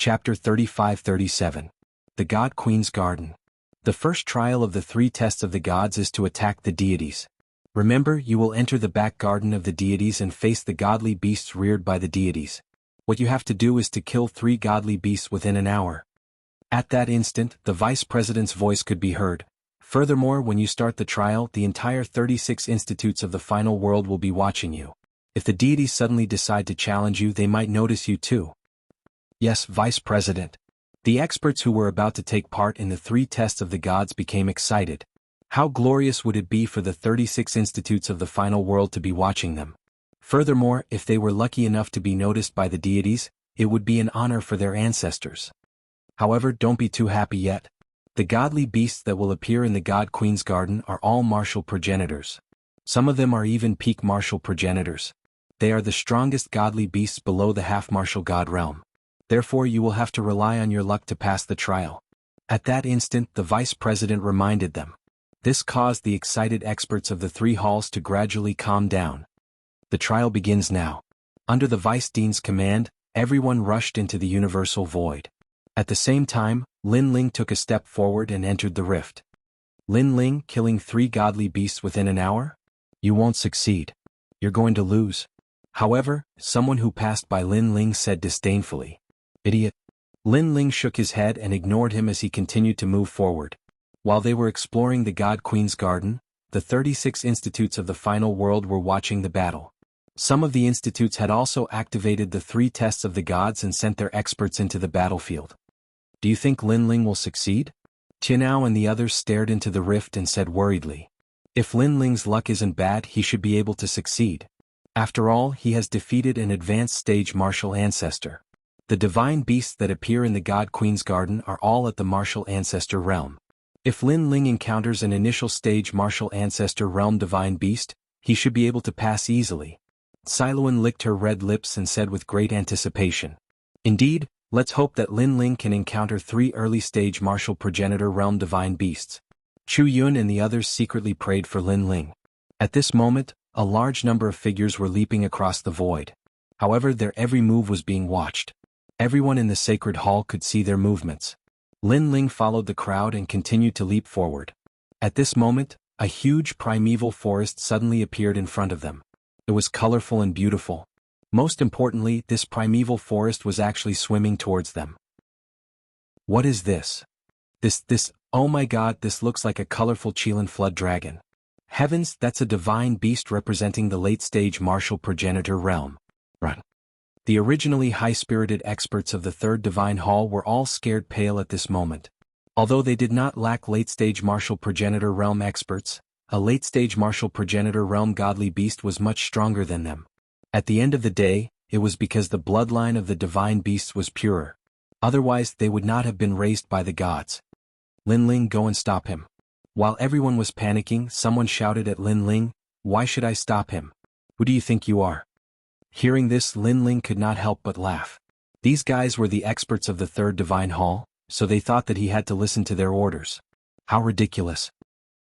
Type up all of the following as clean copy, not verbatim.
Chapter 35-37. The God Queen's Garden. The first trial of the 3 tests of the gods is to attack the deities. Remember, you will enter the back garden of the deities and face the godly beasts reared by the deities. What you have to do is to kill 3 godly beasts within an hour. At that instant, the vice president's voice could be heard. Furthermore, when you start the trial, the entire 36 institutes of the final world will be watching you. If the deities suddenly decide to challenge you, they might notice you too. Yes, Vice President. The experts who were about to take part in the 3 tests of the gods became excited. How glorious would it be for the 36 institutes of the final world to be watching them? Furthermore, if they were lucky enough to be noticed by the deities, it would be an honor for their ancestors. However, don't be too happy yet. The godly beasts that will appear in the God Queen's garden are all martial progenitors. Some of them are even peak martial progenitors. They are the strongest godly beasts below the half-martial god realm. Therefore, you will have to rely on your luck to pass the trial. At that instant, the vice president reminded them. This caused the excited experts of the 3 halls to gradually calm down. The trial begins now. Under the vice dean's command, everyone rushed into the universal void. At the same time, Lin Ling took a step forward and entered the rift. Lin Ling, killing 3 godly beasts within an hour? You won't succeed. You're going to lose. However, someone who passed by Lin Ling said disdainfully. Idiot. Lin Ling shook his head and ignored him as he continued to move forward. While they were exploring the God Queen's garden, the 36 institutes of the final world were watching the battle. Some of the institutes had also activated the 3 tests of the gods and sent their experts into the battlefield. Do you think Lin Ling will succeed? Tianao and the others stared into the rift and said worriedly. If Lin Ling's luck isn't bad, he should be able to succeed. After all, he has defeated an advanced stage martial ancestor. The divine beasts that appear in the God Queen's garden are all at the martial ancestor realm. If Lin Ling encounters an initial stage martial ancestor realm divine beast, he should be able to pass easily. Siluan licked her red lips and said with great anticipation. Indeed, let's hope that Lin Ling can encounter 3 early stage martial progenitor realm divine beasts. Chu Yun and the others secretly prayed for Lin Ling. At this moment, a large number of figures were leaping across the void. However, their every move was being watched. Everyone in the sacred hall could see their movements. Lin Ling followed the crowd and continued to leap forward. At this moment, a huge primeval forest suddenly appeared in front of them. It was colorful and beautiful. Most importantly, this primeval forest was actually swimming towards them. What is this? Oh my god, this looks like a colorful Chilan flood dragon. Heavens, that's a divine beast representing the late-stage martial progenitor realm. Run. The originally high-spirited experts of the 3rd Divine Hall were all scared pale at this moment. Although they did not lack late-stage martial progenitor realm experts, a late-stage martial progenitor realm godly beast was much stronger than them. At the end of the day, it was because the bloodline of the divine beasts was purer. Otherwise, they would not have been raised by the gods. Lin Ling, go and stop him. While everyone was panicking, someone shouted at Lin Ling, "Why should I stop him? Who do you think you are?" Hearing this, Lin Ling could not help but laugh. These guys were the experts of the 3rd Divine Hall, so they thought that he had to listen to their orders. How ridiculous.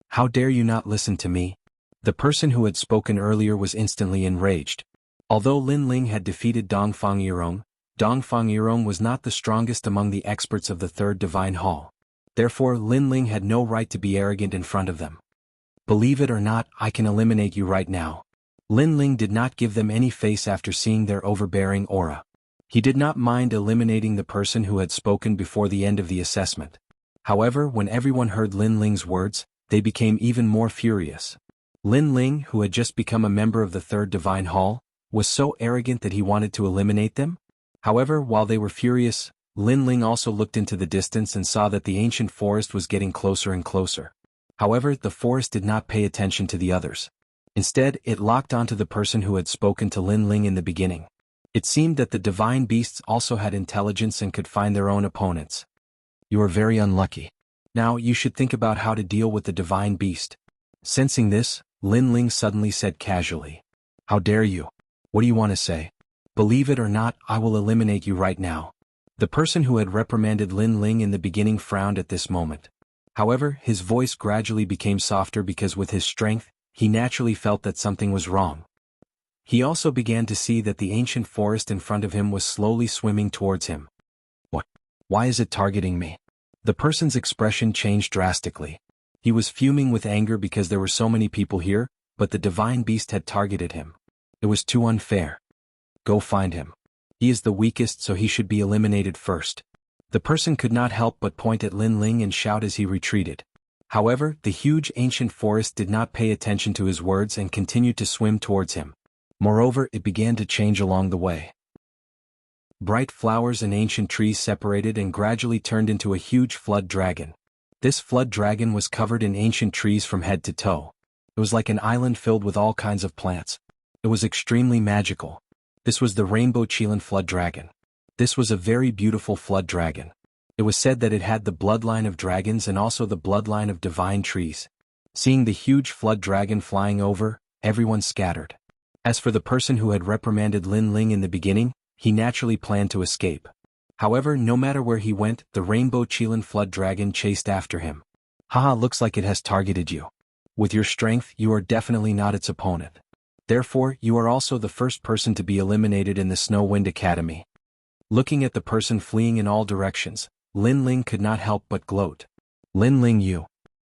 How dare you not listen to me? The person who had spoken earlier was instantly enraged. Although Lin Ling had defeated Dongfang Yirong was not the strongest among the experts of the 3rd Divine Hall. Therefore, Lin Ling had no right to be arrogant in front of them. Believe it or not, I can eliminate you right now. Lin Ling did not give them any face after seeing their overbearing aura. He did not mind eliminating the person who had spoken before the end of the assessment. However, when everyone heard Lin Ling's words, they became even more furious. Lin Ling, who had just become a member of the 3rd Divine Hall, was so arrogant that he wanted to eliminate them? However, while they were furious, Lin Ling also looked into the distance and saw that the ancient forest was getting closer and closer. However, the forest did not pay attention to the others. Instead, it locked onto the person who had spoken to Lin Ling in the beginning. It seemed that the divine beasts also had intelligence and could find their own opponents. You are very unlucky. Now, you should think about how to deal with the divine beast. Sensing this, Lin Ling suddenly said casually. How dare you? What do you want to say? Believe it or not, I will eliminate you right now. The person who had reprimanded Lin Ling in the beginning frowned at this moment. However, his voice gradually became softer because with his strength, he naturally felt that something was wrong. He also began to see that the ancient forest in front of him was slowly swimming towards him. What? Why is it targeting me? The person's expression changed drastically. He was fuming with anger because there were so many people here, but the divine beast had targeted him. It was too unfair. Go find him. He is the weakest, so he should be eliminated first. The person could not help but point at Lin Ling and shout as he retreated. However, the huge ancient forest did not pay attention to his words and continued to swim towards him. Moreover, it began to change along the way. Bright flowers and ancient trees separated and gradually turned into a huge flood dragon. This flood dragon was covered in ancient trees from head to toe. It was like an island filled with all kinds of plants. It was extremely magical. This was the Rainbow Chilan flood dragon. This was a very beautiful flood dragon. It was said that it had the bloodline of dragons and also the bloodline of divine trees. Seeing the huge flood dragon flying over, everyone scattered. As for the person who had reprimanded Lin Ling in the beginning, he naturally planned to escape. However, no matter where he went, the Rainbow Chilan flood dragon chased after him. Haha, looks like it has targeted you. With your strength, you are definitely not its opponent. Therefore, you are also the first person to be eliminated in the Snow Wind Academy. Looking at the person fleeing in all directions, Lin Ling could not help but gloat. Lin Ling, you.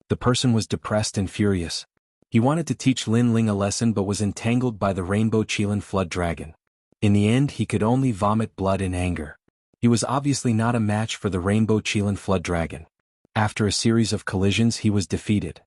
The person was depressed and furious. He wanted to teach Lin Ling a lesson but was entangled by the Rainbow Chilan flood dragon. In the end, he could only vomit blood in anger. He was obviously not a match for the Rainbow Chilan flood dragon. After a series of collisions, he was defeated.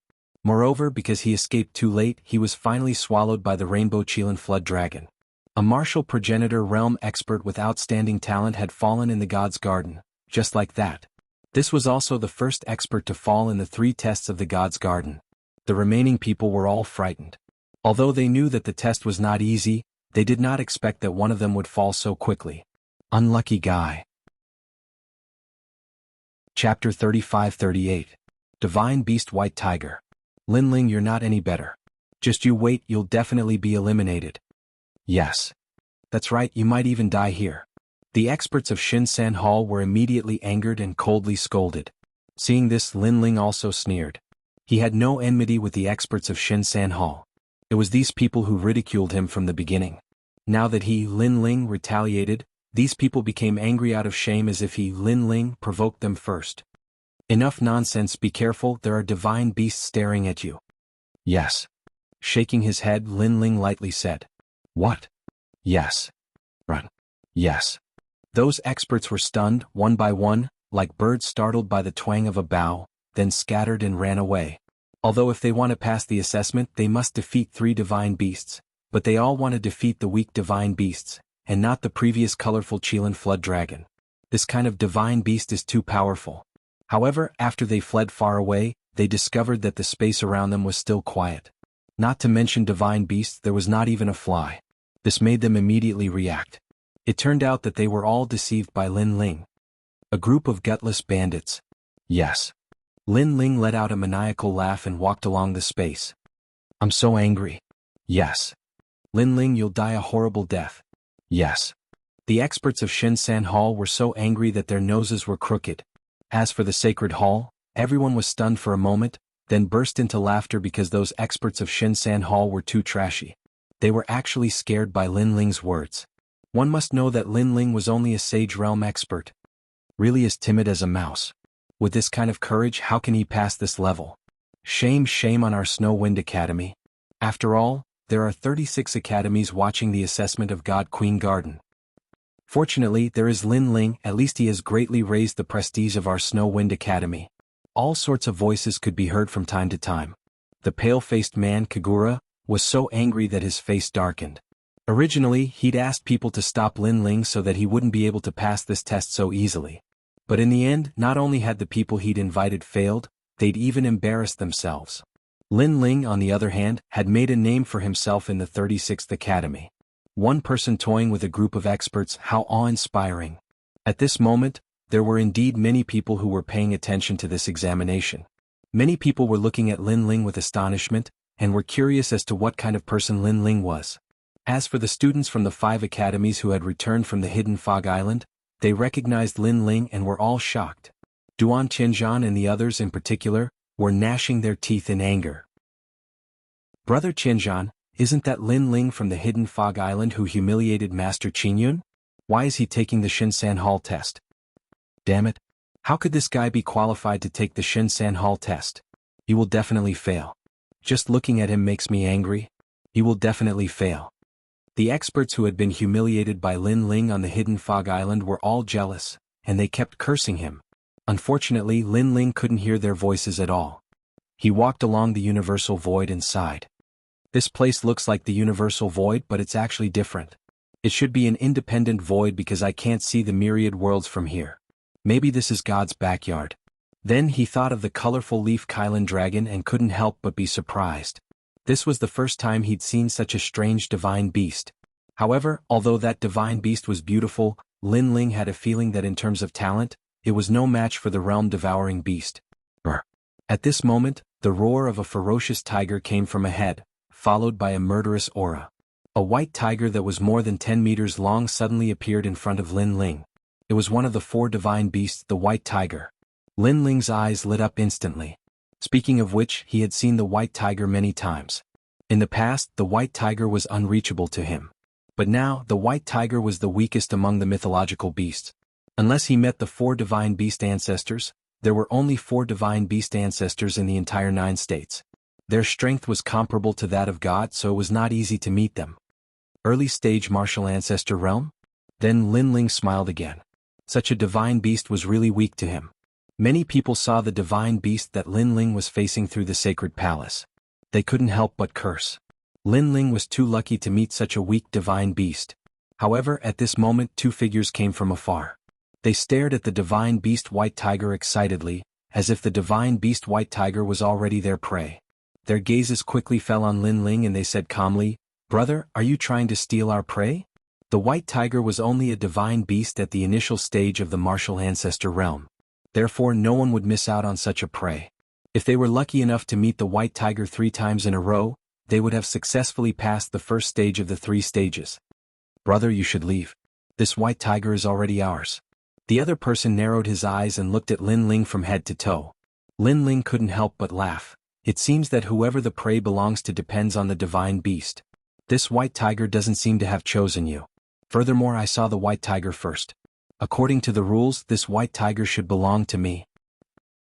Moreover, because he escaped too late, he was finally swallowed by the Rainbow Chilan flood dragon. A martial progenitor realm expert with outstanding talent had fallen in the God's Garden, just like that. This was also the first expert to fall in the 3 tests of the God's Garden. The remaining people were all frightened. Although they knew that the test was not easy, they did not expect that one of them would fall so quickly. Unlucky guy. Chapter 35-38. Divine Beast White Tiger. Lin Ling, you're not any better. Just you wait, you'll definitely be eliminated. Yes. That's right, you might even die here. The experts of Shinsan Hall were immediately angered and coldly scolded. Seeing this, Lin Ling also sneered. He had no enmity with the experts of Shinsan Hall. It was these people who ridiculed him from the beginning. Now that he, Lin Ling, retaliated, these people became angry out of shame as if he, Lin Ling, provoked them first. Enough nonsense, be careful, there are divine beasts staring at you. Yes. Shaking his head, Lin Ling lightly said. What? Yes. Run. Yes. Those experts were stunned, one by one, like birds startled by the twang of a bow, then scattered and ran away. Although if they want to pass the assessment, they must defeat 3 divine beasts, but they all want to defeat the weak divine beasts, and not the previous colorful Chilan flood dragon. This kind of divine beast is too powerful. However, after they fled far away, they discovered that the space around them was still quiet. Not to mention divine beasts, there was not even a fly. This made them immediately react. It turned out that they were all deceived by Lin Ling. A group of gutless bandits. Yes. Lin Ling let out a maniacal laugh and walked along the space. I'm so angry. Yes. Lin Ling, you'll die a horrible death. Yes. The experts of Shinsan Hall were so angry that their noses were crooked. As for the sacred hall, everyone was stunned for a moment, then burst into laughter because those experts of Shinsan Hall were too trashy. They were actually scared by Lin Ling's words. One must know that Lin Ling was only a Sage Realm expert. Really as timid as a mouse. With this kind of courage, how can he pass this level? Shame, shame on our Snow Wind Academy. After all, there are 36 academies watching the assessment of God Queen Garden. Fortunately, there is Lin Ling, at least he has greatly raised the prestige of our Snow Wind Academy. All sorts of voices could be heard from time to time. The pale-faced man, Kagura, was so angry that his face darkened. Originally, he'd asked people to stop Lin Ling so that he wouldn't be able to pass this test so easily. But in the end, not only had the people he'd invited failed, they'd even embarrassed themselves. Lin Ling, on the other hand, had made a name for himself in the 36th Academy. One person toying with a group of experts, how awe-inspiring. At this moment, there were indeed many people who were paying attention to this examination. Many people were looking at Lin Ling with astonishment, and were curious as to what kind of person Lin Ling was. As for the students from the 5 academies who had returned from the Hidden Fog Island, they recognized Lin Ling and were all shocked. Duan Qianzhan and the others in particular, were gnashing their teeth in anger. Brother Qianzhan, isn't that Lin Ling from the Hidden Fog Island who humiliated Master Qingyun? Why is he taking the Shinsan Hall test? Damn it. How could this guy be qualified to take the Shinsan Hall test? He will definitely fail. Just looking at him makes me angry. He will definitely fail. The experts who had been humiliated by Lin Ling on the hidden fog island were all jealous, and they kept cursing him. Unfortunately, Lin Ling couldn't hear their voices at all. He walked along the universal void and sighed. This place looks like the universal void, but it's actually different. It should be an independent void because I can't see the myriad worlds from here. Maybe this is God's backyard. Then he thought of the colorful leaf Kylan dragon and couldn't help but be surprised. This was the first time he'd seen such a strange divine beast. However, although that divine beast was beautiful, Lin Ling had a feeling that in terms of talent, it was no match for the realm-devouring beast. At this moment, the roar of a ferocious tiger came from ahead, followed by a murderous aura. A white tiger that was more than 10 meters long suddenly appeared in front of Lin Ling. It was one of the 4 divine beasts, the white tiger. Lin Ling's eyes lit up instantly. Speaking of which, he had seen the white tiger many times. In the past, the white tiger was unreachable to him. But now, the white tiger was the weakest among the mythological beasts. Unless he met the 4 divine beast ancestors, there were only 4 divine beast ancestors in the entire 9 states. Their strength was comparable to that of God, so it was not easy to meet them. Early stage martial ancestor realm? Then Lin Ling smiled again. Such a divine beast was really weak to him. Many people saw the divine beast that Lin Ling was facing through the sacred palace. They couldn't help but curse. Lin Ling was too lucky to meet such a weak divine beast. However, at this moment 2 figures came from afar. They stared at the divine beast white tiger excitedly, as if the divine beast white tiger was already their prey. Their gazes quickly fell on Lin Ling and they said calmly, "Brother, are you trying to steal our prey?" The white tiger was only a divine beast at the initial stage of the martial ancestor realm. Therefore no one would miss out on such a prey. If they were lucky enough to meet the white tiger 3 times in a row, they would have successfully passed the first stage of the 3 stages. "Brother, you should leave. This white tiger is already ours." The other person narrowed his eyes and looked at Lin Ling from head to toe. Lin Ling couldn't help but laugh. It seems that whoever the prey belongs to depends on the divine beast. This white tiger doesn't seem to have chosen you. Furthermore, I saw the white tiger first. According to the rules, this white tiger should belong to me.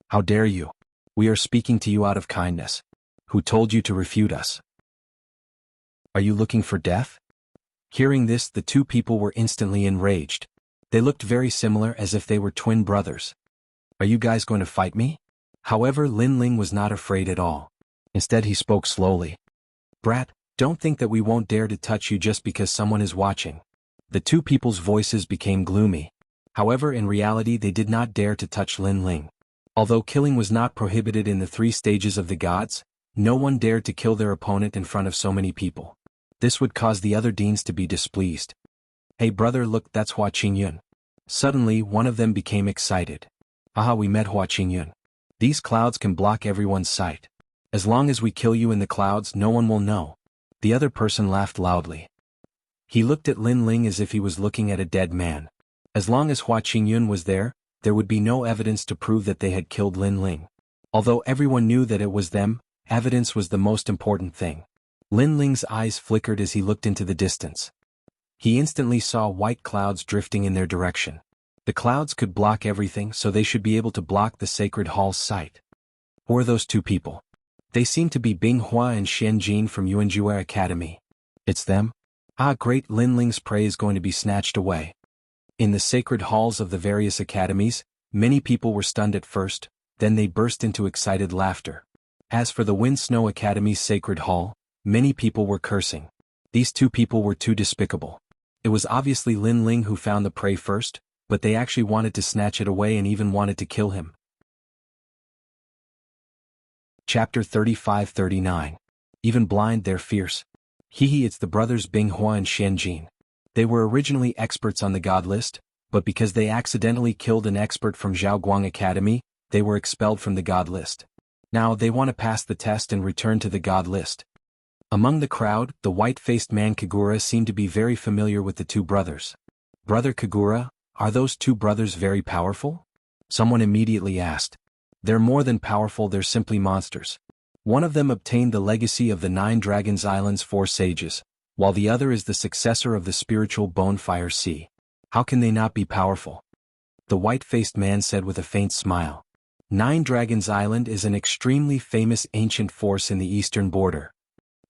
How dare you? We are speaking to you out of kindness. Who told you to refute us? Are you looking for death? Hearing this, the 2 people were instantly enraged. They looked very similar, as if they were twin brothers. Are you guys going to fight me? However, Lin Ling was not afraid at all. Instead, he spoke slowly. Brat, don't think that we won't dare to touch you just because someone is watching. The 2 people's voices became gloomy. However, in reality they did not dare to touch Lin Ling. Although killing was not prohibited in the 3 stages of the gods, no one dared to kill their opponent in front of so many people. This would cause the other deans to be displeased. Hey brother, look, that's Hua Qingyun. Suddenly, one of them became excited. Aha, we met Hua Qingyun. These clouds can block everyone's sight. As long as we kill you in the clouds, no one will know. The other person laughed loudly. He looked at Lin Ling as if he was looking at a dead man. As long as Hua Qingyun was there would be no evidence to prove that they had killed Lin Ling. Although everyone knew that it was them, evidence was the most important thing. Lin Ling's eyes flickered as he looked into the distance. He instantly saw white clouds drifting in their direction. The clouds could block everything, so they should be able to block the sacred hall's sight. Who are those 2 people? They seem to be Bing Hua and Xian Jin from Yuanjue Academy. It's them? Ah, great, Lin Ling's prey is going to be snatched away. In the sacred halls of the various academies, many people were stunned at first, then they burst into excited laughter. As for the Wind Snow Academy's sacred hall, many people were cursing. These 2 people were too despicable. It was obviously Lin Ling who found the prey first, but they actually wanted to snatch it away and even wanted to kill him. Chapter 35-39. Even blind, they're fierce. It's the brothers Bing Hua and Xian Jin. They were originally experts on the god list, but because they accidentally killed an expert from Zhaoguang Academy, they were expelled from the god list. Now they want to pass the test and return to the god list. Among the crowd, the white-faced man Kagura seemed to be very familiar with the 2 brothers. Brother Kagura, are those 2 brothers very powerful? Someone immediately asked. They're more than powerful, they're simply monsters. One of them obtained the legacy of the 9 Dragons Island's 4 sages, while the other is the successor of the spiritual Bonefire Sea. How can they not be powerful? the white-faced man said with a faint smile. Nine Dragons Island is an extremely famous ancient force in the eastern border.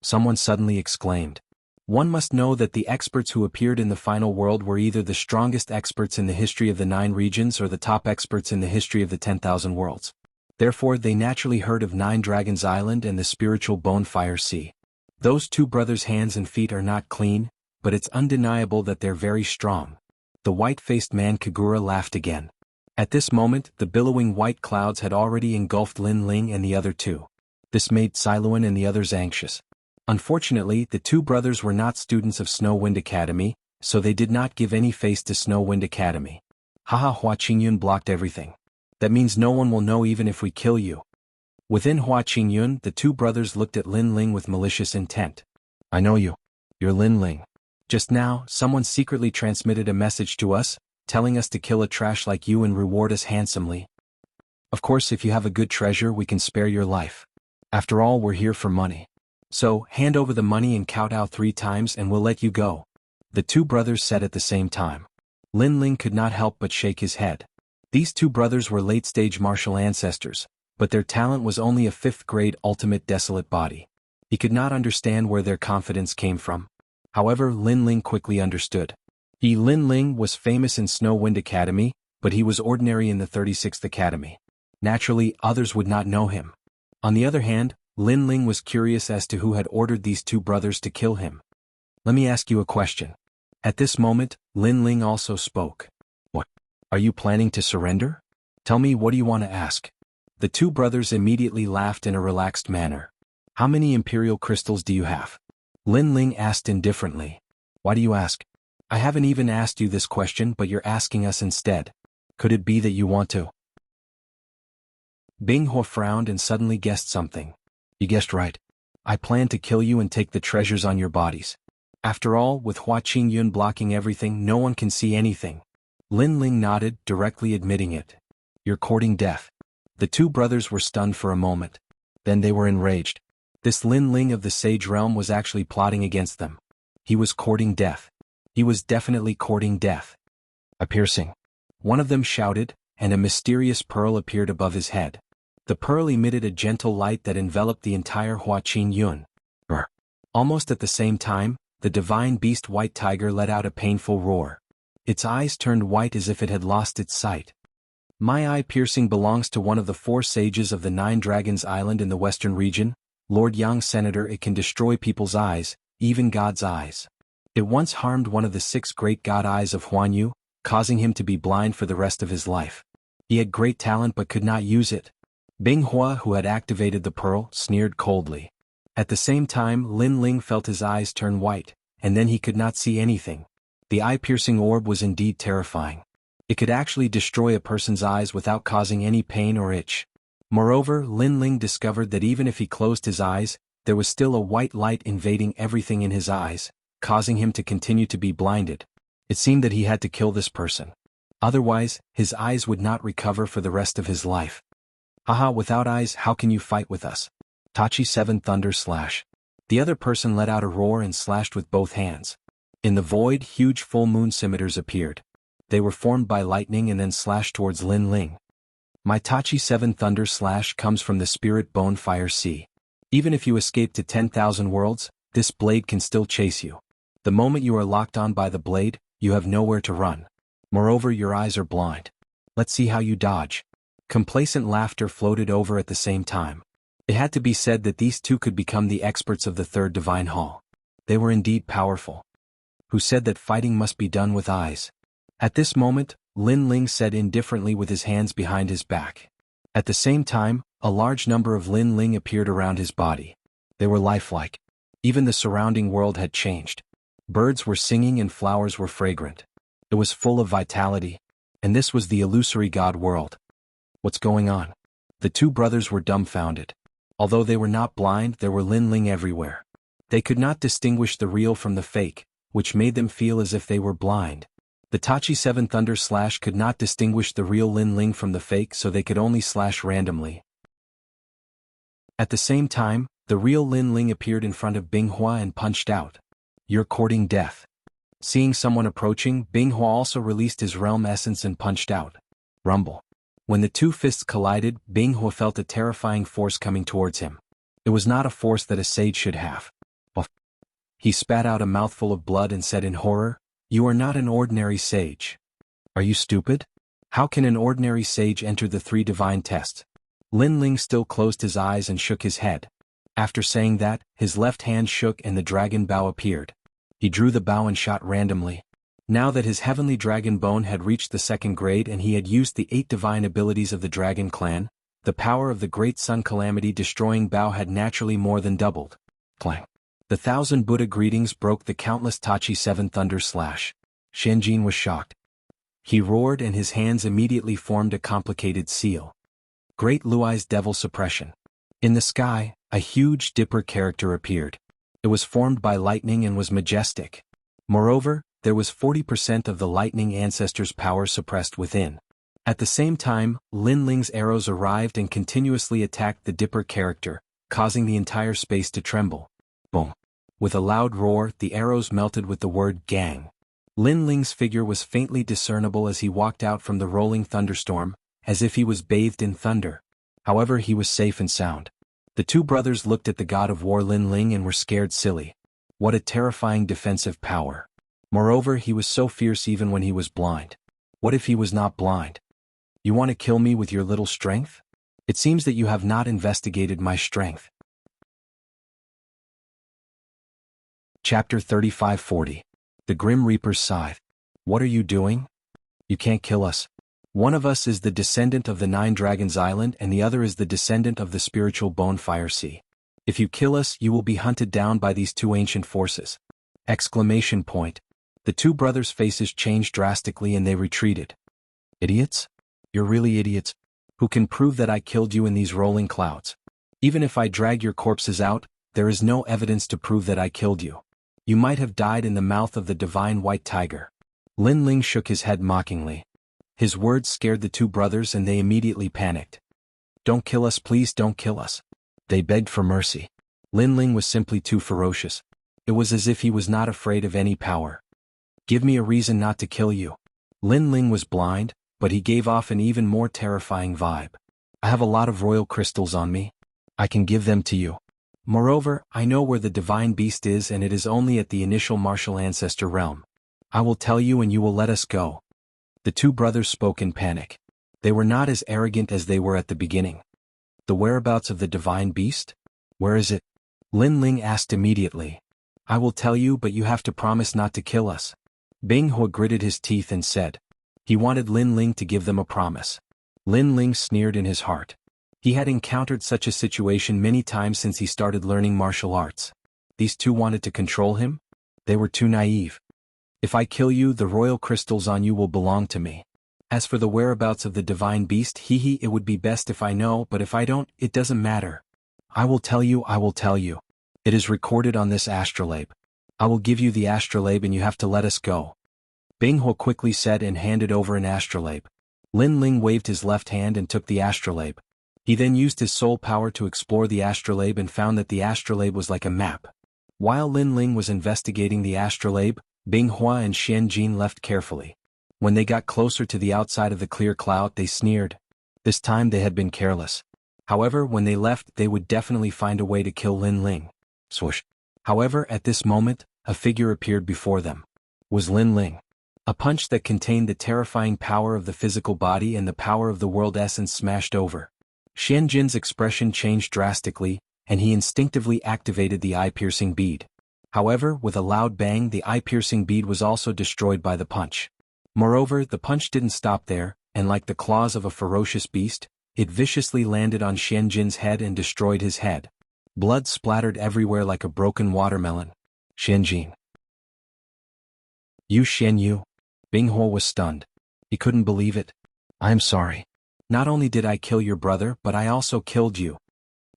Someone suddenly exclaimed. One must know that the experts who appeared in the final world were either the strongest experts in the history of the 9 regions or the top experts in the history of the 10,000 worlds. Therefore they naturally heard of Nine Dragons Island and the spiritual Bonefire Sea. Those 2 brothers' hands and feet are not clean, but it's undeniable that they're very strong. The white-faced man Kagura laughed again. At this moment, the billowing white clouds had already engulfed Lin Ling and the other 2. This made Siluan and the others anxious. Unfortunately, the 2 brothers were not students of Snow Wind Academy, so they did not give any face to Snow Wind Academy. Haha, Hua Qingyun blocked everything. That means no one will know even if we kill you. Within Hua Qingyun, the 2 brothers looked at Lin Ling with malicious intent. I know you. You're Lin Ling. Just now, someone secretly transmitted a message to us, telling us to kill a trash like you and reward us handsomely. Of course, if you have a good treasure, we can spare your life. After all, we're here for money. So, hand over the money and kowtow 3 times and we'll let you go. The 2 brothers said at the same time. Lin Ling could not help but shake his head. These 2 brothers were late-stage martial ancestors, but their talent was only a 5th-grade ultimate desolate body. He could not understand where their confidence came from. However, Lin Ling quickly understood. Lin Ling was famous in Snow Wind Academy, but he was ordinary in the 36th Academy. Naturally, others would not know him. On the other hand, Lin Ling was curious as to who had ordered these 2 brothers to kill him. Let me ask you a question. At this moment, Lin Ling also spoke. What? Are you planning to surrender? Tell me, what do you want to ask? The 2 brothers immediately laughed in a relaxed manner. How many imperial crystals do you have? Lin Ling asked indifferently. Why do you ask? I haven't even asked you this question, but you're asking us instead. Could it be that you want to? Bing Hua frowned and suddenly guessed something. You guessed right. I plan to kill you and take the treasures on your bodies. After all, with Hua Qingyun blocking everything, no one can see anything. Lin Ling nodded, directly admitting it. You're courting death. The 2 brothers were stunned for a moment. Then they were enraged. This Lin Ling of the Sage Realm was actually plotting against them. He was courting death. He was definitely courting death. A piercing. One of them shouted, and a mysterious pearl appeared above his head. The pearl emitted a gentle light that enveloped the entire Hua Qingyun. Almost at the same time, the divine beast White Tiger let out a painful roar. Its eyes turned white as if it had lost its sight. My eye piercing belongs to one of the 4 sages of the 9 Dragons Island in the western region, Lord Yang Senator. It can destroy people's eyes, even God's eyes. It once harmed one of the 6 great god eyes of Huanyu, causing him to be blind for the rest of his life. He had great talent but could not use it. Bing Hua, who had activated the pearl, sneered coldly. At the same time, Lin Ling felt his eyes turn white, and then he could not see anything. The eye-piercing orb was indeed terrifying. It could actually destroy a person's eyes without causing any pain or itch. Moreover, Lin Ling discovered that even if he closed his eyes, there was still a white light invading everything in his eyes, causing him to continue to be blinded. It seemed that he had to kill this person. Otherwise, his eyes would not recover for the rest of his life. Haha, without eyes, how can you fight with us? Tachi 7 Thunder Slash. The other person let out a roar and slashed with both hands. In the void, huge full moon scimitars appeared. They were formed by lightning and then slashed towards Lin Ling. My Tachi 7 Thunder Slash comes from the spirit Bonefire Sea. Even if you escape to 10,000 worlds, this blade can still chase you. The moment you are locked on by the blade, you have nowhere to run. Moreover, your eyes are blind. Let's see how you dodge. Complacent laughter floated over at the same time. It had to be said that these 2 could become the experts of the 3rd Divine Hall. They were indeed powerful. Who said that fighting must be done with eyes? At this moment, Lin Ling said indifferently with his hands behind his back. At the same time, a large number of Lin Ling appeared around his body. They were lifelike. Even the surrounding world had changed. Birds were singing and flowers were fragrant. It was full of vitality. And this was the illusory god world. What's going on? The 2 brothers were dumbfounded. Although they were not blind, there were Lin Ling everywhere. They could not distinguish the real from the fake, which made them feel as if they were blind. The Tachi 7 Thunder Slash could not distinguish the real Lin Ling from the fake, so they could only slash randomly. At the same time, the real Lin Ling appeared in front of Bing Hua and punched out. You're courting death. Seeing someone approaching, Bing Hua also released his realm essence and punched out. Rumble. When the two fists collided, Bing He felt a terrifying force coming towards him. It was not a force that a sage should have. He spat out a mouthful of blood and said in horror, "You are not an ordinary sage. Are you stupid? How can an ordinary sage enter the three divine tests?" Lin Ling still closed his eyes and shook his head. After saying that, his left hand shook and the dragon bow appeared. He drew the bow and shot randomly. Now that his heavenly dragon bone had reached the 2nd grade and he had used the 8 divine abilities of the dragon clan, the power of the great sun calamity destroying bow had naturally more than doubled. Clang. The 1,000 Buddha greetings broke the countless Tachi 7 thunder slash. Xianjin was shocked. He roared and his hands immediately formed a complicated seal. Great Luai's devil suppression. In the sky, a huge dipper character appeared. It was formed by lightning and was majestic. Moreover, there was 40% of the lightning ancestor's power suppressed within. At the same time, Lin Ling's arrows arrived and continuously attacked the dipper character, causing the entire space to tremble. Boom. With a loud roar, the arrows melted with the word gang. Lin Ling's figure was faintly discernible as he walked out from the rolling thunderstorm, as if he was bathed in thunder. However, he was safe and sound. The two brothers looked at the god of war Lin Ling and were scared silly. What a terrifying defensive power. Moreover, he was so fierce even when he was blind. What if he was not blind? You want to kill me with your little strength? It seems that you have not investigated my strength. Chapter 35-40. The Grim Reaper's Scythe. What are you doing? You can't kill us. One of us is the descendant of the 9 Dragons Island and the other is the descendant of the spiritual Bonefire Sea. If you kill us, you will be hunted down by these 2 ancient forces. Exclamation point. The two brothers' faces changed drastically and they retreated. Idiots? You're really idiots. Who can prove that I killed you in these rolling clouds? Even if I drag your corpses out, there is no evidence to prove that I killed you. You might have died in the mouth of the divine white tiger. Lin Ling shook his head mockingly. His words scared the two brothers and they immediately panicked. Don't kill us, please don't kill us. They begged for mercy. Lin Ling was simply too ferocious. It was as if he was not afraid of any power. Give me a reason not to kill you. Lin Ling was blind, but he gave off an even more terrifying vibe. I have a lot of royal crystals on me. I can give them to you. Moreover, I know where the divine beast is and it is only at the initial martial ancestor realm. I will tell you and you will let us go. The two brothers spoke in panic. They were not as arrogant as they were at the beginning. The whereabouts of the divine beast? Where is it? Lin Ling asked immediately. I will tell you, but you have to promise not to kill us. Bing He gritted his teeth and said. He wanted Lin Ling to give them a promise. Lin Ling sneered in his heart. He had encountered such a situation many times since he started learning martial arts. These two wanted to control him? They were too naive. If I kill you, the royal crystals on you will belong to me. As for the whereabouts of the divine beast, it would be best if I know, but if I don't, it doesn't matter. I will tell you. It is recorded on this astrolabe. I will give you the astrolabe and you have to let us go. Bing He quickly said and handed over an astrolabe. Lin Ling waved his left hand and took the astrolabe. He then used his soul power to explore the astrolabe and found that the astrolabe was like a map. While Lin Ling was investigating the astrolabe, Bing He and Xianjin left carefully. When they got closer to the outside of the clear cloud, they sneered. This time they had been careless. However, when they left, they would definitely find a way to kill Lin Ling. Swoosh. However, at this moment, a figure appeared before them. Was Lin Ling. A punch that contained the terrifying power of the physical body and the power of the world essence smashed over. Xianjin's expression changed drastically, and he instinctively activated the eye-piercing bead. However, with a loud bang, the eye-piercing bead was also destroyed by the punch. Moreover, the punch didn't stop there, and like the claws of a ferocious beast, it viciously landed on Xianjin's head and destroyed his head. Blood splattered everywhere like a broken watermelon. Xianjin. You Xianyu? Bing He was stunned. He couldn't believe it. I'm sorry. Not only did I kill your brother, but I also killed you.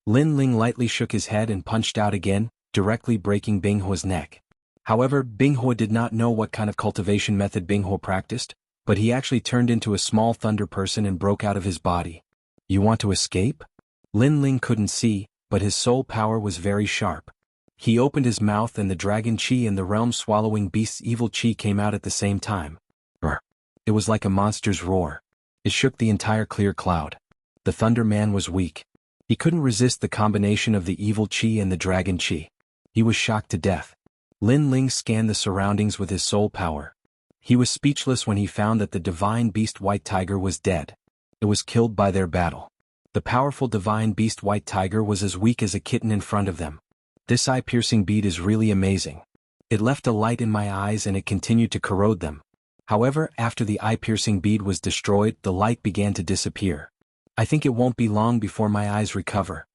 Lin Ling lightly shook his head and punched out again, directly breaking Bing He's neck. However, Bing He did not know what kind of cultivation method Bing He practiced, but he actually turned into a small thunder person and broke out of his body. You want to escape? Lin Ling couldn't see, but his soul power was very sharp. He opened his mouth and the dragon chi and the realm-swallowing beast's evil chi came out at the same time. Brr. It was like a monster's roar. It shook the entire clear cloud. The Thunder Man was weak. He couldn't resist the combination of the evil chi and the dragon chi. He was shocked to death. Lin Ling scanned the surroundings with his soul power. He was speechless when he found that the divine beast White Tiger was dead. It was killed by their battle. The powerful divine beast White Tiger was as weak as a kitten in front of them. This eye-piercing bead is really amazing. It left a light in my eyes and it continued to corrode them. However, after the eye-piercing bead was destroyed, the light began to disappear. I think it won't be long before my eyes recover.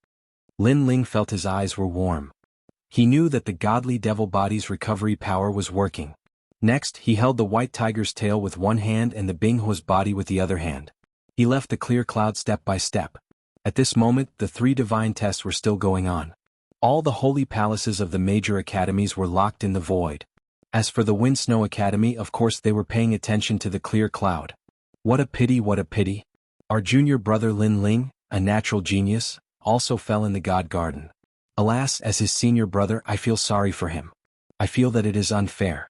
Lin Ling felt his eyes were warm. He knew that the godly devil body's recovery power was working. Next, he held the White Tiger's tail with one hand and the Binghuo's body with the other hand. He left the clear cloud step by step. At this moment, the 3 divine tests were still going on. All the holy palaces of the major academies were locked in the void. As for the Wind Snow Academy, of course they were paying attention to the clear cloud. What a pity, what a pity. Our junior brother Lin Ling, a natural genius, also fell in the God Garden. Alas, as his senior brother, I feel sorry for him. I feel that it is unfair.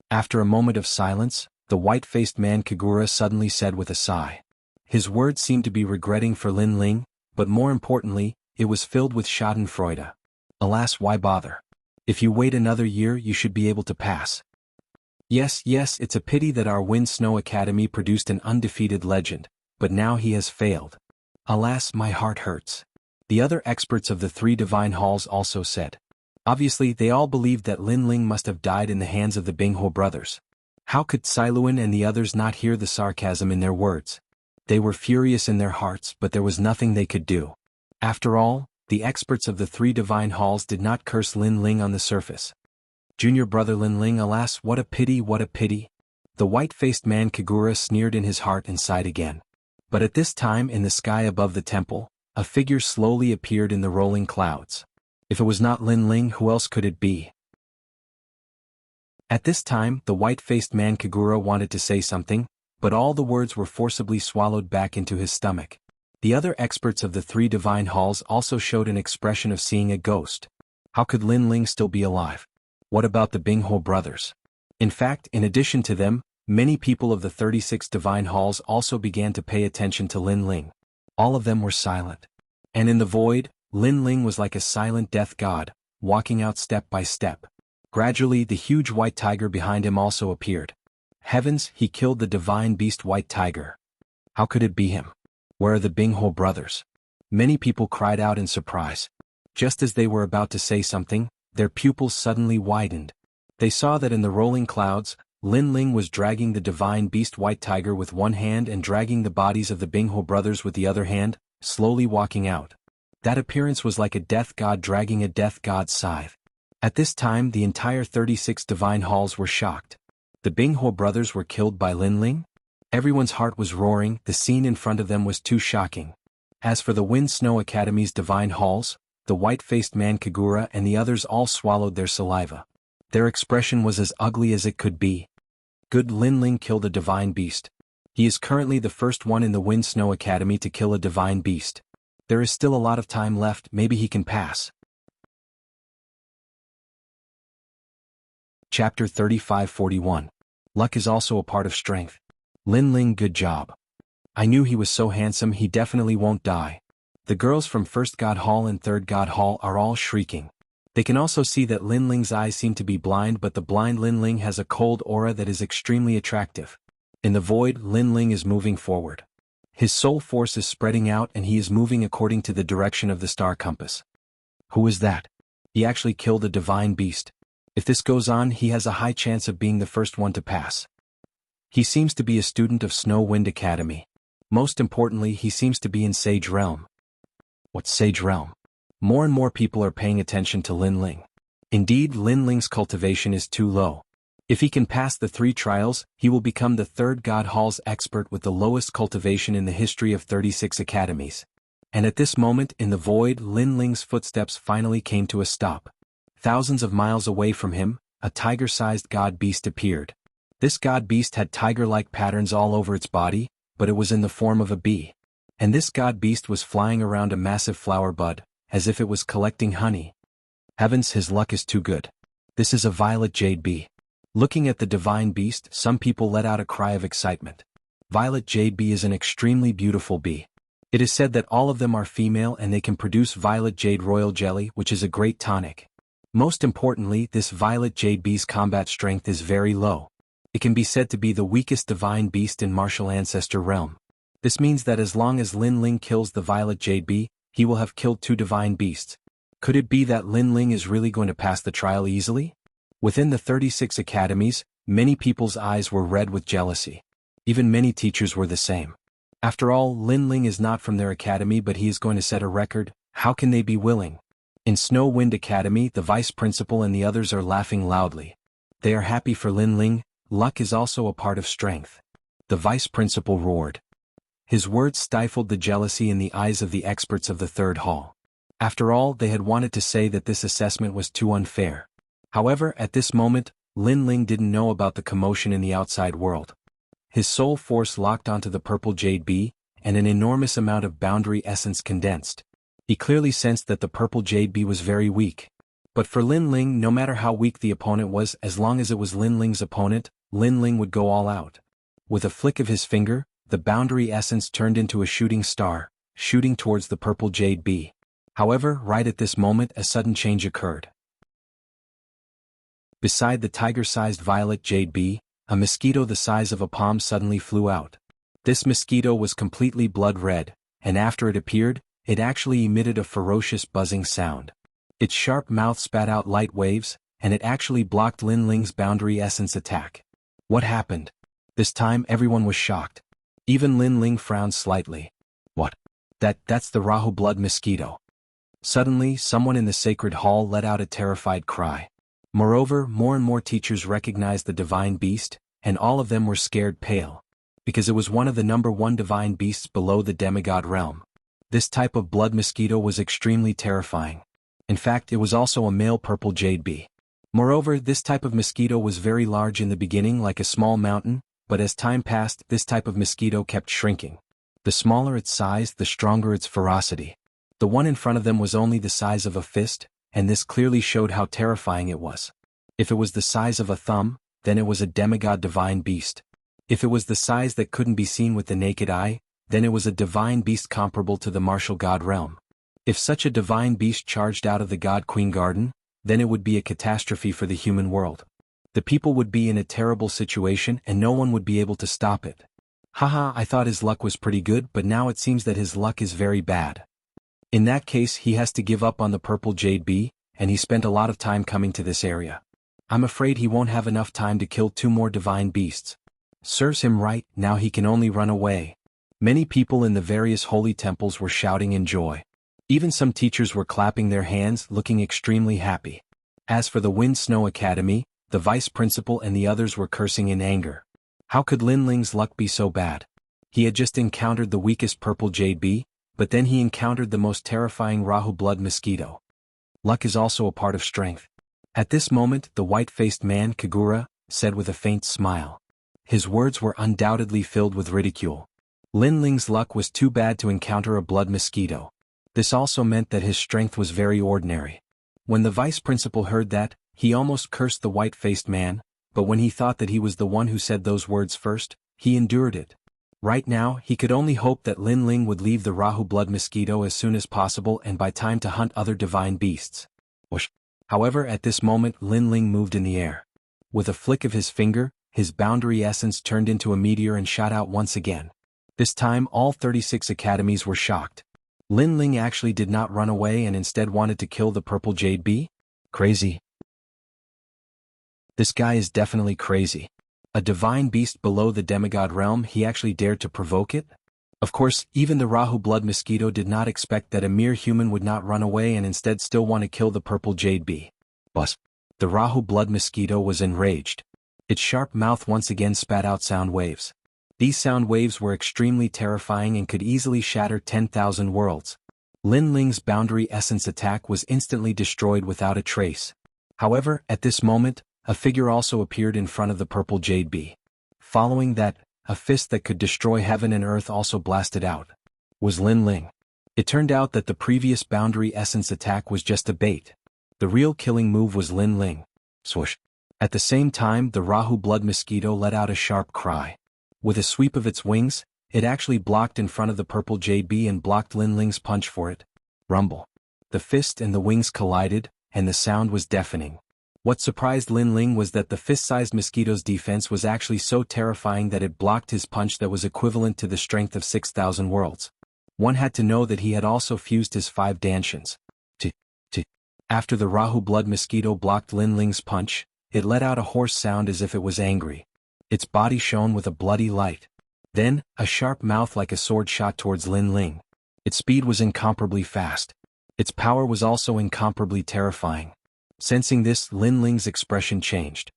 After a moment of silence, the white-faced man Kagura suddenly said with a sigh. His words seemed to be regretting for Lin Ling, but more importantly, it was filled with schadenfreude. Alas, why bother? If you wait another year, you should be able to pass. Yes, it's a pity that our Wind Snow Academy produced an undefeated legend, but now he has failed. Alas, my heart hurts. The other experts of the 3 divine halls also said. Obviously, they all believed that Lin Ling must have died in the hands of the Binghuo brothers. How could Cailuan and the others not hear the sarcasm in their words? They were furious in their hearts, but there was nothing they could do. After all, the experts of the 3 divine halls did not curse Lin Ling on the surface. Junior brother Lin Ling, alas, what a pity, what a pity. The white-faced man Kagura sneered in his heart and sighed again. But at this time, in the sky above the temple, a figure slowly appeared in the rolling clouds. If it was not Lin Ling, who else could it be? At this time, the white-faced man Kagura wanted to say something, but all the words were forcibly swallowed back into his stomach. The other experts of the 3 divine halls also showed an expression of seeing a ghost. How could Lin Ling still be alive? What about the Binghuo brothers? In fact, in addition to them, many people of the 36 divine halls also began to pay attention to Lin Ling. All of them were silent. And in the void, Lin Ling was like a silent death god, walking out step by step. Gradually, the huge white tiger behind him also appeared. Heavens, he killed the divine beast White Tiger. How could it be him? Where are the Binghuo brothers? Many people cried out in surprise. Just as they were about to say something, their pupils suddenly widened. They saw that in the rolling clouds, Lin Ling was dragging the divine beast White Tiger with one hand and dragging the bodies of the Binghuo brothers with the other hand, slowly walking out. That appearance was like a death god dragging a death god's scythe. At this time, the entire 36 divine halls were shocked. The Binghuo brothers were killed by Lin Ling? Everyone's heart was roaring, the scene in front of them was too shocking. As for the Wind Snow Academy's divine halls, the white-faced man Kagura and the others all swallowed their saliva. Their expression was as ugly as it could be. Good, Lin Ling killed a divine beast. He is currently the first one in the Wind Snow Academy to kill a divine beast. There is still a lot of time left, maybe he can pass. Chapter 35-41. Luck is also a part of strength. Lin Ling, good job. I knew he was so handsome, he definitely won't die. The girls from 1st God Hall and 3rd God Hall are all shrieking. They can also see that Lin Ling's eyes seem to be blind, but the blind Lin Ling has a cold aura that is extremely attractive. In the void, Lin Ling is moving forward. His soul force is spreading out and he is moving according to the direction of the star compass. Who is that? He actually killed a divine beast. If this goes on, he has a high chance of being the first one to pass. He seems to be a student of Snow Wind Academy. Most importantly, he seems to be in Sage Realm. What's Sage Realm? More and more people are paying attention to Lin Ling. Indeed, Lin Ling's cultivation is too low. If he can pass the 3 trials, he will become the 3rd God Hall's expert with the lowest cultivation in the history of 36 academies. And at this moment, in the void, Lin Ling's footsteps finally came to a stop. Thousands of miles away from him, a tiger-sized god beast appeared. This god beast had tiger-like patterns all over its body, but it was in the form of a bee. And this god beast was flying around a massive flower bud, as if it was collecting honey. Heavens, his luck is too good. This is a violet jade bee. Looking at the divine beast, some people let out a cry of excitement. Violet jade bee is an extremely beautiful bee. It is said that all of them are female and they can produce violet jade royal jelly, which is a great tonic. Most importantly, this violet jade bee's combat strength is very low. It can be said to be the weakest divine beast in martial ancestor realm. This means that as long as Lin Ling kills the violet jade bee, he will have killed 2 divine beasts. Could it be that Lin Ling is really going to pass the trial easily? Within the 36 academies, many people's eyes were red with jealousy. Even many teachers were the same. After all, Lin Ling is not from their academy, but he is going to set a record. How can they be willing? In Snow Wind Academy, the vice principal and the others are laughing loudly. They are happy for Lin Ling. Luck is also a part of strength. The vice principal roared. His words stifled the jealousy in the eyes of the experts of the third hall. After all, they had wanted to say that this assessment was too unfair. However, at this moment, Lin Ling didn't know about the commotion in the outside world. His soul force locked onto the purple jade bee, and an enormous amount of boundary essence condensed. He clearly sensed that the purple jade bee was very weak. But for Lin Ling, no matter how weak the opponent was, as long as it was Lin Ling's opponent, Lin Ling would go all out. With a flick of his finger, the boundary essence turned into a shooting star, shooting towards the purple jade bee. However, right at this moment, a sudden change occurred. Beside the tiger-sized violet jade bee, a mosquito the size of a palm suddenly flew out. This mosquito was completely blood red, and after it appeared, it actually emitted a ferocious buzzing sound. Its sharp mouth spat out light waves, and it actually blocked Lin Ling's boundary essence attack. What happened? This time everyone was shocked. Even Lin Ling frowned slightly. What? That's the Rahu blood mosquito. Suddenly, someone in the sacred hall let out a terrified cry. Moreover, more and more teachers recognized the divine beast, and all of them were scared pale. Because it was one of the #1 divine beasts below the demigod realm. This type of blood mosquito was extremely terrifying. In fact, it was also a male purple jade bee. Moreover, this type of mosquito was very large in the beginning, like a small mountain, but as time passed, this type of mosquito kept shrinking. The smaller its size, the stronger its ferocity. The one in front of them was only the size of a fist, and this clearly showed how terrifying it was. If it was the size of a thumb, then it was a demigod divine beast. If it was the size that couldn't be seen with the naked eye, then it was a divine beast comparable to the martial god realm. If such a divine beast charged out of the God Queen Garden, then it would be a catastrophe for the human world. The people would be in a terrible situation and no one would be able to stop it. Haha, I thought his luck was pretty good, but now it seems that his luck is very bad. In that case, he has to give up on the purple jade bee, and he spent a lot of time coming to this area. I'm afraid he won't have enough time to kill 2 more divine beasts. Serves him right, now he can only run away. Many people in the various holy temples were shouting in joy. Even some teachers were clapping their hands, looking extremely happy. As for the Wind Snow Academy, the vice principal and the others were cursing in anger. How could Lin Ling's luck be so bad? He had just encountered the weakest purple jade bee, but then he encountered the most terrifying Rahu blood mosquito. Luck is also a part of strength. At this moment, the white-faced man, Kagura, said with a faint smile. His words were undoubtedly filled with ridicule. Lin Ling's luck was too bad to encounter a blood mosquito. This also meant that his strength was very ordinary. When the vice principal heard that, he almost cursed the white-faced man, but when he thought that he was the one who said those words first, he endured it. Right now, he could only hope that Lin Ling would leave the Rahu blood mosquito as soon as possible and by time to hunt other divine beasts. Whoosh. However, at this moment Lin Ling moved in the air. With a flick of his finger, his boundary essence turned into a meteor and shot out once again. This time all 36 academies were shocked. Lin Ling actually did not run away and instead wanted to kill the purple jade bee? Crazy. This guy is definitely crazy. A divine beast below the demigod realm, he actually dared to provoke it? Of course, even the Rahu blood mosquito did not expect that a mere human would not run away and instead still want to kill the purple jade bee. But the Rahu blood mosquito was enraged. Its sharp mouth once again spat out sound waves. These sound waves were extremely terrifying and could easily shatter 10,000 worlds. Lin Ling's boundary essence attack was instantly destroyed without a trace. However, at this moment, a figure also appeared in front of the purple jade bee. Following that, a fist that could destroy heaven and earth also blasted out. Was Lin Ling. It turned out that the previous boundary essence attack was just a bait. The real killing move was Lin Ling. Swoosh. At the same time, the Rahu blood mosquito let out a sharp cry. With a sweep of its wings, it actually blocked in front of the purple JB and blocked Lin Ling's punch for it. Rumble. The fist and the wings collided, and the sound was deafening. What surprised Lin Ling was that the fist-sized mosquito's defense was actually so terrifying that it blocked his punch that was equivalent to the strength of 6,000 worlds. One had to know that he had also fused his 5 Danshans. After the Rahu blood mosquito blocked Lin Ling's punch, it let out a hoarse sound as if it was angry. Its body shone with a bloody light. Then, a sharp mouth like a sword shot towards Lin Ling. Its speed was incomparably fast. Its power was also incomparably terrifying. Sensing this, Lin Ling's expression changed.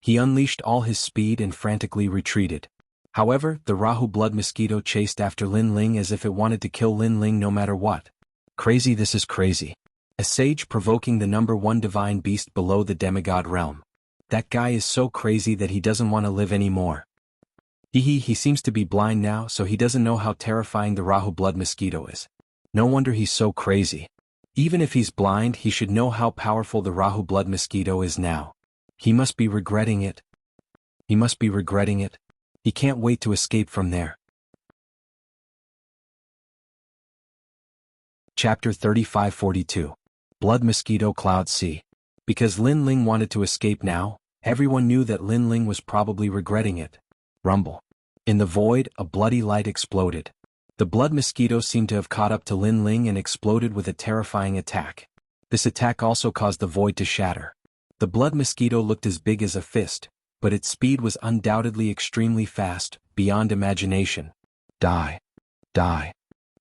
He unleashed all his speed and frantically retreated. However, the Rahu blood mosquito chased after Lin Ling as if it wanted to kill Lin Ling no matter what. Crazy, this is crazy. A sage provoking the #1 divine beast below the demigod realm. That guy is so crazy that he doesn't want to live anymore. He seems to be blind now, so he doesn't know how terrifying the Rahu blood mosquito is. No wonder he's so crazy. Even if he's blind, he should know how powerful the Rahu blood mosquito is now. He must be regretting it. He must be regretting it. He can't wait to escape from there. Chapter 3542. Blood Mosquito Cloud Sea. Because Lin Ling wanted to escape now, everyone knew that Lin Ling was probably regretting it. Rumble. In the void, a bloody light exploded. The blood mosquito seemed to have caught up to Lin Ling and exploded with a terrifying attack. This attack also caused the void to shatter. The blood mosquito looked as big as a fist, but its speed was undoubtedly extremely fast, beyond imagination. Die. Die.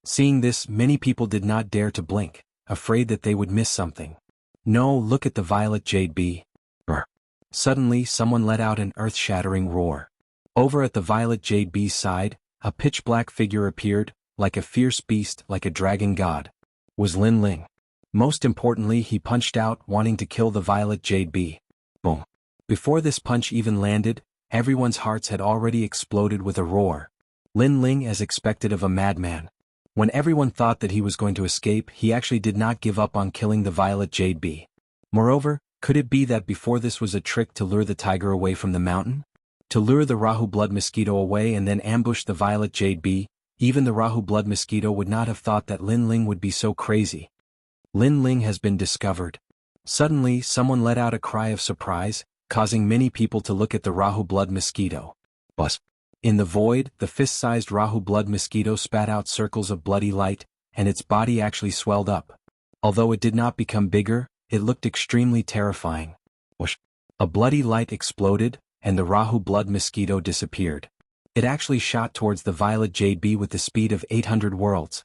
Seeing this, many people did not dare to blink, afraid that they would miss something. No, look at the violet jade bee. Suddenly, someone let out an earth-shattering roar. Over at the violet jade bee's side, a pitch-black figure appeared, like a fierce beast, like a dragon god. Was Lin Ling. Most importantly, he punched out, wanting to kill the violet jade bee. Boom. Before this punch even landed, everyone's hearts had already exploded with a roar. Lin Ling, as expected of a madman. When everyone thought that he was going to escape, he actually did not give up on killing the violet jade bee. Moreover, could it be that before this was a trick to lure the tiger away from the mountain? To lure the Rahu blood mosquito away and then ambush the violet jade bee? Even the Rahu blood mosquito would not have thought that Lin Ling would be so crazy. Lin Ling has been discovered. Suddenly, someone let out a cry of surprise, causing many people to look at the Rahu blood mosquito. Buzz. In the void, the fist-sized Rahu blood mosquito spat out circles of bloody light, and its body actually swelled up. Although it did not become bigger, it looked extremely terrifying. Whoosh. A bloody light exploded, and the Rahu blood mosquito disappeared. It actually shot towards the violet jade bee with the speed of 800 worlds.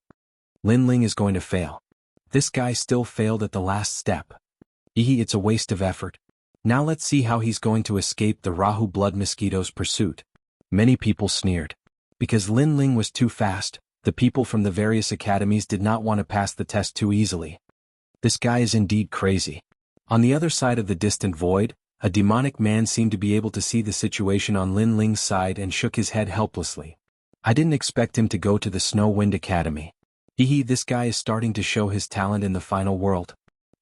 Lin Ling is going to fail. This guy still failed at the last step. It's a waste of effort. Now let's see how he's going to escape the Rahu blood mosquito's pursuit. Many people sneered. Because Lin Ling was too fast, the people from the various academies did not want to pass the test too easily. This guy is indeed crazy. On the other side of the distant void, a demonic man seemed to be able to see the situation on Lin Ling's side and shook his head helplessly. I didn't expect him to go to the Snow Wind Academy. This guy is starting to show his talent in the final world.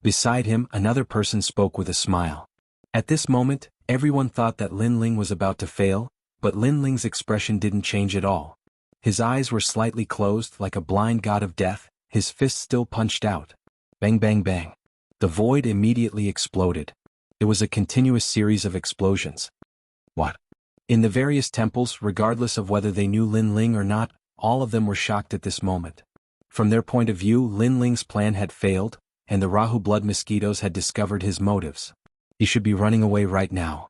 Beside him, another person spoke with a smile. At this moment, everyone thought that Lin Ling was about to fail, but Lin Ling's expression didn't change at all. His eyes were slightly closed like a blind god of death, his fists still punched out. Bang bang bang. The void immediately exploded. It was a continuous series of explosions. What? In the various temples, regardless of whether they knew Lin Ling or not, all of them were shocked at this moment. From their point of view, Lin Ling's plan had failed, and the Rahu blood mosquitoes had discovered his motives. He should be running away right now.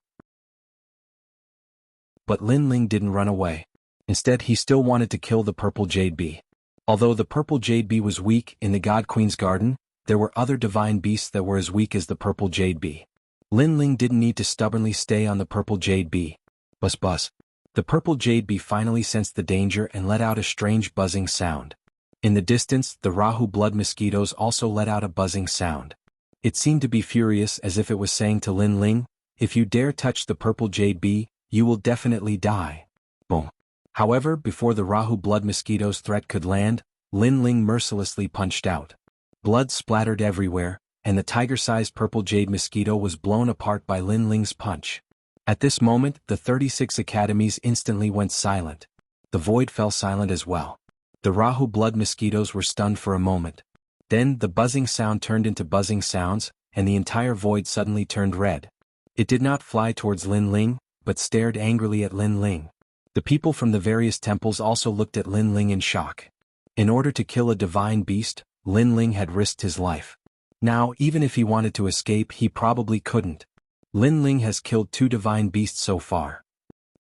But Lin Ling didn't run away. Instead, he still wanted to kill the purple jade bee. Although the purple jade bee was weak in the God Queen's garden, there were other divine beasts that were as weak as the purple jade bee. Lin Ling didn't need to stubbornly stay on the purple jade bee. Buzz buzz. The purple jade bee finally sensed the danger and let out a strange buzzing sound. In the distance, the Rahu blood mosquitoes also let out a buzzing sound. It seemed to be furious, as if it was saying to Lin Ling, "If you dare touch the purple jade bee, you will definitely die." Boom. However, before the Rahu blood mosquito's threat could land, Lin Ling mercilessly punched out. Blood splattered everywhere, and the tiger-sized purple jade mosquito was blown apart by Lin Ling's punch. At this moment, the 36 academies instantly went silent. The void fell silent as well. The Rahu blood mosquitoes were stunned for a moment. Then the buzzing sound turned into buzzing sounds, and the entire void suddenly turned red. It did not fly towards Lin Ling, but stared angrily at Lin Ling. The people from the various temples also looked at Lin Ling in shock. In order to kill a divine beast, Lin Ling had risked his life. Now, even if he wanted to escape, he probably couldn't. Lin Ling has killed 2 divine beasts so far.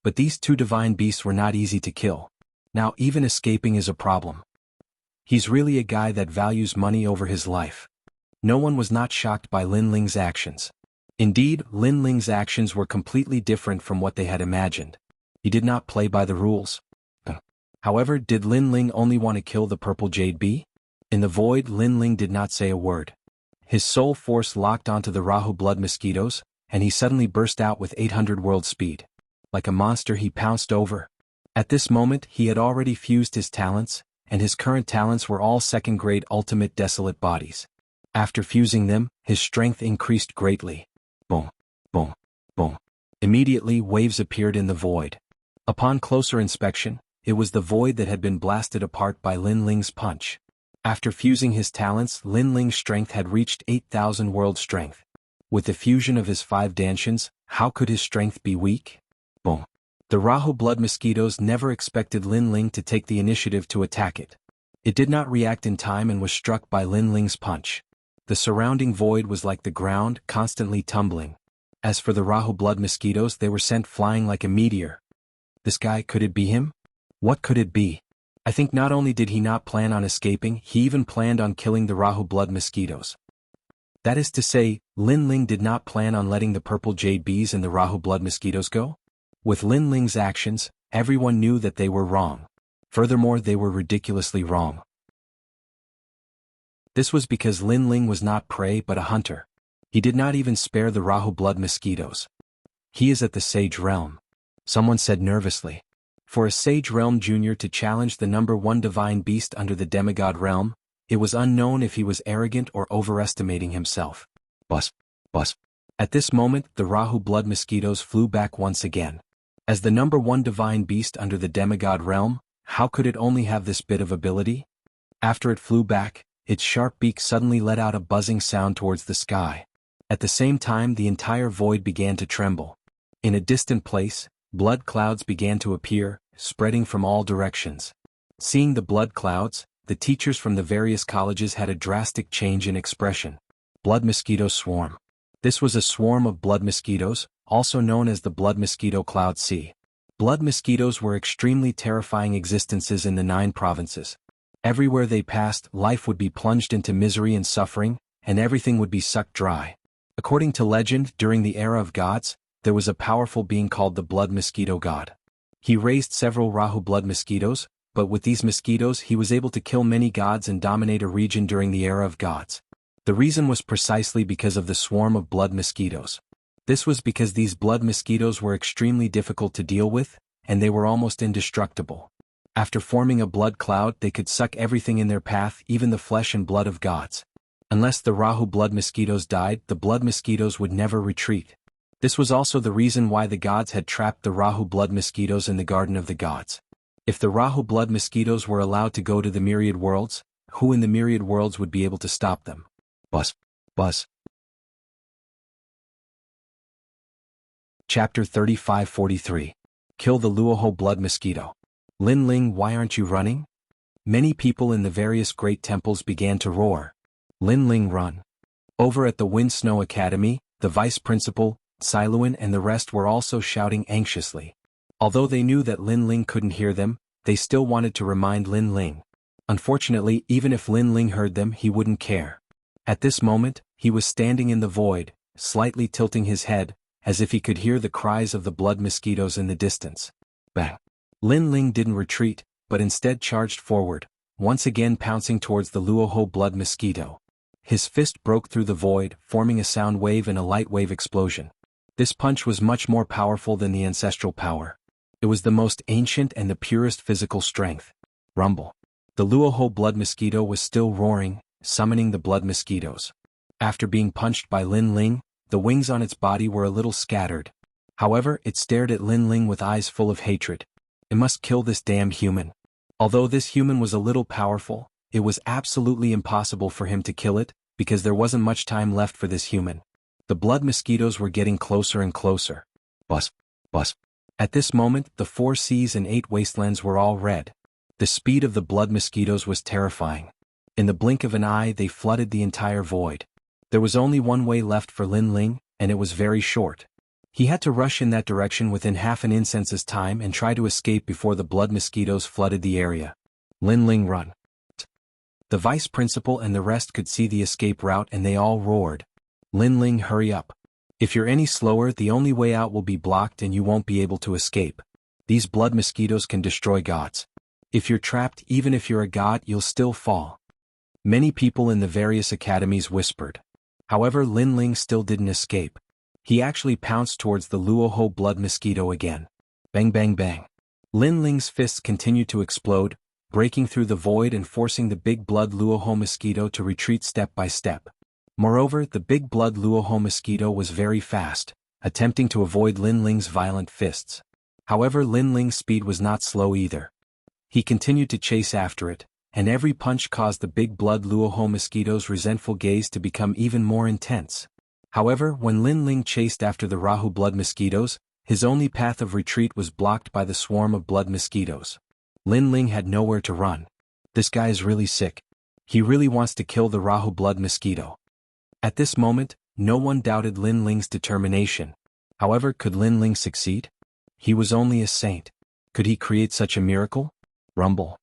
But these 2 divine beasts were not easy to kill. Now even escaping is a problem. He's really a guy that values money over his life. No one was not shocked by Lin Ling's actions. Indeed, Lin Ling's actions were completely different from what they had imagined. He did not play by the rules. However, did Lin Ling only want to kill the purple jade bee? In the void, Lin Ling did not say a word. His soul force locked onto the Rahu blood mosquitoes, and he suddenly burst out with 800 world speed. Like a monster he pounced over. At this moment he had already fused his talents, and his current talents were all second-grade ultimate desolate bodies. After fusing them, his strength increased greatly. Boom, boom, boom. Immediately waves appeared in the void. Upon closer inspection, it was the void that had been blasted apart by Lin Ling's punch. After fusing his talents, Lin Ling's strength had reached 8,000 world strength. With the fusion of his 5 danshians, how could his strength be weak? Boom. The Rahu blood mosquitoes never expected Lin Ling to take the initiative to attack it. It did not react in time and was struck by Lin Ling's punch. The surrounding void was like the ground, constantly tumbling. As for the Rahu blood mosquitoes, they were sent flying like a meteor. This guy, could it be him? What could it be? I think not only did he not plan on escaping, he even planned on killing the Rahu blood mosquitoes. That is to say, Lin Ling did not plan on letting the purple jade bees and the Rahu blood mosquitoes go? With Lin Ling's actions, everyone knew that they were wrong. Furthermore, they were ridiculously wrong. This was because Lin Ling was not prey but a hunter. He did not even spare the Rahu blood mosquitoes. He is at the Sage Realm. Someone said nervously. For a Sage Realm Junior to challenge the #1 divine beast under the demigod realm, it was unknown if he was arrogant or overestimating himself. Buzz, buzz. At this moment, the Rahu blood mosquitoes flew back once again. As the #1 divine beast under the demigod realm, how could it only have this bit of ability? After it flew back, its sharp beak suddenly let out a buzzing sound towards the sky. At the same time, the entire void began to tremble. In a distant place, blood clouds began to appear, spreading from all directions. Seeing the blood clouds, the teachers from the various colleges had a drastic change in expression. Blood mosquito swarm. This was a swarm of blood mosquitoes, also known as the blood mosquito cloud sea. Blood mosquitoes were extremely terrifying existences in the 9 provinces. Everywhere they passed, life would be plunged into misery and suffering, and everything would be sucked dry. According to legend, during the era of gods, there was a powerful being called the blood mosquito god. He raised several Rahu blood mosquitoes, but with these mosquitoes he was able to kill many gods and dominate a region during the era of gods. The reason was precisely because of the swarm of blood mosquitoes. This was because these blood mosquitoes were extremely difficult to deal with, and they were almost indestructible. After forming a blood cloud, they could suck everything in their path, even the flesh and blood of gods. Unless the Rahu blood mosquitoes died, the blood mosquitoes would never retreat. This was also the reason why the gods had trapped the Rahu blood mosquitoes in the Garden of the Gods. If the Rahu blood mosquitoes were allowed to go to the myriad worlds, who in the myriad worlds would be able to stop them? Buzz. Buzz. Chapter 35-43. Kill the Luoho blood mosquito. Lin Ling, why aren't you running? Many people in the various great temples began to roar. Lin Ling, run. Over at the Wind Snow Academy, the vice principal, Siluan and the rest were also shouting anxiously. Although they knew that Lin Ling couldn't hear them, they still wanted to remind Lin Ling. Unfortunately, even if Lin Ling heard them, he wouldn't care. At this moment, he was standing in the void, slightly tilting his head, as if he could hear the cries of the blood mosquitoes in the distance. Bang! Lin Ling didn't retreat, but instead charged forward, once again pouncing towards the Luoho blood mosquito. His fist broke through the void, forming a sound wave and a light wave explosion. This punch was much more powerful than the ancestral power. It was the most ancient and the purest physical strength. Rumble. The Luoho blood mosquito was still roaring, summoning the blood mosquitoes. After being punched by Lin Ling, the wings on its body were a little scattered. However, it stared at Lin Ling with eyes full of hatred. It must kill this damn human. Although this human was a little powerful, it was absolutely impossible for him to kill it, because there wasn't much time left for this human. The blood mosquitoes were getting closer and closer. Buzz, buzz. At this moment, the 4 seas and 8 wastelands were all red. The speed of the blood mosquitoes was terrifying. In the blink of an eye, they flooded the entire void. There was only one way left for Lin Ling, and it was very short. He had to rush in that direction within half an incense's time and try to escape before the blood mosquitoes flooded the area. Lin Ling, run. The vice principal and the rest could see the escape route and they all roared. Lin Ling, hurry up. If you're any slower, the only way out will be blocked and you won't be able to escape. These blood mosquitoes can destroy gods. If you're trapped, even if you're a god, you'll still fall. Many people in the various academies whispered. However, Lin Ling still didn't escape. He actually pounced towards the Luoho blood mosquito again. Bang bang bang. Lin Ling's fists continued to explode, breaking through the void and forcing the big blood Luoho mosquito to retreat step by step. Moreover, the big blood Luoho mosquito was very fast, attempting to avoid Lin Ling's violent fists. However, Lin Ling's speed was not slow either. He continued to chase after it, and every punch caused the big blood Luoho mosquito's resentful gaze to become even more intense. However, when Lin Ling chased after the Rahu blood mosquitoes, his only path of retreat was blocked by the swarm of blood mosquitoes. Lin Ling had nowhere to run. This guy is really sick. He really wants to kill the Rahu blood mosquito. At this moment, no one doubted Lin Ling's determination. However, could Lin Ling succeed? He was only a saint. Could he create such a miracle? Rumble.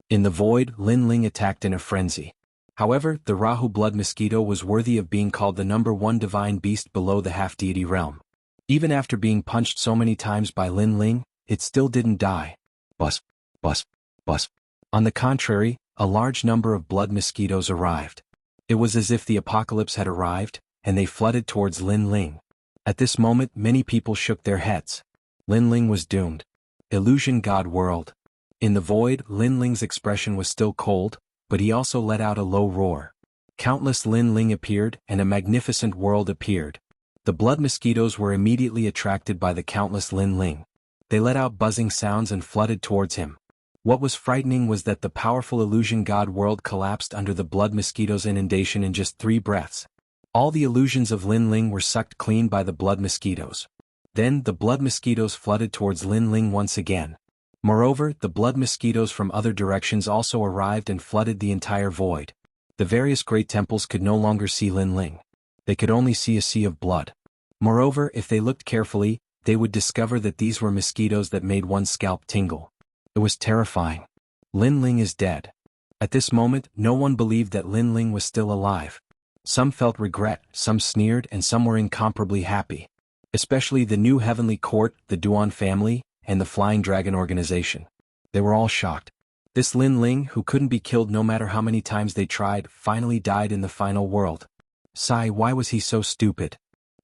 In the void, Lin Ling attacked in a frenzy. However, the Rahu blood mosquito was worthy of being called the #1 divine beast below the half-deity realm. Even after being punched so many times by Lin Ling, it still didn't die. Buzz, buzz, buzz. On the contrary, a large number of blood mosquitoes arrived. It was as if the apocalypse had arrived, and they flooded towards Lin Ling. At this moment, many people shook their heads. Lin Ling was doomed. Illusion God world. In the void, Lin Ling's expression was still cold, but he also let out a low roar. Countless Lin Ling appeared, and a magnificent world appeared. The blood mosquitoes were immediately attracted by the countless Lin Ling. They let out buzzing sounds and flooded towards him. What was frightening was that the powerful illusion god world collapsed under the blood mosquito's inundation in just 3 breaths. All the illusions of Lin Ling were sucked clean by the blood mosquitoes. Then, the blood mosquitoes flooded towards Lin Ling once again. Moreover, the blood mosquitoes from other directions also arrived and flooded the entire void. The various great temples could no longer see Lin Ling. They could only see a sea of blood. Moreover, if they looked carefully, they would discover that these were mosquitoes that made one's scalp tingle. It was terrifying. Lin Ling is dead. At this moment, no one believed that Lin Ling was still alive. Some felt regret, some sneered, and some were incomparably happy. Especially the new heavenly court, the Duan family, and the Flying Dragon organization. They were all shocked. This Lin Ling, who couldn't be killed no matter how many times they tried, finally died in the final world. Sigh, why was he so stupid?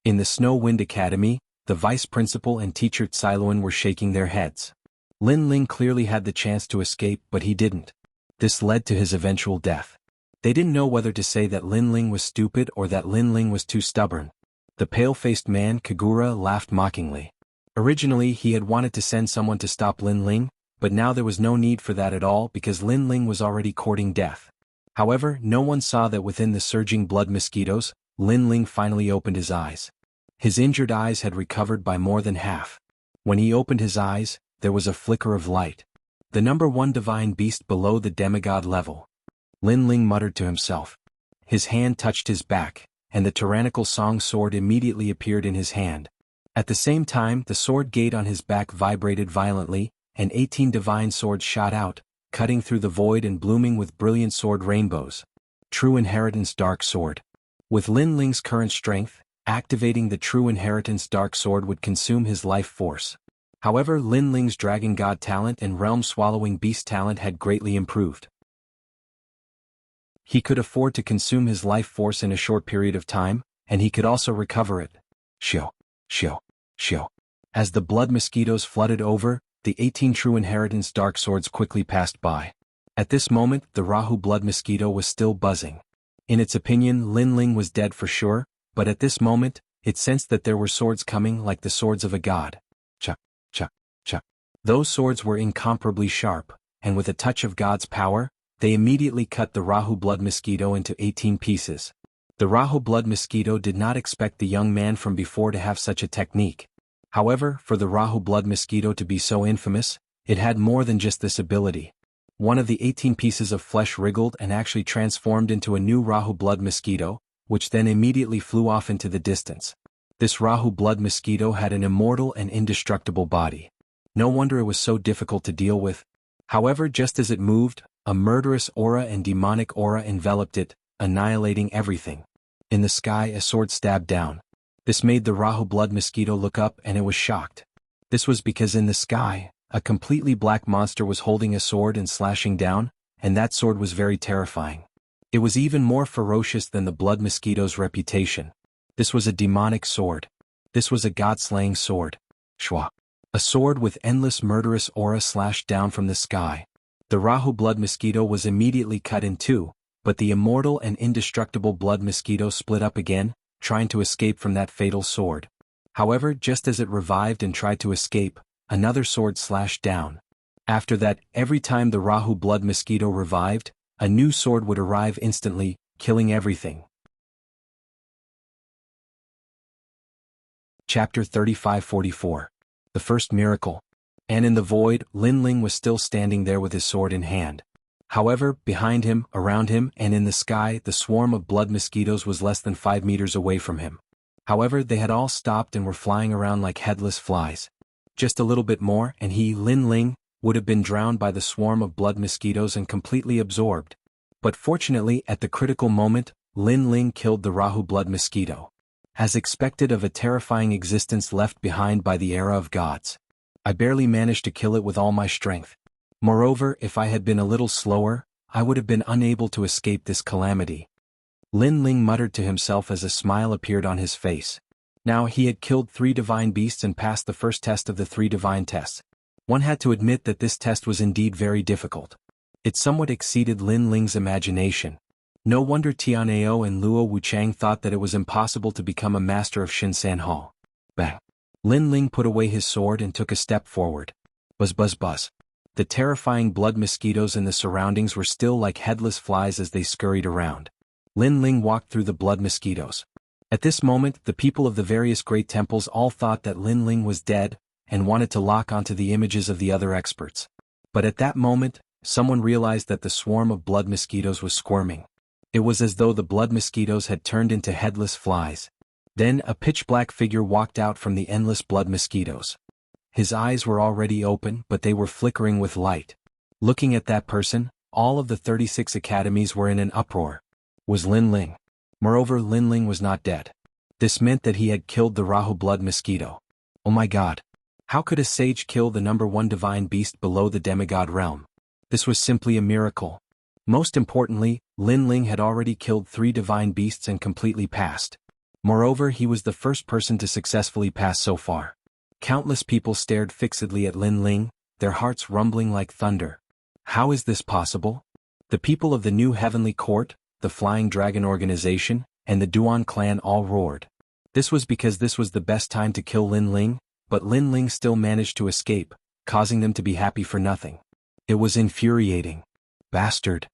In the Snow Wind Academy, the vice principal and teacher Tsiluan were shaking their heads. Lin Ling clearly had the chance to escape, but he didn't. This led to his eventual death. They didn't know whether to say that Lin Ling was stupid or that Lin Ling was too stubborn. The pale-faced man, Kagura, laughed mockingly. Originally, he had wanted to send someone to stop Lin Ling, but now there was no need for that at all because Lin Ling was already courting death. However, no one saw that within the surging blood mosquitoes, Lin Ling finally opened his eyes. His injured eyes had recovered by more than half. When he opened his eyes, there was a flicker of light. The #1 divine beast below the demigod level. Lin Ling muttered to himself. His hand touched his back, and the tyrannical song sword immediately appeared in his hand. At the same time, the sword gate on his back vibrated violently, and 18 divine swords shot out, cutting through the void and blooming with brilliant sword rainbows. True Inheritance Dark Sword. With Lin Ling's current strength, activating the True Inheritance Dark Sword would consume his life force. However, Lin Ling's Dragon God talent and Realm-Swallowing Beast talent had greatly improved. He could afford to consume his life force in a short period of time, and he could also recover it. Shio, shio, shio. As the blood mosquitoes flooded over, the 18 True Inheritance Dark Swords quickly passed by. At this moment, the Rahu blood mosquito was still buzzing. In its opinion, Lin Ling was dead for sure, but at this moment, it sensed that there were swords coming like the swords of a god. Chuck, chuck, chuck. Those swords were incomparably sharp, and with a touch of God's power, they immediately cut the Rahu blood mosquito into 18 pieces. The Rahu blood mosquito did not expect the young man from before to have such a technique. However, for the Rahu blood mosquito to be so infamous, it had more than just this ability. One of the 18 pieces of flesh wriggled and actually transformed into a new Rahu blood mosquito, which then immediately flew off into the distance. This Rahu blood mosquito had an immortal and indestructible body. No wonder it was so difficult to deal with. However, just as it moved, a murderous aura and demonic aura enveloped it, annihilating everything. In the sky, a sword stabbed down. This made the Rahu blood mosquito look up, and it was shocked. This was because in the sky, a completely black monster was holding a sword and slashing down, and that sword was very terrifying. It was even more ferocious than the blood mosquito's reputation. This was a demonic sword. This was a god-slaying sword. Shwa. A sword with endless murderous aura slashed down from the sky. The Rahu blood mosquito was immediately cut in two, but the immortal and indestructible blood mosquito split up again, trying to escape from that fatal sword. However, just as it revived and tried to escape, another sword slashed down. After that, every time the Rahu blood mosquito revived, a new sword would arrive instantly, killing everything. Chapter 35-44. The First Miracle. And in the void, Lin Ling was still standing there with his sword in hand. However, behind him, around him, and in the sky, the swarm of blood mosquitoes was less than 5 meters away from him. However, they had all stopped and were flying around like headless flies. Just a little bit more, and he, Lin Ling, would have been drowned by the swarm of blood mosquitoes and completely absorbed. But fortunately, at the critical moment, Lin Ling killed the Rahu blood mosquito. As expected of a terrifying existence left behind by the era of gods. I barely managed to kill it with all my strength. Moreover, if I had been a little slower, I would have been unable to escape this calamity. Lin Ling muttered to himself as a smile appeared on his face. Now he had killed 3 divine beasts and passed the first test of the 3 divine tests. One had to admit that this test was indeed very difficult. It somewhat exceeded Lin Ling's imagination. No wonder Tianao and Luo Wuchang thought that it was impossible to become a master of Shinsan Hall. Bang! Lin Ling put away his sword and took a step forward. Buzz buzz buzz. The terrifying blood mosquitoes in the surroundings were still like headless flies as they scurried around. Lin Ling walked through the blood mosquitoes. At this moment, the people of the various great temples all thought that Lin Ling was dead, and wanted to lock onto the images of the other experts. But at that moment, someone realized that the swarm of blood mosquitoes was squirming. It was as though the blood mosquitoes had turned into headless flies. Then a pitch-black figure walked out from the endless blood mosquitoes. His eyes were already open, but they were flickering with light. Looking at that person, all of the 36 academies were in an uproar. Was Lin Ling. Moreover, Lin Ling was not dead. This meant that he had killed the Rahu blood mosquito. Oh my god. How could a sage kill the number 1 divine beast below the demigod realm? This was simply a miracle. Most importantly, Lin Ling had already killed 3 divine beasts and completely passed. Moreover, he was the first person to successfully pass so far. Countless people stared fixedly at Lin Ling, their hearts rumbling like thunder. How is this possible? The people of the New Heavenly Court, the Flying Dragon Organization, and the Duan clan all roared. This was because this was the best time to kill Lin Ling, but Lin Ling still managed to escape, causing them to be happy for nothing. It was infuriating. Bastard.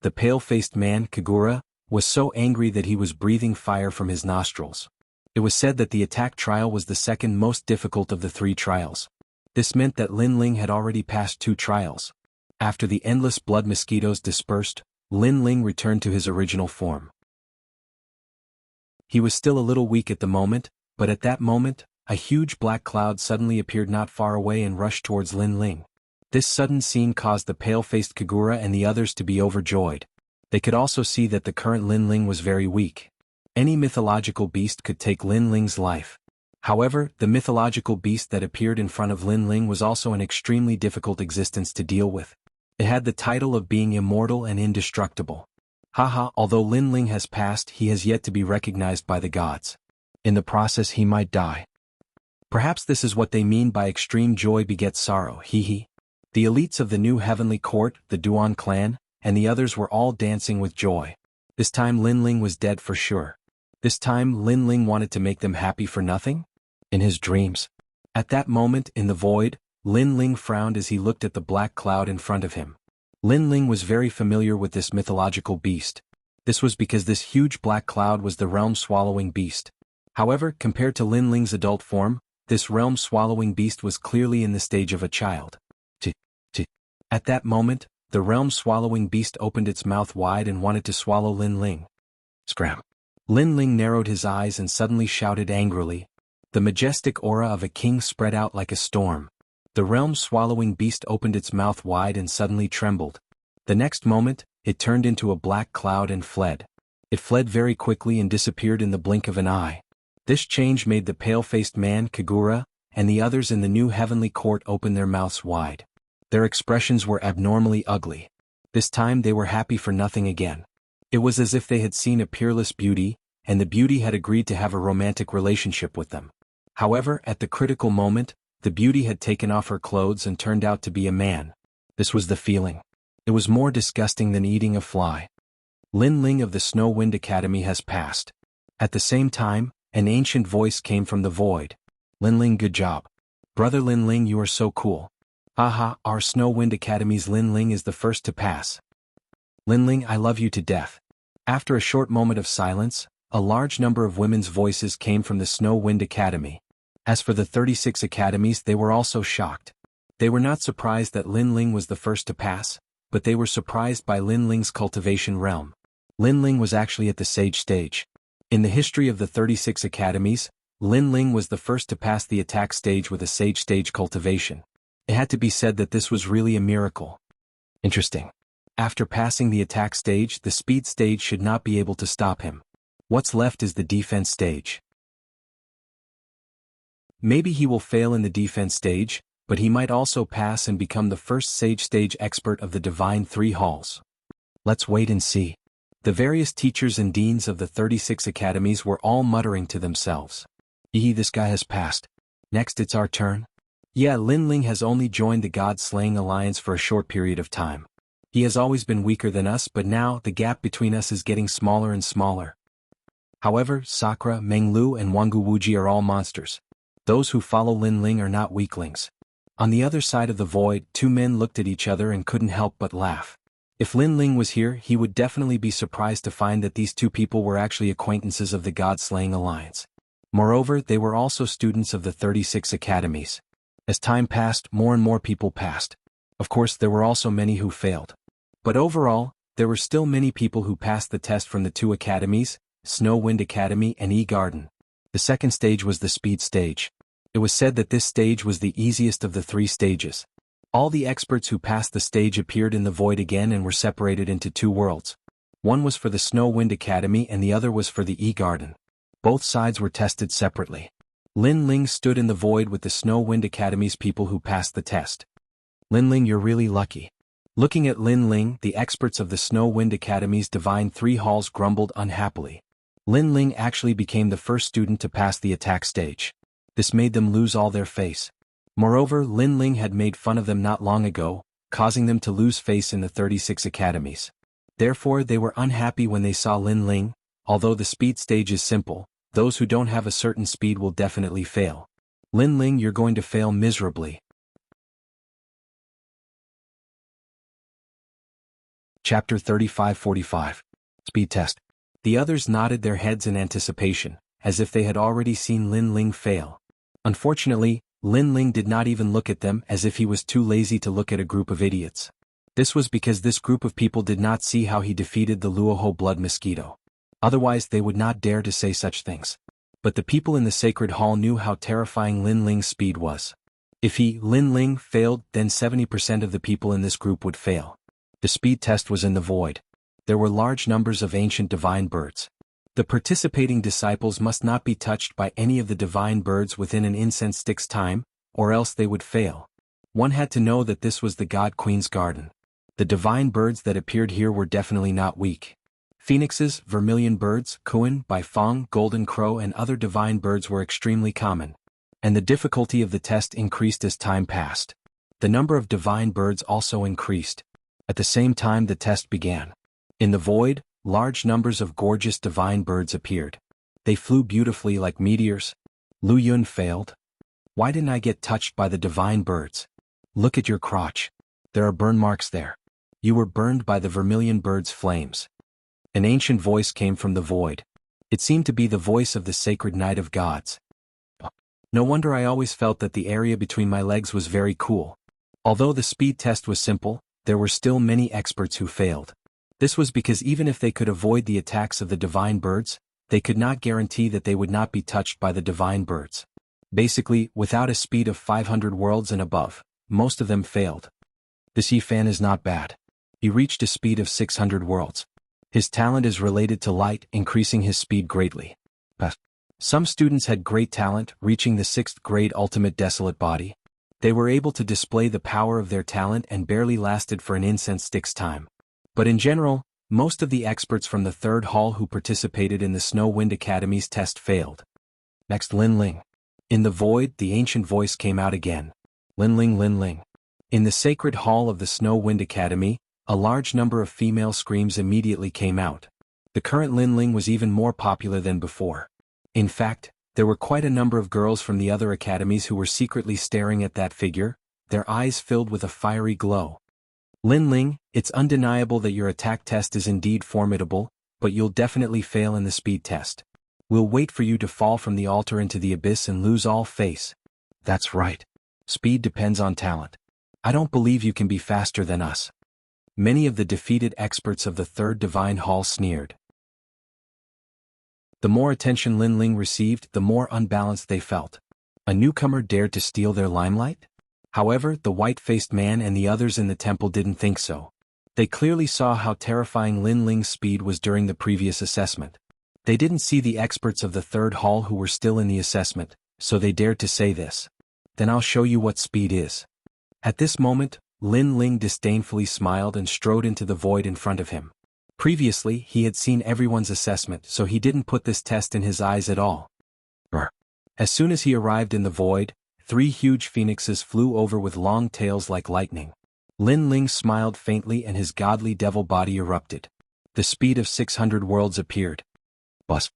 The pale-faced man, Kagura, was so angry that he was breathing fire from his nostrils. It was said that the attack trial was the second most difficult of the 3 trials. This meant that Lin Ling had already passed 2 trials. After the endless blood mosquitoes dispersed, Lin Ling returned to his original form. He was still a little weak at the moment, but at that moment, a huge black cloud suddenly appeared not far away and rushed towards Lin Ling. This sudden scene caused the pale-faced Kagura and the others to be overjoyed. They could also see that the current Lin Ling was very weak. Any mythological beast could take Lin Ling's life. However, the mythological beast that appeared in front of Lin Ling was also an extremely difficult existence to deal with. It had the title of being immortal and indestructible. Haha, although Lin Ling has passed, he has yet to be recognized by the gods. In the process he might die. Perhaps this is what they mean by extreme joy begets sorrow, hee. The elites of the New Heavenly Court, the Duan clan, and the others were all dancing with joy. This time Lin Ling was dead for sure. This time Lin Ling wanted to make them happy for nothing? In his dreams. At that moment, in the void, Lin Ling frowned as he looked at the black cloud in front of him. Lin Ling was very familiar with this mythological beast. This was because this huge black cloud was the realm-swallowing beast. However, compared to Lin Ling's adult form, this realm-swallowing beast was clearly in the stage of a child. At that moment, the realm-swallowing beast opened its mouth wide and wanted to swallow Lin Ling. Scram. Lin Ling narrowed his eyes and suddenly shouted angrily. The majestic aura of a king spread out like a storm. The realm-swallowing beast opened its mouth wide and suddenly trembled. The next moment, it turned into a black cloud and fled. It fled very quickly and disappeared in the blink of an eye. This change made the pale-faced man, Kagura, and the others in the new heavenly court open their mouths wide. Their expressions were abnormally ugly. This time they were happy for nothing again. It was as if they had seen a peerless beauty, and the beauty had agreed to have a romantic relationship with them. However, at the critical moment, the beauty had taken off her clothes and turned out to be a man. This was the feeling. It was more disgusting than eating a fly. Lin Ling of the Snow Wind Academy has passed. At the same time, an ancient voice came from the void. Lin Ling, good job. Brother Lin Ling, you are so cool. Haha, our Snow Wind Academy's Lin Ling is the first to pass. Lin Ling, I love you to death. After a short moment of silence, a large number of women's voices came from the Snow Wind Academy. As for the 36 academies, they were also shocked. They were not surprised that Lin Ling was the first to pass, but they were surprised by Lin Ling's cultivation realm. Lin Ling was actually at the sage stage. In the history of the 36 academies, Lin Ling was the first to pass the attack stage with a sage stage cultivation. It had to be said that this was really a miracle. Interesting. After passing the attack stage, the speed stage should not be able to stop him. What's left is the defense stage. Maybe he will fail in the defense stage, but he might also pass and become the first sage stage expert of the Divine Three Halls. Let's wait and see. The various teachers and deans of the 36 academies were all muttering to themselves. This guy has passed. Next it's our turn. Yeah, Lin Ling has only joined the God-Slaying Alliance for a short period of time. He has always been weaker than us, but now the gap between us is getting smaller and smaller. However, Sakura, Menglu and Wangu Wuji are all monsters. Those who follow Lin Ling are not weaklings. On the other side of the void, two men looked at each other and couldn't help but laugh. If Lin Ling was here, he would definitely be surprised to find that these two people were actually acquaintances of the God-Slaying Alliance. Moreover, they were also students of the 36 academies. As time passed, more and more people passed. Of course, there were also many who failed. But overall, there were still many people who passed the test from the two academies, Snow Wind Academy and E-Garden. The second stage was the speed stage. It was said that this stage was the easiest of the three stages. All the experts who passed the stage appeared in the void again and were separated into two worlds. One was for the Snow Wind Academy and the other was for the E-Garden. Both sides were tested separately. Lin Ling stood in the void with the Snow Wind Academy's people who passed the test. Lin Ling, you're really lucky. Looking at Lin Ling, the experts of the Snow Wind Academy's Divine Three Halls grumbled unhappily. Lin Ling actually became the first student to pass the attack stage. This made them lose all their face. Moreover, Lin Ling had made fun of them not long ago, causing them to lose face in the 36 academies. Therefore, they were unhappy when they saw Lin Ling. Although the speed stage is simple, those who don't have a certain speed will definitely fail. Lin Ling, you're going to fail miserably. Chapter 35-45. Speed Test. The others nodded their heads in anticipation, as if they had already seen Lin Ling fail. Unfortunately, Lin Ling did not even look at them, as if he was too lazy to look at a group of idiots. This was because this group of people did not see how he defeated the Luoho blood mosquito. Otherwise they would not dare to say such things. But the people in the sacred hall knew how terrifying Lin Ling's speed was. If Lin Ling, failed, then 70% of the people in this group would fail. The speed test was in the void. There were large numbers of ancient divine birds. The participating disciples must not be touched by any of the divine birds within an incense stick's time, or else they would fail. One had to know that this was the God Queen's garden. The divine birds that appeared here were definitely not weak. Phoenixes, vermilion birds, kuan, bifong, golden crow and other divine birds were extremely common. And the difficulty of the test increased as time passed. The number of divine birds also increased. At the same time the test began. In the void, large numbers of gorgeous divine birds appeared. They flew beautifully like meteors. Lu Yun failed. Why didn't I get touched by the divine birds? Look at your crotch. There are burn marks there. You were burned by the vermilion bird's flames. An ancient voice came from the void. It seemed to be the voice of the sacred night of gods. No wonder I always felt that the area between my legs was very cool. Although the speed test was simple, there were still many experts who failed. This was because even if they could avoid the attacks of the divine birds, they could not guarantee that they would not be touched by the divine birds. Basically, without a speed of 500 worlds and above, most of them failed. This Yifan is not bad. He reached a speed of 600 worlds. His talent is related to light, increasing his speed greatly. But some students had great talent, reaching the 6th grade ultimate desolate body. They were able to display the power of their talent and barely lasted for an incense stick's time. But in general, most of the experts from the 3rd hall who participated in the Snow Wind Academy's test failed. Next, Lin Ling. In the void, the ancient voice came out again. Lin Ling, Lin Ling. In the sacred hall of the Snow Wind Academy, a large number of female screams immediately came out. The current Lin Ling was even more popular than before. In fact, there were quite a number of girls from the other academies who were secretly staring at that figure, their eyes filled with a fiery glow. Lin Ling, it's undeniable that your attack test is indeed formidable, but you'll definitely fail in the speed test. We'll wait for you to fall from the altar into the abyss and lose all face. That's right. Speed depends on talent. I don't believe you can be faster than us. Many of the defeated experts of the 3rd Divine Hall sneered. The more attention Lin Ling received, the more unbalanced they felt. A newcomer dared to steal their limelight? However, the white-faced man and the others in the temple didn't think so. They clearly saw how terrifying Lin Ling's speed was during the previous assessment. They didn't see the experts of the 3rd hall who were still in the assessment, so they dared to say this. Then I'll show you what speed is. At this moment, Lin Ling disdainfully smiled and strode into the void in front of him. Previously, he had seen everyone's assessment, so he didn't put this test in his eyes at all. As soon as he arrived in the void, 3 huge phoenixes flew over with long tails like lightning. Lin Ling smiled faintly and his godly devil body erupted. The speed of 600 worlds appeared. Bus.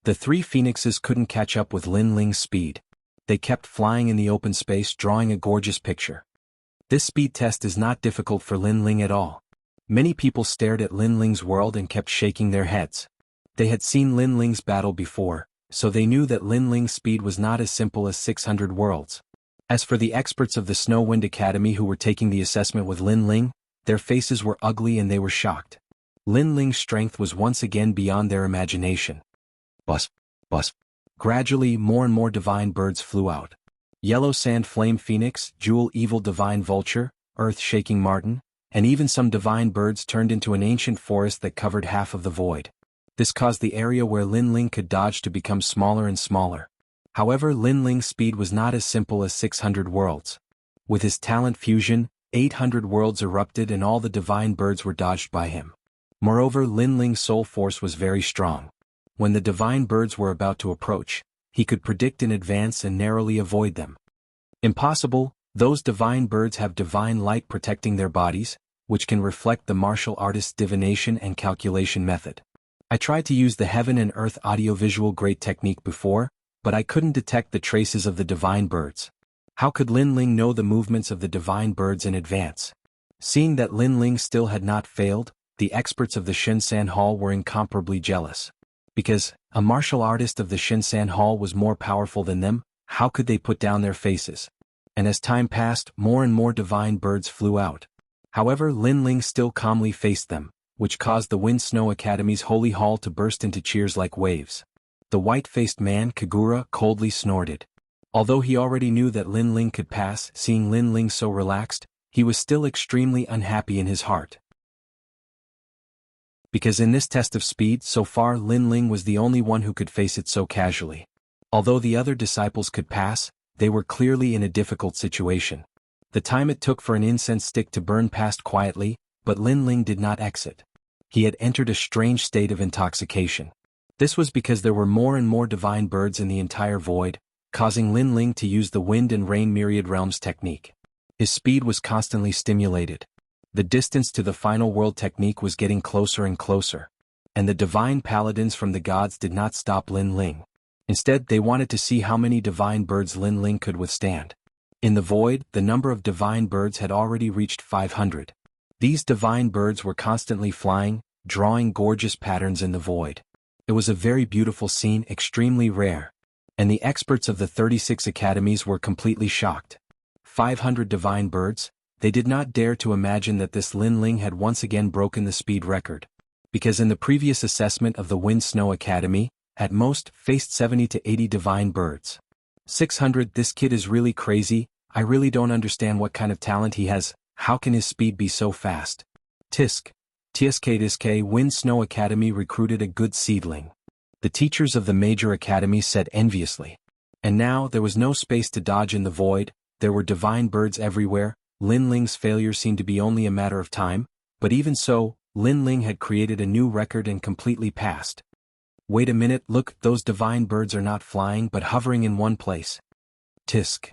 The 3 phoenixes couldn't catch up with Lin Ling's speed. They kept flying in the open space, drawing a gorgeous picture. This speed test is not difficult for Lin Ling at all. Many people stared at Lin Ling's world and kept shaking their heads. They had seen Lin Ling's battle before, so they knew that Lin Ling's speed was not as simple as 600 worlds. As for the experts of the Snow Wind Academy who were taking the assessment with Lin Ling, their faces were ugly and they were shocked. Lin Ling's strength was once again beyond their imagination. Bus. Gradually, more and more divine birds flew out. Yellow Sand Flame Phoenix, Jewel Evil Divine Vulture, Earth Shaking Martin, and even some divine birds turned into an ancient forest that covered half of the void. This caused the area where Lin Ling could dodge to become smaller and smaller. However, Lin Ling's speed was not as simple as 600 worlds. With his talent fusion, 800 worlds erupted and all the divine birds were dodged by him. Moreover, Lin Ling's soul force was very strong. When the divine birds were about to approach, he could predict in advance and narrowly avoid them. Impossible, those divine birds have divine light protecting their bodies, which can reflect the martial artist's divination and calculation method. I tried to use the Heaven and Earth audiovisual great technique before, but I couldn't detect the traces of the divine birds. How could Lin Ling know the movements of the divine birds in advance? Seeing that Lin Ling still had not failed, the experts of the Shinsan Hall were incomparably jealous. Because a martial artist of the Shinsan Hall was more powerful than them, how could they put down their faces? And as time passed, more and more divine birds flew out. However, Lin Ling still calmly faced them, which caused the Wind Snow Academy's holy hall to burst into cheers like waves. The white-faced man, Kagura, coldly snorted. Although he already knew that Lin Ling could pass, seeing Lin Ling so relaxed, he was still extremely unhappy in his heart. Because in this test of speed, so far Lin Ling was the only one who could face it so casually. Although the other disciples could pass, they were clearly in a difficult situation. The time it took for an incense stick to burn passed quietly, but Lin Ling did not exit. He had entered a strange state of intoxication. This was because there were more and more divine birds in the entire void, causing Lin Ling to use the Wind and Rain Myriad Realms technique. His speed was constantly stimulated. The distance to the final world technique was getting closer and closer. And the divine paladins from the gods did not stop Lin Ling. Instead, they wanted to see how many divine birds Lin Ling could withstand. In the void, the number of divine birds had already reached 500. These divine birds were constantly flying, drawing gorgeous patterns in the void. It was a very beautiful scene, extremely rare. And the experts of the 36 academies were completely shocked. 500 divine birds? They did not dare to imagine that this Lin Ling had once again broken the speed record. Because in the previous assessment of the Wind Snow Academy, at most, faced 70 to 80 divine birds. 600, this kid is really crazy, I really don't understand what kind of talent he has, how can his speed be so fast? TSK Wind Snow Academy recruited a good seedling. The teachers of the major academies said enviously. And now, there was no space to dodge in the void, there were divine birds everywhere. Lin Ling's failure seemed to be only a matter of time, but even so, Lin Ling had created a new record and completely passed. Wait a minute, look, those divine birds are not flying but hovering in one place. Tisk.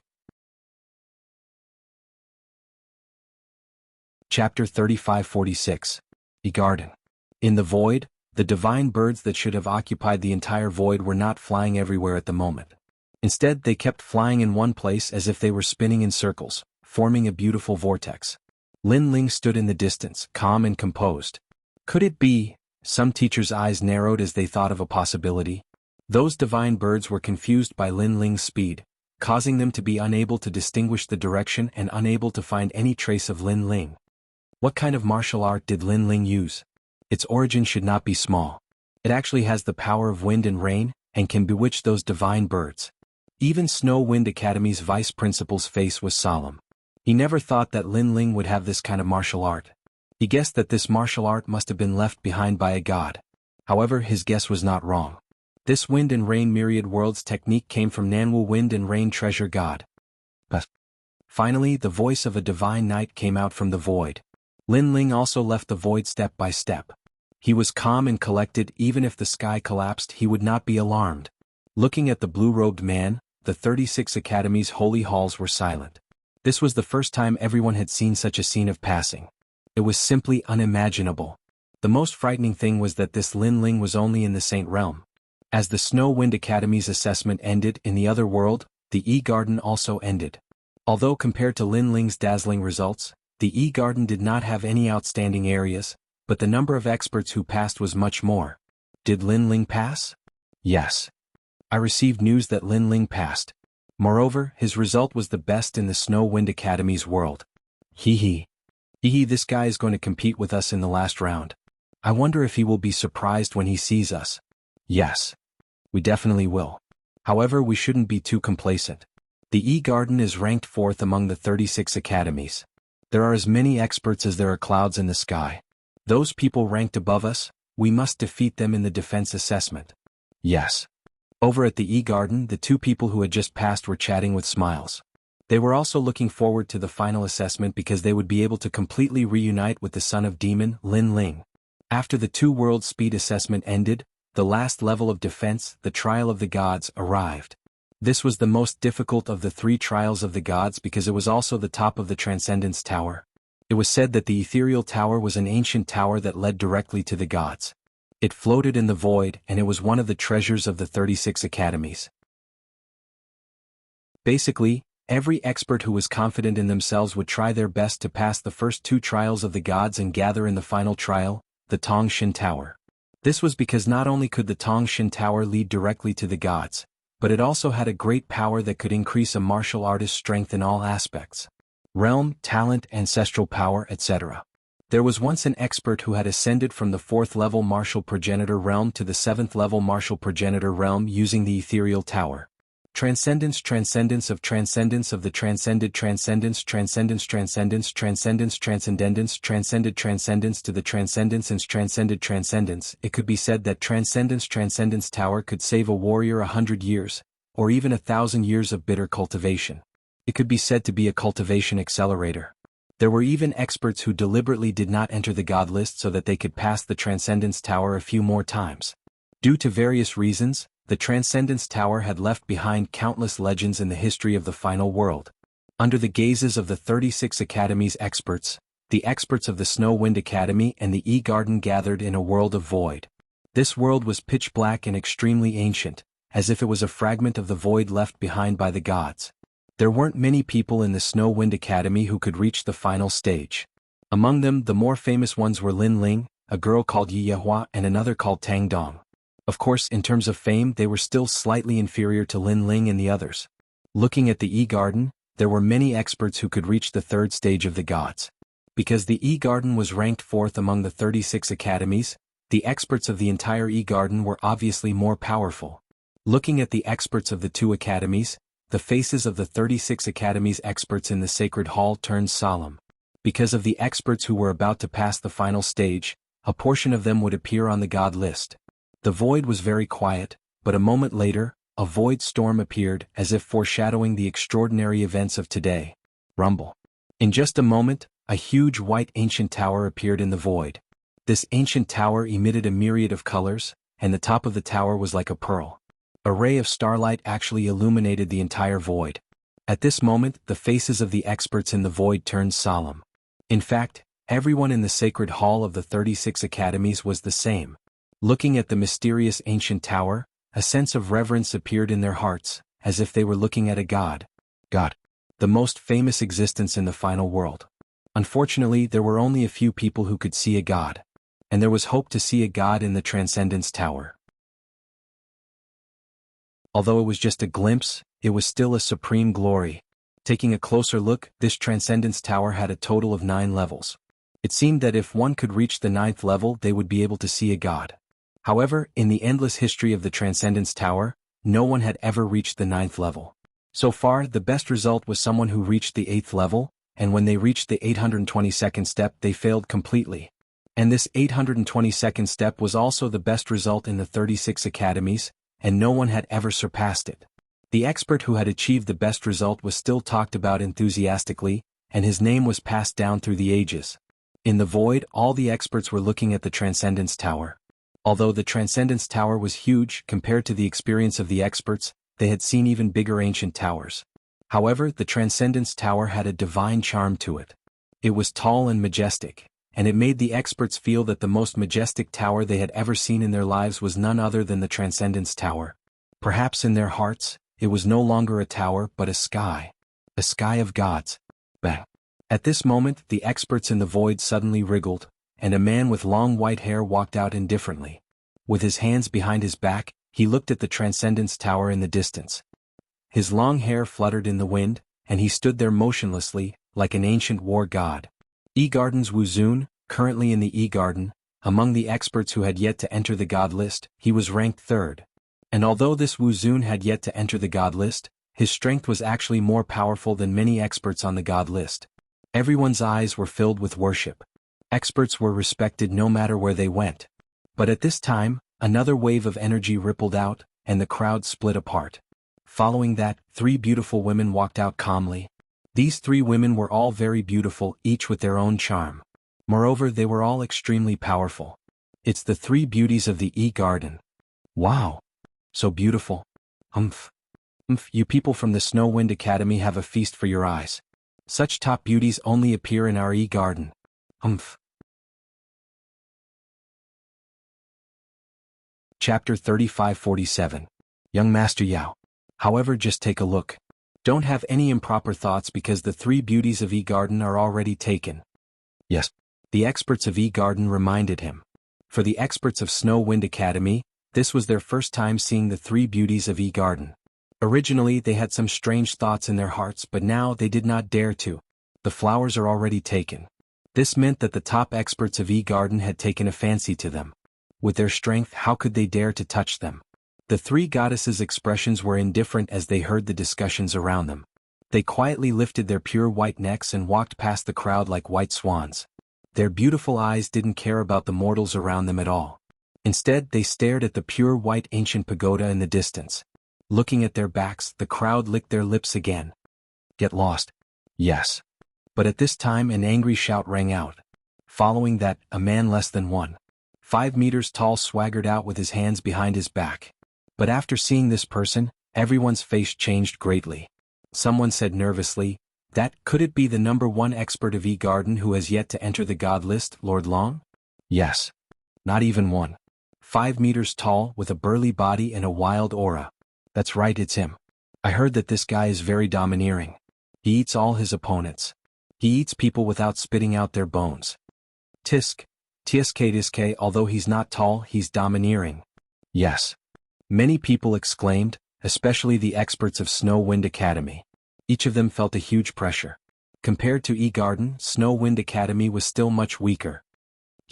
Chapter 3546. The Garden. In the void, the divine birds that should have occupied the entire void were not flying everywhere at the moment. Instead, they kept flying in one place as if they were spinning in circles, forming a beautiful vortex. Lin Ling stood in the distance, calm and composed. Could it be? Some teachers' eyes narrowed as they thought of a possibility. Those divine birds were confused by Lin Ling's speed, causing them to be unable to distinguish the direction and unable to find any trace of Lin Ling. What kind of martial art did Lin Ling use? Its origin should not be small. It actually has the power of wind and rain, and can bewitch those divine birds. Even Snow Wind Academy's vice principal's face was solemn. He never thought that Lin Ling would have this kind of martial art. He guessed that this martial art must have been left behind by a god. However, his guess was not wrong. This Wind and Rain Myriad Worlds technique came from Nanwu Wind and Rain Treasure God. But finally, the voice of a divine knight came out from the void. Lin Ling also left the void step by step. He was calm and collected. Even if the sky collapsed, he would not be alarmed. Looking at the blue-robed man, the 36 academies' holy halls were silent. This was the first time everyone had seen such a scene of passing. It was simply unimaginable. The most frightening thing was that this Lin Ling was only in the Saint Realm. As the Snow Wind Academy's assessment ended in the other world, the E-Garden also ended. Although compared to Lin Ling's dazzling results, the E-Garden did not have any outstanding areas, but the number of experts who passed was much more. Did Lin Ling pass? Yes. I received news that Lin Ling passed. Moreover, his result was the best in the Snow Wind Academy's world. Hee, this guy is going to compete with us in the last round. I wonder if he will be surprised when he sees us. Yes. We definitely will. However, we shouldn't be too complacent. The E-Garden is ranked 4th among the 36 academies. There are as many experts as there are clouds in the sky. Those people ranked above us, we must defeat them in the defense assessment. Yes. Over at the E-Garden, the two people who had just passed were chatting with smiles. They were also looking forward to the final assessment because they would be able to completely reunite with the son of demon, Lin Ling. After the 2-world speed assessment ended, the last level of defense, the Trial of the Gods, arrived. This was the most difficult of the 3 trials of the gods because it was also the top of the Transcendence Tower. It was said that the Ethereal Tower was an ancient tower that led directly to the gods. It floated in the void, and it was one of the treasures of the 36 academies. Basically, every expert who was confident in themselves would try their best to pass the first 2 trials of the gods and gather in the final trial, the Tongshan Tower. This was because not only could the Tongshan Tower lead directly to the gods, but it also had a great power that could increase a martial artist's strength in all aspects. Realm, talent, ancestral power, etc. There was once an expert who had ascended from the 4th level martial progenitor realm to the 7th level martial progenitor realm using the Ethereal Tower. Transcendence of transcendence of the transcended transcendence transcendence transcended transcendence to the transcendence and transcended transcendence. It could be said that transcendence tower could save a warrior 100 years, or even 1,000 years of bitter cultivation. It could be said to be a cultivation accelerator. There were even experts who deliberately did not enter the god list so that they could pass the Transcendence Tower a few more times. Due to various reasons, the Transcendence Tower had left behind countless legends in the history of the final world. Under the gazes of the 36 Academy's experts, the experts of the Snow Wind Academy and the E-Garden gathered in a world of void. This world was pitch black and extremely ancient, as if it was a fragment of the void left behind by the gods. There weren't many people in the Snow Wind Academy who could reach the final stage. Among them, the more famous ones were Lin Ling, a girl called Yi Yehua, and another called Tang Dong. Of course, in terms of fame, they were still slightly inferior to Lin Ling and the others. Looking at the E-Garden, there were many experts who could reach the third stage of the gods. Because the E-Garden was ranked fourth among the 36 academies, the experts of the entire E-Garden were obviously more powerful. Looking at the experts of the two academies, the faces of the 36 academies experts in the Sacred Hall turned solemn. Because of the experts who were about to pass the final stage, a portion of them would appear on the god list. The void was very quiet, but a moment later, a void storm appeared as if foreshadowing the extraordinary events of today. Rumble. In just a moment, a huge white ancient tower appeared in the void. This ancient tower emitted a myriad of colors, and the top of the tower was like a pearl. A ray of starlight actually illuminated the entire void. At this moment, the faces of the experts in the void turned solemn. In fact, everyone in the Sacred Hall of the 36 academies was the same. Looking at the mysterious ancient tower, a sense of reverence appeared in their hearts, as if they were looking at a god. God. The most famous existence in the final world. Unfortunately, there were only a few people who could see a god. And there was hope to see a god in the Transcendence Tower. Although it was just a glimpse, it was still a supreme glory. Taking a closer look, this Transcendence Tower had a total of 9 levels. It seemed that if one could reach the 9th level, they would be able to see a god. However, in the endless history of the Transcendence Tower, no one had ever reached the 9th level. So far, the best result was someone who reached the 8th level, and when they reached the 822nd step, they failed completely. And this 822nd step was also the best result in the 36 academies, and no one had ever surpassed it. The expert who had achieved the best result was still talked about enthusiastically, and his name was passed down through the ages. In the void, all the experts were looking at the Transcendence Tower. Although the Transcendence Tower was huge compared to the experience of the experts, they had seen even bigger ancient towers. However, the Transcendence Tower had a divine charm to it. It was tall and majestic, and it made the experts feel that the most majestic tower they had ever seen in their lives was none other than the Transcendence Tower. Perhaps in their hearts, it was no longer a tower but a sky. A sky of gods. Bang. At this moment, the experts in the void suddenly wriggled, and a man with long white hair walked out indifferently. With his hands behind his back, he looked at the Transcendence Tower in the distance. His long hair fluttered in the wind, and he stood there motionlessly, like an ancient war god. E-Garden's Wu Zun, currently in the E-Garden, among the experts who had yet to enter the god list, he was ranked 3rd. And although this Wu Zun had yet to enter the god list, his strength was actually more powerful than many experts on the god list. Everyone's eyes were filled with worship. Experts were respected no matter where they went. But at this time, another wave of energy rippled out, and the crowd split apart. Following that, 3 beautiful women walked out calmly. These 3 women were all very beautiful, each with their own charm. Moreover, they were all extremely powerful. It's the 3 beauties of the E-Garden. Wow! So beautiful. You people from the Snow Wind Academy have a feast for your eyes. Such top beauties only appear in our E-Garden. Chapter 3547. Young Master Yao. However, just take a look. Don't have any improper thoughts because the 3 beauties of E-Garden are already taken. Yes. The experts of E-Garden reminded him. For the experts of Snow Wind Academy, this was their first time seeing the 3 beauties of E-Garden. Originally, they had some strange thoughts in their hearts, but now they did not dare to. The flowers are already taken. This meant that the top experts of E-Garden had taken a fancy to them. With their strength, how could they dare to touch them? The 3 goddesses' expressions were indifferent as they heard the discussions around them. They quietly lifted their pure white necks and walked past the crowd like white swans. Their beautiful eyes didn't care about the mortals around them at all. Instead, they stared at the pure white ancient pagoda in the distance. Looking at their backs, the crowd licked their lips again. Get lost. Yes. But at this time an angry shout rang out. Following that, a man less than 1.5 meters tall swaggered out with his hands behind his back. But after seeing this person, everyone's face changed greatly. Someone said nervously, could it be the number 1 expert of E-Garden who has yet to enter the god list, Lord Long? Yes. Not even 1.5 5 meters tall with a burly body and a wild aura. That's right, it's him. I heard that this guy is very domineering. He eats all his opponents. He eats people without spitting out their bones. Tisk, although he's not tall, he's domineering. Yes. Many people exclaimed, especially the experts of Snow Wind Academy. Each of them felt a huge pressure. Compared to E-Garden, Snow Wind Academy was still much weaker.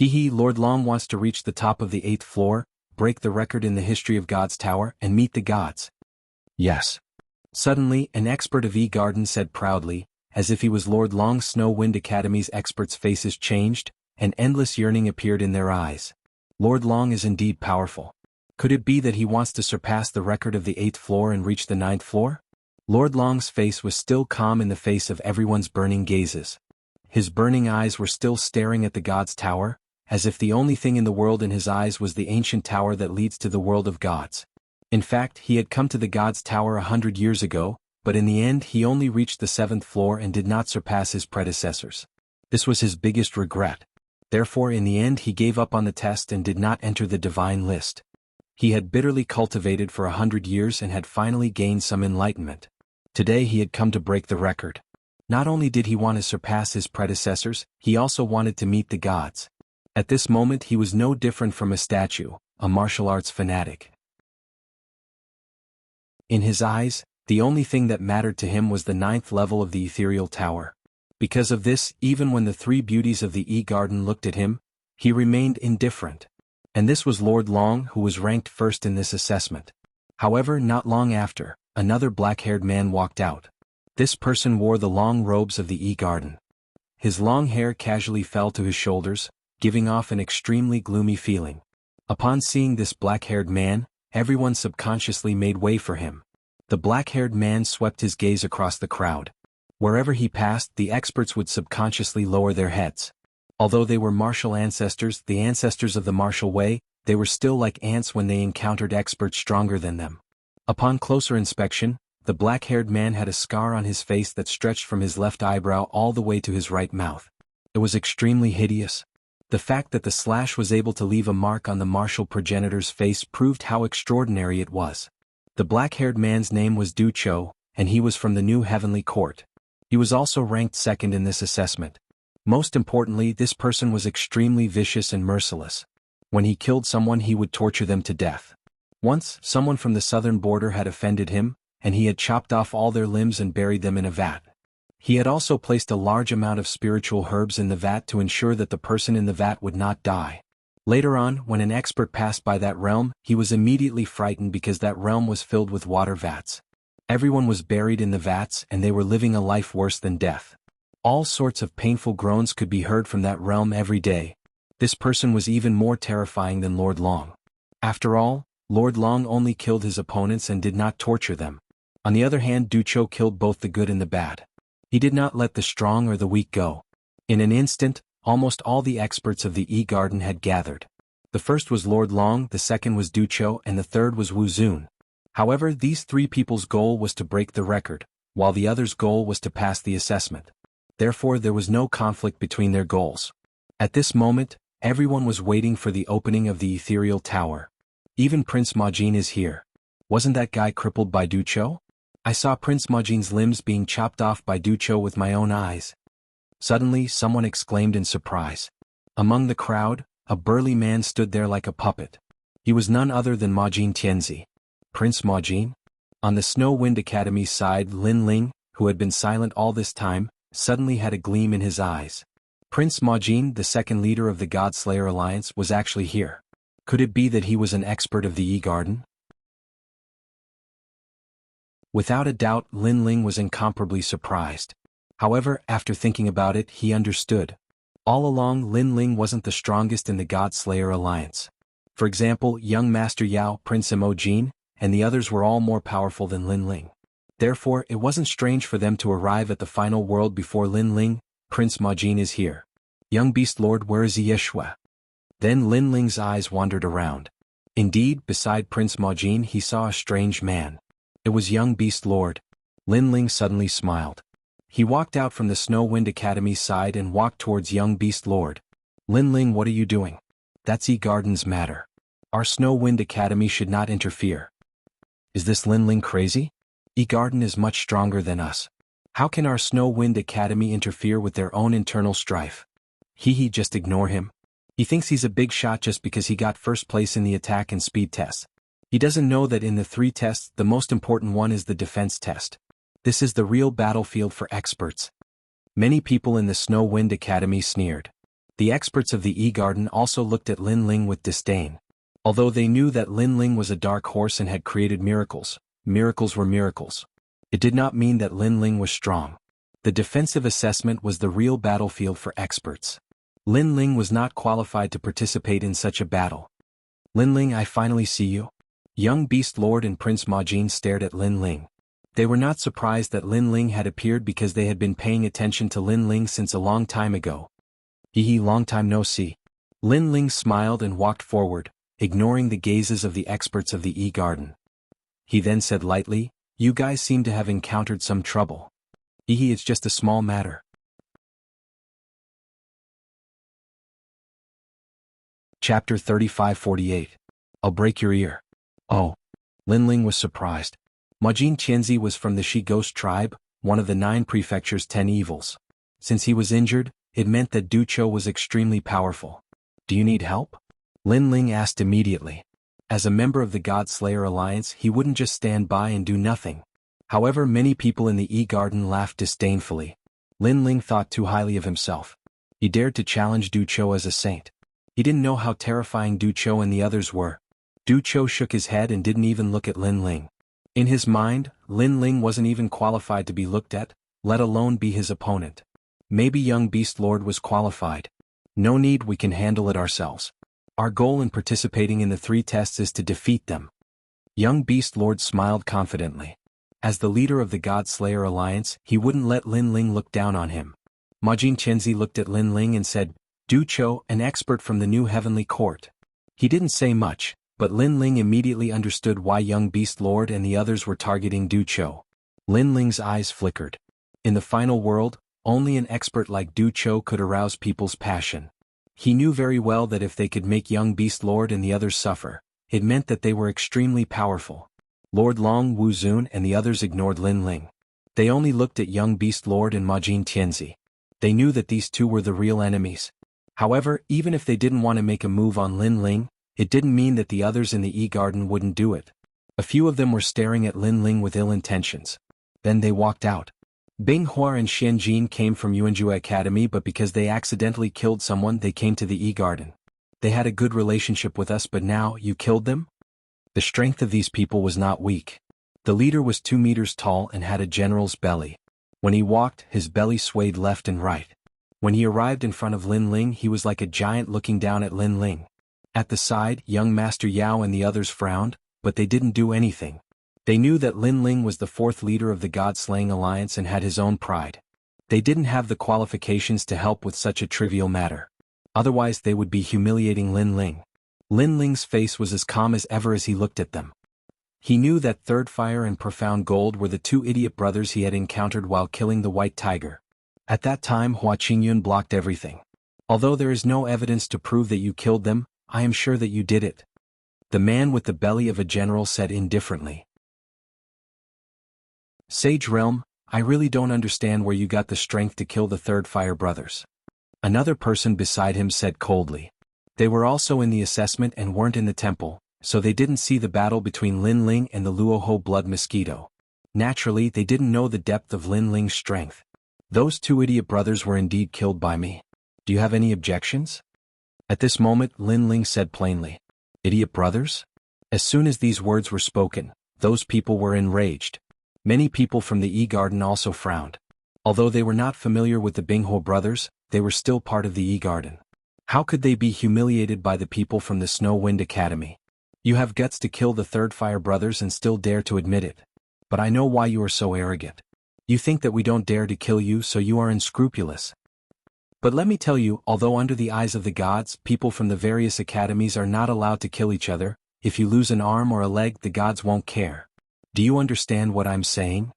Lord Long wants to reach the top of the 8th floor, break the record in the history of God's Tower, and meet the gods. Yes. Suddenly, an expert of E-Garden said proudly, as if he was Lord Long. Snow Wind Academy's experts' faces changed, and endless yearning appeared in their eyes. Lord Long is indeed powerful. Could it be that he wants to surpass the record of the 8th floor and reach the 9th floor? Lord Long's face was still calm in the face of everyone's burning gazes. His burning eyes were still staring at the God's Tower, as if the only thing in the world in his eyes was the ancient tower that leads to the world of gods. In fact, he had come to the God's Tower 100 years ago, but in the end he only reached the 7th floor and did not surpass his predecessors. This was his biggest regret. Therefore in the end he gave up on the test and did not enter the divine list. He had bitterly cultivated for 100 years and had finally gained some enlightenment. Today he had come to break the record. Not only did he want to surpass his predecessors, he also wanted to meet the gods. At this moment he was no different from a statue, a martial arts fanatic. In his eyes, the only thing that mattered to him was the 9th level of the ethereal tower. Because of this, even when the 3 beauties of the E-Garden looked at him, he remained indifferent. And this was Lord Long, who was ranked first in this assessment. However, not long after, another black-haired man walked out. This person wore the long robes of the E-Garden. His long hair casually fell to his shoulders, giving off an extremely gloomy feeling. Upon seeing this black-haired man, everyone subconsciously made way for him. The black-haired man swept his gaze across the crowd. Wherever he passed, the experts would subconsciously lower their heads. Although they were martial ancestors, the ancestors of the martial way, they were still like ants when they encountered experts stronger than them. Upon closer inspection, the black-haired man had a scar on his face that stretched from his left eyebrow all the way to his right mouth. It was extremely hideous. The fact that the slash was able to leave a mark on the martial progenitor's face proved how extraordinary it was. The black-haired man's name was Du Cho, and he was from the New Heavenly Court. He was also ranked second in this assessment. Most importantly, this person was extremely vicious and merciless. When he killed someone, he would torture them to death. Once, someone from the southern border had offended him, and he had chopped off all their limbs and buried them in a vat. He had also placed a large amount of spiritual herbs in the vat to ensure that the person in the vat would not die. Later on, when an expert passed by that realm, he was immediately frightened because that realm was filled with water vats. Everyone was buried in the vats and they were living a life worse than death. All sorts of painful groans could be heard from that realm every day. This person was even more terrifying than Lord Long. After all, Lord Long only killed his opponents and did not torture them. On the other hand, Du Cho killed both the good and the bad. He did not let the strong or the weak go. In an instant, almost all the experts of the E-Garden had gathered. The first was Lord Long, the second was Du Cho, and the third was Wu Zun. However, these 3 people's goal was to break the record, while the others' goal was to pass the assessment. Therefore, there was no conflict between their goals. At this moment, everyone was waiting for the opening of the ethereal tower. Even Prince Majin is here. Wasn't that guy crippled by Du Cho? I saw Prince Majin's limbs being chopped off by Du Cho with my own eyes. Suddenly, someone exclaimed in surprise. Among the crowd, a burly man stood there like a puppet. He was none other than Majin Tianzi. Prince Majin? On the Snow Wind Academy's side, Lin Ling, who had been silent all this time, suddenly had a gleam in his eyes. Prince Majin, the second leader of the Godslayer Alliance, was actually here. Could it be that he was an expert of the E-Garden? Without a doubt, Lin Ling was incomparably surprised. However, after thinking about it, he understood. All along, Lin Ling wasn't the strongest in the Godslayer Alliance. For example, young Master Yao, Prince Imogene, and the others were all more powerful than Lin Ling. Therefore, it wasn't strange for them to arrive at the final world before Lin Ling. Prince Majin is here. Young Beast Lord, where is Yeshua? Then Lin Ling's eyes wandered around. Indeed, beside Prince Majin he saw a strange man. It was young Beast Lord. Lin Ling suddenly smiled. He walked out from the Snow Wind Academy's side and walked towards young Beast Lord. Lin Ling, what are you doing? That's E-Garden's matter. Our Snow Wind Academy should not interfere. Is this Lin Ling crazy? E-Garden is much stronger than us. How can our Snow Wind Academy interfere with their own internal strife? Just ignore him. He thinks he's a big shot just because he got first place in the attack and speed tests. He doesn't know that in the 3 tests, the most important one is the defense test. This is the real battlefield for experts. Many people in the Snow Wind Academy sneered. The experts of the E-Garden also looked at Lin Ling with disdain. Although they knew that Lin Ling was a dark horse and had created miracles, miracles were miracles. It did not mean that Lin Ling was strong. The defensive assessment was the real battlefield for experts. Lin Ling was not qualified to participate in such a battle. Lin Ling, I finally see you. Young Beast Lord and Prince Majin stared at Lin Ling. They were not surprised that Lin Ling had appeared because they had been paying attention to Lin Ling since a long time ago. Long time no see. Lin Ling smiled and walked forward, ignoring the gazes of the experts of the E-Garden. He then said lightly, you guys seem to have encountered some trouble. It's just a small matter. Chapter 35-48. I'll break your ear. Oh. Lin Ling was surprised. Majin Qianzi was from the Shi Ghost tribe, one of the 9 prefecture's 10 evils. Since he was injured, it meant that Du Qiu was extremely powerful. Do you need help? Lin Ling asked immediately. As a member of the God Slayer Alliance, he wouldn't just stand by and do nothing. However, many people in the E-Garden laughed disdainfully. Lin Ling thought too highly of himself. He dared to challenge Du Qiu as a saint. He didn't know how terrifying Du Qiu and the others were. Du Qiu shook his head and didn't even look at Lin Ling. In his mind, Lin Ling wasn't even qualified to be looked at, let alone be his opponent. Maybe young Beast Lord was qualified. No need, we can handle it ourselves. Our goal in participating in the 3 tests is to defeat them. Young Beast Lord smiled confidently. As the leader of the God Slayer Alliance, he wouldn't let Lin Ling look down on him. Majin Qianzi looked at Lin Ling and said, Du Qiu, an expert from the new heavenly court. He didn't say much, but Lin Ling immediately understood why young Beast Lord and the others were targeting Du Qiu. Lin Ling's eyes flickered. In the final world, only an expert like Du Qiu could arouse people's passion. He knew very well that if they could make young Beast Lord and the others suffer, it meant that they were extremely powerful. Lord Long Wuzun and the others ignored Lin Ling. They only looked at young Beast Lord and Majin Qianzi. They knew that these 2 were the real enemies. However, even if they didn't want to make a move on Lin Ling, it didn't mean that the others in the E-Garden wouldn't do it. A few of them were staring at Lin Ling with ill intentions. Then they walked out. Bing Hua and Xian Jin came from Yuanjue Academy, but because they accidentally killed someone, they came to the E-Garden. They had a good relationship with us, but now you killed them? The strength of these people was not weak. The leader was 2 meters tall and had a general's belly. When he walked, his belly swayed left and right. When he arrived in front of Lin Ling, he was like a giant looking down at Lin Ling. At the side, young Master Yao and the others frowned, but they didn't do anything. They knew that Lin Ling was the 4th leader of the God-Slaying Alliance and had his own pride. They didn't have the qualifications to help with such a trivial matter. Otherwise they would be humiliating Lin Ling. Lin Ling's face was as calm as ever as he looked at them. He knew that Third Fire and Profound Gold were the 2 idiot brothers he had encountered while killing the White Tiger. At that time Hua Qingyun blocked everything. Although there is no evidence to prove that you killed them, I am sure that you did it. The man with the belly of a general said indifferently. Sage Realm, I really don't understand where you got the strength to kill the Third Fire brothers. Another person beside him said coldly. They were also in the assessment and weren't in the temple, so they didn't see the battle between Lin Ling and the Luoho blood mosquito. Naturally, they didn't know the depth of Lin Ling's strength. Those 2 idiot brothers were indeed killed by me. Do you have any objections? At this moment, Lin Ling said plainly. Idiot brothers? As soon as these words were spoken, those people were enraged. Many people from the E-Garden also frowned. Although they were not familiar with the Binghuo brothers, they were still part of the E-Garden. How could they be humiliated by the people from the Snow Wind Academy? You have guts to kill the Third Fire brothers and still dare to admit it. But I know why you are so arrogant. You think that we don't dare to kill you, so you are unscrupulous. But let me tell you, although under the eyes of the gods, people from the various academies are not allowed to kill each other, if you lose an arm or a leg, the gods won't care. Do you understand what I'm saying?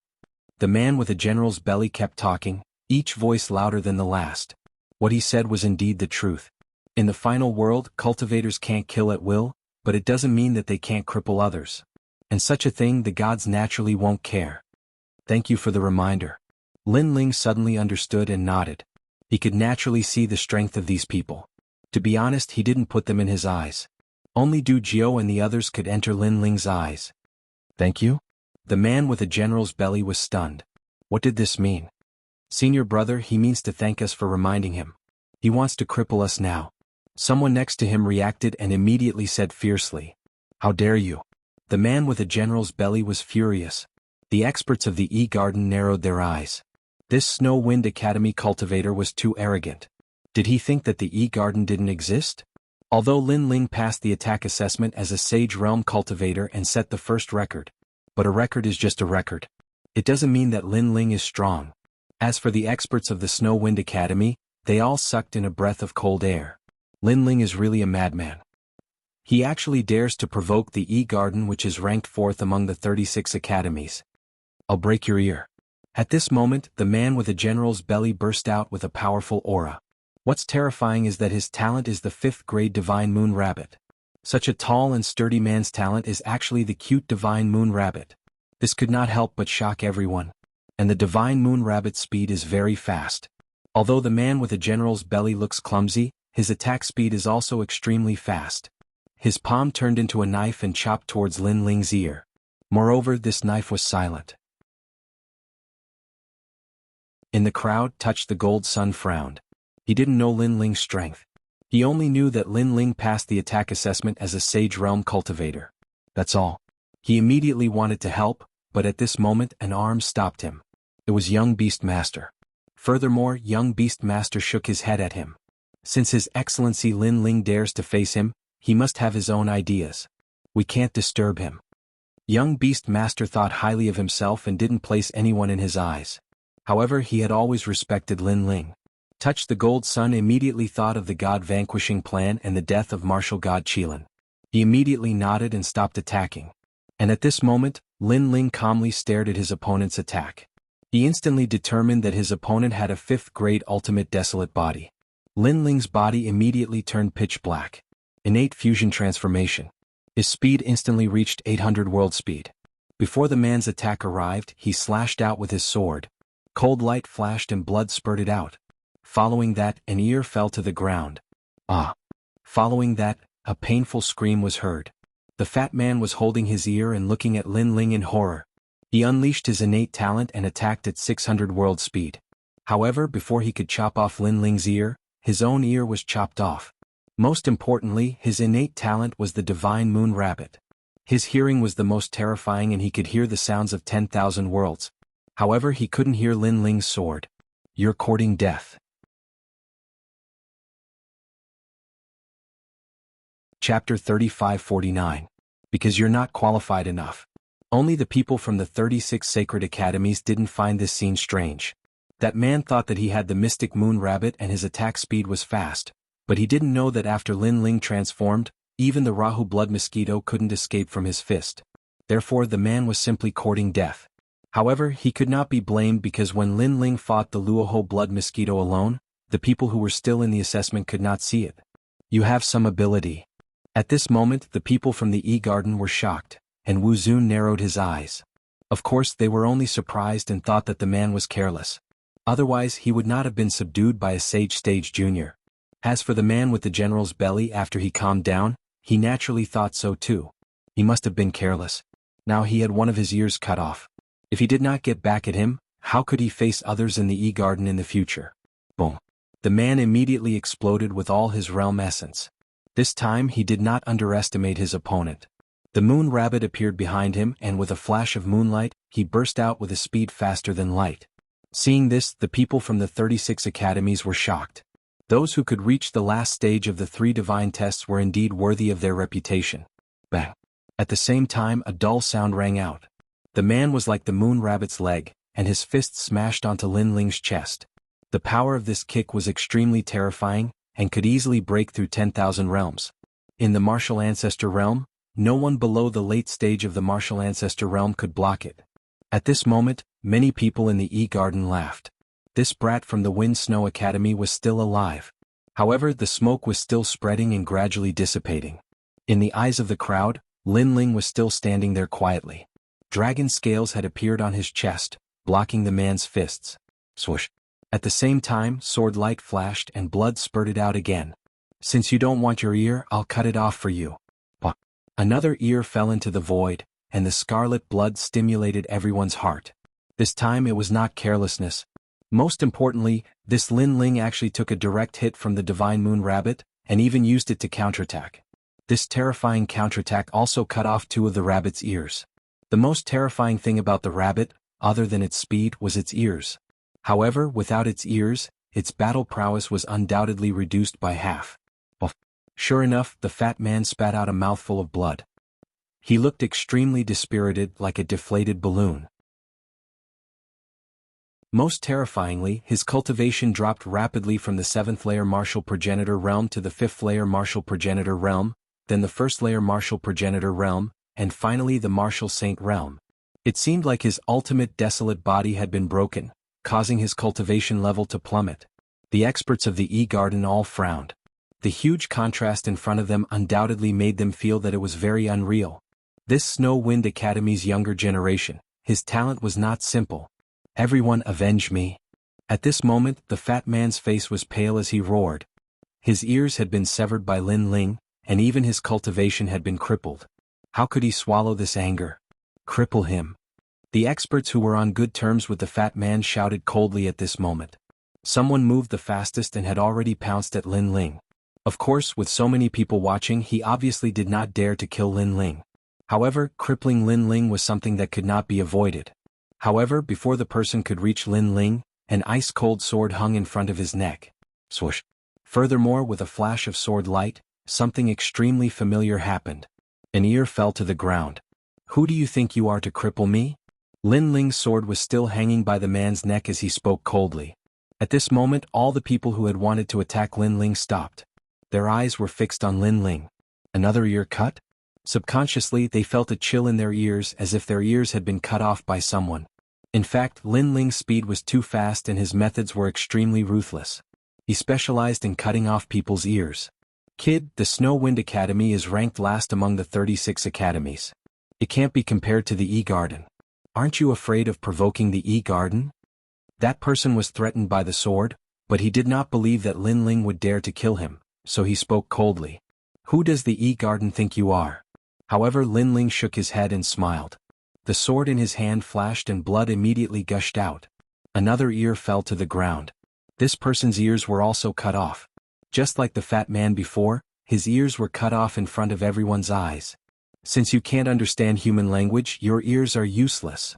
The man with a general's belly kept talking, each voice louder than the last. What he said was indeed the truth. In the final world, cultivators can't kill at will, but it doesn't mean that they can't cripple others. And such a thing the gods naturally won't care. Thank you for the reminder. Lin Ling suddenly understood and nodded. He could naturally see the strength of these people. To be honest, he didn't put them in his eyes. Only Du Jiao and the others could enter Lin Ling's eyes. Thank you? The man with a general's belly was stunned. What did this mean? Senior brother, he means to thank us for reminding him. He wants to cripple us now. Someone next to him reacted and immediately said fiercely. How dare you? The man with a general's belly was furious. The experts of the E-Garden narrowed their eyes. This Snow Wind Academy cultivator was too arrogant. Did he think that the E-Garden didn't exist? Although Lin Ling passed the attack assessment as a Sage Realm cultivator and set the first record. But a record is just a record. It doesn't mean that Lin Ling is strong. As for the experts of the Snow Wind Academy, they all sucked in a breath of cold air. Lin Ling is really a madman. He actually dares to provoke the E-Garden, which is ranked 4th among the 36 academies. I'll break your ear. At this moment, the man with a general's belly burst out with a powerful aura. What's terrifying is that his talent is the 5th grade Divine Moon Rabbit. Such a tall and sturdy man's talent is actually the cute Divine Moon Rabbit. This could not help but shock everyone. And the Divine Moon Rabbit's speed is very fast. Although the man with a general's belly looks clumsy, his attack speed is also extremely fast. His palm turned into a knife and chopped towards Lin Ling's ear. Moreover, this knife was silent. In the crowd, Touch the Gold Sun frowned. He didn't know Lin Ling's strength. He only knew that Lin Ling passed the attack assessment as a Sage Realm cultivator. That's all. He immediately wanted to help, but at this moment an arm stopped him. It was young Beast Master. Furthermore, young Beast Master shook his head at him. Since His Excellency Lin Ling dares to face him, he must have his own ideas. We can't disturb him. Young Beast Master thought highly of himself and didn't place anyone in his eyes. However, he had always respected Lin Ling. Touch the Gold Sun immediately thought of the God Vanquishing plan and the death of Martial God Qilin. He immediately nodded and stopped attacking. And at this moment, Lin Ling calmly stared at his opponent's attack. He instantly determined that his opponent had a 5th grade ultimate desolate body. Lin Ling's body immediately turned pitch black. Innate fusion transformation. His speed instantly reached 800 world speed. Before the man's attack arrived, he slashed out with his sword. Cold light flashed and blood spurted out. Following that, an ear fell to the ground. Ah! Following that, a painful scream was heard. The fat man was holding his ear and looking at Lin Ling in horror. He unleashed his innate talent and attacked at 600 world speed. However, before he could chop off Lin Ling's ear, his own ear was chopped off. Most importantly, his innate talent was the Divine Moon Rabbit. His hearing was the most terrifying and he could hear the sounds of 10,000 worlds. However, he couldn't hear Lin Ling's sword. You're courting death. Chapter 3549. Because you're not qualified enough. Only the people from the 36 sacred academies didn't find this scene strange. That man thought that he had the mystic moon rabbit and his attack speed was fast, but he didn't know that after Lin Ling transformed, even the Rahu blood mosquito couldn't escape from his fist. Therefore the man was simply courting death. However, he could not be blamed because when Lin Ling fought the Luoho blood mosquito alone, the people who were still in the assessment could not see it. You have some ability. At this moment the people from the E-Garden were shocked, and Wu Zun narrowed his eyes. Of course they were only surprised and thought that the man was careless. Otherwise he would not have been subdued by a Sage Stage Junior. As for the man with the general's belly, after he calmed down, he naturally thought so too. He must have been careless. Now he had one of his ears cut off. If he did not get back at him, how could he face others in the E-Garden in the future? Boom. The man immediately exploded with all his realm essence. This time he did not underestimate his opponent. The moon rabbit appeared behind him and with a flash of moonlight, he burst out with a speed faster than light. Seeing this, the people from the 36 academies were shocked. Those who could reach the last stage of the 3 divine tests were indeed worthy of their reputation. Bang! At the same time a dull sound rang out. The man was like the moon rabbit's leg, and his fist smashed onto Lin Ling's chest. The power of this kick was extremely terrifying, and could easily break through 10,000 realms. In the Martial Ancestor realm, no one below the late stage of the Martial Ancestor realm could block it. At this moment, many people in the E-Garden laughed. This brat from the Wind Snow Academy was still alive. However, the smoke was still spreading and gradually dissipating. In the eyes of the crowd, Lin Ling was still standing there quietly. Dragon scales had appeared on his chest, blocking the man's fists. Swoosh. At the same time, sword light flashed and blood spurted out again. Since you don't want your ear, I'll cut it off for you. Bah. Another ear fell into the void, and the scarlet blood stimulated everyone's heart. This time it was not carelessness. Most importantly, this Lin Ling actually took a direct hit from the Divine Moon Rabbit, and even used it to counterattack. This terrifying counterattack also cut off 2 of the rabbit's ears. The most terrifying thing about the rabbit, other than its speed, was its ears. However, without its ears, its battle prowess was undoubtedly reduced by half. Sure enough, the fat man spat out a mouthful of blood. He looked extremely dispirited, like a deflated balloon. Most terrifyingly, his cultivation dropped rapidly from the 7th layer martial progenitor realm to the 5th layer martial progenitor realm, then the 1st layer martial progenitor realm, and finally the martial saint realm. It seemed like his ultimate desolate body had been broken, causing his cultivation level to plummet. The experts of the E-Garden all frowned. The huge contrast in front of them undoubtedly made them feel that it was very unreal. This Snow Wind Academy's younger generation, his talent was not simple. Everyone avenge me. At this moment, the fat man's face was pale as he roared. His ears had been severed by Lin Ling, and even his cultivation had been crippled. How could he swallow this anger? Cripple him. The experts who were on good terms with the fat man shouted coldly at this moment. Someone moved the fastest and had already pounced at Lin Ling. Of course, with so many people watching, he obviously did not dare to kill Lin Ling. However, crippling Lin Ling was something that could not be avoided. However, before the person could reach Lin Ling, an ice-cold sword hung in front of his neck. Swoosh. Furthermore, with a flash of sword light, something extremely familiar happened. An ear fell to the ground. Who do you think you are to cripple me? Lin Ling's sword was still hanging by the man's neck as he spoke coldly. At this moment, all the people who had wanted to attack Lin Ling stopped. Their eyes were fixed on Lin Ling. Another ear cut? Subconsciously, they felt a chill in their ears as if their ears had been cut off by someone. In fact, Lin Ling's speed was too fast and his methods were extremely ruthless. He specialized in cutting off people's ears. Kid, the Snow Wind Academy is ranked last among the 36 academies. It can't be compared to the E-Garden. Aren't you afraid of provoking the E-Garden? That person was threatened by the sword, but he did not believe that Lin Ling would dare to kill him, so he spoke coldly. Who does the E-Garden think you are? However, Lin Ling shook his head and smiled. The sword in his hand flashed and blood immediately gushed out. Another ear fell to the ground. This person's ears were also cut off. Just like the fat man before, his ears were cut off in front of everyone's eyes. Since you can't understand human language, your ears are useless.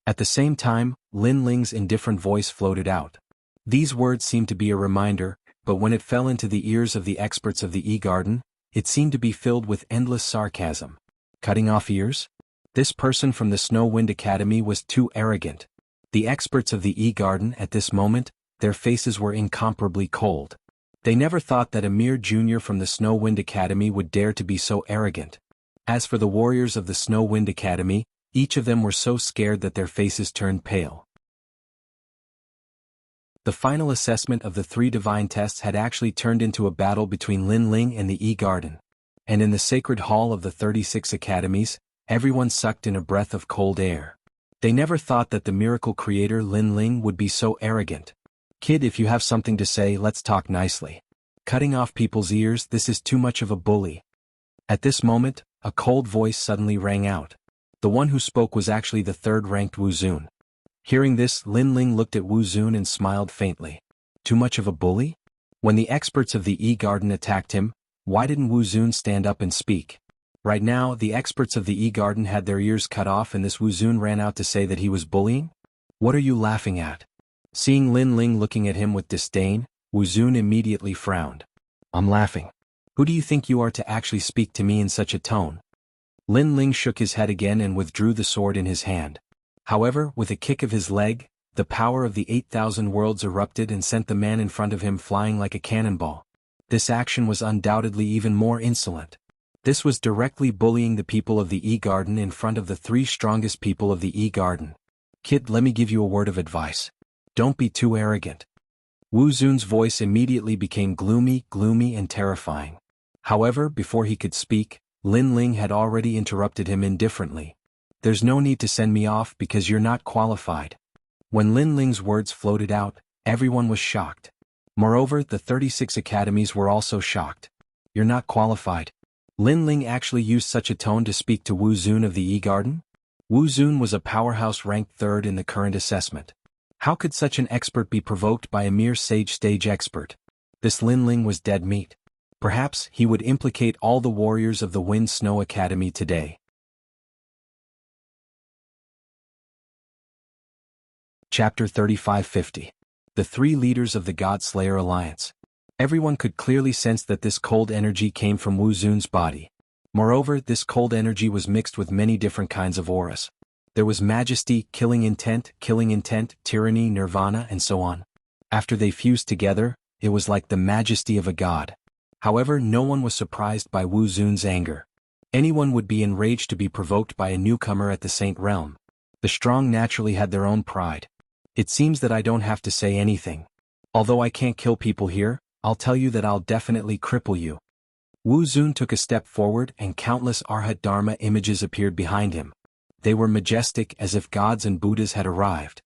At the same time, Lin Ling's indifferent voice floated out. These words seemed to be a reminder, but when it fell into the ears of the experts of the E-Garden, it seemed to be filled with endless sarcasm. Cutting off ears? This person from the Snow Wind Academy was too arrogant. The experts of the E-Garden at this moment, their faces were incomparably cold. They never thought that a mere junior from the Snow Wind Academy would dare to be so arrogant. As for the warriors of the Snow Wind Academy, each of them were so scared that their faces turned pale. The final assessment of the 3 divine tests had actually turned into a battle between Lin Ling and the E-Garden. And in the sacred hall of the 36 academies, everyone sucked in a breath of cold air. They never thought that the miracle creator Lin Ling would be so arrogant. Kid, if you have something to say, let's talk nicely. Cutting off people's ears, this is too much of a bully. At this moment, a cold voice suddenly rang out. The one who spoke was actually the 3rd-ranked Wu Zun. Hearing this, Lin Ling looked at Wu Zun and smiled faintly. Too much of a bully? When the experts of the E-Garden attacked him, why didn't Wu Zun stand up and speak? Right now, the experts of the E-Garden had their ears cut off and this Wu Zun ran out to say that he was bullying? What are you laughing at? Seeing Lin Ling looking at him with disdain, Wu Zun immediately frowned. I'm laughing. Who do you think you are to actually speak to me in such a tone? Lin Ling shook his head again and withdrew the sword in his hand. However, with a kick of his leg, the power of the 8,000 worlds erupted and sent the man in front of him flying like a cannonball. This action was undoubtedly even more insolent. This was directly bullying the people of the E-Garden in front of the 3 strongest people of the E-Garden. Kid, let me give you a word of advice. Don't be too arrogant. Wu Zun's voice immediately became gloomy and terrifying. However, before he could speak, Lin Ling had already interrupted him indifferently. There's no need to send me off because you're not qualified. When Lin Ling's words floated out, everyone was shocked. Moreover, the 36 academies were also shocked. You're not qualified. Lin Ling actually used such a tone to speak to Wu Zun of the E-Garden? Wu Zun was a powerhouse ranked third in the current assessment. How could such an expert be provoked by a mere sage stage expert? This Lin Ling was dead meat. Perhaps he would implicate all the warriors of the Wind Snow Academy today. Chapter 3550. The Three Leaders of the God Slayer Alliance. Everyone could clearly sense that this cold energy came from Wu Zun's body. Moreover, this cold energy was mixed with many different kinds of auras. There was majesty, killing intent, tyranny, nirvana, and so on. After they fused together, it was like the majesty of a god. However, no one was surprised by Wu Zun's anger. Anyone would be enraged to be provoked by a newcomer at the Saint Realm. The strong naturally had their own pride. It seems that I don't have to say anything. Although I can't kill people here, I'll tell you that I'll definitely cripple you. Wu Zun took a step forward and countless Arhat Dharma images appeared behind him. They were majestic as if gods and Buddhas had arrived.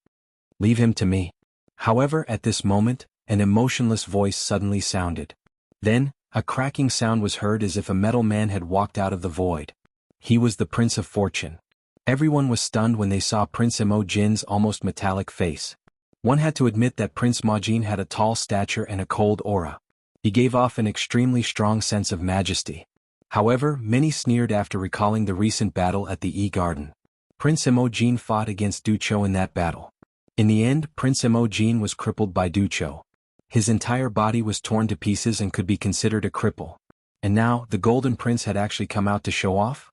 Leave him to me. However, at this moment, an emotionless voice suddenly sounded. Then, a cracking sound was heard as if a metal man had walked out of the void. He was the Prince of Fortune. Everyone was stunned when they saw Prince Imojin's almost metallic face. One had to admit that Prince Majin had a tall stature and a cold aura. He gave off an extremely strong sense of majesty. However, many sneered after recalling the recent battle at the E-Garden. Prince Imojin fought against Ducho in that battle. In the end, Prince Imojin was crippled by Ducho. His entire body was torn to pieces and could be considered a cripple. And now, the Golden Prince had actually come out to show off?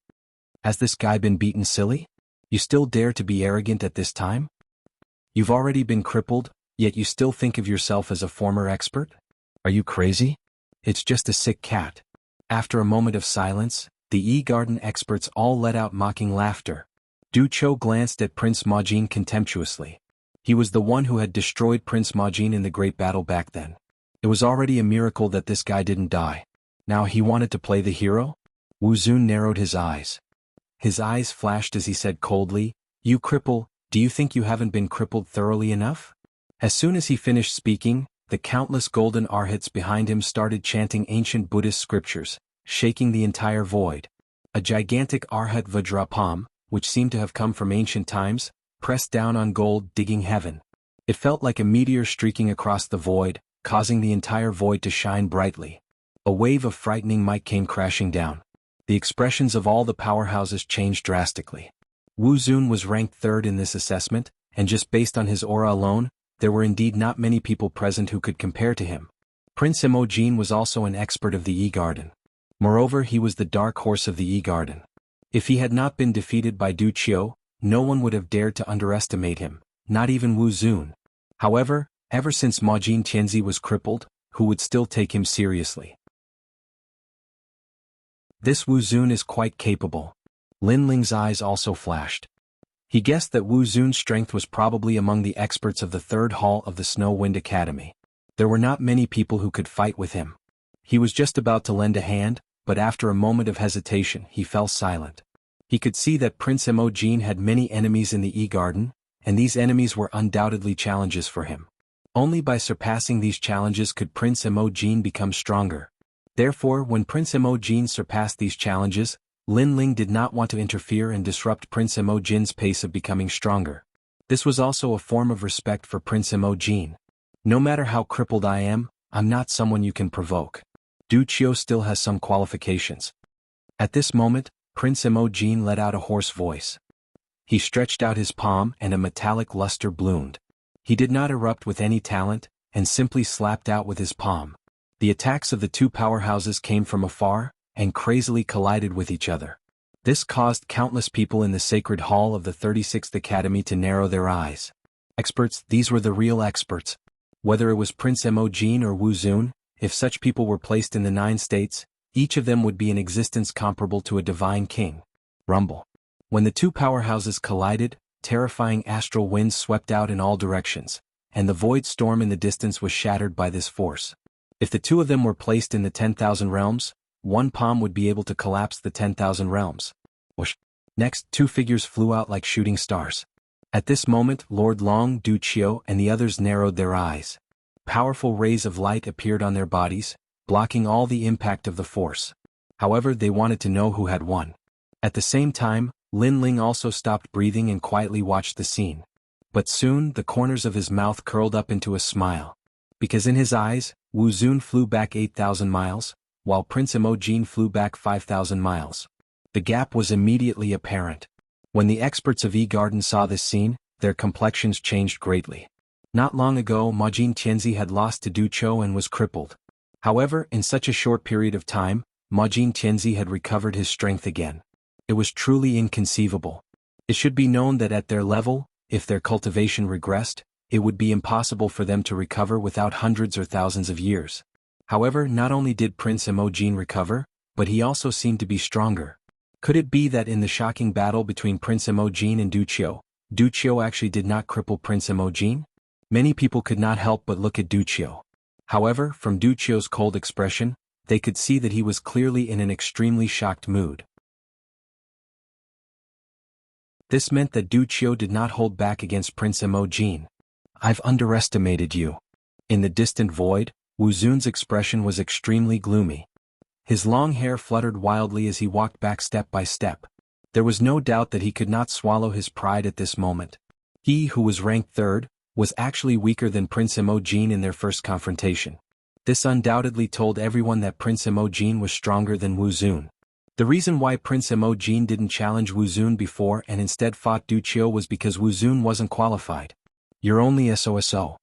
Has this guy been beaten silly? You still dare to be arrogant at this time? You've already been crippled, yet you still think of yourself as a former expert? Are you crazy? It's just a sick cat. After a moment of silence, the E-Garden experts all let out mocking laughter. Ducho glanced at Prince Majin contemptuously. He was the one who had destroyed Prince Majin in the great battle back then. It was already a miracle that this guy didn't die. Now he wanted to play the hero? Wu Zun narrowed his eyes. His eyes flashed as he said coldly, "You cripple, do you think you haven't been crippled thoroughly enough?" As soon as he finished speaking, the countless golden arhats behind him started chanting ancient Buddhist scriptures, shaking the entire void. A gigantic arhat vajrapam, which seemed to have come from ancient times, pressed down on gold, digging heaven. It felt like a meteor streaking across the void, causing the entire void to shine brightly. A wave of frightening might came crashing down. The expressions of all the powerhouses changed drastically. Wu Zun was ranked third in this assessment, and just based on his aura alone, there were indeed not many people present who could compare to him. Prince Imojin was also an expert of the E-Garden. Moreover, he was the dark horse of the E-Garden. If he had not been defeated by Du Qiu, no one would have dared to underestimate him, not even Wu Zun. However, ever since Majin Tianzi was crippled, who would still take him seriously? This Wu Zun is quite capable. Lin Ling's eyes also flashed. He guessed that Wu Zun's strength was probably among the experts of the third hall of the Snow Wind Academy. There were not many people who could fight with him. He was just about to lend a hand, but after a moment of hesitation he fell silent. He could see that Prince Imojin had many enemies in the E-Garden, and these enemies were undoubtedly challenges for him. Only by surpassing these challenges could Prince Imojin become stronger. Therefore, when Prince Imojin surpassed these challenges, Lin Ling did not want to interfere and disrupt Prince Imojin's pace of becoming stronger. This was also a form of respect for Prince Imojin. No matter how crippled I am, I'm not someone you can provoke. Du Qiu still has some qualifications. At this moment, Prince Imojin let out a hoarse voice. He stretched out his palm and a metallic luster bloomed. He did not erupt with any talent, and simply slapped out with his palm. The attacks of the two powerhouses came from afar, and crazily collided with each other. This caused countless people in the sacred hall of the 36th Academy to narrow their eyes. Experts, these were the real experts. Whether it was Prince Imojin or Wu Zun, if such people were placed in the 9 states, each of them would be in existence comparable to a divine king. Rumble. When the two powerhouses collided, terrifying astral winds swept out in all directions, and the void storm in the distance was shattered by this force. If the two of them were placed in the 10,000 realms, one palm would be able to collapse the 10,000 realms. Whoosh. Next, two figures flew out like shooting stars. At this moment, Lord Long, Du Qiu, and the others narrowed their eyes. Powerful rays of light appeared on their bodies, blocking all the impact of the force. However, they wanted to know who had won. At the same time, Lin Ling also stopped breathing and quietly watched the scene. But soon, the corners of his mouth curled up into a smile. Because in his eyes, Wu Zun flew back 8,000 miles, while Prince Imogene flew back 5,000 miles. The gap was immediately apparent. When the experts of E-Garden saw this scene, their complexions changed greatly. Not long ago, Majin Tianzi had lost to Du Qiu and was crippled. However, in such a short period of time, Majin Tianzi had recovered his strength again. It was truly inconceivable. It should be known that at their level, if their cultivation regressed, it would be impossible for them to recover without hundreds or thousands of years. However, not only did Prince Imogene recover, but he also seemed to be stronger. Could it be that in the shocking battle between Prince Imogene and Du Qiu actually did not cripple Prince Imogene? Many people could not help but look at Du Qiu. However, from Du Qiu's cold expression, they could see that he was clearly in an extremely shocked mood. This meant that Du Qiu did not hold back against Prince Imogene. "I've underestimated you." In the distant void, Wu Zun's expression was extremely gloomy. His long hair fluttered wildly as he walked back step by step. There was no doubt that he could not swallow his pride at this moment. He, who was ranked third, was actually weaker than Prince Imogene in their first confrontation. This undoubtedly told everyone that Prince Imogene was stronger than Wu Zun. The reason why Prince Imogene didn't challenge Wu Zun before and instead fought Du Qiu was because Wu Zun wasn't qualified. "You're only SOSO."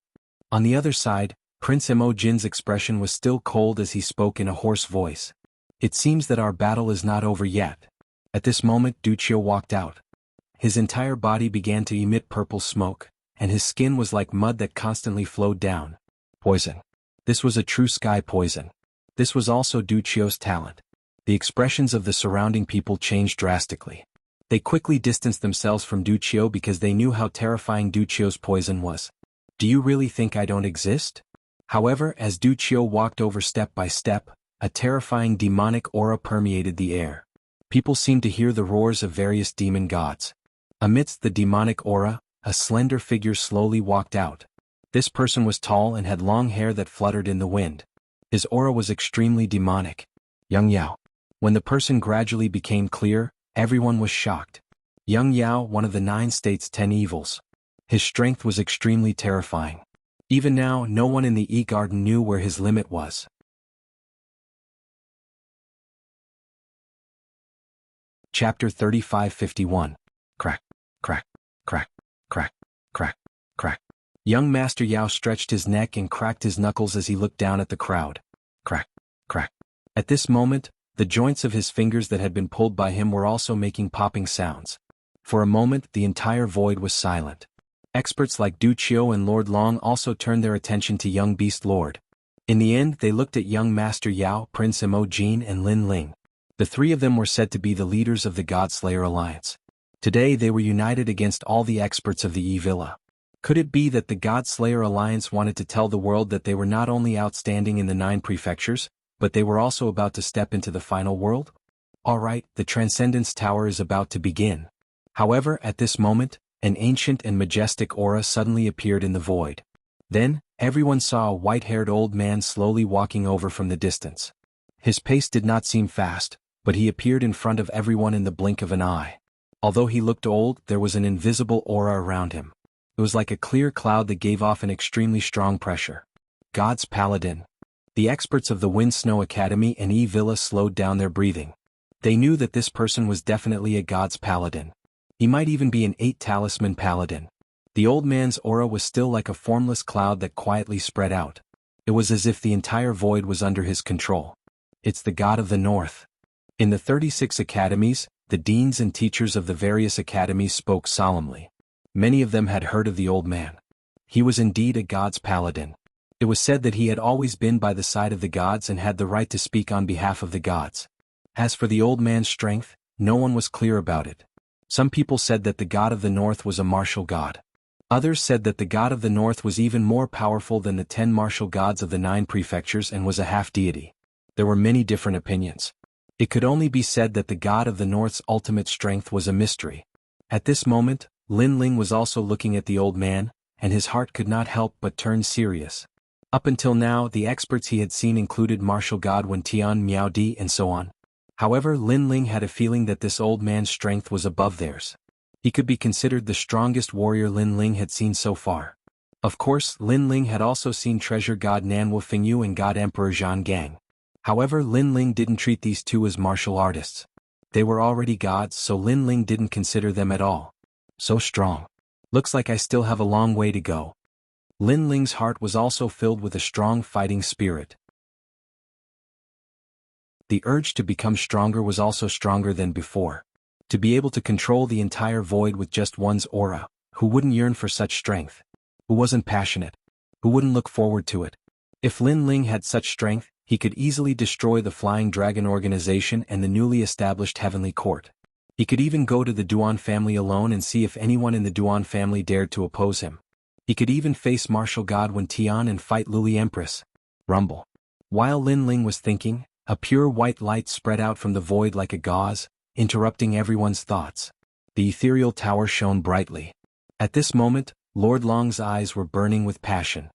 On the other side, Prince Imogene's expression was still cold as he spoke in a hoarse voice. "It seems that our battle is not over yet." At this moment, Du Qiu walked out. His entire body began to emit purple smoke, and his skin was like mud that constantly flowed down. Poison. This was a true sky poison. This was also Du Qiu's talent. The expressions of the surrounding people changed drastically. They quickly distanced themselves from Du Qiu because they knew how terrifying Du Qiu's poison was. "Do you really think I don't exist?" However, as Du Qiu walked over step by step, a terrifying demonic aura permeated the air. People seemed to hear the roars of various demon gods. Amidst the demonic aura, a slender figure slowly walked out. This person was tall and had long hair that fluttered in the wind. His aura was extremely demonic. Yang Yao. When the person gradually became clear, everyone was shocked. Yang Yao, one of the 9 states' 10 evils. His strength was extremely terrifying. Even now, no one in the E-Garden knew where his limit was. Chapter 35-51. Crack, crack, crack, crack, crack, crack. Young Master Yao stretched his neck and cracked his knuckles as he looked down at the crowd. Crack, crack. At this moment, the joints of his fingers that had been pulled by him were also making popping sounds. For a moment, the entire void was silent. Experts like Du Qiu and Lord Long also turned their attention to young Beast Lord. In the end, they looked at young Master Yao, Prince Imogene, and Lin Ling. The 3 of them were said to be the leaders of the Godslayer Alliance. Today they were united against all the experts of the E-Villa. Could it be that the Godslayer Alliance wanted to tell the world that they were not only outstanding in the 9 prefectures, but they were also about to step into the final world? Alright, the Transcendence Tower is about to begin. However, at this moment, an ancient and majestic aura suddenly appeared in the void. Then, everyone saw a white-haired old man slowly walking over from the distance. His pace did not seem fast, but he appeared in front of everyone in the blink of an eye. Although he looked old, there was an invisible aura around him. It was like a clear cloud that gave off an extremely strong pressure. God's Paladin. The experts of the Wind Snow Academy and E-Villa slowed down their breathing. They knew that this person was definitely a God's Paladin. He might even be an 8-talisman paladin. The old man's aura was still like a formless cloud that quietly spread out. It was as if the entire void was under his control. It's the God of the North. In the 36 academies, the deans and teachers of the various academies spoke solemnly. Many of them had heard of the old man. He was indeed a God's Paladin. It was said that he had always been by the side of the gods and had the right to speak on behalf of the gods. As for the old man's strength, no one was clear about it. Some people said that the God of the North was a martial god. Others said that the God of the North was even more powerful than the 10 martial gods of the 9 prefectures and was a half-deity. There were many different opinions. It could only be said that the God of the North's ultimate strength was a mystery. At this moment, Lin Ling was also looking at the old man, and his heart could not help but turn serious. Up until now, the experts he had seen included martial god Wen Tian, Miao Di, and so on. However, Lin Ling had a feeling that this old man's strength was above theirs. He could be considered the strongest warrior Lin Ling had seen so far. Of course, Lin Ling had also seen treasure god Nanwu Fengyu and god Emperor Zhan Gang. However, Lin Ling didn't treat these two as martial artists. They were already gods, so Lin Ling didn't consider them at all. So strong. Looks like I still have a long way to go. Lin Ling's heart was also filled with a strong fighting spirit. The urge to become stronger was also stronger than before. To be able to control the entire void with just one's aura, who wouldn't yearn for such strength? Who wasn't passionate? Who wouldn't look forward to it? If Lin Ling had such strength, he could easily destroy the Flying Dragon organization and the newly established Heavenly Court. He could even go to the Duan family alone and see if anyone in the Duan family dared to oppose him. He could even face martial god Wen Tian and fight Luli Empress. Rumble. While Lin Ling was thinking, a pure white light spread out from the void like a gauze, interrupting everyone's thoughts. The ethereal tower shone brightly. At this moment, Lord Long's eyes were burning with passion.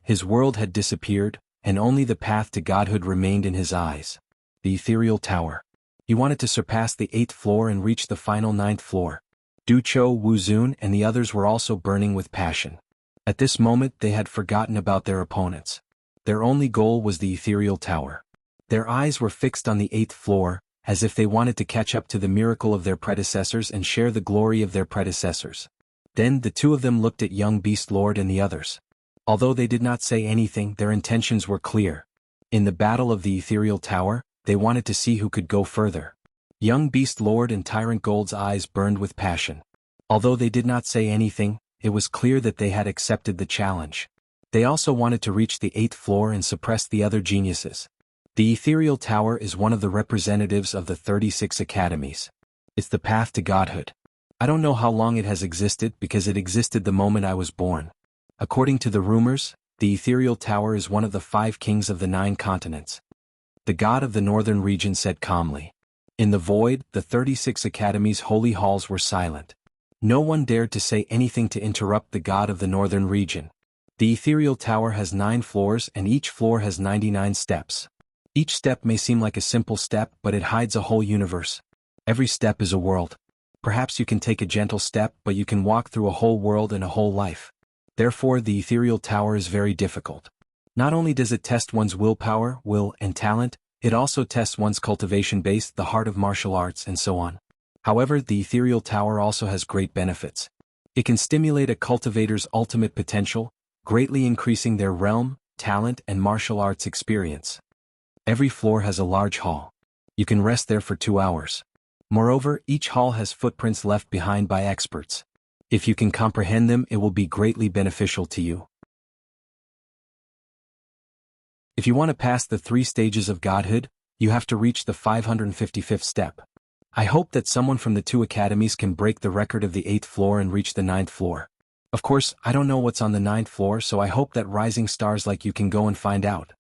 His world had disappeared, and only the path to godhood remained in his eyes. The ethereal tower. He wanted to surpass the 8th floor and reach the final 9th floor. Du Chou, Wu Zun, and the others were also burning with passion. At this moment they had forgotten about their opponents. Their only goal was the ethereal tower. Their eyes were fixed on the 8th floor, as if they wanted to catch up to the miracle of their predecessors and share the glory of their predecessors. Then the two of them looked at young Beast Lord and the others. Although they did not say anything, their intentions were clear. In the battle of the ethereal tower, they wanted to see who could go further. Young Beast Lord and Tyrant Gold's eyes burned with passion. Although they did not say anything, it was clear that they had accepted the challenge. They also wanted to reach the 8th floor and suppress the other geniuses. The ethereal tower is one of the representatives of the 36 academies. It's the path to godhood. I don't know how long it has existed because it existed the moment I was born. According to the rumors, the ethereal tower is one of the 5 kings of the 9 continents. The god of the northern region said calmly. In the void, the 36 academies' holy halls were silent. No one dared to say anything to interrupt the god of the northern region. The ethereal tower has 9 floors and each floor has 99 steps. Each step may seem like a simple step, but it hides a whole universe. Every step is a world. Perhaps you can take a gentle step, but you can walk through a whole world and a whole life. Therefore, the ethereal tower is very difficult. Not only does it test one's willpower, will, and talent, it also tests one's cultivation base, the heart of martial arts, and so on. However, the ethereal tower also has great benefits. It can stimulate a cultivator's ultimate potential, greatly increasing their realm, talent, and martial arts experience. Every floor has a large hall. You can rest there for 2 hours. Moreover, each hall has footprints left behind by experts. If you can comprehend them, it will be greatly beneficial to you. If you want to pass the 3 stages of godhood, you have to reach the 555th step. I hope that someone from the 2 academies can break the record of the 8th floor and reach the 9th floor. Of course, I don't know what's on the 9th floor, so I hope that rising stars like you can go and find out.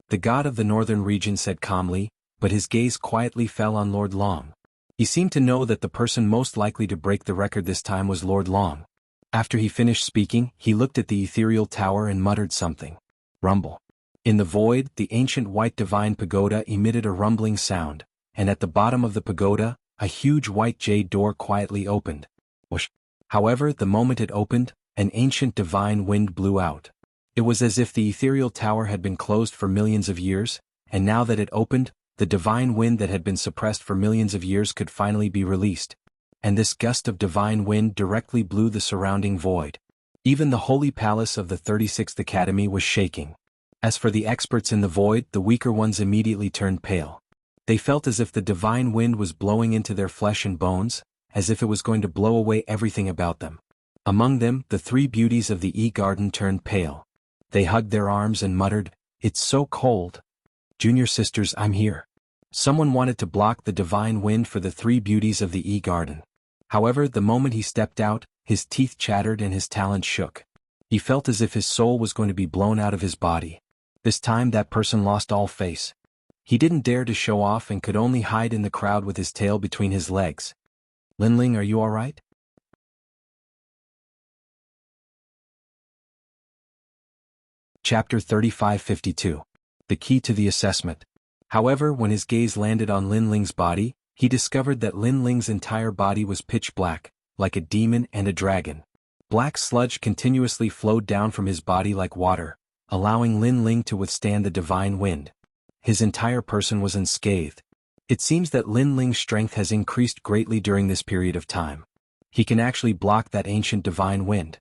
The god of the northern region said calmly, but his gaze quietly fell on Lord Long. He seemed to know that the person most likely to break the record this time was Lord Long. After he finished speaking, he looked at the ethereal tower and muttered something. Rumble. In the void, the ancient white divine pagoda emitted a rumbling sound, and at the bottom of the pagoda, a huge white jade door quietly opened. Whoosh. However, the moment it opened, an ancient divine wind blew out. It was as if the ethereal tower had been closed for millions of years, and now that it opened, the divine wind that had been suppressed for millions of years could finally be released. And this gust of divine wind directly blew the surrounding void. Even the holy palace of the 36th Academy was shaking. As for the experts in the void, the weaker ones immediately turned pale. They felt as if the divine wind was blowing into their flesh and bones, as if it was going to blow away everything about them. Among them, the 3 beauties of the E-Garden turned pale. They hugged their arms and muttered, "It's so cold. Junior sisters, I'm here." Someone wanted to block the divine wind for the 3 beauties of the E-Garden. However, the moment he stepped out, his teeth chattered and his talons shook. He felt as if his soul was going to be blown out of his body. This time that person lost all face. He didn't dare to show off and could only hide in the crowd with his tail between his legs. Linling, are you alright? Chapter 3552. The Key to the Assessment. However, when his gaze landed on Linling's body, he discovered that Linling's entire body was pitch black, like a demon and a dragon. Black sludge continuously flowed down from his body like water, allowing Linling to withstand the divine wind. His entire person was unscathed. It seems that Linling's strength has increased greatly during this period of time. He can actually block that ancient divine wind.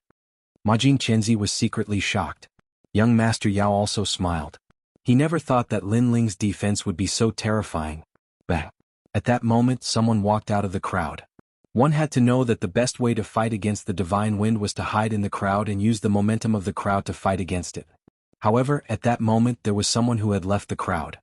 Majin Chenzi was secretly shocked. Young Master Yao also smiled. He never thought that Linling's defense would be so terrifying. Bang! At that moment, someone walked out of the crowd. One had to know that the best way to fight against the divine wind was to hide in the crowd and use the momentum of the crowd to fight against it. However, at that moment there was someone who had left the crowd.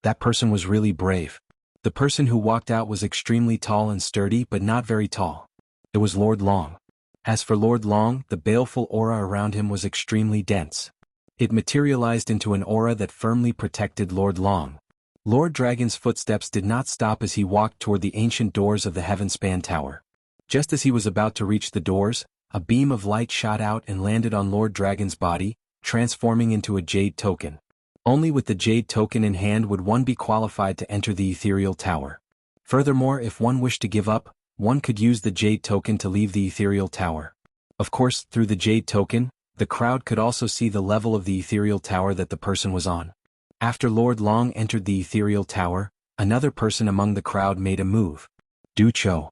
That person was really brave. The person who walked out was extremely tall and sturdy but not very tall. It was Lord Long. As for Lord Long, the baleful aura around him was extremely dense. It materialized into an aura that firmly protected Lord Long. Lord Dragon's footsteps did not stop as he walked toward the ancient doors of the Heavenspan Tower. Just as he was about to reach the doors, a beam of light shot out and landed on Lord Dragon's body, transforming into a jade token. Only with the jade token in hand would one be qualified to enter the ethereal tower. Furthermore, if one wished to give up, one could use the jade token to leave the ethereal tower. Of course, through the jade token, the crowd could also see the level of the ethereal tower that the person was on. After Lord Long entered the ethereal tower, another person among the crowd made a move. Du Cho.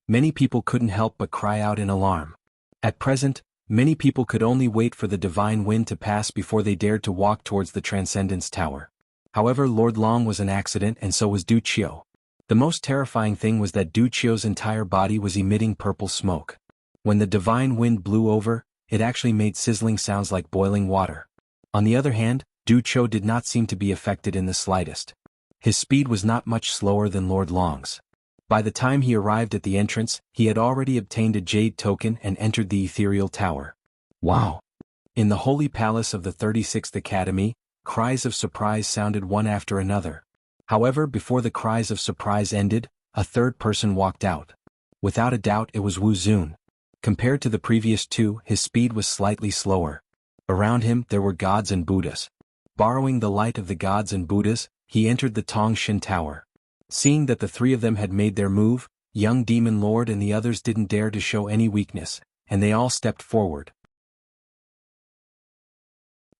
Many people couldn't help but cry out in alarm. At present, many people could only wait for the divine wind to pass before they dared to walk towards the Transcendence Tower. However, Lord Long was an accident and so was Du Chio. The most terrifying thing was that Du Chio's entire body was emitting purple smoke. When the divine wind blew over, it actually made sizzling sounds like boiling water. On the other hand, Du Cho did not seem to be affected in the slightest. His speed was not much slower than Lord Long's. By the time he arrived at the entrance, he had already obtained a jade token and entered the ethereal tower. Wow! In the holy palace of the 36th Academy, cries of surprise sounded one after another. However, before the cries of surprise ended, a third person walked out. Without a doubt it was Wu Zun. Compared to the previous two, his speed was slightly slower. Around him there were gods and Buddhas. Borrowing the light of the gods and Buddhas, he entered the Tongshan Tower. Seeing that the three of them had made their move, young Demon Lord and the others didn't dare to show any weakness, and they all stepped forward.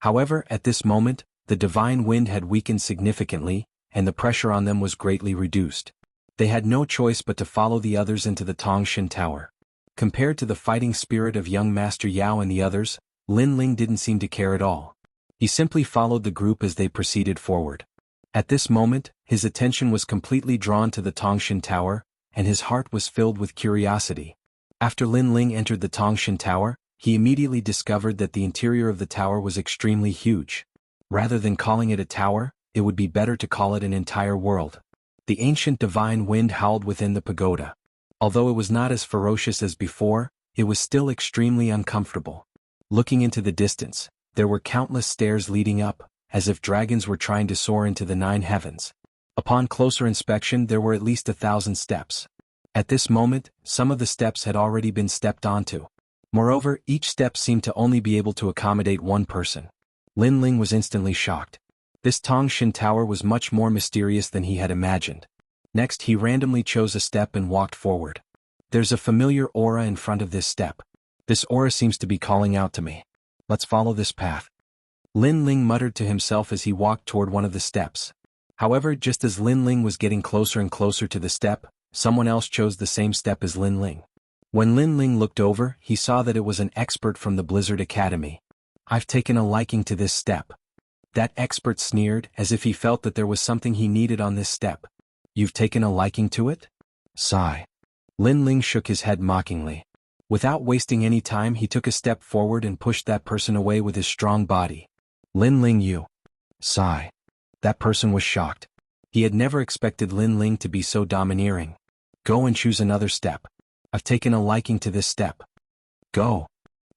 However, at this moment, the divine wind had weakened significantly, and the pressure on them was greatly reduced. They had no choice but to follow the others into the Tongshan Tower. Compared to the fighting spirit of young Master Yao and the others, Linling didn't seem to care at all. He simply followed the group as they proceeded forward. At this moment, his attention was completely drawn to the Tongshan Tower, and his heart was filled with curiosity. After Linling entered the Tongshan Tower, he immediately discovered that the interior of the tower was extremely huge. Rather than calling it a tower, it would be better to call it an entire world. The ancient divine wind howled within the pagoda. Although it was not as ferocious as before, it was still extremely uncomfortable. Looking into the distance, there were countless stairs leading up, as if dragons were trying to soar into the 9 heavens. Upon closer inspection there were at least 1,000 steps. At this moment, some of the steps had already been stepped onto. Moreover, each step seemed to only be able to accommodate one person. Linling was instantly shocked. This Tongshan Tower was much more mysterious than he had imagined. Next he randomly chose a step and walked forward. There's a familiar aura in front of this step. This aura seems to be calling out to me. Let's follow this path. Linling muttered to himself as he walked toward one of the steps. However, just as Linling was getting closer and closer to the step, someone else chose the same step as Linling. When Linling looked over, he saw that it was an expert from the Blizzard Academy. I've taken a liking to this step. That expert sneered, as if he felt that there was something he needed on this step. You've taken a liking to it? Sigh. Linling shook his head mockingly. Without wasting any time he took a step forward and pushed that person away with his strong body. Linling, you. Sigh. That person was shocked. He had never expected Linling to be so domineering. Go and choose another step. I've taken a liking to this step. Go.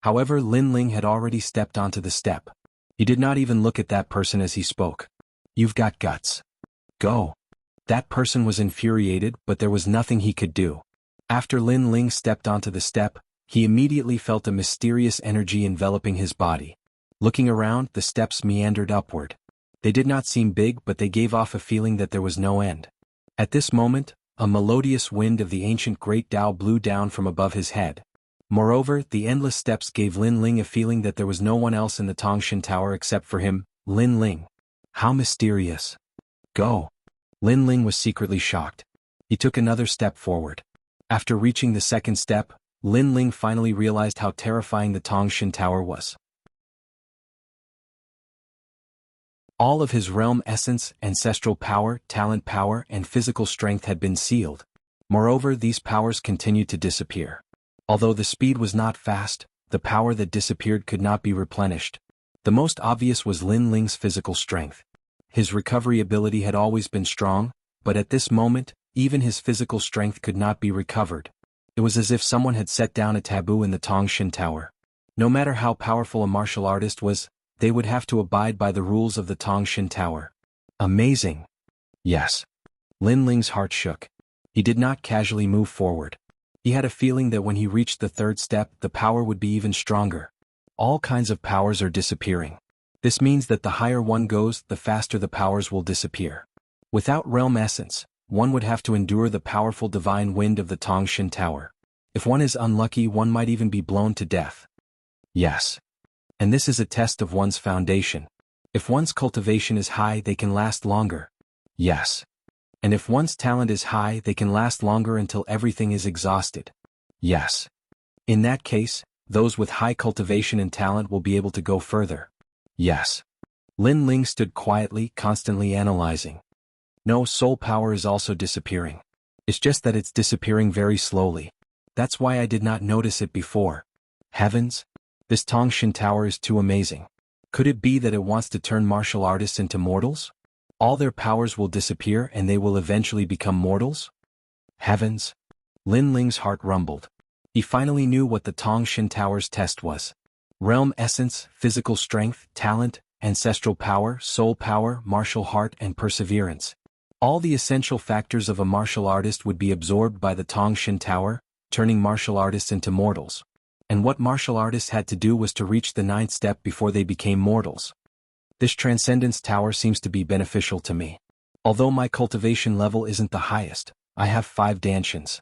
However, Linling had already stepped onto the step. He did not even look at that person as he spoke. You've got guts. Go. That person was infuriated, but there was nothing he could do. After Lin Ling stepped onto the step, he immediately felt a mysterious energy enveloping his body. Looking around, the steps meandered upward. They did not seem big, but they gave off a feeling that there was no end. At this moment, a melodious wind of the ancient Great Tao blew down from above his head. Moreover, the endless steps gave Lin Ling a feeling that there was no one else in the Tongshan Tower except for him, Lin Ling. How mysterious. Go. Lin Ling was secretly shocked. He took another step forward. After reaching the second step, Lin Ling finally realized how terrifying the Tongshan Tower was. All of his realm essence, ancestral power, talent power, and physical strength had been sealed. Moreover, these powers continued to disappear. Although the speed was not fast, the power that disappeared could not be replenished. The most obvious was Lin Ling's physical strength. His recovery ability had always been strong, but at this moment, even his physical strength could not be recovered. It was as if someone had set down a taboo in the Tongshan Tower. No matter how powerful a martial artist was, they would have to abide by the rules of the Tongshan Tower. Amazing. Yes. Lin Ling's heart shook. He did not casually move forward. He had a feeling that when he reached the third step, the power would be even stronger. All kinds of powers are disappearing. This means that the higher one goes, the faster the powers will disappear. Without realm essence, one would have to endure the powerful divine wind of the Tongshan Tower. If one is unlucky, one might even be blown to death. Yes. And this is a test of one's foundation. If one's cultivation is high, they can last longer. Yes. And if one's talent is high, they can last longer until everything is exhausted. Yes. In that case, those with high cultivation and talent will be able to go further. Yes. Lin Ling stood quietly, constantly analyzing. No, soul power is also disappearing. It's just that it's disappearing very slowly. That's why I did not notice it before. Heavens! This Tongshan Tower is too amazing. Could it be that it wants to turn martial artists into mortals? All their powers will disappear and they will eventually become mortals? Heavens! Lin Ling's heart rumbled. He finally knew what the Tongshan Tower's test was. Realm essence, physical strength, talent, ancestral power, soul power, martial heart, and perseverance. All the essential factors of a martial artist would be absorbed by the Tongshan Tower, turning martial artists into mortals. And what martial artists had to do was to reach the ninth step before they became mortals. This Transcendence Tower seems to be beneficial to me. Although my cultivation level isn't the highest, I have 5 Danshians.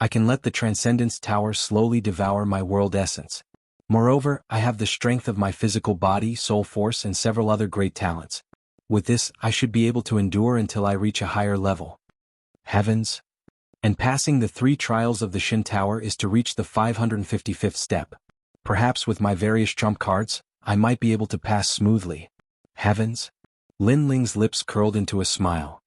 I can let the Transcendence Tower slowly devour my world essence. Moreover, I have the strength of my physical body, soul force, and several other great talents. With this, I should be able to endure until I reach a higher level. Heavens! And passing the 3 trials of the Shin Tower is to reach the 555th step. Perhaps with my various trump cards, I might be able to pass smoothly. Heavens! Lin Ling's lips curled into a smile.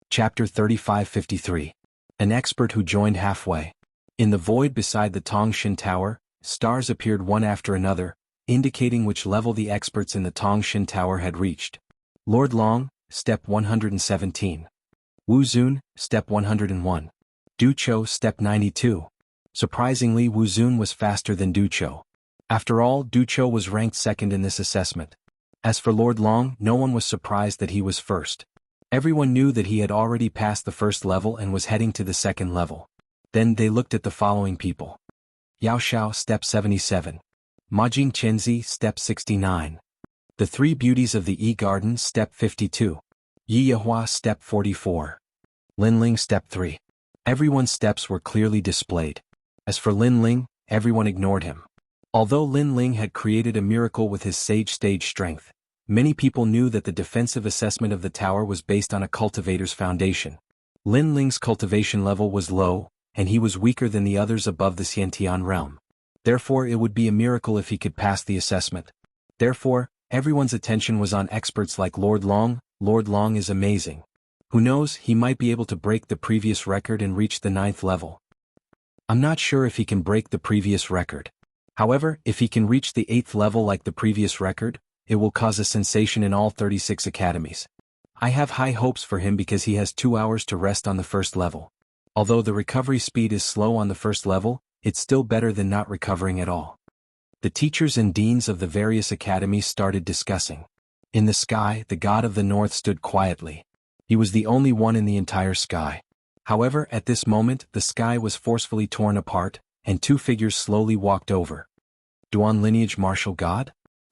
Chapter 3553. An expert who joined halfway. In the void beside the Tongshan Tower, stars appeared one after another, indicating which level the experts in the Tongshan Tower had reached. Lord Long, Step 117. Wu Zun, Step 101. Du Chou, Step 92. Surprisingly, Wu Zun was faster than Du Chou. After all, Du Chou was ranked second in this assessment. As for Lord Long, no one was surprised that he was first. Everyone knew that he had already passed the first level and was heading to the second level. Then they looked at the following people. Yao Xiao, Step 77. Ma Jing Chenzi, Step 69. The 3 Beauties of the E-Garden, Step 52. Yi Yehua, Step 44. Lin Ling, Step 3. Everyone's steps were clearly displayed. As for Lin Ling, everyone ignored him. Although Lin Ling had created a miracle with his sage stage strength, many people knew that the defensive assessment of the tower was based on a cultivator's foundation. Lin Ling's cultivation level was low, and he was weaker than the others above the Xiantian realm. Therefore, it would be a miracle if he could pass the assessment. Therefore, everyone's attention was on experts like Lord Long. Lord Long is amazing. Who knows, he might be able to break the previous record and reach the 9th level. I'm not sure if he can break the previous record. However, if he can reach the 8th level like the previous record, it will cause a sensation in all 36 academies. I have high hopes for him because he has 2 hours to rest on the first level. Although the recovery speed is slow on the first level, it's still better than not recovering at all. The teachers and deans of the various academies started discussing. In the sky, the god of the north stood quietly. He was the only one in the entire sky. However, at this moment, the sky was forcefully torn apart, and two figures slowly walked over. Duan lineage martial god?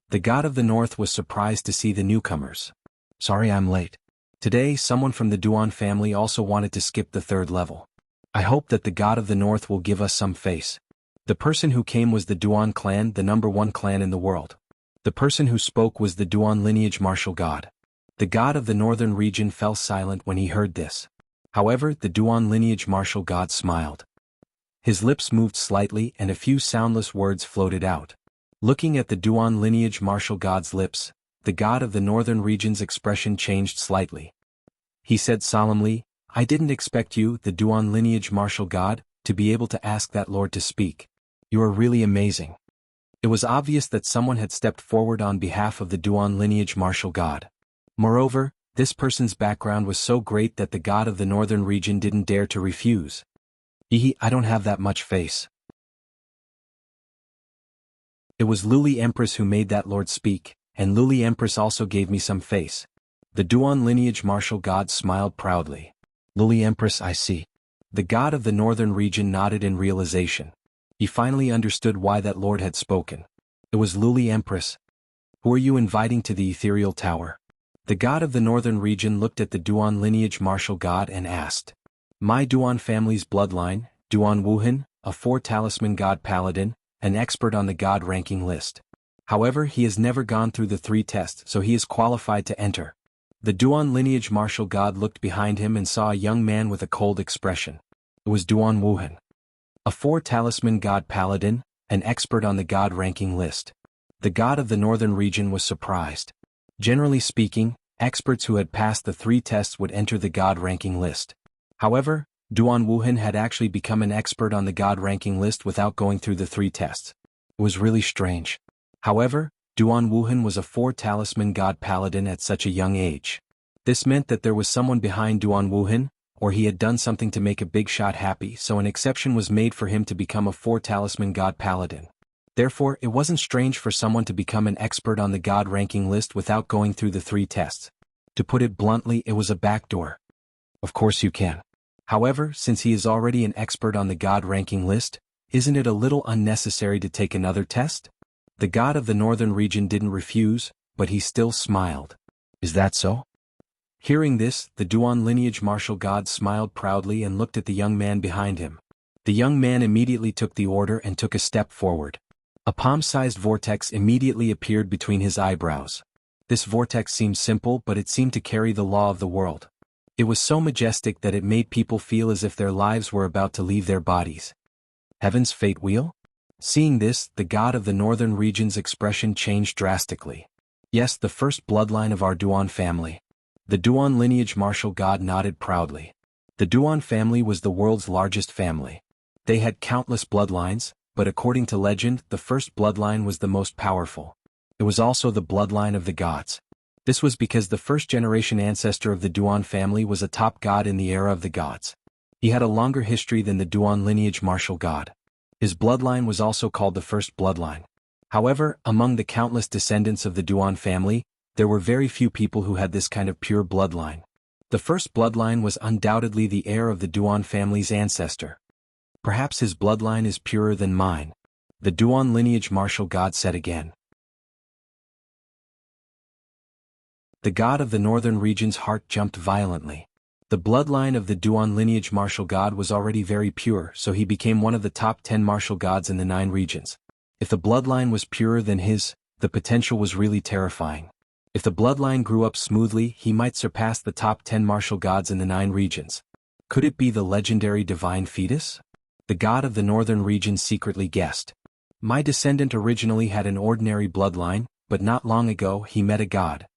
The god of the north was surprised to see the newcomers. Sorry I'm late. Today, someone from the Duan family also wanted to skip the third level. I hope that the god of the north will give us some face. The person who came was the Duan clan, the #1 clan in the world. The person who spoke was the Duan lineage martial god. The god of the northern region fell silent when he heard this. However, the Duan lineage martial god smiled. His lips moved slightly and a few soundless words floated out. Looking at the Duan lineage martial god's lips, the god of the northern region's expression changed slightly. He said solemnly, I didn't expect you, the Duan lineage martial god, to be able to ask that lord to speak. You are really amazing. It was obvious that someone had stepped forward on behalf of the Duan lineage martial god. Moreover, this person's background was so great that the god of the northern region didn't dare to refuse. I don't have that much face. It was Luli Empress who made that lord speak, and Luli Empress also gave me some face. The Duan lineage martial god smiled proudly. Luli Empress, I see. The god of the northern region nodded in realization. He finally understood why that lord had spoken. It was Luli Empress. Who are you inviting to the ethereal tower? The god of the northern region looked at the Duan lineage martial god and asked. My Duan family's bloodline, Duan Wuhan, a 4-talisman god paladin, an expert on the god ranking list. However, he has never gone through the 3 tests, so he is qualified to enter. The Duan lineage martial god looked behind him and saw a young man with a cold expression. It was Duan Wuhan. A 4-talisman god paladin, an expert on the god ranking list. The god of the northern region was surprised. Generally speaking, experts who had passed the 3 tests would enter the god ranking list. However, Duan Wuhan had actually become an expert on the god ranking list without going through the 3 tests. It was really strange. However, Duan Wuhan was a 4-talisman god paladin at such a young age. This meant that there was someone behind Duan Wuhan, or he had done something to make a big shot happy, so an exception was made for him to become a 4-talisman god paladin. Therefore, it wasn't strange for someone to become an expert on the god ranking list without going through the 3 tests. To put it bluntly, it was a backdoor. Of course you can. However, since he is already an expert on the god ranking list, isn't it a little unnecessary to take another test? The god of the northern region didn't refuse, but he still smiled. Is that so? Hearing this, the Duan lineage martial god smiled proudly and looked at the young man behind him. The young man immediately took the order and took a step forward. A palm-sized vortex immediately appeared between his eyebrows. This vortex seemed simple, but it seemed to carry the law of the world. It was so majestic that it made people feel as if their lives were about to leave their bodies. Heaven's fate wheel? Seeing this, the god of the northern region's expression changed drastically. Yes, the first bloodline of our Duan family. The Duan lineage martial god nodded proudly. The Duan family was the world's largest family. They had countless bloodlines, but according to legend, the first bloodline was the most powerful. It was also the bloodline of the gods. This was because the first-generation ancestor of the Duan family was a top god in the era of the gods. He had a longer history than the Duan lineage martial god. His bloodline was also called the first bloodline. However, among the countless descendants of the Duan family, there were very few people who had this kind of pure bloodline. The first bloodline was undoubtedly the heir of the Duan family's ancestor. Perhaps his bloodline is purer than mine. The Duan lineage martial god said again. The god of the northern region's heart jumped violently. The bloodline of the Duan lineage martial god was already very pure, so he became one of the top 10 martial gods in the 9 regions. If the bloodline was purer than his, the potential was really terrifying. If the bloodline grew up smoothly, he might surpass the top 10 martial gods in the 9 regions. Could it be the legendary divine fetus? The god of the northern region secretly guessed. My descendant originally had an ordinary bloodline, but not long ago he met a god.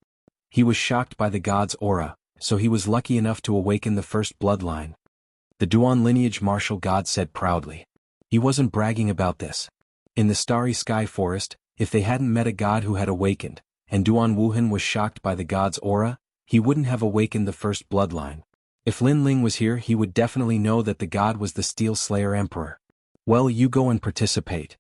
He was shocked by the god's aura, so he was lucky enough to awaken the first bloodline. The Duan lineage martial god said proudly. He wasn't bragging about this. In the starry sky forest, if they hadn't met a god who had awakened, and Duan Wuhan was shocked by the god's aura, he wouldn't have awakened the first bloodline. If Lin Ling was here, he would definitely know that the god was the Steel Slayer Emperor. Well, you go and participate.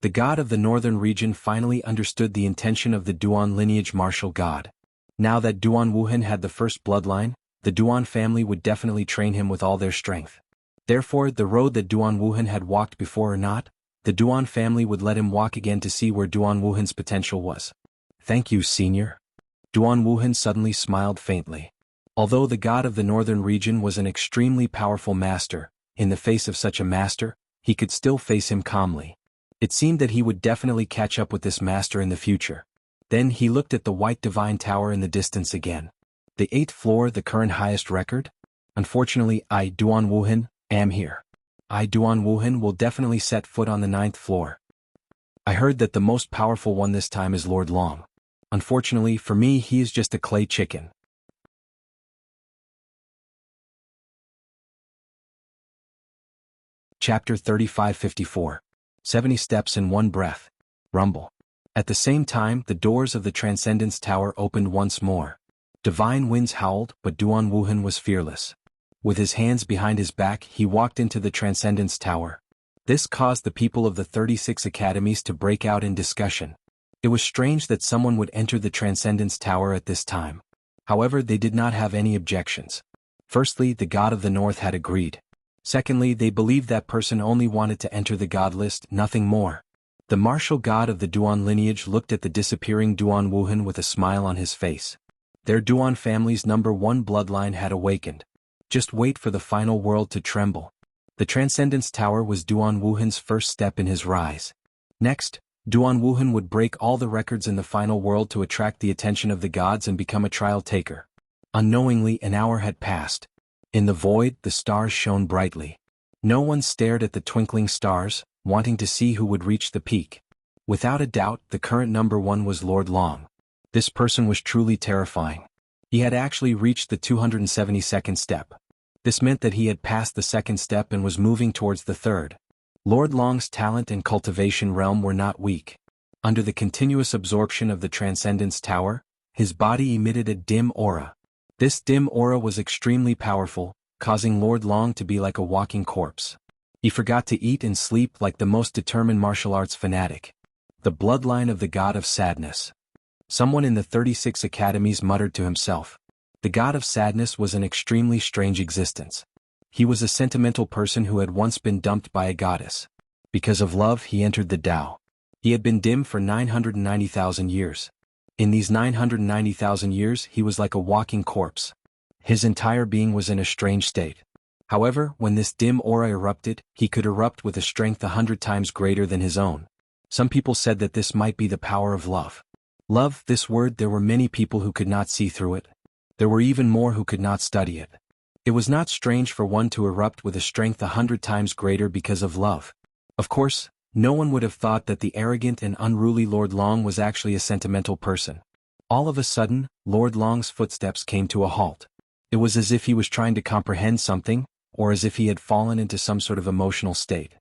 The god of the northern region finally understood the intention of the Duan lineage martial god. Now that Duan Wuhan had the first bloodline, the Duan family would definitely train him with all their strength. Therefore, the road that Duan Wuhan had walked before or not, the Duan family would let him walk again to see where Duan Wuhan's potential was. Thank you, senior. Duan Wuhan suddenly smiled faintly. Although the god of the northern region was an extremely powerful master, in the face of such a master, he could still face him calmly. It seemed that he would definitely catch up with this master in the future. Then he looked at the white divine tower in the distance again. The 8th floor, the current highest record? Unfortunately, I, Duan Wuhan, am here. I, Duan Wuhan, will definitely set foot on the 9th floor. I heard that the most powerful one this time is Lord Long. Unfortunately, for me, he is just a clay chicken. Chapter 3554. 70 Steps in One Breath. Rumble. At the same time, the doors of the Transcendence Tower opened once more. Divine winds howled, but Duan Wuhan was fearless. With his hands behind his back, he walked into the Transcendence Tower. This caused the people of the 36 academies to break out in discussion. It was strange that someone would enter the Transcendence Tower at this time. However, they did not have any objections. Firstly, the god of the north had agreed. Secondly, they believed that person only wanted to enter the god list, nothing more. The martial god of the Duan lineage looked at the disappearing Duan Wuhan with a smile on his face. Their Duan family's #1 bloodline had awakened. Just wait for the final world to tremble. The Transcendence Tower was Duan Wuhan's first step in his rise. Next, Duan Wuhan would break all the records in the final world to attract the attention of the gods and become a trial taker. Unknowingly, an hour had passed. In the void, the stars shone brightly. No one stared at the twinkling stars, wanting to see who would reach the peak. Without a doubt, the current #1 was Lord Long. This person was truly terrifying. He had actually reached the 272nd step. This meant that he had passed the 2nd step and was moving towards the 3rd. Lord Long's talent and cultivation realm were not weak. Under the continuous absorption of the Transcendence Tower, his body emitted a dim aura. This dim aura was extremely powerful, causing Lord Long to be like a walking corpse. He forgot to eat and sleep like the most determined martial arts fanatic. The bloodline of the god of sadness. Someone in the 36 academies muttered to himself. The god of sadness was an extremely strange existence. He was a sentimental person who had once been dumped by a goddess. Because of love, he entered the Tao. He had been dim for 990,000 years. In these 990,000 years, he was like a walking corpse. His entire being was in a strange state. However, when this dim aura erupted, he could erupt with a strength 100 times greater than his own. Some people said that this might be the power of love. Love, this word, there were many people who could not see through it. There were even more who could not study it. It was not strange for one to erupt with a strength 100 times greater because of love. Of course, no one would have thought that the arrogant and unruly Lord Long was actually a sentimental person. All of a sudden, Lord Long's footsteps came to a halt. It was as if he was trying to comprehend something, or as if he had fallen into some sort of emotional state.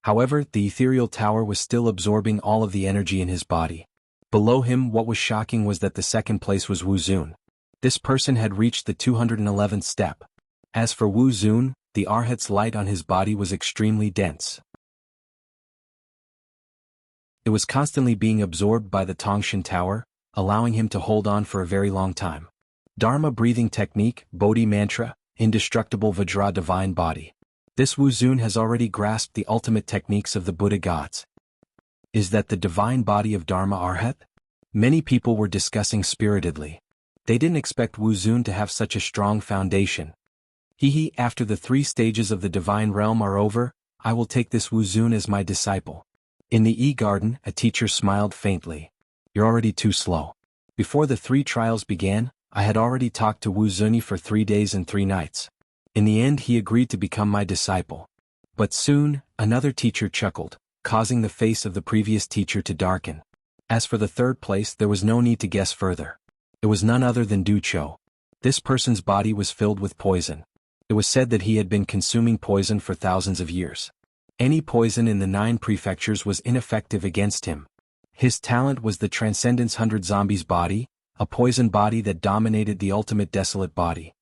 However, the ethereal tower was still absorbing all of the energy in his body. Below him, what was shocking was that the 2nd place was Wu Zun. This person had reached the 211th step. As for Wu Zun, the Arhat's light on his body was extremely dense. It was constantly being absorbed by the Tongshan Tower, allowing him to hold on for a very long time. Dharma breathing technique, Bodhi mantra, indestructible Vajra divine body. This Wu Zun has already grasped the ultimate techniques of the Buddha gods. Is that the divine body of Dharma Arhat? Many people were discussing spiritedly. They didn't expect Wu Zun to have such a strong foundation. After the 3 stages of the divine realm are over, I will take this Wu Zun as my disciple. In the E-Garden, a teacher smiled faintly. You're already too slow. Before the 3 trials began, I had already talked to Wu Zuni for 3 days and 3 nights. In the end, he agreed to become my disciple. But soon, another teacher chuckled, causing the face of the previous teacher to darken. As for the 3rd place, there was no need to guess further. It was none other than Du Cho. This person's body was filled with poison. It was said that he had been consuming poison for thousands of years. Any poison in the 9 prefectures was ineffective against him. His talent was the Transcendence 100 Zombies body, a poison body that dominated the ultimate desolate body.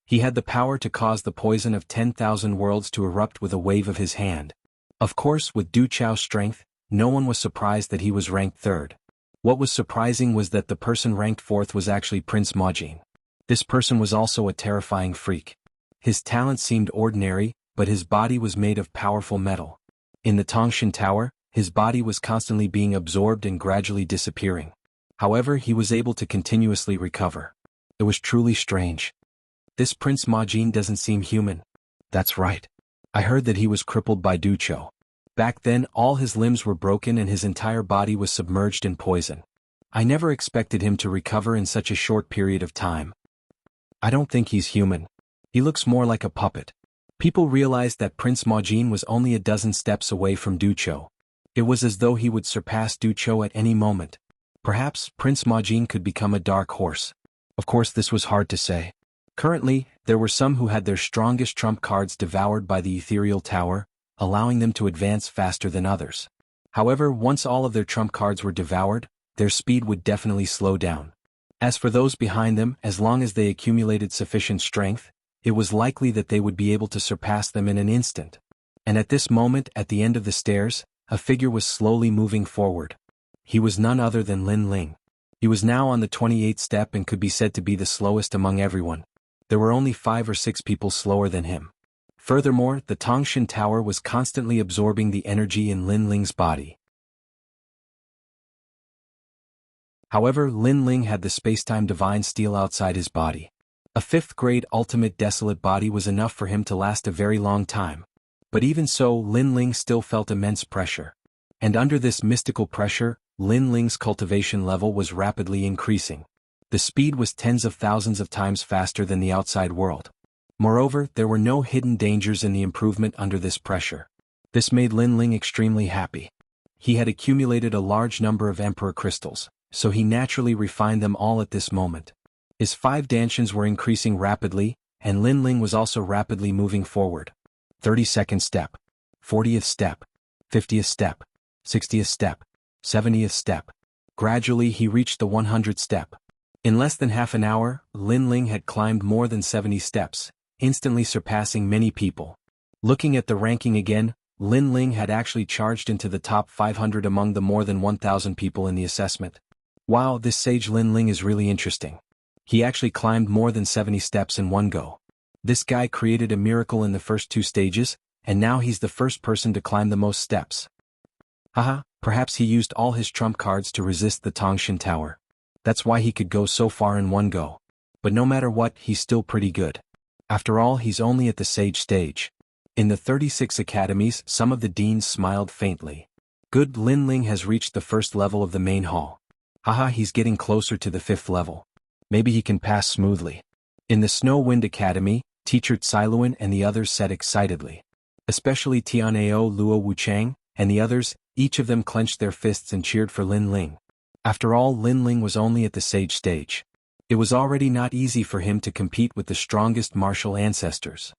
He had the power to cause the poison of 10,000 worlds to erupt with a wave of his hand. Of course, with Du Chao's strength, no one was surprised that he was ranked third. What was surprising was that the person ranked fourth was actually Prince Majin. This person was also a terrifying freak. His talent seemed ordinary, but his body was made of powerful metal. In the Tongshan Tower, his body was constantly being absorbed and gradually disappearing. However, he was able to continuously recover. It was truly strange. This Prince Majin doesn't seem human. That's right. I heard that he was crippled by Ducho. Back then, all his limbs were broken and his entire body was submerged in poison. I never expected him to recover in such a short period of time. I don't think he's human. He looks more like a puppet. People realized that Prince Majin was only a dozen steps away from Ducho. It was as though he would surpass Ducho at any moment. Perhaps Prince Majin could become a dark horse. Of course, this was hard to say. Currently, there were some who had their strongest trump cards devoured by the ethereal tower, allowing them to advance faster than others. However, once all of their trump cards were devoured, their speed would definitely slow down. As for those behind them, as long as they accumulated sufficient strength, it was likely that they would be able to surpass them in an instant. And at this moment, at the end of the stairs, a figure was slowly moving forward. He was none other than Lin Ling. He was now on the 28th step and could be said to be the slowest among everyone. There were only 5 or 6 people slower than him. Furthermore, the Tongshan Tower was constantly absorbing the energy in Lin Ling's body. However, Lin Ling had the spacetime divine steel outside his body. A 5th grade ultimate desolate body was enough for him to last a very long time. But even so, Lin Ling still felt immense pressure. And under this mystical pressure, Lin Ling's cultivation level was rapidly increasing. The speed was tens of thousands of times faster than the outside world. Moreover, there were no hidden dangers in the improvement under this pressure. This made Lin Ling extremely happy. He had accumulated a large number of Emperor crystals, so he naturally refined them all at this moment. His 5 danshians were increasing rapidly, and Lin Ling was also rapidly moving forward. 32nd step, 40th step, 50th step, 60th step, 70th step. Gradually he reached the 100th step. In less than half an hour, Lin Ling had climbed more than 70 steps, instantly surpassing many people. Looking at the ranking again, Lin Ling had actually charged into the top 500 among the more than 1,000 people in the assessment. Wow, this sage Lin Ling is really interesting. He actually climbed more than 70 steps in one go. This guy created a miracle in the first 2 stages, and now he's the first person to climb the most steps. Haha, perhaps he used all his trump cards to resist the Tongshan Tower. That's why he could go so far in one go. But no matter what, he's still pretty good. After all, he's only at the sage stage. In the 36 academies, some of the deans smiled faintly. Good, Lin Ling has reached the first level of the main hall. Haha, he's getting closer to the 5th level. Maybe he can pass smoothly. In the Snow Wind Academy, Teacher Tsailuan and the others said excitedly. Especially Tianao Luo Wuchang, and the others, each of them clenched their fists and cheered for Lin Ling. After all, Lin Ling was only at the sage stage. It was already not easy for him to compete with the strongest martial ancestors.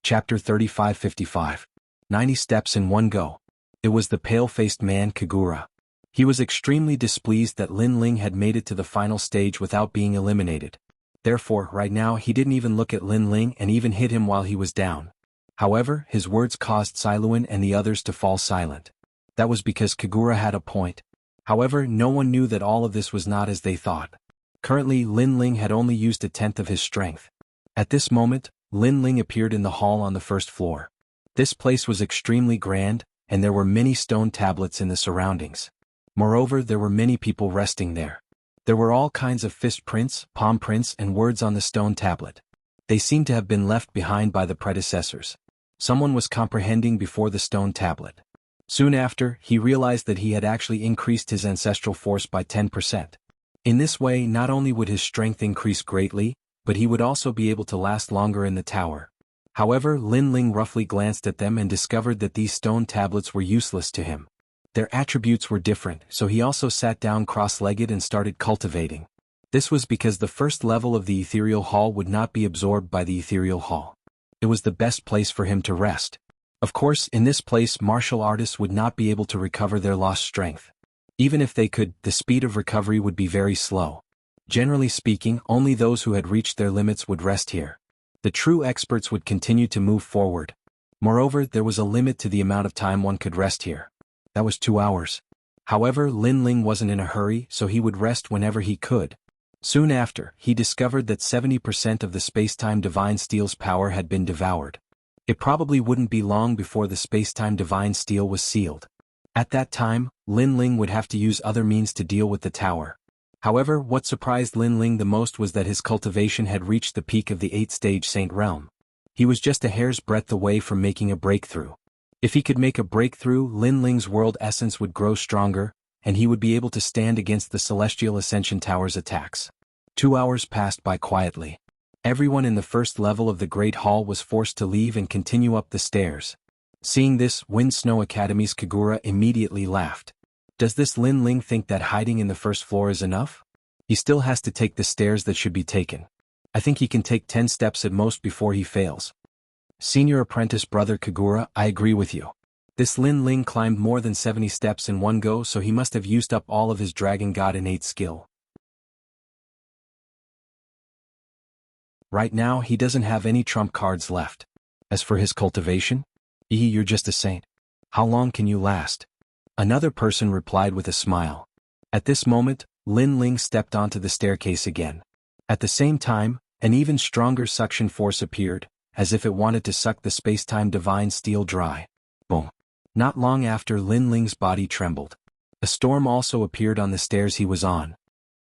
Chapter 35-55. 90 steps in one go. It was the pale-faced man Kagura. He was extremely displeased that Lin Ling had made it to the final stage without being eliminated. Therefore, right now he didn't even look at Lin Ling and even hit him while he was down. However, his words caused Tsailuan and the others to fall silent. That was because Kagura had a point. However, no one knew that all of this was not as they thought. Currently, Lin Ling had only used 1/10 of his strength. At this moment, Lin Ling appeared in the hall on the first floor. This place was extremely grand, and there were many stone tablets in the surroundings. Moreover, there were many people resting there. There were all kinds of fist prints, palm prints, and words on the stone tablet. They seemed to have been left behind by the predecessors. Someone was comprehending before the stone tablet. Soon after, he realized that he had actually increased his ancestral force by 10%. In this way, not only would his strength increase greatly, but he would also be able to last longer in the tower. However, Lin Ling roughly glanced at them and discovered that these stone tablets were useless to him. Their attributes were different, so he also sat down cross-legged and started cultivating. This was because the first level of the ethereal hall would not be absorbed by the ethereal hall. It was the best place for him to rest. Of course, in this place martial artists would not be able to recover their lost strength. Even if they could, the speed of recovery would be very slow. Generally speaking, only those who had reached their limits would rest here. The true experts would continue to move forward. Moreover, there was a limit to the amount of time one could rest here. That was 2 hours. However, Lin Ling wasn't in a hurry, so he would rest whenever he could. Soon after, he discovered that 70% of the space-time divine steel's power had been devoured. It probably wouldn't be long before the space-time divine steel was sealed. At that time, Lin Ling would have to use other means to deal with the tower. However, what surprised Lin Ling the most was that his cultivation had reached the peak of the 8th-stage Saint realm. He was just a hair's breadth away from making a breakthrough. If he could make a breakthrough, Lin Ling's world essence would grow stronger, and he would be able to stand against the Celestial Ascension Tower's attacks. 2 hours passed by quietly. Everyone in the first level of the Great Hall was forced to leave and continue up the stairs. Seeing this, Wind Snow Academy's Kagura immediately laughed. Does this Lin Ling think that hiding in the first floor is enough? He still has to take the stairs that should be taken. I think he can take 10 steps at most before he fails. Senior apprentice brother Kagura, I agree with you. This Lin Ling climbed more than 70 steps in one go, so he must have used up all of his Dragon God innate skill. Right now he doesn't have any trump cards left. As for his cultivation? You're just a saint. How long can you last? Another person replied with a smile. At this moment, Lin Ling stepped onto the staircase again. At the same time, an even stronger suction force appeared, as if it wanted to suck the space-time divine steel dry. Boom. Not long after, Lin Ling's body trembled. A storm also appeared on the stairs he was on.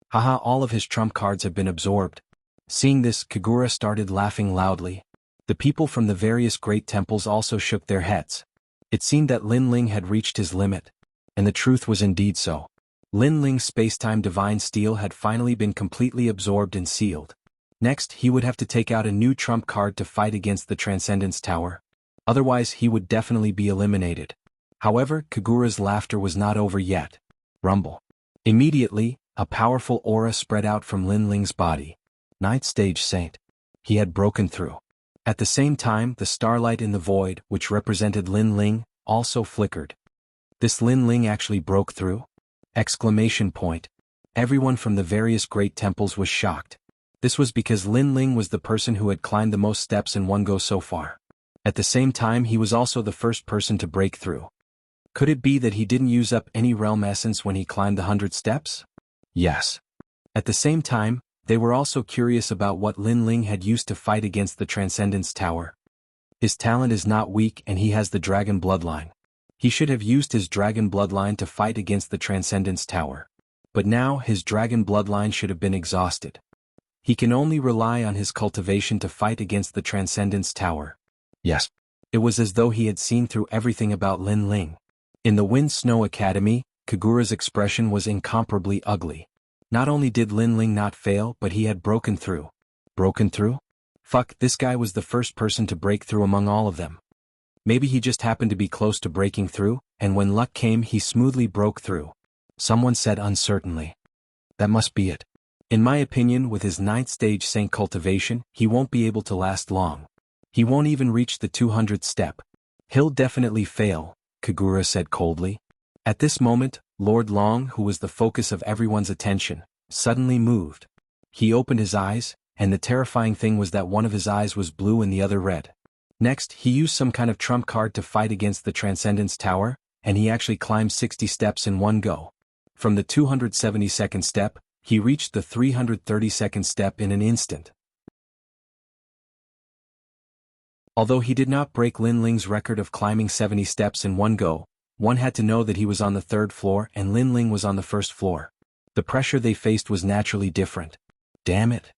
Haha, all of his trump cards have been absorbed. Seeing this, Kagura started laughing loudly. The people from the various great temples also shook their heads. It seemed that Lin Ling had reached his limit. And the truth was indeed so. Lin Ling's space-time divine steel had finally been completely absorbed and sealed. Next, he would have to take out a new trump card to fight against the Transcendence Tower. Otherwise, he would definitely be eliminated. However, Kagura's laughter was not over yet. Rumble. Immediately, a powerful aura spread out from Lin Ling's body. 9th stage saint. He had broken through. At the same time, the starlight in the void, which represented Lin Ling, also flickered. This Lin Ling actually broke through? Exclamation point. Everyone from the various great temples was shocked. This was because Lin Ling was the person who had climbed the most steps in one go so far. At the same time, he was also the first person to break through. Could it be that he didn't use up any realm essence when he climbed the 100 steps? Yes. At the same time, they were also curious about what Lin Ling had used to fight against the Transcendence Tower. His talent is not weak and he has the dragon bloodline. He should have used his dragon bloodline to fight against the Transcendence Tower. But now his dragon bloodline should have been exhausted. He can only rely on his cultivation to fight against the Transcendence Tower. Yes. It was as though he had seen through everything about Lin Ling. In the Wind Snow Academy, Kagura's expression was incomparably ugly. Not only did Lin Ling not fail, but he had broken through. Broken through? Fuck, this guy was the first person to break through among all of them. Maybe he just happened to be close to breaking through, and when luck came he smoothly broke through. Someone said uncertainly. That must be it. In my opinion, with his 9th stage saint cultivation, he won't be able to last long. He won't even reach the 200th step. He'll definitely fail, Kagura said coldly. At this moment, Lord Long, who was the focus of everyone's attention, suddenly moved. He opened his eyes, and the terrifying thing was that one of his eyes was blue and the other red. Next, he used some kind of trump card to fight against the Transcendence Tower, and he actually climbed 60 steps in one go. From the 272nd step, he reached the 332nd step in an instant. Although he did not break Lin Ling's record of climbing 70 steps in one go, one had to know that he was on the 3rd floor and Lin Ling was on the 1st floor. The pressure they faced was naturally different. Damn it.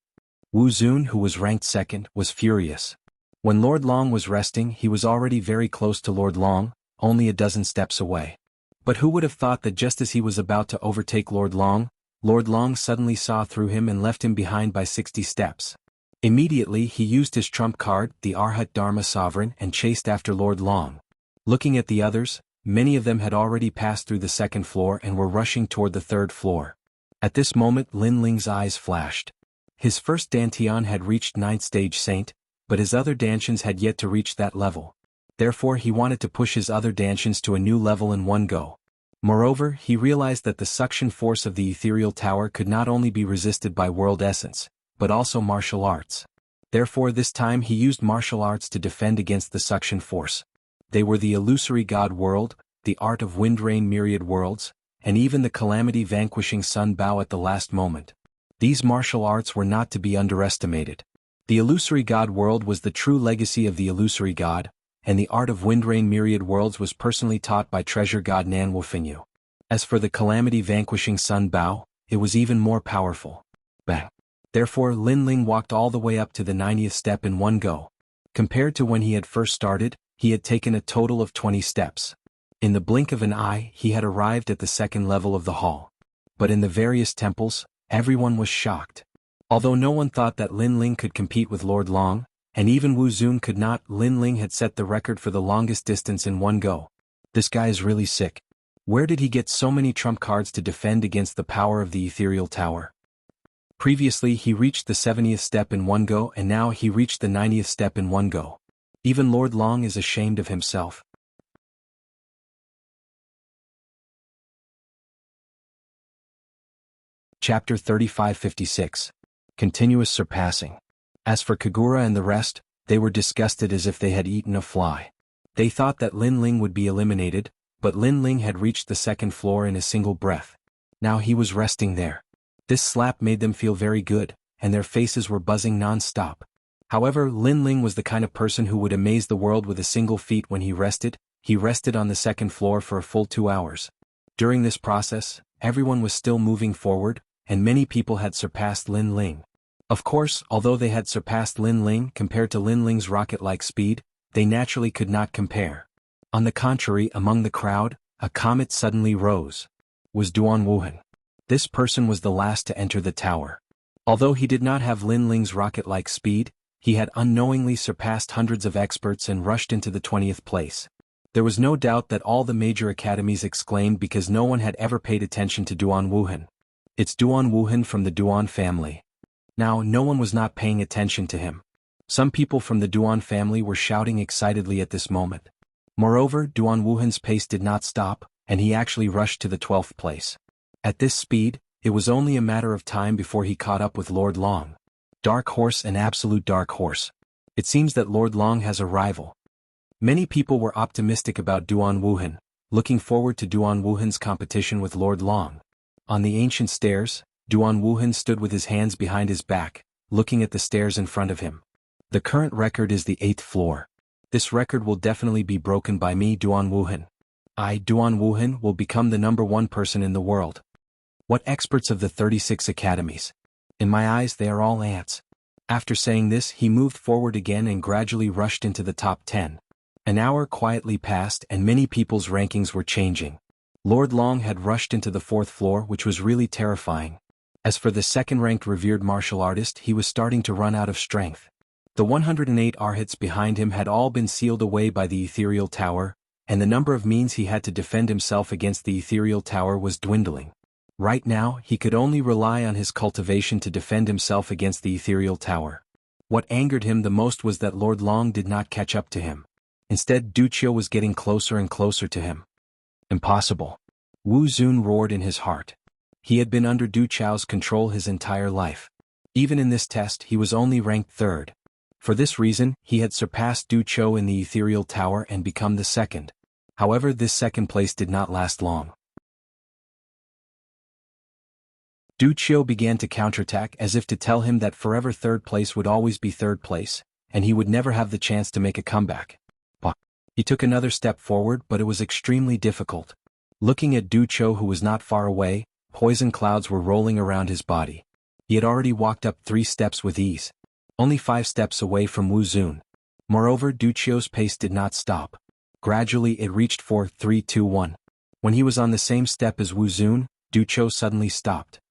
Wu Zun, who was ranked 2nd, was furious. When Lord Long was resting, he was already very close to Lord Long, only a dozen steps away. But who would have thought that just as he was about to overtake Lord Long suddenly saw through him and left him behind by 60 steps. Immediately he used his trump card, the Arhat Dharma Sovereign, and chased after Lord Long. Looking at the others, many of them had already passed through the 2nd floor and were rushing toward the 3rd floor. At this moment Lin Ling's eyes flashed. His first Dantian had reached 9th stage saint, but his other Dantians had yet to reach that level. Therefore he wanted to push his other Dantians to a new level in one go. Moreover, he realized that the suction force of the ethereal tower could not only be resisted by world essence, but also martial arts. Therefore this time he used martial arts to defend against the suction force. They were the illusory god world, the art of wind rain myriad worlds, and even the calamity vanquishing sun bao at the last moment. These martial arts were not to be underestimated. The illusory god world was the true legacy of the illusory god, and the art of wind rain myriad worlds was personally taught by treasure god Nan Wufenyu. As for the calamity vanquishing sun bao, it was even more powerful. Bang. Therefore Lin Ling walked all the way up to the 90th step in one go. Compared to when he had first started, he had taken a total of 20 steps. In the blink of an eye he had arrived at the second level of the hall. But in the various temples, everyone was shocked. Although no one thought that Lin Ling could compete with Lord Long, and even Wu Zun could not, Lin Ling had set the record for the longest distance in one go. This guy is really sick. Where did he get so many trump cards to defend against the power of the ethereal tower? Previously he reached the 70th step in one go and now he reached the 90th step in one go. Even Lord Long is ashamed of himself. Chapter 3556. Continuous Surpassing. As for Kagura and the rest, they were disgusted as if they had eaten a fly. They thought that Lin Ling would be eliminated, but Lin Ling had reached the second floor in a single breath. Now he was resting there. This slap made them feel very good, and their faces were buzzing non-stop. However, Lin Ling was the kind of person who would amaze the world with a single feat when he rested. He rested on the second floor for a full 2 hours. During this process, everyone was still moving forward, and many people had surpassed Lin Ling. Of course, although they had surpassed Lin Ling compared to Lin Ling's rocket-like speed, they naturally could not compare. On the contrary, among the crowd, a comet suddenly rose. Was Duan Wuhan. This person was the last to enter the tower. Although he did not have Lin Ling's rocket-like speed, he had unknowingly surpassed hundreds of experts and rushed into the 20th place. There was no doubt that all the major academies exclaimed because no one had ever paid attention to Duan Wuhan. It's Duan Wuhan from the Duan family. Now no one was not paying attention to him. Some people from the Duan family were shouting excitedly at this moment. Moreover, Duan Wuhan's pace did not stop, and he actually rushed to the 12th place. At this speed, it was only a matter of time before he caught up with Lord Long. Dark Horse and Absolute Dark Horse. It seems that Lord Long has a rival. Many people were optimistic about Duan Wuhan, looking forward to Duan Wuhan's competition with Lord Long. On the ancient stairs, Duan Wuhan stood with his hands behind his back, looking at the stairs in front of him. The current record is the 8th floor. This record will definitely be broken by me, Duan Wuhan. I, Duan Wuhan, will become the #1 person in the world. What experts of the 36 academies? In my eyes they are all ants. After saying this he moved forward again and gradually rushed into the top 10. An hour quietly passed and many people's rankings were changing. Lord Long had rushed into the 4th floor, which was really terrifying. As for the second-ranked revered martial artist, he was starting to run out of strength. The 108 arhats behind him had all been sealed away by the ethereal tower, and the number of means he had to defend himself against the ethereal tower was dwindling. Right now, he could only rely on his cultivation to defend himself against the ethereal tower. What angered him the most was that Lord Long did not catch up to him. Instead, Duqiu was getting closer and closer to him. Impossible. Wu Zun roared in his heart. He had been under Du Chao's control his entire life. Even in this test he was only ranked 3rd. For this reason, he had surpassed Du Chou in the ethereal tower and become the 2nd. However, this 2nd place did not last long. Du Chou began to counterattack as if to tell him that forever 3rd place would always be 3rd place, and he would never have the chance to make a comeback. He took another step forward, but it was extremely difficult. Looking at Du Chou, who was not far away, poison clouds were rolling around his body. He had already walked up 3 steps with ease. Only 5 steps away from Wu Zun. Moreover, Du Qiu's pace did not stop. Gradually it reached 4, 3, 2, 1. When he was on the same step as Wu Zun, Du Qiu suddenly stopped.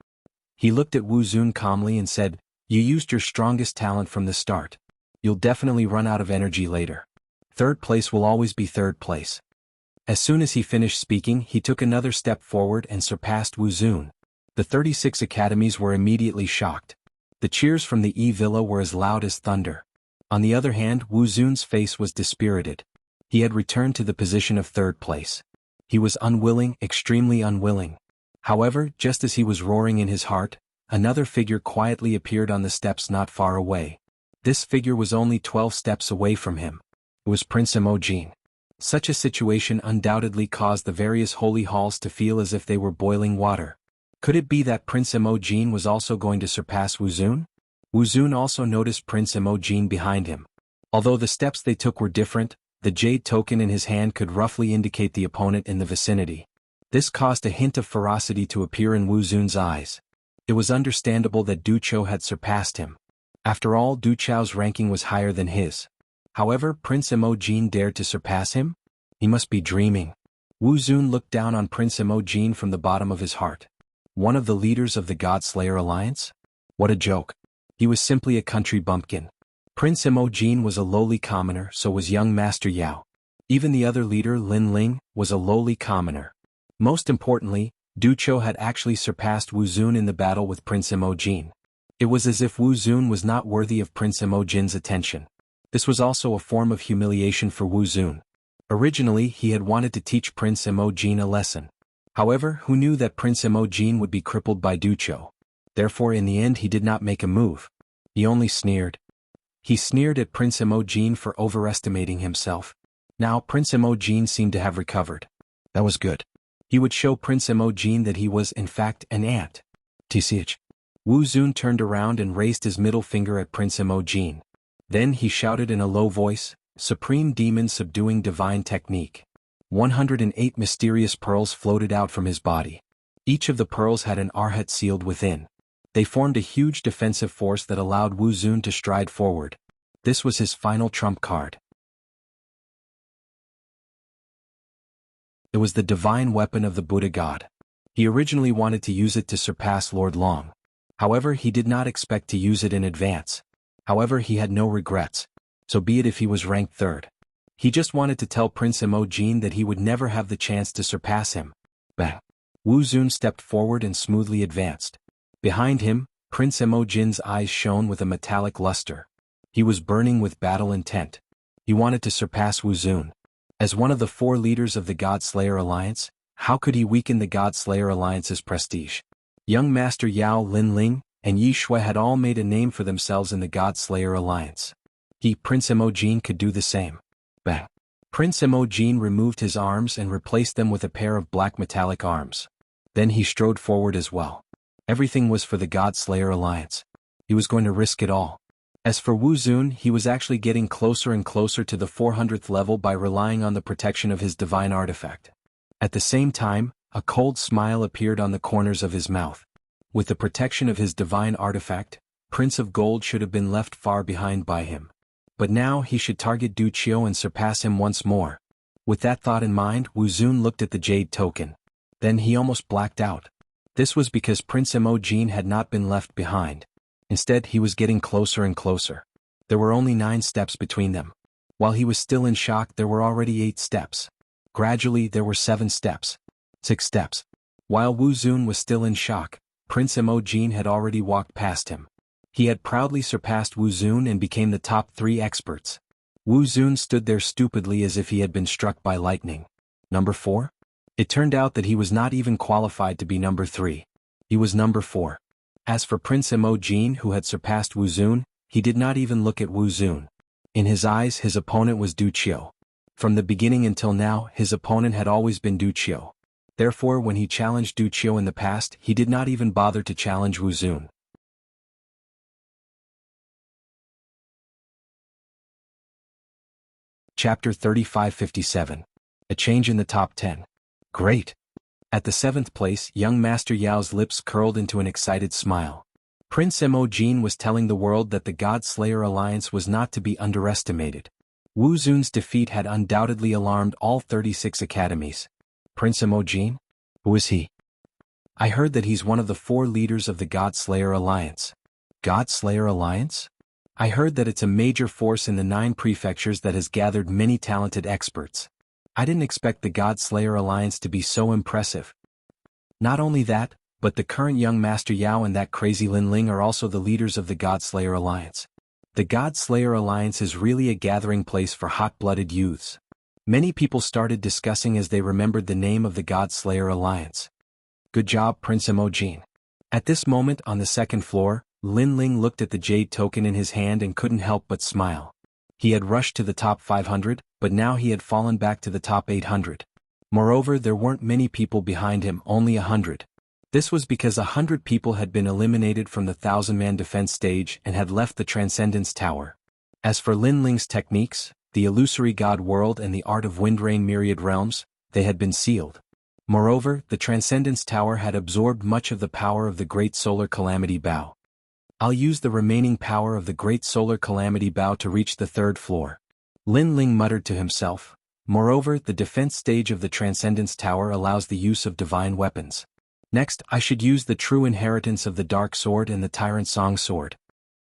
He looked at Wu Zun calmly and said, "You used your strongest talent from the start. You'll definitely run out of energy later. 3rd place will always be 3rd place." As soon as he finished speaking, he took another step forward and surpassed Wu Zun. The 36 academies were immediately shocked. The cheers from the E-Villa were as loud as thunder. On the other hand, Wu Zun's face was dispirited. He had returned to the position of 3rd place. He was unwilling, extremely unwilling. However, just as he was roaring in his heart, another figure quietly appeared on the steps not far away. This figure was only 12 steps away from him. It was Prince Imogen. Such a situation undoubtedly caused the various holy halls to feel as if they were boiling water. Could it be that Prince Imogen was also going to surpass Wuzun? Wuzun also noticed Prince Imogen behind him. Although the steps they took were different, the jade token in his hand could roughly indicate the opponent in the vicinity. This caused a hint of ferocity to appear in Wuzun's eyes. It was understandable that Du Qiu had surpassed him. After all, Du Qiu's ranking was higher than his. However, Prince Imogen dared to surpass him? He must be dreaming. Wuzun looked down on Prince Imogen from the bottom of his heart. One of the leaders of the God-Slayer Alliance? What a joke. He was simply a country bumpkin. Prince Imogen was a lowly commoner, so was young Master Yao. Even the other leader, Lin Ling, was a lowly commoner. Most importantly, Du Qiu had actually surpassed Wuzun in the battle with Prince Imogen. It was as if Wuzun was not worthy of Prince Imogen's attention. This was also a form of humiliation for Wuzun. Originally, he had wanted to teach Prince Imogen a lesson. However, who knew that Prince Imogen would be crippled by Du Qiu? Therefore, in the end, he did not make a move. He only sneered. He sneered at Prince Imogen for overestimating himself. Now Prince Imogen seemed to have recovered. That was good. He would show Prince Imogen that he was, in fact, an ant. Tch. Wuzun turned around and raised his middle finger at Prince Imogen. Then he shouted in a low voice, "Supreme Demon Subduing Divine Technique." 108 mysterious pearls floated out from his body. Each of the pearls had an arhat sealed within. They formed a huge defensive force that allowed Wuzun to stride forward. This was his final trump card. It was the divine weapon of the Buddha God. He originally wanted to use it to surpass Lord Long. However, he did not expect to use it in advance. However, he had no regrets. So be it if he was ranked third. He just wanted to tell Prince Imogen that he would never have the chance to surpass him. Bang! Wuzun stepped forward and smoothly advanced. Behind him, Prince Imogen's eyes shone with a metallic luster. He was burning with battle intent. He wanted to surpass Wuzun. As one of the 4 leaders of the God-Slayer Alliance, how could he weaken the God-Slayer Alliance's prestige? Young Master Yao, Lin Ling, and Yi Shui had all made a name for themselves in the God-Slayer Alliance. Prince Imogen could do the same. Bang! Prince Imogen removed his arms and replaced them with a pair of black metallic arms. Then he strode forward as well. Everything was for the God-Slayer Alliance. He was going to risk it all. As for Wuzun, he was actually getting closer and closer to the 400th level by relying on the protection of his divine artifact. At the same time, a cold smile appeared on the corners of his mouth. With the protection of his divine artifact, Prince of Gold should have been left far behind by him. But now he should target Du Qiu and surpass him once more. With that thought in mind, Wuzun looked at the jade token. Then he almost blacked out. This was because Prince Imogen had not been left behind. Instead, he was getting closer and closer. There were only 9 steps between them. While he was still in shock, there were already 8 steps. Gradually, there were 7 steps. 6 steps. While Wuzun was still in shock, Prince Imogen had already walked past him. He had proudly surpassed Wuzun and became the top 3 experts. Wuzun stood there stupidly as if he had been struck by lightning. Number 4? It turned out that he was not even qualified to be number 3. He was number 4. As for Prince Imogen, who had surpassed Wuzun, he did not even look at Wuzun. In his eyes, his opponent was Du Qiu. From the beginning until now, his opponent had always been Du Qiu. Therefore, when he challenged Du Qiu in the past, he did not even bother to challenge Wuzun. Chapter 3557. A change in the top 10. Great! At the 7th place, young Master Yao's lips curled into an excited smile. Prince Imogen was telling the world that the God-Slayer Alliance was not to be underestimated. Wuzun's defeat had undoubtedly alarmed all 36 academies. Prince Imogen? Who is he? I heard that he's one of the 4 leaders of the God-Slayer Alliance. God-Slayer Alliance? I heard that it's a major force in the 9 prefectures that has gathered many talented experts. I didn't expect the God-Slayer Alliance to be so impressive. Not only that, but the current young Master Yao and that crazy Lin Ling are also the leaders of the God-Slayer Alliance. The God-Slayer Alliance is really a gathering place for hot-blooded youths. Many people started discussing as they remembered the name of the God-Slayer Alliance. Good job, Prince Imogen. At this moment on the 2nd floor, Lin Ling looked at the jade token in his hand and couldn't help but smile. He had rushed to the top 500, but now he had fallen back to the top 800. Moreover, there weren't many people behind him, only 100. This was because 100 people had been eliminated from the 1,000-man defense stage and had left the Transcendence Tower. As for Lin Ling's techniques, the illusory god world and the art of windrain myriad realms, they had been sealed. Moreover, the Transcendence Tower had absorbed much of the power of the Great Solar Calamity Bow. I'll use the remaining power of the Great Solar Calamity Bow to reach the 3rd floor. Lin Ling muttered to himself. Moreover, the defense stage of the Transcendence Tower allows the use of divine weapons. Next, I should use the true inheritance of the Dark Sword and the Tyrant Song Sword.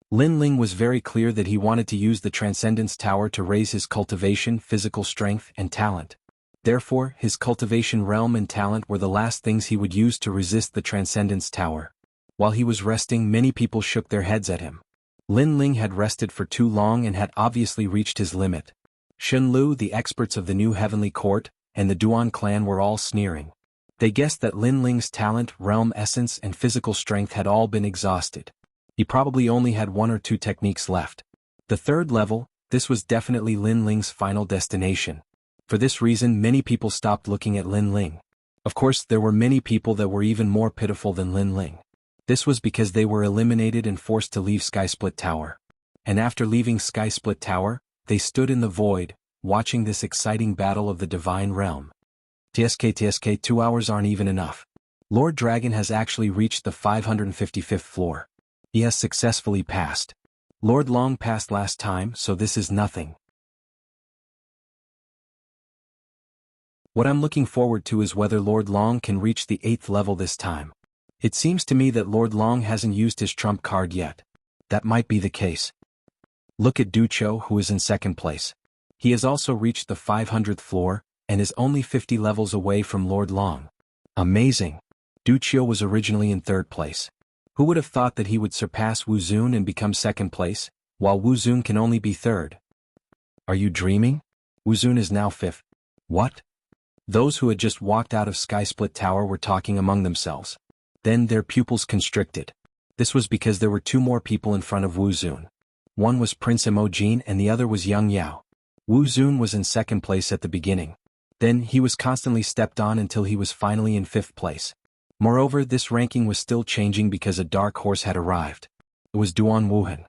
Lin Ling was very clear that he wanted to use the Transcendence Tower to raise his cultivation, physical strength, and talent. Therefore, his cultivation realm and talent were the last things he would use to resist the Transcendence Tower. While he was resting, many people shook their heads at him. Lin Ling had rested for too long and had obviously reached his limit. Shun Lu, the experts of the new Heavenly Court, and the Duan clan were all sneering. They guessed that Lin Ling's talent, realm essence, and physical strength had all been exhausted. He probably only had 1 or 2 techniques left. The 3rd level, this was definitely Lin Ling's final destination. For this reason, many people stopped looking at Lin Ling. Of course, there were many people that were even more pitiful than Lin Ling. This was because they were eliminated and forced to leave Skysplit Tower. And after leaving Skysplit Tower, they stood in the void, watching this exciting battle of the divine realm. TSK 2 hours aren't even enough. Lord Dragon has actually reached the 555th floor. He has successfully passed. Lord Long passed last time, so this is nothing. What I'm looking forward to is whether Lord Long can reach the 8th level this time. It seems to me that Lord Long hasn't used his trump card yet. That might be the case. Look at Du Cho, who is in 2nd place. He has also reached the 500th floor, and is only 50 levels away from Lord Long. Amazing. Du Cho was originally in 3rd place. Who would have thought that he would surpass Wu Zun and become 2nd place, while Wu Zun can only be 3rd? Are you dreaming? Wu Zun is now 5th. What? Those who had just walked out of Skysplit Tower were talking among themselves. Then their pupils constricted. This was because there were 2 more people in front of Wu Zun. One was Prince Emojin and the other was Yang Yao. Wu Zun was in 2nd place at the beginning. Then he was constantly stepped on until he was finally in 5th place. Moreover, this ranking was still changing because a dark horse had arrived. It was Duan Wuhan.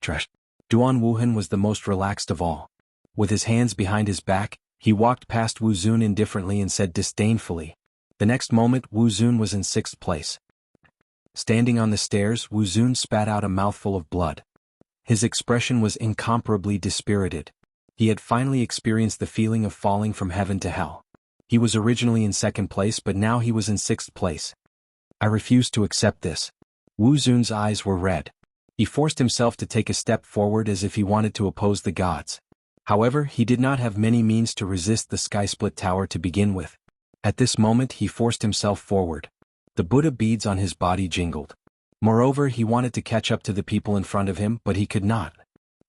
Duan Wuhan was the most relaxed of all. With his hands behind his back, he walked past Wu Zun indifferently and said disdainfully. The next moment, Wu Zun was in 6th place. Standing on the stairs, Wu Zun spat out a mouthful of blood. His expression was incomparably dispirited. He had finally experienced the feeling of falling from heaven to hell. He was originally in 2nd place, but now he was in 6th place. I refused to accept this. Wu Zun's eyes were red. He forced himself to take a step forward as if he wanted to oppose the gods. However, he did not have many means to resist the Skysplit Tower to begin with. At this moment he forced himself forward. The Buddha beads on his body jingled. Moreover, he wanted to catch up to the people in front of him, but he could not.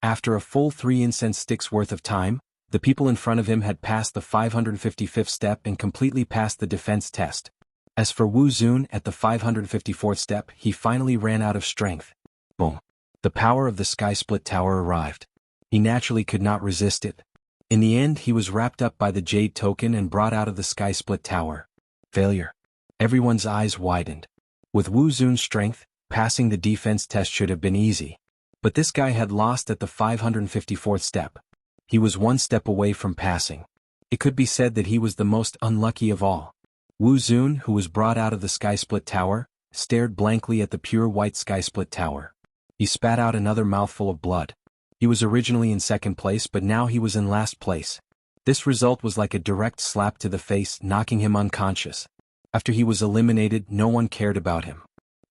After a full 3 incense sticks worth of time, the people in front of him had passed the 555th step and completely passed the defense test. As for Wu Zun, at the 554th step, he finally ran out of strength. Boom. The power of the Skysplit Tower arrived. He naturally could not resist it. In the end, he was wrapped up by the jade token and brought out of the Skysplit Tower. Failure. Everyone's eyes widened. With Wu Zun's strength, passing the defense test should have been easy. But this guy had lost at the 554th step. He was 1 step away from passing. It could be said that he was the most unlucky of all. Wu Zun, who was brought out of the Skysplit Tower, stared blankly at the pure white Skysplit Tower. He spat out another mouthful of blood. He was originally in 2nd place, but now he was in last place. This result was like a direct slap to the face, knocking him unconscious. After he was eliminated, no one cared about him.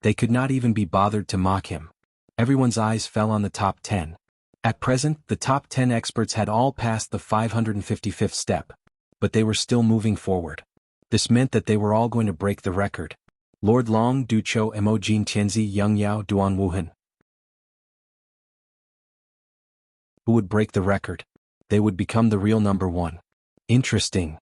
They could not even be bothered to mock him. Everyone's eyes fell on the top 10. At present, the top 10 experts had all passed the 555th step. But they were still moving forward. This meant that they were all going to break the record. Lord Long, Du Cho, Emojin Tianzi, Yang Yao, Duan Wuhan. Who would break the record? They would become the real number 1. Interesting.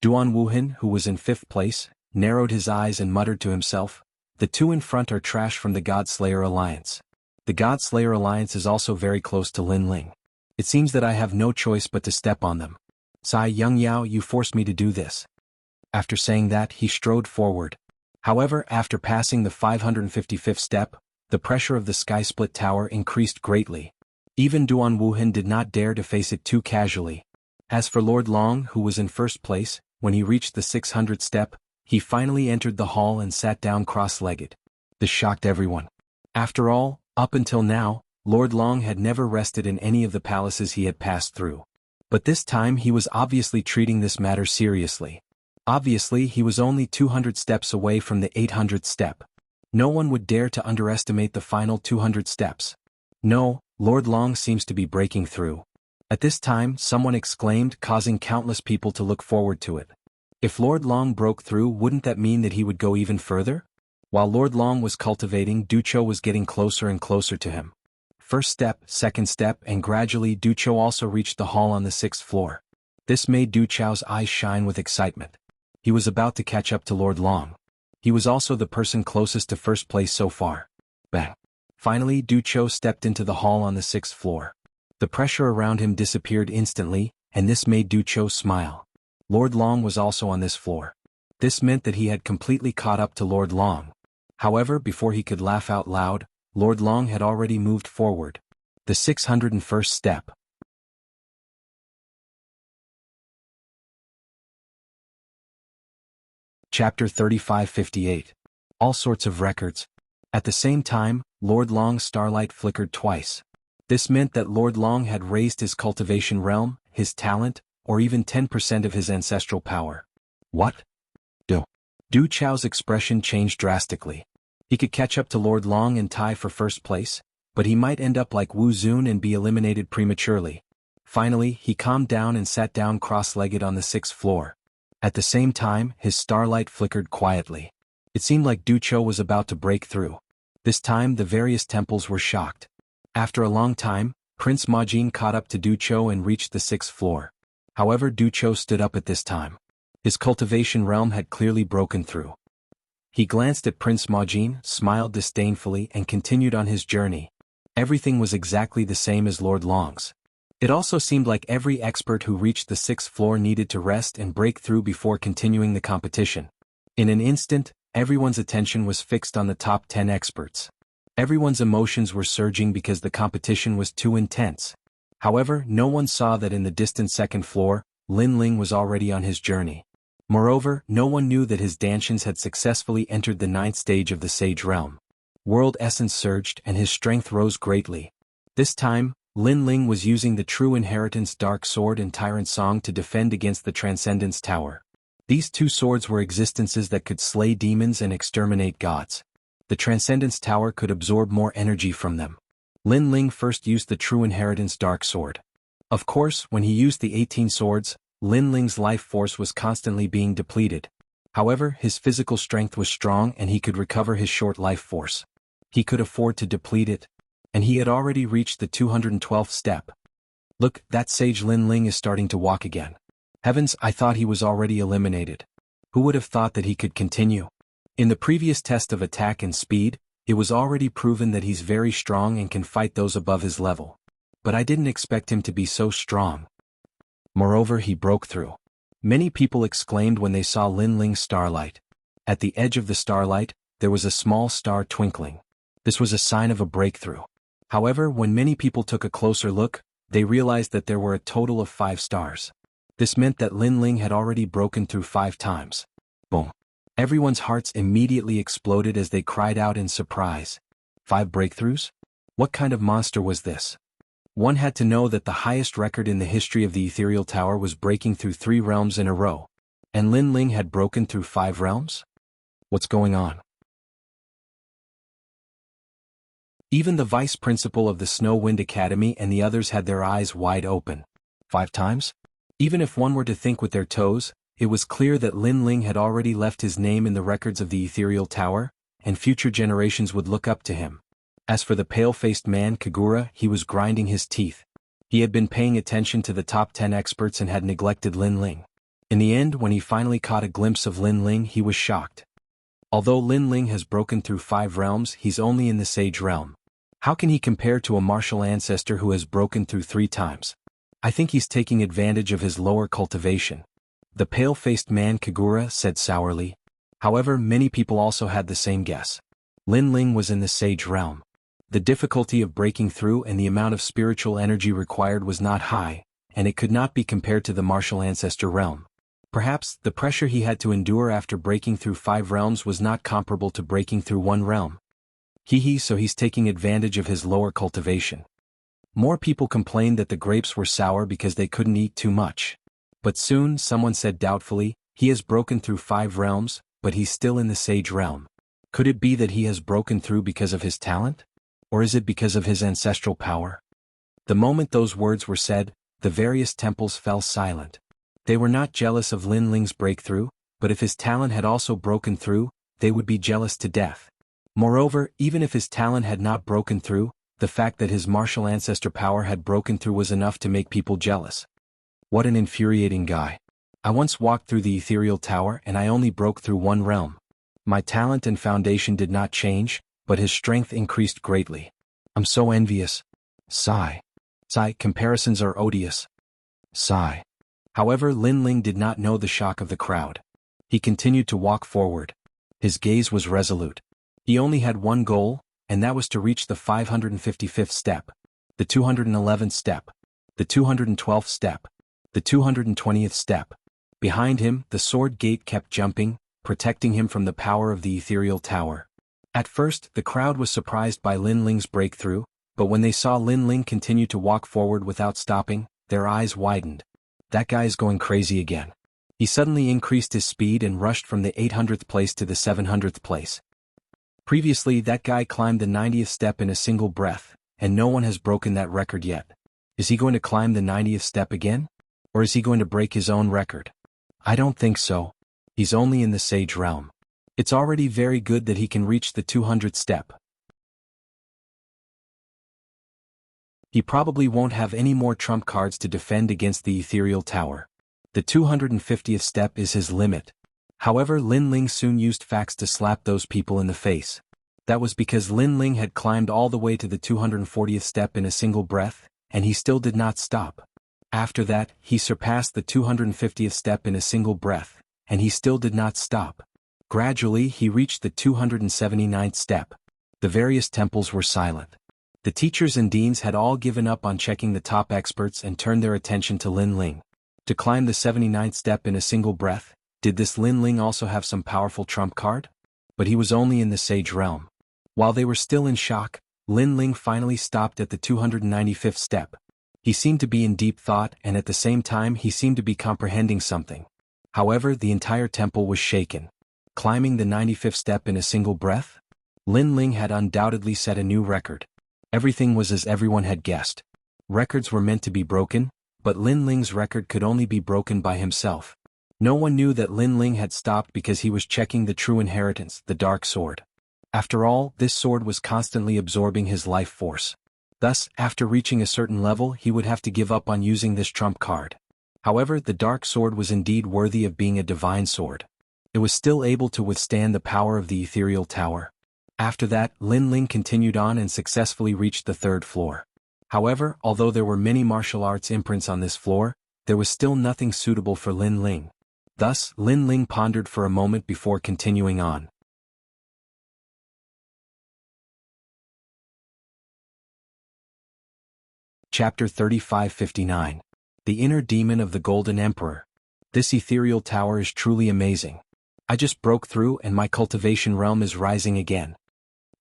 Duan Wuhan, who was in 5th place, narrowed his eyes and muttered to himself, The two in front are trash from the God-Slayer Alliance. The God-Slayer Alliance is also very close to Lin Ling. It seems that I have no choice but to step on them. Sai Young Yao, you forced me to do this. After saying that, he strode forward. However, after passing the 555th step, the pressure of the sky-split tower increased greatly. Even Duan Wuhan did not dare to face it too casually. As for Lord Long, who was in first place, when he reached the 600th step, he finally entered the hall and sat down cross-legged. This shocked everyone. After all, up until now, Lord Long had never rested in any of the palaces he had passed through. But this time he was obviously treating this matter seriously. Obviously he was only 200 steps away from the 800th step. No one would dare to underestimate the final 200 steps. No, Lord Long seems to be breaking through. At this time someone exclaimed, causing countless people to look forward to it. If Lord Long broke through, wouldn't that mean that he would go even further? While Lord Long was cultivating, Ducho was getting closer and closer to him. First step, second step, and gradually Ducho also reached the hall on the 6th floor. This made Ducho's eyes shine with excitement. He was about to catch up to Lord Long. He was also the person closest to first place so far. Bang! Finally, Ducho stepped into the hall on the 6th floor. The pressure around him disappeared instantly, and this made Ducho smile. Lord Long was also on this floor. This meant that he had completely caught up to Lord Long. However, before he could laugh out loud, Lord Long had already moved forward. The 601st step. Chapter 3558. All sorts of records. At the same time, Lord Long's starlight flickered twice. This meant that Lord Long had raised his cultivation realm, his talent, or even 10% of his ancestral power. What? Du Chao's expression changed drastically. He could catch up to Lord Long and tie for first place, but he might end up like Wu Zun and be eliminated prematurely. Finally, he calmed down and sat down cross-legged on the 6th floor. At the same time, his starlight flickered quietly. It seemed like Ducho was about to break through. This time the various temples were shocked. After a long time, Prince Majin caught up to Ducho and reached the 6th floor. However, Ducho stood up at this time. His cultivation realm had clearly broken through. He glanced at Prince Majin, smiled disdainfully, and continued on his journey. Everything was exactly the same as Lord Long's. It also seemed like every expert who reached the 6th floor needed to rest and break through before continuing the competition. In an instant, everyone's attention was fixed on the top 10 experts. Everyone's emotions were surging because the competition was too intense. However, no one saw that in the distant 2nd floor, Lin Ling was already on his journey. Moreover, no one knew that his Danshians had successfully entered the 9th stage of the Sage Realm. World essence surged and his strength rose greatly. This time, Lin Ling was using the True Inheritance Dark Sword and Tyrant Song to defend against the Transcendence Tower. These two swords were existences that could slay demons and exterminate gods. The Transcendence Tower could absorb more energy from them. Lin Ling first used the True Inheritance Dark Sword. Of course, when he used the 18 swords, Lin Ling's life force was constantly being depleted. However, his physical strength was strong and he could recover his short life force. He could afford to deplete it. And he had already reached the 212th step. Look, that sage Lin Ling is starting to walk again. Heavens, I thought he was already eliminated. Who would have thought that he could continue? In the previous test of attack and speed, it was already proven that he's very strong and can fight those above his level. But I didn't expect him to be so strong. Moreover, he broke through. Many people exclaimed when they saw Lin Ling's starlight. At the edge of the starlight, there was a small star twinkling. This was a sign of a breakthrough. However, when many people took a closer look, they realized that there were a total of 5 stars. This meant that Lin Ling had already broken through 5 times. Boom. Everyone's hearts immediately exploded as they cried out in surprise. 5 breakthroughs? What kind of monster was this? One had to know that the highest record in the history of the Ethereal Tower was breaking through 3 realms in a row. And Lin Ling had broken through 5 realms? What's going on? Even the vice principal of the Snow Wind Academy and the others had their eyes wide open. 5 times? Even if one were to think with their toes, it was clear that Lin Ling had already left his name in the records of the Ethereal Tower, and future generations would look up to him. As for the pale-faced man Kagura, he was grinding his teeth. He had been paying attention to the top 10 experts and had neglected Lin Ling. In the end, when he finally caught a glimpse of Lin Ling, he was shocked. Although Lin Ling has broken through 5 realms, he's only in the Sage realm. How can he compare to a martial ancestor who has broken through 3 times? I think he's taking advantage of his lower cultivation. The pale-faced man Kagura said sourly. However, many people also had the same guess. Lin Ling was in the Sage realm. The difficulty of breaking through and the amount of spiritual energy required was not high, and it could not be compared to the martial ancestor realm. Perhaps, the pressure he had to endure after breaking through 5 realms was not comparable to breaking through 1 realm. So he's taking advantage of his lower cultivation. More people complained that the grapes were sour because they couldn't eat too much. But soon, someone said doubtfully, he has broken through 5 realms, but he's still in the Sage realm. Could it be that he has broken through because of his talent? Or is it because of his ancestral power? The moment those words were said, the various temples fell silent. They were not jealous of Lin Ling's breakthrough, but if his talent had also broken through, they would be jealous to death. Moreover, even if his talent had not broken through, the fact that his martial ancestor power had broken through was enough to make people jealous. What an infuriating guy. I once walked through the ethereal tower and I only broke through 1 realm. My talent and foundation did not change, but his strength increased greatly. I'm so envious. Sigh. Comparisons are odious. Sigh. However, Lin Ling did not know the shock of the crowd. He continued to walk forward. His gaze was resolute. He only had one goal, and that was to reach the 555th step, the 211th step, the 212th step, the 220th step. Behind him, the sword gate kept jumping, protecting him from the power of the ethereal tower. At first, the crowd was surprised by Lin Ling's breakthrough, but when they saw Lin Ling continue to walk forward without stopping, their eyes widened. That guy's going crazy again. He suddenly increased his speed and rushed from the 800th place to the 700th place. Previously, that guy climbed the 90th step in a single breath, and no one has broken that record yet. Is he going to climb the 90th step again? Or is he going to break his own record? I don't think so. He's only in the Sage realm. It's already very good that he can reach the 200th step. He probably won't have any more trump cards to defend against the ethereal tower. The 250th step is his limit. However, Lin Ling soon used facts to slap those people in the face. That was because Lin Ling had climbed all the way to the 240th step in a single breath, and he still did not stop. After that, he surpassed the 250th step in a single breath, and he still did not stop. Gradually, he reached the 279th step. The various temples were silent. The teachers and deans had all given up on checking the top experts and turned their attention to Lin Ling. To climb the 79th step in a single breath, did this Lin Ling also have some powerful trump card? But he was only in the Sage realm. While they were still in shock, Lin Ling finally stopped at the 295th step. He seemed to be in deep thought, and at the same time he seemed to be comprehending something. However, the entire temple was shaken. Climbing the 95th step in a single breath? Lin Ling had undoubtedly set a new record. Everything was as everyone had guessed. Records were meant to be broken, but Lin Ling's record could only be broken by himself. No one knew that Lin Ling had stopped because he was checking the true inheritance, the dark sword. After all, this sword was constantly absorbing his life force. Thus, after reaching a certain level, he would have to give up on using this trump card. However, the dark sword was indeed worthy of being a divine sword. It was still able to withstand the power of the ethereal tower. After that, Lin Ling continued on and successfully reached the 3rd floor. However, although there were many martial arts imprints on this floor, there was still nothing suitable for Lin Ling. Thus, Lin Ling pondered for a moment before continuing on. Chapter 3559. The Inner Demon of the Golden Emperor. This ethereal tower is truly amazing. I just broke through and my cultivation realm is rising again.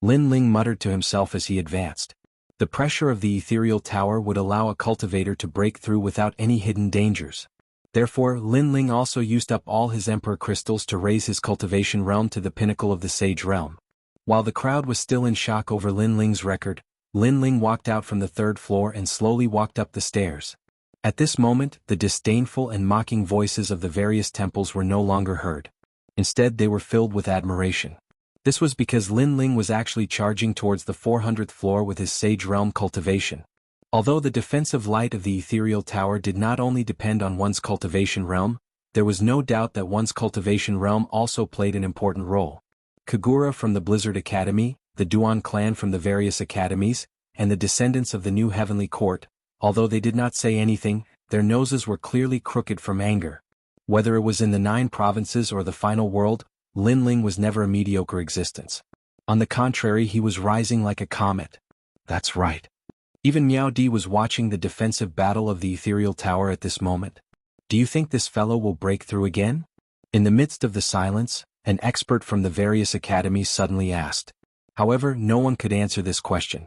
Lin Ling muttered to himself as he advanced. The pressure of the ethereal tower would allow a cultivator to break through without any hidden dangers. Therefore, Lin Ling also used up all his Emperor crystals to raise his cultivation realm to the pinnacle of the Sage realm. While the crowd was still in shock over Lin Ling's record, Lin Ling walked out from the 3rd floor and slowly walked up the stairs. At this moment, the disdainful and mocking voices of the various temples were no longer heard. Instead, they were filled with admiration. This was because Lin Ling was actually charging towards the 400th floor with his Sage realm cultivation. Although the defensive light of the ethereal tower did not only depend on one's cultivation realm, there was no doubt that one's cultivation realm also played an important role. Kagura from the Blizzard Academy, the Duan clan from the various academies, and the descendants of the new heavenly court, although they did not say anything, their noses were clearly crooked from anger. Whether it was in the 9 provinces or the final world, Lin Ling was never a mediocre existence. On the contrary, he was rising like a comet. That's right. Even Miao Di was watching the defensive battle of the ethereal tower at this moment. Do you think this fellow will break through again? In the midst of the silence, an expert from the various academies suddenly asked. However, no one could answer this question.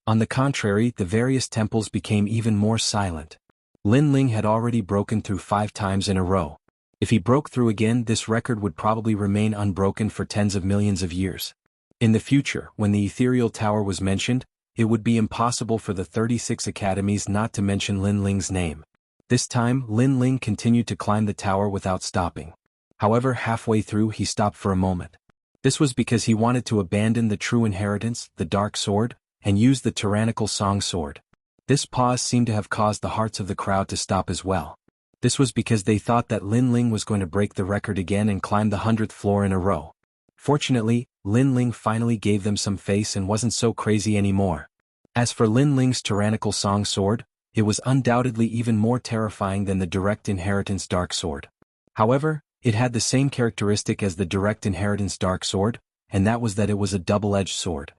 On the contrary, the various temples became even more silent. Lin Ling had already broken through 5 times in a row. If he broke through again, this record would probably remain unbroken for tens of millions of years. In the future, when the ethereal tower was mentioned, it would be impossible for the 36 academies not to mention Lin Ling's name. This time, Lin Ling continued to climb the tower without stopping. However, halfway through he stopped for a moment. This was because he wanted to abandon the true inheritance, the dark sword, and use the tyrannical song sword. This pause seemed to have caused the hearts of the crowd to stop as well. This was because they thought that Lin Ling was going to break the record again and climb the 100th floor in a row. Fortunately, Lin Ling finally gave them some face and wasn't so crazy anymore. As for Lin Ling's tyrannical song sword, it was undoubtedly even more terrifying than the direct inheritance dark sword. However, it had the same characteristic as the direct inheritance dark sword, and that was that it was a double-edged sword.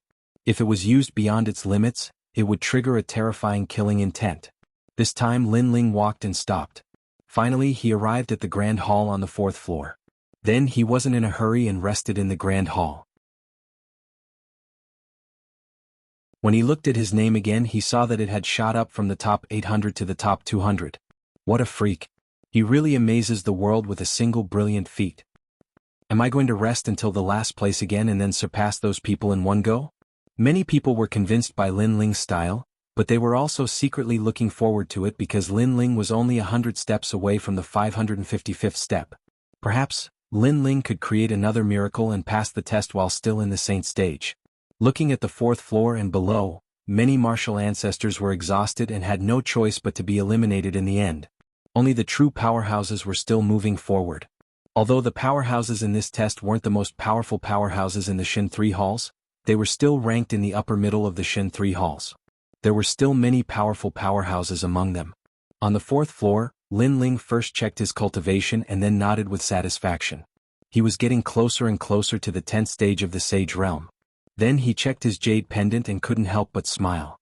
If it was used beyond its limits, it would trigger a terrifying killing intent. This time Lin Ling walked and stopped. Finally he arrived at the Grand Hall on the 4th floor. Then he wasn't in a hurry and rested in the Grand Hall. When he looked at his name again, he saw that it had shot up from the top 800 to the top 200. What a freak. He really amazes the world with a single brilliant feat. Am I going to rest until the last place again and then surpass those people in one go? Many people were convinced by Lin Ling's style, but they were also secretly looking forward to it because Lin Ling was only 100 steps away from the 555th step. Perhaps, Lin Ling could create another miracle and pass the test while still in the saint stage. Looking at the 4th floor and below, many martial ancestors were exhausted and had no choice but to be eliminated in the end. Only the true powerhouses were still moving forward. Although the powerhouses in this test weren't the most powerful powerhouses in the Shin 3 halls, they were still ranked in the upper middle of the Shin 3 halls. There were still many powerful powerhouses among them. On the 4th floor, Lin Ling first checked his cultivation and then nodded with satisfaction. He was getting closer and closer to the 10th stage of the Sage Realm. Then he checked his jade pendant and couldn't help but smile.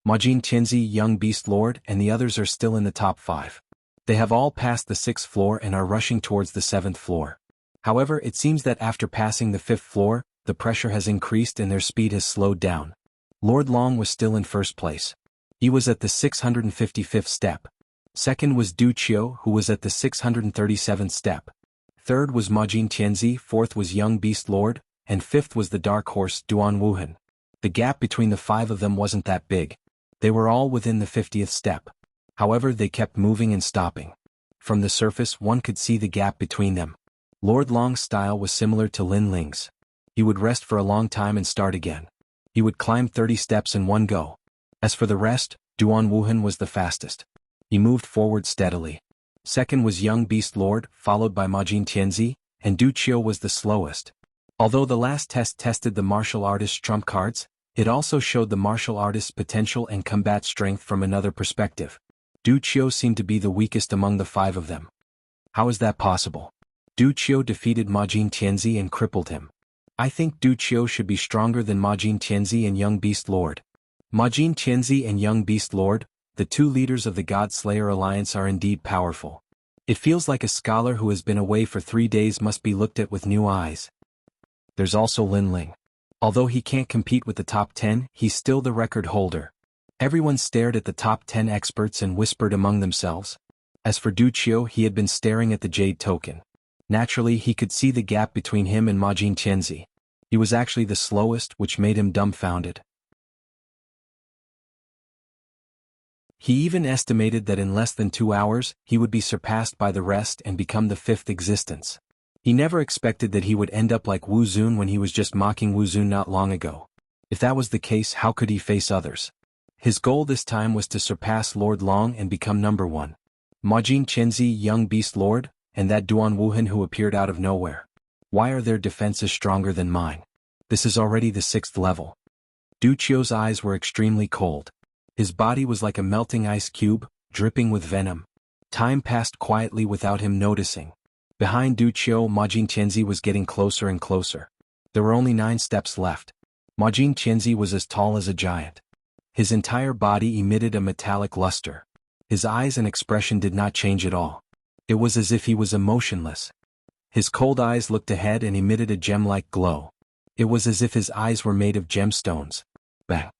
Majin Tianzi, Young Beast Lord, and the others are still in the top 5. They have all passed the 6th floor and are rushing towards the 7th floor. However, it seems that after passing the 5th floor, the pressure has increased and their speed has slowed down. Lord Long was still in first place. He was at the 655th step. Second was Du Qiu, who was at the 637th step. Third was Majin Tianzi, fourth was Young Beast Lord, and fifth was the dark horse Duan Wuhan. The gap between the 5 of them wasn't that big. They were all within the 50th step. However, they kept moving and stopping. From the surface one could see the gap between them. Lord Long's style was similar to Lin Ling's. He would rest for a long time and start again. He would climb 30 steps in one go. As for the rest, Duan Wuhan was the fastest. He moved forward steadily. Second was Young Beast Lord, followed by Majin Tianzi, and Du Qiu was the slowest. Although the last test tested the martial artist's trump cards, it also showed the martial artist's potential and combat strength from another perspective. Du Qiu seemed to be the weakest among the 5 of them. How is that possible? Du Qiu defeated Majin Tianzi and crippled him. I think Du Qiu should be stronger than Majin Tianzi and Young Beast Lord. Majin Tianzi and Young Beast Lord, the 2 leaders of the God Slayer Alliance, are indeed powerful. It feels like a scholar who has been away for 3 days must be looked at with new eyes. There's also Lin Ling. Although he can't compete with the top 10, he's still the record holder. Everyone stared at the top 10 experts and whispered among themselves. As for Du Qiu, he had been staring at the jade token. Naturally, he could see the gap between him and Majin Tianzi. He was actually the slowest, which made him dumbfounded. He even estimated that in less than 2 hours, he would be surpassed by the rest and become the 5th existence. He never expected that he would end up like Wu Zun when he was just mocking Wu Zun not long ago. If that was the case, how could he face others? His goal this time was to surpass Lord Long and become number 1. Majin Tianzi, Young Beast Lord, and that Duan Wuhan who appeared out of nowhere. Why are their defenses stronger than mine? This is already the 6th level. Du Qiu's eyes were extremely cold. His body was like a melting ice cube, dripping with venom. Time passed quietly without him noticing. Behind Du Qiu, Majin Qianzi was getting closer and closer. There were only 9 steps left. Majin Qianzi was as tall as a giant. His entire body emitted a metallic luster. His eyes and expression did not change at all. It was as if he was emotionless. His cold eyes looked ahead and emitted a gem-like glow. It was as if his eyes were made of gemstones. Bang!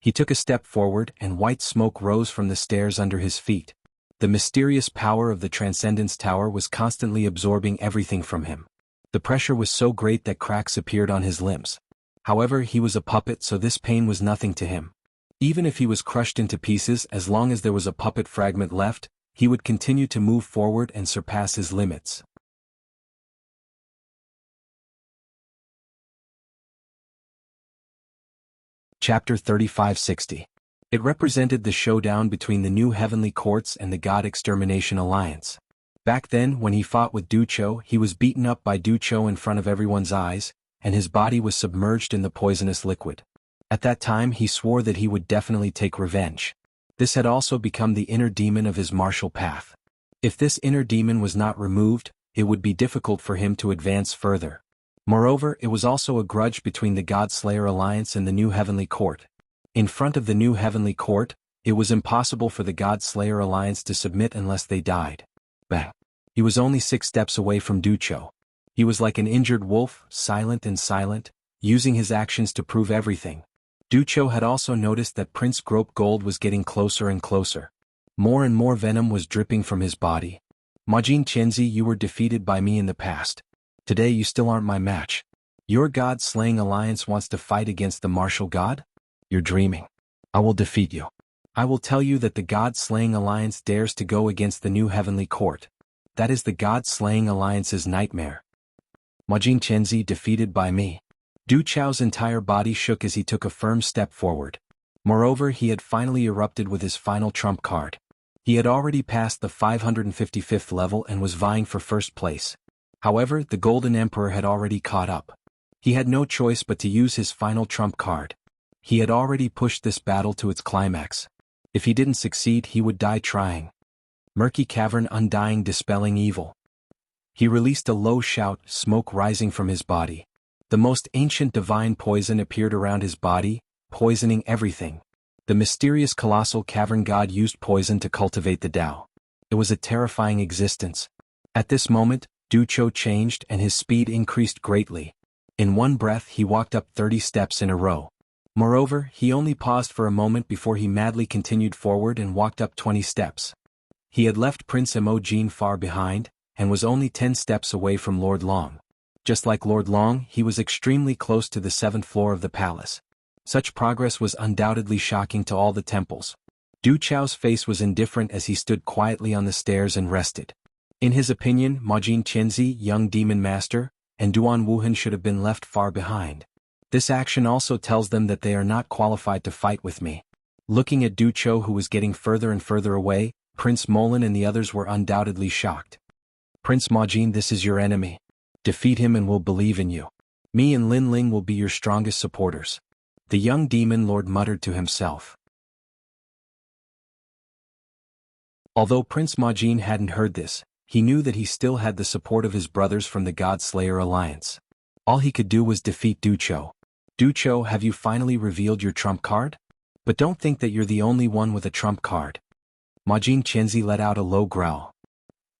He took a step forward and white smoke rose from the stairs under his feet. The mysterious power of the Transcendence Tower was constantly absorbing everything from him. The pressure was so great that cracks appeared on his limbs. However, he was a puppet, so this pain was nothing to him. Even if he was crushed into pieces, as long as there was a puppet fragment left, he would continue to move forward and surpass his limits. Chapter 3560. It represented the showdown between the new heavenly courts and the God Extermination Alliance. Back then, when he fought with Du Qiu, he was beaten up by Du Qiu in front of everyone's eyes, and his body was submerged in the poisonous liquid. At that time he swore that he would definitely take revenge. This had also become the inner demon of his martial path. If this inner demon was not removed, it would be difficult for him to advance further. Moreover, it was also a grudge between the God Slayer Alliance and the New Heavenly Court. In front of the New Heavenly Court, it was impossible for the God Slayer Alliance to submit unless they died. Bang! He was only 6 steps away from Du Qiu. He was like an injured wolf, silent and silent, using his actions to prove everything. Du Qiu had also noticed that Prince Grope Gold was getting closer and closer. More and more venom was dripping from his body. Majin Qianzi, you were defeated by me in the past. Today you still aren't my match. Your God-slaying alliance wants to fight against the martial god? You're dreaming. I will defeat you. I will tell you that the God-slaying alliance dares to go against the New Heavenly Court. That is the God-slaying alliance's nightmare. Majin Qianzi defeated by me. Du Qiu's entire body shook as he took a firm step forward. Moreover, he had finally erupted with his final trump card. He had already passed the 555th level and was vying for first place. However, the Golden Emperor had already caught up. He had no choice but to use his final trump card. He had already pushed this battle to its climax. If he didn't succeed, he would die trying. Murky cavern, undying, dispelling evil. He released a low shout, smoke rising from his body. The most ancient divine poison appeared around his body, poisoning everything. The mysterious colossal cavern god used poison to cultivate the Tao. It was a terrifying existence. At this moment, Du Qiu changed and his speed increased greatly. In one breath he walked up 30 steps in a row. Moreover, he only paused for a moment before he madly continued forward and walked up 20 steps. He had left Prince Imogen far behind, and was only 10 steps away from Lord Long. Just like Lord Long, he was extremely close to the 7th floor of the palace. Such progress was undoubtedly shocking to all the temples. Du Qiu's face was indifferent as he stood quietly on the stairs and rested. In his opinion, Majin Qianzi, young demon master, and Duan Wuhan should have been left far behind. This action also tells them that they are not qualified to fight with me. Looking at Du Qiu, who was getting further and further away, Prince Molan and the others were undoubtedly shocked. Prince Majin, this is your enemy. Defeat him and we'll believe in you. Me and Lin Ling will be your strongest supporters. The young demon lord muttered to himself. Although Prince Majin hadn't heard this, he knew that he still had the support of his brothers from the God Slayer Alliance. All he could do was defeat Du Qiu. Du Qiu, have you finally revealed your trump card? But don't think that you're the only one with a trump card. Majin Qianzi let out a low growl.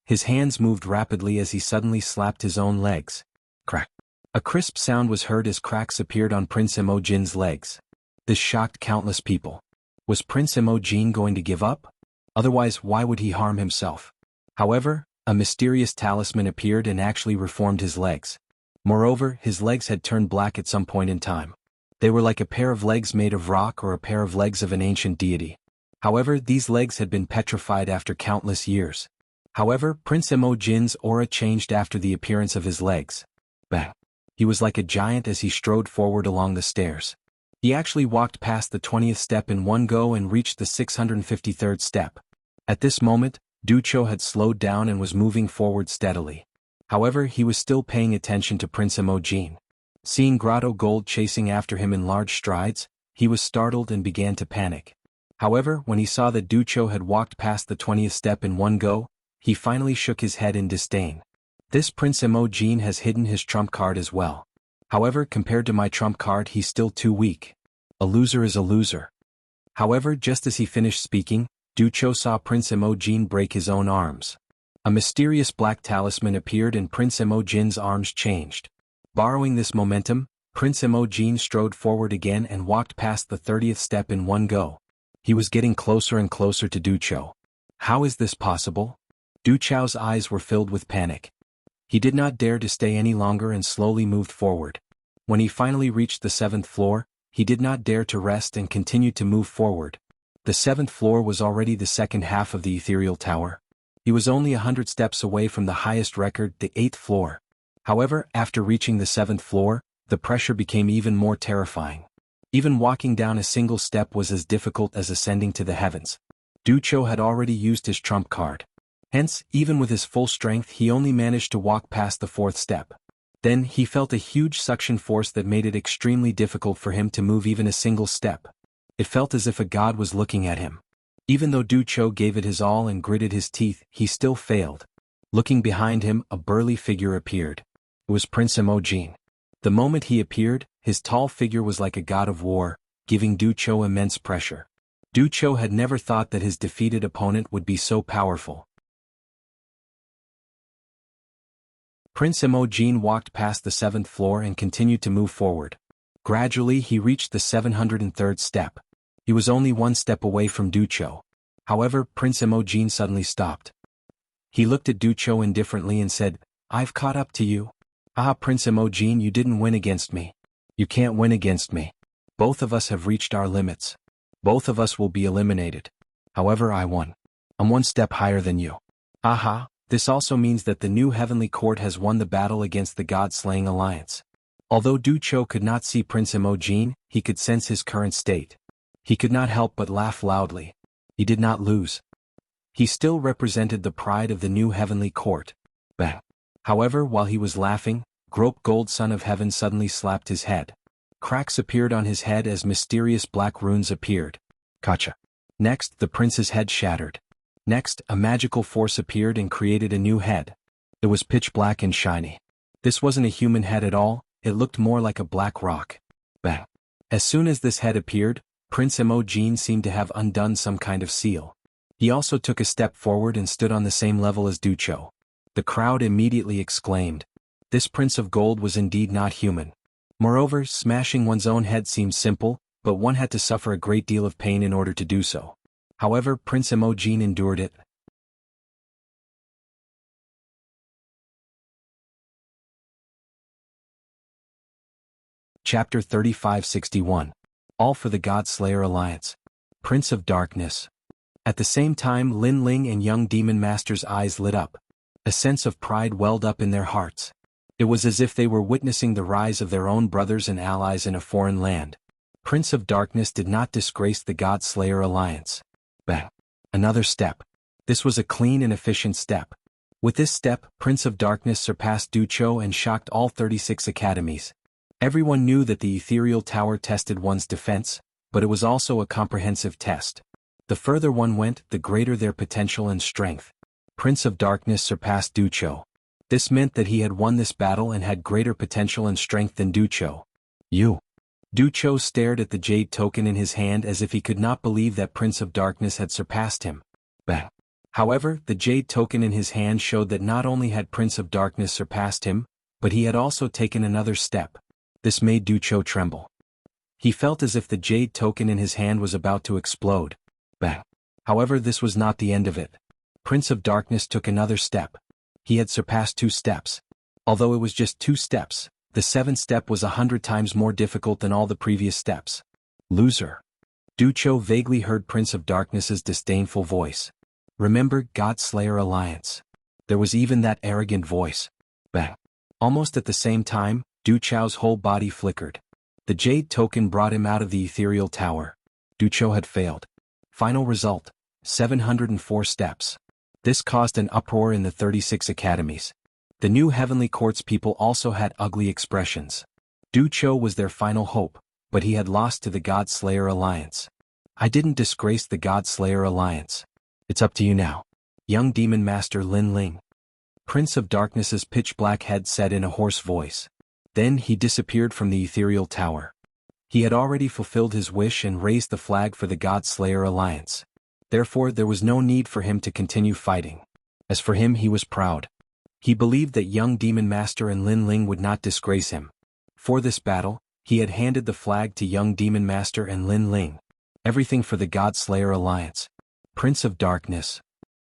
His hands moved rapidly as he suddenly slapped his own legs. Crack. A crisp sound was heard as cracks appeared on Prince Imogen's legs. This shocked countless people. Was Prince Imogen going to give up? Otherwise, why would he harm himself? However, a mysterious talisman appeared and actually reformed his legs. Moreover, his legs had turned black at some point in time. They were like a pair of legs made of rock or a pair of legs of an ancient deity. However, these legs had been petrified after countless years. However, Prince Imogen's aura changed after the appearance of his legs. Bang! He was like a giant as he strode forward along the stairs. He actually walked past the 20th step in one go and reached the 653rd step. At this moment, Du Qiu had slowed down and was moving forward steadily. However, he was still paying attention to Prince Imogen. Seeing Grotto Gold chasing after him in large strides, he was startled and began to panic. However, when he saw that Ducho had walked past the 20th step in one go, he finally shook his head in disdain. This Prince Imogen has hidden his trump card as well. However, compared to my trump card, he's still too weak. A loser is a loser. However, just as he finished speaking, Ducho saw Prince Imogen break his own arms. A mysterious black talisman appeared and Prince Imogen's arms changed. Borrowing this momentum, Prince Imogen strode forward again and walked past the 30th step in one go. He was getting closer and closer to Ducho. How is this possible? Ducho's eyes were filled with panic. He did not dare to stay any longer and slowly moved forward. When he finally reached the 7th floor, he did not dare to rest and continued to move forward. The 7th floor was already the second half of the ethereal tower. He was only 100 steps away from the highest record, the 8th floor. However, after reaching the 7th floor, the pressure became even more terrifying. Even walking down a single step was as difficult as ascending to the heavens. Ducho had already used his trump card. Hence, even with his full strength, he only managed to walk past the 4th step. Then, he felt a huge suction force that made it extremely difficult for him to move even a single step. It felt as if a god was looking at him. Even though Ducho gave it his all and gritted his teeth, he still failed. Looking behind him, a burly figure appeared. It was Prince Imogen. The moment he appeared, his tall figure was like a god of war, giving Ducho immense pressure. Ducho had never thought that his defeated opponent would be so powerful. Prince Imogen walked past the 7th floor and continued to move forward. Gradually he reached the 703rd step. He was only one step away from Ducho. However, Prince Imogen suddenly stopped. He looked at Ducho indifferently and said, "I've caught up to you." "Ah, Prince Imogen, you didn't win against me. You can't win against me. Both of us have reached our limits. Both of us will be eliminated. However, I won. I'm one step higher than you." Aha, this also means that the new heavenly court has won the battle against the god-slaying alliance. Although Ducho could not see Prince Imogen, he could sense his current state. He could not help but laugh loudly. He did not lose. He still represented the pride of the new heavenly court. Bang. However, while he was laughing, Grope Gold Son of Heaven suddenly slapped his head. Cracks appeared on his head as mysterious black runes appeared. Gotcha. Next, the prince's head shattered. Next, a magical force appeared and created a new head. It was pitch black and shiny. This wasn't a human head at all, it looked more like a black rock. Bang. As soon as this head appeared, Prince Imogen seemed to have undone some kind of seal. He also took a step forward and stood on the same level as Ducho. The crowd immediately exclaimed. This Prince of Gold was indeed not human. Moreover, smashing one's own head seemed simple, but one had to suffer a great deal of pain in order to do so. However, Prince Imogen endured it. Chapter 3561. All for the God-Slayer Alliance. Prince of Darkness. At the same time, Lin Ling and young Demon Master's eyes lit up. A sense of pride welled up in their hearts. It was as if they were witnessing the rise of their own brothers and allies in a foreign land. Prince of Darkness did not disgrace the God-Slayer Alliance. Bang. Another step. This was a clean and efficient step. With this step, Prince of Darkness surpassed Ducho and shocked all 36 academies. Everyone knew that the ethereal tower tested one's defense, but it was also a comprehensive test. The further one went, the greater their potential and strength. Prince of Darkness surpassed Ducho. This meant that he had won this battle and had greater potential and strength than Ducho. Ducho stared at the jade token in his hand as if he could not believe that Prince of Darkness had surpassed him. Bang. However, the jade token in his hand showed that not only had Prince of Darkness surpassed him, but he had also taken another step. This made Ducho tremble. He felt as if the jade token in his hand was about to explode. Bang. However, this was not the end of it. Prince of Darkness took another step. He had surpassed 2 steps. Although it was just 2 steps, the 7th step was 100 times more difficult than all the previous steps. Loser. Ducho vaguely heard Prince of Darkness's disdainful voice. Remember God-Slayer Alliance. There was even that arrogant voice. Bang. Almost at the same time, Ducho's whole body flickered. The jade token brought him out of the ethereal tower. Ducho had failed. Final result. 704 steps. This caused an uproar in the 36 academies. The new Heavenly Court's people also had ugly expressions. Du Cho was their final hope, but he had lost to the God Slayer Alliance. I didn't disgrace the God Slayer Alliance. It's up to you now. Young Demon Master Lin Ling. Prince of Darkness's pitch-black head said in a hoarse voice. Then he disappeared from the ethereal tower. He had already fulfilled his wish and raised the flag for the God Slayer Alliance. Therefore there was no need for him to continue fighting. As for him, he was proud. He believed that young Demon Master and Lin Ling would not disgrace him. For this battle, he had handed the flag to young Demon Master and Lin Ling. Everything for the God Slayer Alliance. Prince of Darkness.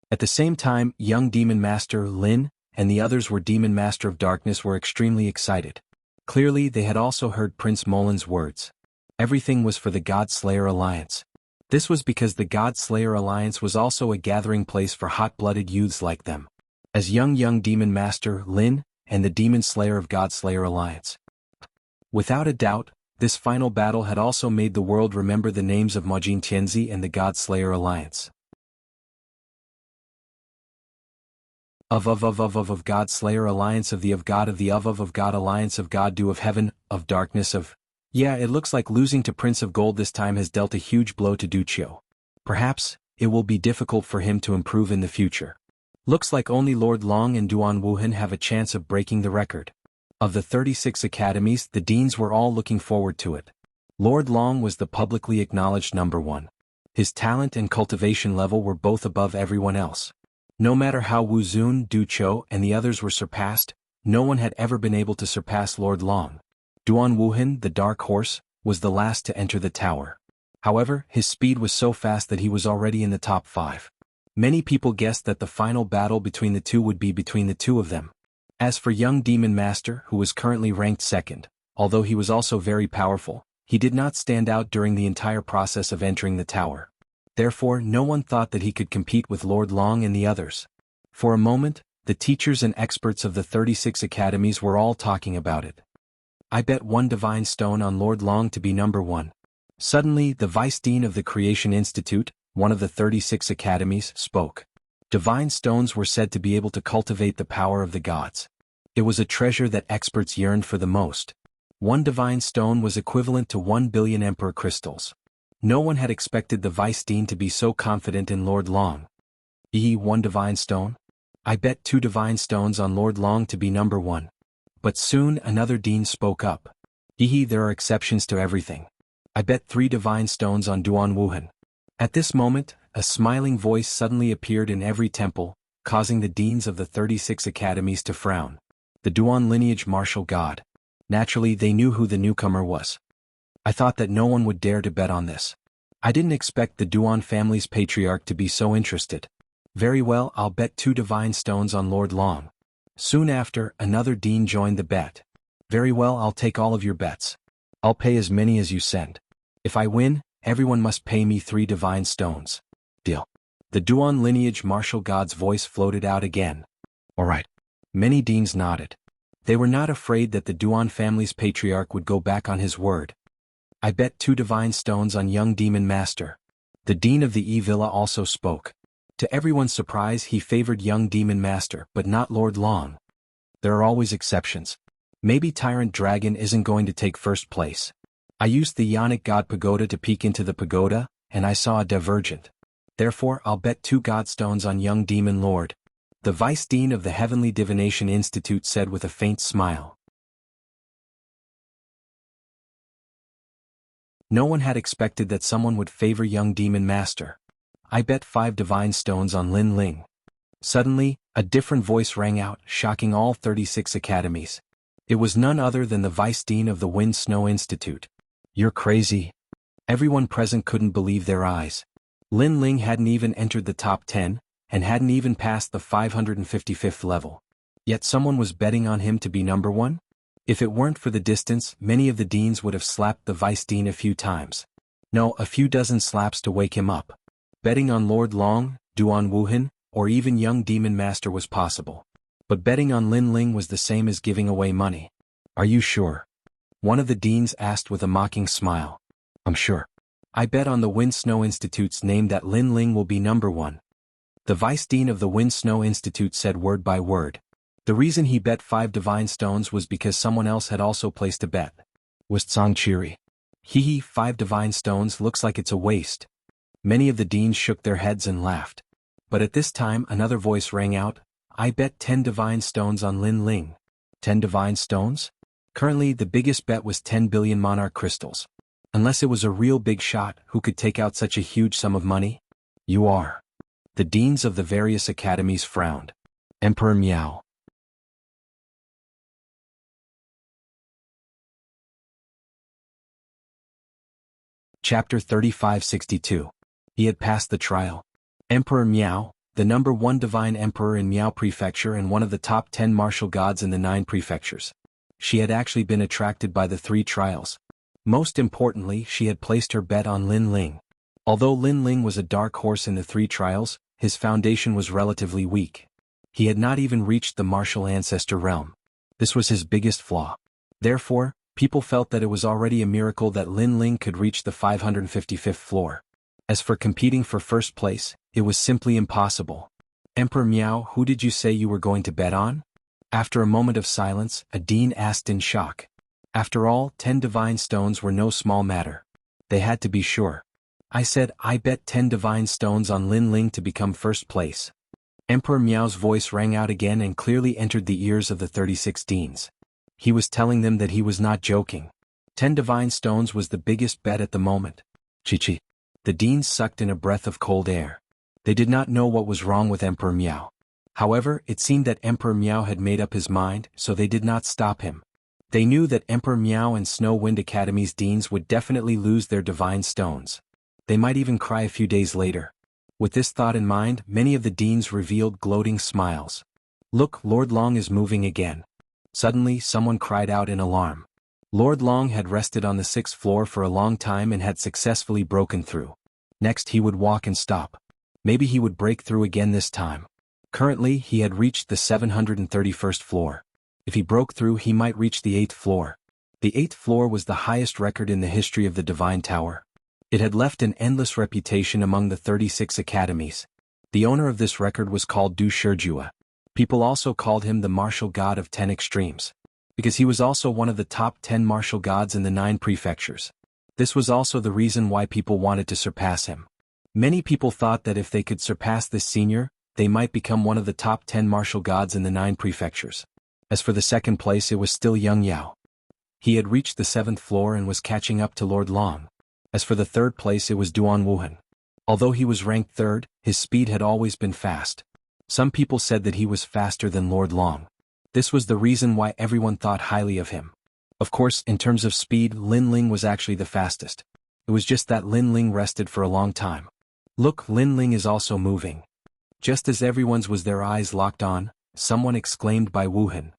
At the same time, young Demon Master Lin and the others were Demon Master of Darkness were extremely excited. Clearly they had also heard Prince Molin's words. Everything was for the God Slayer Alliance. This was because the God Slayer Alliance was also a gathering place for hot-blooded youths like them. As young Demon Master Lin and the Demon Slayer of God Slayer Alliance. Without a doubt, this final battle had also made the world remember the names of Majin Tianzi and the God Slayer Alliance. Of God Slayer Alliance of God Alliance of God Dew of Heaven, of Darkness of... Yeah, it looks like losing to Prince of Gold this time has dealt a huge blow to Du Qiu. Perhaps, it will be difficult for him to improve in the future. Looks like only Lord Long and Duan Wuhan have a chance of breaking the record. Of the 36 academies, the deans were all looking forward to it. Lord Long was the publicly acknowledged #1. His talent and cultivation level were both above everyone else. No matter how Wu Zun, Du Qiu, and the others were surpassed, no one had ever been able to surpass Lord Long. Duan Wuhan, the Dark Horse, was the last to enter the tower. However, his speed was so fast that he was already in the top 5. Many people guessed that the final battle between the two would be between the two of them. As for young Demon Master, who was currently ranked 2nd, although he was also very powerful, he did not stand out during the entire process of entering the tower. Therefore, no one thought that he could compete with Lord Long and the others. For a moment, the teachers and experts of the 36 academies were all talking about it. I bet 1 divine stone on Lord Long to be #1. Suddenly, the Vice Dean of the Creation Institute, one of the 36 academies, spoke. Divine stones were said to be able to cultivate the power of the gods. It was a treasure that experts yearned for the most. 1 divine stone was equivalent to 1 billion Emperor crystals. No one had expected the Vice Dean to be so confident in Lord Long. 1 divine stone? I bet 2 divine stones on Lord Long to be #1. But soon another dean spoke up. There are exceptions to everything. I bet 3 divine stones on Duan Wuhan. At this moment, a smiling voice suddenly appeared in every temple, causing the deans of the 36 academies to frown. The Duan lineage martial god. Naturally, they knew who the newcomer was. I thought that no one would dare to bet on this. I didn't expect the Duan family's patriarch to be so interested. Very well, I'll bet 2 divine stones on Lord Long. Soon after, another dean joined the bet. Very well, I'll take all of your bets. I'll pay as many as you send. If I win, everyone must pay me 3 divine stones. Deal. The Duan lineage martial god's voice floated out again. All right. Many deans nodded. They were not afraid that the Duan family's patriarch would go back on his word. I bet 2 divine stones on young Demon Master. The dean of the E-Villa also spoke. To everyone's surprise, he favored young Demon Master, but not Lord Long. There are always exceptions. Maybe Tyrant Dragon isn't going to take first place. I used the Ionic God Pagoda to peek into the pagoda, and I saw a divergent. Therefore, I'll bet 2 Godstones on young Demon Lord. The Vice Dean of the Heavenly Divination Institute said with a faint smile. No one had expected that someone would favor young Demon Master. I bet 5 divine stones on Lin Ling. Suddenly, a different voice rang out, shocking all 36 academies. It was none other than the Vice Dean of the Wind Snow Institute. You're crazy. Everyone present couldn't believe their eyes. Lin Ling hadn't even entered the top 10, and hadn't even passed the 555th level. Yet someone was betting on him to be #1? If it weren't for the distance, many of the deans would have slapped the Vice Dean a few times. No, a few dozen slaps to wake him up. Betting on Lord Long, Duan Wuhan, or even young Demon Master was possible. But betting on Lin Ling was the same as giving away money. Are you sure? One of the deans asked with a mocking smile. I'm sure. I bet on the Wind Snow Institute's name that Lin Ling will be #1. The Vice Dean of the Wind Snow Institute said word by word. The reason he bet 5 divine stones was because someone else had also placed a bet. Was Tsang cheery? Hee, 5 divine stones looks like it's a waste. Many of the deans shook their heads and laughed. But at this time another voice rang out, I bet 10 divine stones on Lin Ling. 10 divine stones? Currently the biggest bet was 10 billion monarch crystals. Unless it was a real big shot who could take out such a huge sum of money? You are. The deans of the various academies frowned. Emperor Miao. Chapter 3562. He had passed the trial. Emperor Miao, the number 1 divine emperor in Miao Prefecture and one of the top 10 martial gods in the 9 prefectures. She had actually been attracted by the 3 trials. Most importantly, she had placed her bet on Lin Ling. Although Lin Ling was a dark horse in the 3 trials, his foundation was relatively weak. He had not even reached the martial ancestor realm. This was his biggest flaw. Therefore, people felt that it was already a miracle that Lin Ling could reach the 555th floor. As for competing for first place, it was simply impossible. Emperor Miao, who did you say you were going to bet on? After a moment of silence, a dean asked in shock. After all, 10 divine stones were no small matter. They had to be sure. I said I bet 10 divine stones on Lin Ling to become first place. Emperor Miao's voice rang out again and clearly entered the ears of the 36 deans. He was telling them that he was not joking. 10 divine stones was the biggest bet at the moment. Chi. The deans sucked in a breath of cold air. They did not know what was wrong with Emperor Miao. However, it seemed that Emperor Miao had made up his mind, so they did not stop him. They knew that Emperor Miao and Snow Wind Academy's deans would definitely lose their divine stones. They might even cry a few days later. With this thought in mind, many of the deans revealed gloating smiles. Look, Lord Long is moving again. Suddenly, someone cried out in alarm. Lord Long had rested on the 6th floor for a long time and had successfully broken through. Next he would walk and stop. Maybe he would break through again this time. Currently, he had reached the 731st floor. If he broke through, he might reach the 8th floor. The 8th floor was the highest record in the history of the Divine Tower. It had left an endless reputation among the 36 academies. The owner of this record was called Du Shijua. People also called him the martial god of 10 extremes, because he was also one of the top 10 martial gods in the 9 prefectures. This was also the reason why people wanted to surpass him. Many people thought that if they could surpass this senior, they might become one of the top 10 martial gods in the 9 prefectures. As for the second place, it was still Young Yao. He had reached the 7th floor and was catching up to Lord Long. As for the third place, it was Duan Wuhan. Although he was ranked 3rd, his speed had always been fast. Some people said that he was faster than Lord Long. This was the reason why everyone thought highly of him. Of course, in terms of speed, Lin Ling was actually the fastest. It was just that Lin Ling rested for a long time. Look, Lin Ling is also moving. Just as everyone's was their eyes locked on, someone exclaimed by Wuhan.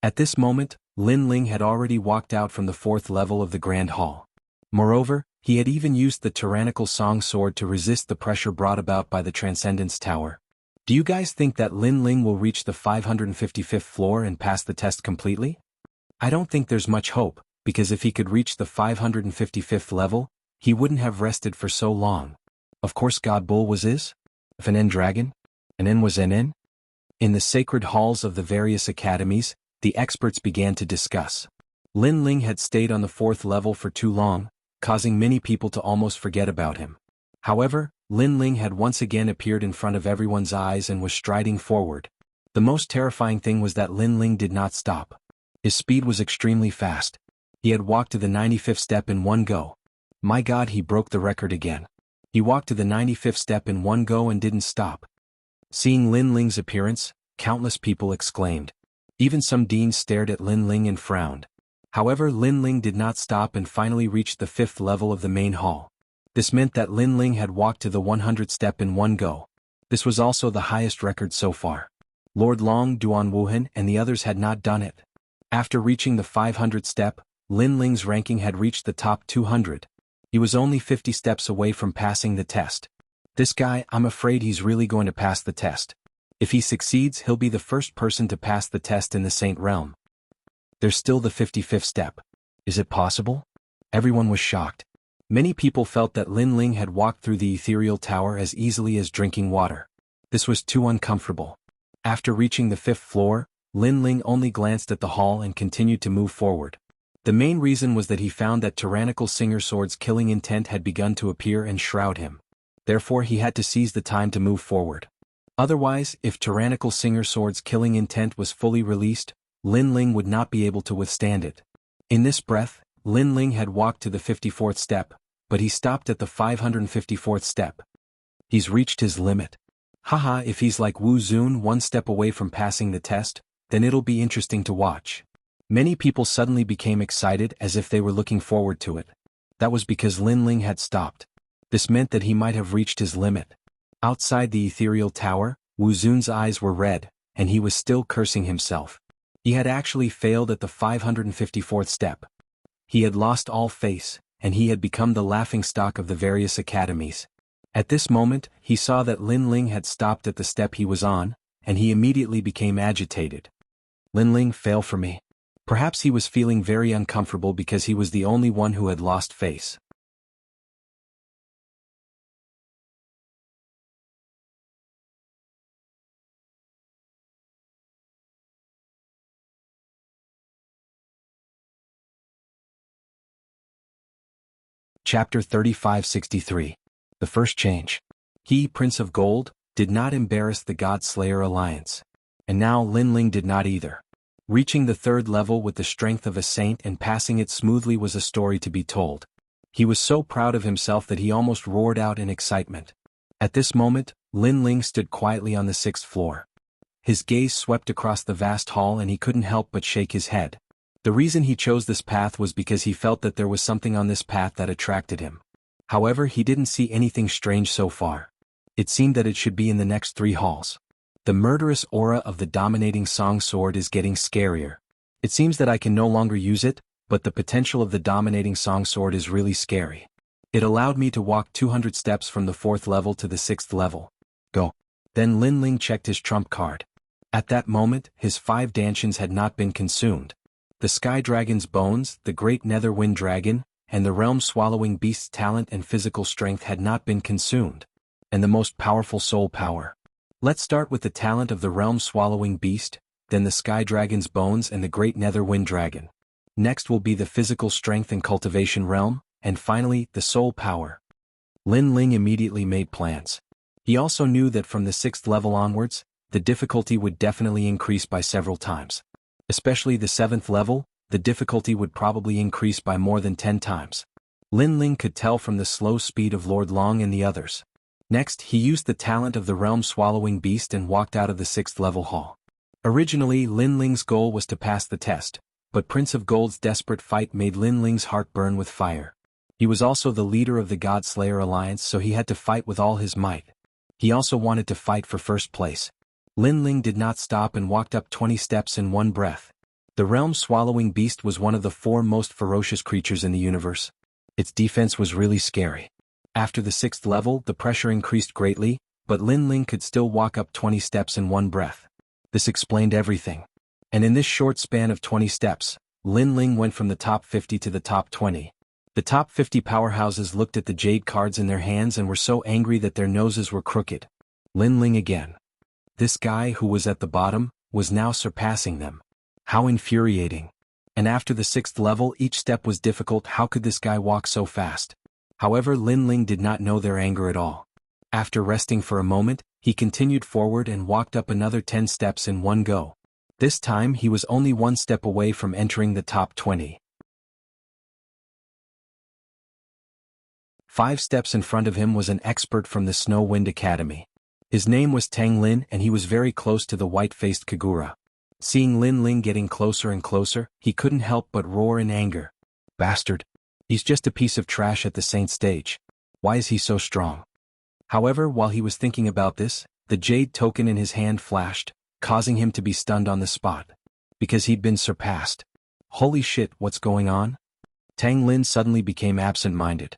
At this moment, Lin Ling had already walked out from the 4th level of the Grand Hall. Moreover, he had even used the tyrannical song sword to resist the pressure brought about by the Transcendence Tower. Do you guys think that Lin Ling will reach the 555th floor and pass the test completely? I don't think there's much hope, because if he could reach the 555th level, he wouldn't have rested for so long. Of course God Bull was is? If an N dragon? An N was an N? In the sacred halls of the various academies, the experts began to discuss. Lin Ling had stayed on the 4th level for too long, causing many people to almost forget about him. However, Lin Ling had once again appeared in front of everyone's eyes and was striding forward. The most terrifying thing was that Lin Ling did not stop. His speed was extremely fast. He had walked to the 95th step in one go. My God, he broke the record again. He walked to the 95th step in one go and didn't stop. Seeing Lin Ling's appearance, countless people exclaimed. Even some deans stared at Lin Ling and frowned. However, Lin Ling did not stop and finally reached the 5th level of the main hall. This meant that Lin Ling had walked to the 100th step in one go. This was also the highest record so far. Lord Long, Duan Wuhan, and the others had not done it. After reaching the 500th step, Lin Ling's ranking had reached the top 200. He was only 50 steps away from passing the test. This guy, I'm afraid he's really going to pass the test. If he succeeds, he'll be the first person to pass the test in the Saint Realm. There's still the 55th step. Is it possible? Everyone was shocked. Many people felt that Lin Ling had walked through the ethereal tower as easily as drinking water. This was too uncomfortable. After reaching the 5th floor, Lin Ling only glanced at the hall and continued to move forward. The main reason was that he found that tyrannical Singer Sword's killing intent had begun to appear and shroud him. Therefore he had to seize the time to move forward. Otherwise, if tyrannical Singer Sword's killing intent was fully released, Lin Ling would not be able to withstand it. In this breath, Lin Ling had walked to the 54th step, but he stopped at the 554th step. He's reached his limit. Haha, if he's like Wu Zun one step away from passing the test, then it'll be interesting to watch. Many people suddenly became excited as if they were looking forward to it. That was because Lin Ling had stopped. This meant that he might have reached his limit. Outside the ethereal tower, Wu Zun's eyes were red, and he was still cursing himself. He had actually failed at the 554th step. He had lost all face, and he had become the laughingstock of the various academies. At this moment, he saw that Lin Ling had stopped at the step he was on, and he immediately became agitated. Lin Ling, fail for me. Perhaps he was feeling very uncomfortable because he was the only one who had lost face. Chapter 3563. The First Change. He, Prince of Gold, did not embarrass the God Slayer Alliance. And now Lin Ling did not either. Reaching the 3rd level with the strength of a saint and passing it smoothly was a story to be told. He was so proud of himself that he almost roared out in excitement. At this moment, Lin Ling stood quietly on the 6th floor. His gaze swept across the vast hall and he couldn't help but shake his head. The reason he chose this path was because he felt that there was something on this path that attracted him. However, he didn't see anything strange so far. It seemed that it should be in the next 3 halls. The murderous aura of the dominating song sword is getting scarier. It seems that I can no longer use it, but the potential of the dominating song sword is really scary. It allowed me to walk 200 steps from the 4th level to the 6th level. Go. Then Lin Ling checked his trump card. At that moment, his 5 dantians had not been consumed. The Sky Dragon's bones, the Great Nether Wind Dragon, and the Realm-Swallowing Beast's talent and physical strength had not been consumed. And the most powerful soul power. Let's start with the talent of the Realm-Swallowing Beast, then the Sky Dragon's bones and the Great Nether Wind Dragon. Next will be the physical strength and cultivation realm, and finally, the soul power. Lin Ling immediately made plans. He also knew that from the 6th level onwards, the difficulty would definitely increase by several times. Especially the 7th level, the difficulty would probably increase by more than 10 times. Lin Ling could tell from the slow speed of Lord Long and the others. Next, he used the talent of the Realm-Swallowing Beast and walked out of the 6th level hall. Originally, Lin Ling's goal was to pass the test, but Prince of Gold's desperate fight made Lin Ling's heart burn with fire. He was also the leader of the God Slayer Alliance, so he had to fight with all his might. He also wanted to fight for first place. Lin Ling did not stop and walked up 20 steps in one breath. The Realm-Swallowing Beast was one of the 4 most ferocious creatures in the universe. Its defense was really scary. After the 6th level, the pressure increased greatly, but Lin Ling could still walk up 20 steps in one breath. This explained everything. And in this short span of 20 steps, Lin Ling went from the top 50 to the top 20. The top 50 powerhouses looked at the jade cards in their hands and were so angry that their noses were crooked. Lin Ling again. This guy who was at the bottom, was now surpassing them. How infuriating. And after the 6th level, each step was difficult. How could this guy walk so fast? However, Lin Ling did not know their anger at all. After resting for a moment, he continued forward and walked up another 10 steps in one go. This time he was only 1 step away from entering the top 20. 5 steps in front of him was an expert from the Snow Wind Academy. His name was Tang Lin and he was very close to the white-faced Kagura. Seeing Lin Ling getting closer and closer, he couldn't help but roar in anger. Bastard. He's just a piece of trash at the Saint stage. Why is he so strong? However, while he was thinking about this, the jade token in his hand flashed, causing him to be stunned on the spot. Because he'd been surpassed. Holy shit, what's going on? Tang Lin suddenly became absent-minded.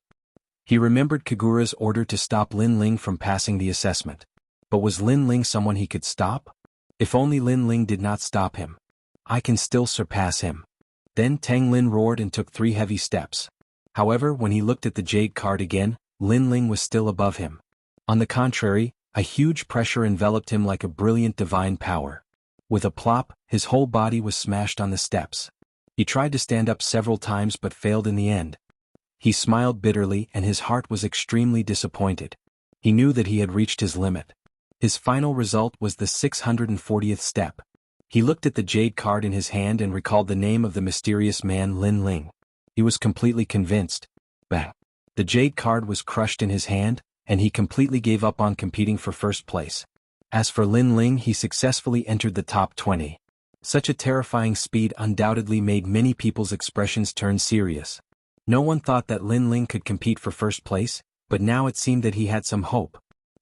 He remembered Kagura's order to stop Lin Ling from passing the assessment. But was Lin Ling someone he could stop? If only Lin Ling did not stop him. I can still surpass him. Then Tang Lin roared and took 3 heavy steps. However, when he looked at the jade card again, Lin Ling was still above him. On the contrary, A huge pressure enveloped him like a brilliant divine power. With a plop, his whole body was smashed on the steps. He tried to stand up several times but failed in the end. He smiled bitterly and his heart was extremely disappointed. He knew that he had reached his limit. His final result was the 640th step. He looked at the jade card in his hand and recalled the name of the mysterious man Lin Ling. He was completely convinced. Bang! The jade card was crushed in his hand, and he completely gave up on competing for first place. As for Lin Ling, he successfully entered the top 20. Such a terrifying speed undoubtedly made many people's expressions turn serious. No one thought that Lin Ling could compete for first place, but now it seemed that he had some hope.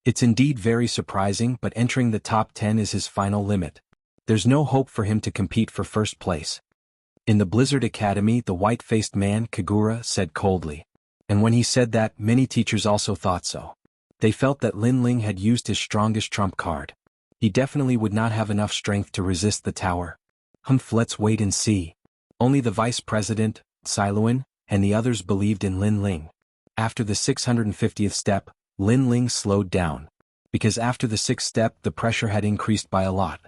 It's indeed very surprising, but entering the top 10 is his final limit. There's no hope for him to compete for first place. In the Blizzard Academy, the white-faced man, Kagura, said coldly. And when he said that, many teachers also thought so. They felt that Lin Ling had used his strongest trump card. He definitely would not have enough strength to resist the tower. Let's wait and see. Only the vice president, Siluan, and the others believed in Lin Ling. After the 650th step, Lin Ling slowed down. Because after the 6th step the pressure had increased by a lot.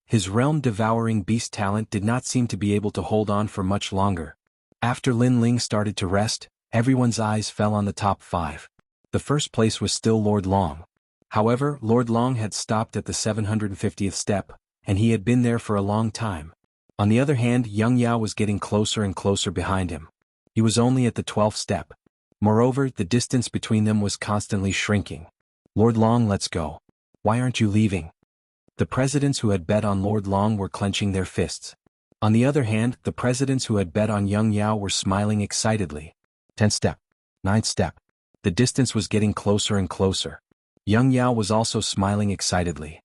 His realm-devouring beast talent did not seem to be able to hold on for much longer. After Lin Ling started to rest, everyone's eyes fell on the top 5. The first place was still Lord Long. However, Lord Long had stopped at the 750th step, and he had been there for a long time. On the other hand, Yang Yao was getting closer and closer behind him. He was only at the 12th step. Moreover, the distance between them was constantly shrinking. Lord Long, let's go. Why aren't you leaving? The presidents who had bet on Lord Long were clenching their fists. On the other hand, the presidents who had bet on Yang Yao were smiling excitedly. 10th step. 9th step. The distance was getting closer and closer. Yang Yao was also smiling excitedly.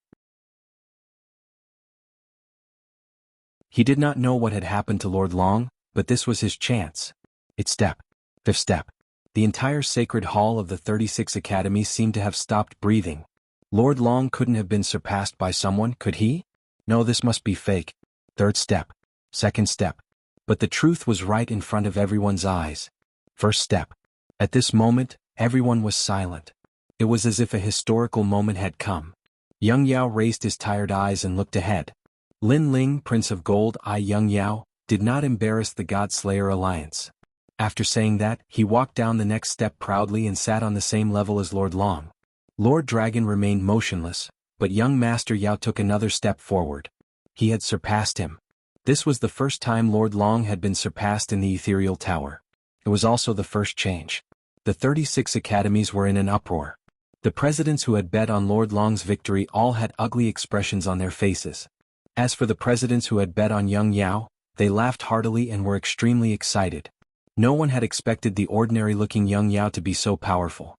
He did not know what had happened to Lord Long, but this was his chance. 8th step. 5th step. The entire sacred hall of the 36 academies seemed to have stopped breathing. Lord Long couldn't have been surpassed by someone, could he? No, this must be fake. 3rd step. 2nd step. But the truth was right in front of everyone's eyes. 1st step. At this moment, everyone was silent. It was as if a historical moment had come. Yang Yao raised his tired eyes and looked ahead. Lin Ling, Prince of Gold, Yang Yao, did not embarrass the God-Slayer Alliance. After saying that, he walked down the next step proudly and sat on the same level as Lord Long. Lord Dragon remained motionless, but young Master Yao took another step forward. He had surpassed him. This was the first time Lord Long had been surpassed in the Ethereal Tower. It was also the first change. The 36 academies were in an uproar. The presidents who had bet on Lord Long's victory all had ugly expressions on their faces. As for the presidents who had bet on Yang Yao, they laughed heartily and were extremely excited. No one had expected the ordinary-looking Yang Yao to be so powerful.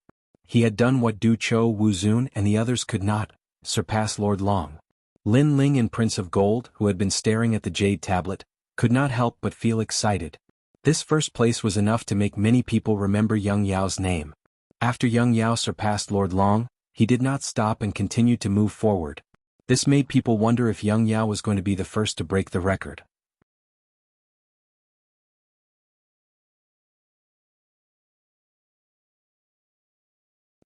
He had done what Du Cho, Wu Zun and the others could not, surpass Lord Long. Lin Ling and Prince of Gold, who had been staring at the jade tablet, could not help but feel excited. This first place was enough to make many people remember Yang Yao's name. After Yang Yao surpassed Lord Long, he did not stop and continued to move forward. This made people wonder if Yang Yao was going to be the first to break the record.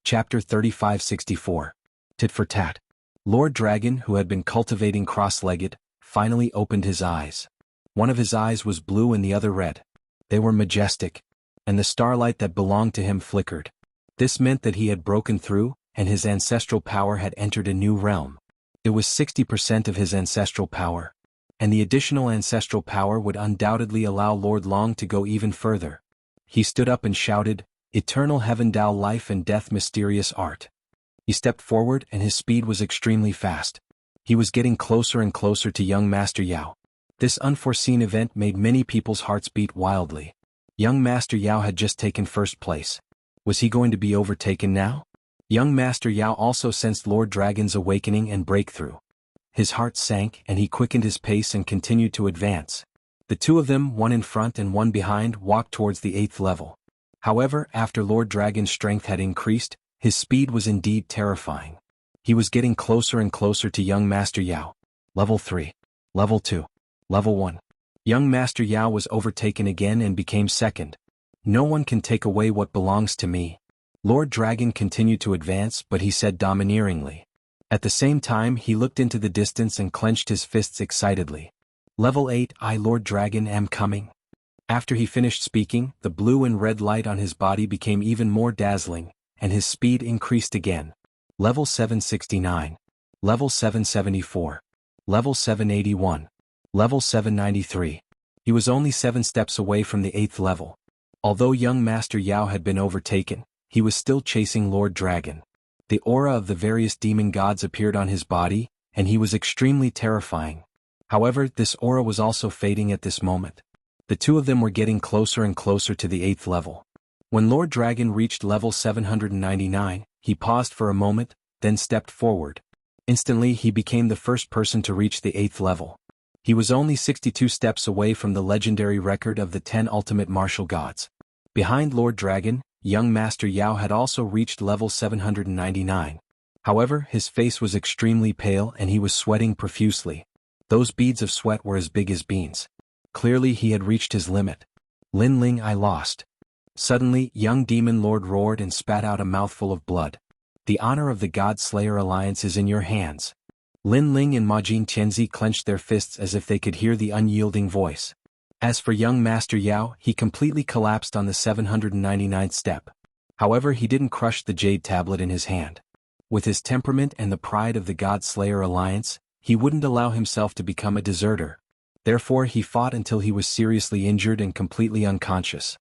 Chapter 3564. Tit for Tat. Lord Dragon, who had been cultivating cross-legged, finally opened his eyes. One of his eyes was blue and the other red. They were majestic, and the starlight that belonged to him flickered. This meant that he had broken through, and his ancestral power had entered a new realm. It was 60% of his ancestral power, and the additional ancestral power would undoubtedly allow Lord Long to go even further. He stood up and shouted, "Eternal Heaven Tao Life and Death Mysterious Art." He stepped forward and his speed was extremely fast. He was getting closer and closer to young Master Yao. This unforeseen event made many people's hearts beat wildly. Young Master Yao had just taken first place. Was he going to be overtaken now? Young Master Yao also sensed Lord Dragon's awakening and breakthrough. His heart sank and he quickened his pace and continued to advance. The two of them, one in front and one behind, walked towards the 8th level. However, after Lord Dragon's strength had increased, his speed was indeed terrifying. He was getting closer and closer to young Master Yao. Level 3. Level 2. Level 1. Young Master Yao was overtaken again and became second. "No one can take away what belongs to me," Lord Dragon continued to advance, but he said domineeringly. At the same time he looked into the distance and clenched his fists excitedly. Level 8, I Lord Dragon am coming. After he finished speaking, the blue and red light on his body became even more dazzling, and his speed increased again. Level 769. Level 774. Level 781. Level 793. He was only 7 steps away from the 8th level. Although young Master Yao had been overtaken, he was still chasing Lord Dragon. The aura of the various demon gods appeared on his body, and he was extremely terrifying. However, this aura was also fading at this moment. The two of them were getting closer and closer to the 8th level. When Lord Dragon reached level 799, he paused for a moment, then stepped forward. Instantly he became the first person to reach the 8th level. He was only 62 steps away from the legendary record of the 10 ultimate martial gods. Behind Lord Dragon, young Master Yao had also reached level 799. However, his face was extremely pale and he was sweating profusely. Those beads of sweat were as big as beans. Clearly he had reached his limit. Lin Ling, I lost. Suddenly, young Demon Lord roared and spat out a mouthful of blood. The honor of the God Slayer Alliance is in your hands. Lin Ling and Majin Tianzi clenched their fists as if they could hear the unyielding voice. As for young Master Yao, he completely collapsed on the 799th step. However, he didn't crush the jade tablet in his hand. With his temperament and the pride of the God Slayer Alliance, he wouldn't allow himself to become a deserter. Therefore he fought until he was seriously injured and completely unconscious.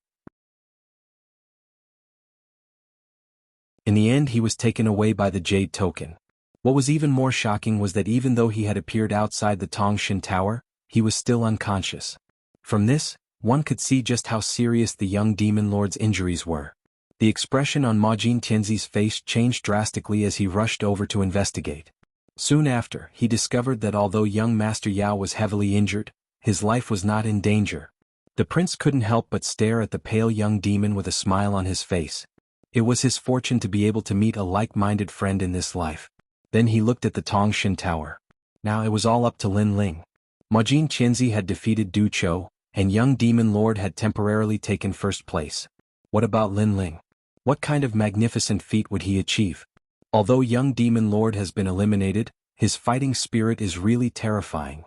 In the end he was taken away by the Jade Token. What was even more shocking was that even though he had appeared outside the Tongshan Tower, he was still unconscious. From this, one could see just how serious the young Demon Lord's injuries were. The expression on Majin Tianzi's face changed drastically as he rushed over to investigate. Soon after, he discovered that although young Master Yao was heavily injured, his life was not in danger. The prince couldn't help but stare at the pale young demon with a smile on his face. It was his fortune to be able to meet a like-minded friend in this life. Then he looked at the Tongshan Tower. Now it was all up to Lin Ling. Majin Tianzi had defeated Du Chou, and young Demon Lord had temporarily taken first place. What about Lin Ling? What kind of magnificent feat would he achieve? Although young Demon Lord has been eliminated, his fighting spirit is really terrifying.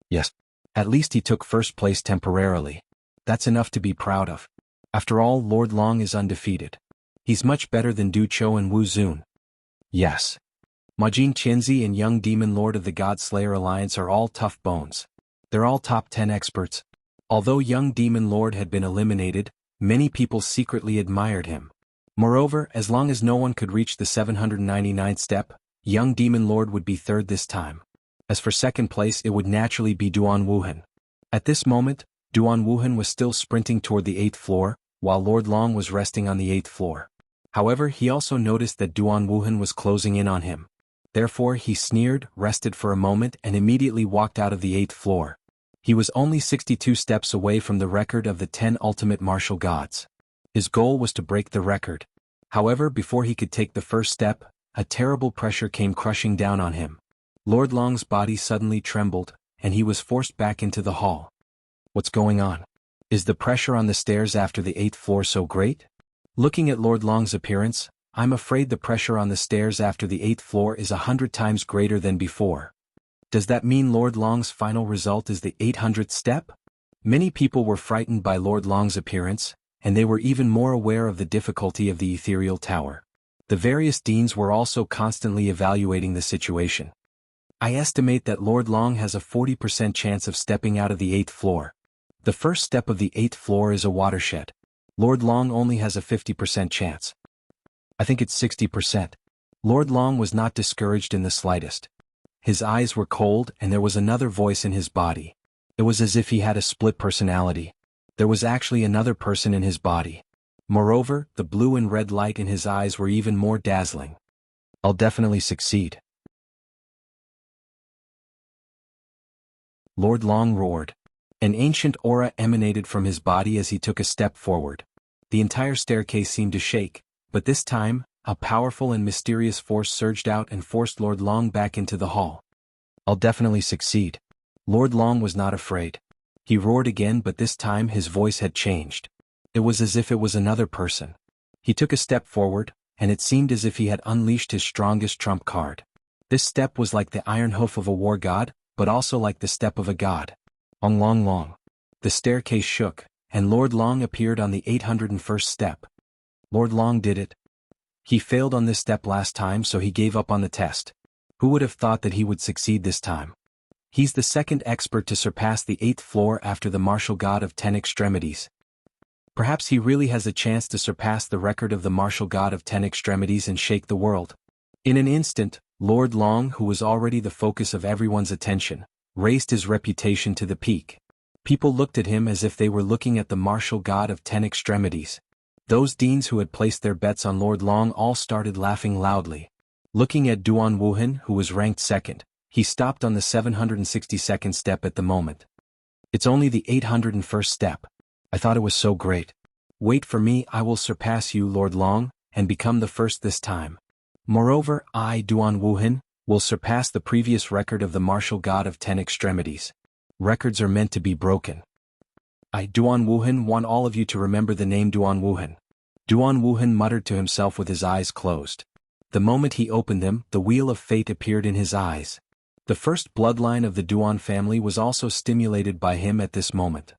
Yes, at least he took first place temporarily. That's enough to be proud of. After all, Lord Long is undefeated. He's much better than Du Chou and Wu Zun. Yes. Majin Tianzi and young Demon Lord of the God Slayer Alliance are all tough bones. They're all top 10 experts. Although young Demon Lord had been eliminated, many people secretly admired him. Moreover, as long as no one could reach the 799th step, young Demon Lord would be third this time. As for second place, it would naturally be Duan Wuhan. At this moment, Duan Wuhan was still sprinting toward the 8th floor, while Lord Long was resting on the 8th floor. However, he also noticed that Duan Wuhan was closing in on him. Therefore he sneered, rested for a moment and immediately walked out of the 8th floor. He was only 62 steps away from the record of the 10 ultimate martial gods. His goal was to break the record. However, before he could take the first step, a terrible pressure came crushing down on him. Lord Long's body suddenly trembled, and he was forced back into the hall. What's going on? Is the pressure on the stairs after the 8th floor so great? Looking at Lord Long's appearance, I'm afraid the pressure on the stairs after the 8th floor is 100 times greater than before. Does that mean Lord Long's final result is the 800th step? Many people were frightened by Lord Long's appearance, and they were even more aware of the difficulty of the ethereal tower. The various deans were also constantly evaluating the situation. I estimate that Lord Long has a 40% chance of stepping out of the 8th floor. The first step of the 8th floor is a watershed. Lord Long only has a 50% chance. I think it's 60%. Lord Long was not discouraged in the slightest. His eyes were cold and there was another voice in his body. It was as if he had a split personality. There was actually another person in his body. Moreover, the blue and red light in his eyes were even more dazzling. I'll definitely succeed. Lord Long roared. An ancient aura emanated from his body as he took a step forward. The entire staircase seemed to shake, but this time, a powerful and mysterious force surged out and forced Lord Long back into the hall. I'll definitely succeed. Lord Long was not afraid. He roared again, but this time his voice had changed. It was as if it was another person. He took a step forward, and it seemed as if he had unleashed his strongest trump card. This step was like the iron hoof of a war god, but also like the step of a god. Ong long long. The staircase shook, and Lord Long appeared on the 801st step. Lord Long did it. He failed on this step last time, so he gave up on the test. Who would have thought that he would succeed this time? He's the second expert to surpass the 8th floor after the martial god of 10 extremities. Perhaps he really has a chance to surpass the record of the martial god of 10 extremities and shake the world. In an instant, Lord Long, who was already the focus of everyone's attention, raised his reputation to the peak. People looked at him as if they were looking at the martial god of 10 extremities. Those deans who had placed their bets on Lord Long all started laughing loudly. Looking at Duan Wuhan, who was ranked second, he stopped on the 762nd step at the moment. It's only the 801st step. I thought it was so great. Wait for me, I will surpass you, Lord Long, and become the first this time. Moreover, I, Duan Wuhan, will surpass the previous record of the martial god of 10 extremities. Records are meant to be broken. I, Duan Wuhan, want all of you to remember the name Duan Wuhan. Duan Wuhan muttered to himself with his eyes closed. The moment he opened them, the wheel of fate appeared in his eyes. The first bloodline of the Duan family was also stimulated by him at this moment.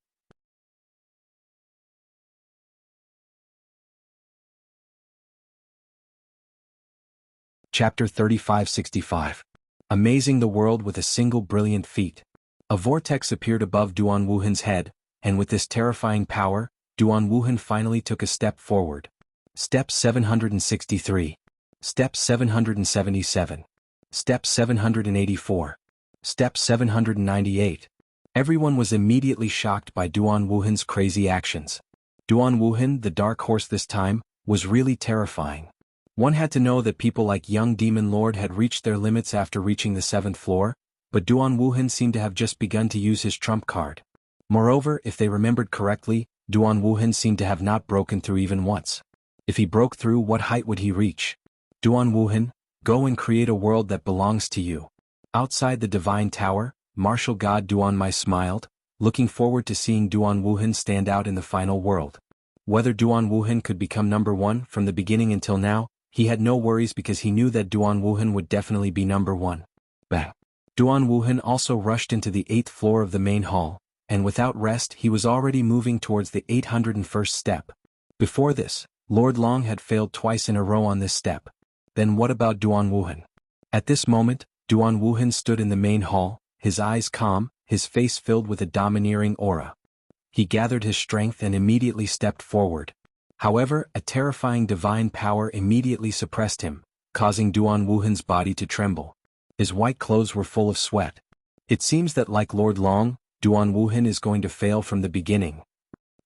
Chapter 3565. Amazing the world with a single brilliant feat. A vortex appeared above Duan Wuhan's head, and with this terrifying power, Duan Wuhan finally took a step forward. Step 763. Step 777. Step 784. Step 798. Everyone was immediately shocked by Duan Wuhan's crazy actions. Duan Wuhan, the dark horse this time, was really terrifying. One had to know that people like young Demon Lord had reached their limits after reaching the 7th floor, but Duan Wuhan seemed to have just begun to use his trump card. Moreover, if they remembered correctly, Duan Wuhan seemed to have not broken through even once. If he broke through, what height would he reach? Duan Wuhan, go and create a world that belongs to you. Outside the divine tower, martial god Duan Mai smiled, looking forward to seeing Duan Wuhan stand out in the final world. Whether Duan Wuhan could become number 1 from the beginning until now, he had no worries because he knew that Duan Wuhan would definitely be number 1. Bang. Duan Wuhan also rushed into the 8th floor of the main hall, and without rest he was already moving towards the 801st step. Before this, Lord Long had failed twice in a row on this step. Then what about Duan Wuhan? At this moment, Duan Wuhan stood in the main hall, his eyes calm, his face filled with a domineering aura. He gathered his strength and immediately stepped forward. However, a terrifying divine power immediately suppressed him, causing Duan Wuhan's body to tremble. His white clothes were full of sweat. It seems that like Lord Long, Duan Wuhan is going to fail from the beginning.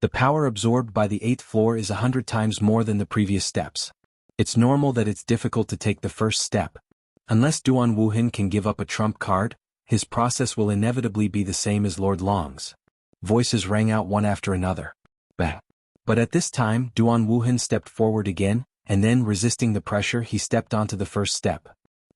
The power absorbed by the 8th floor is 100 times more than the previous steps. It's normal that it's difficult to take the first step. Unless Duan Wuhan can give up a trump card, his process will inevitably be the same as Lord Long's. Voices rang out one after another. Bang. But at this time, Duan Wuhan stepped forward again, and then resisting the pressure he stepped onto the first step.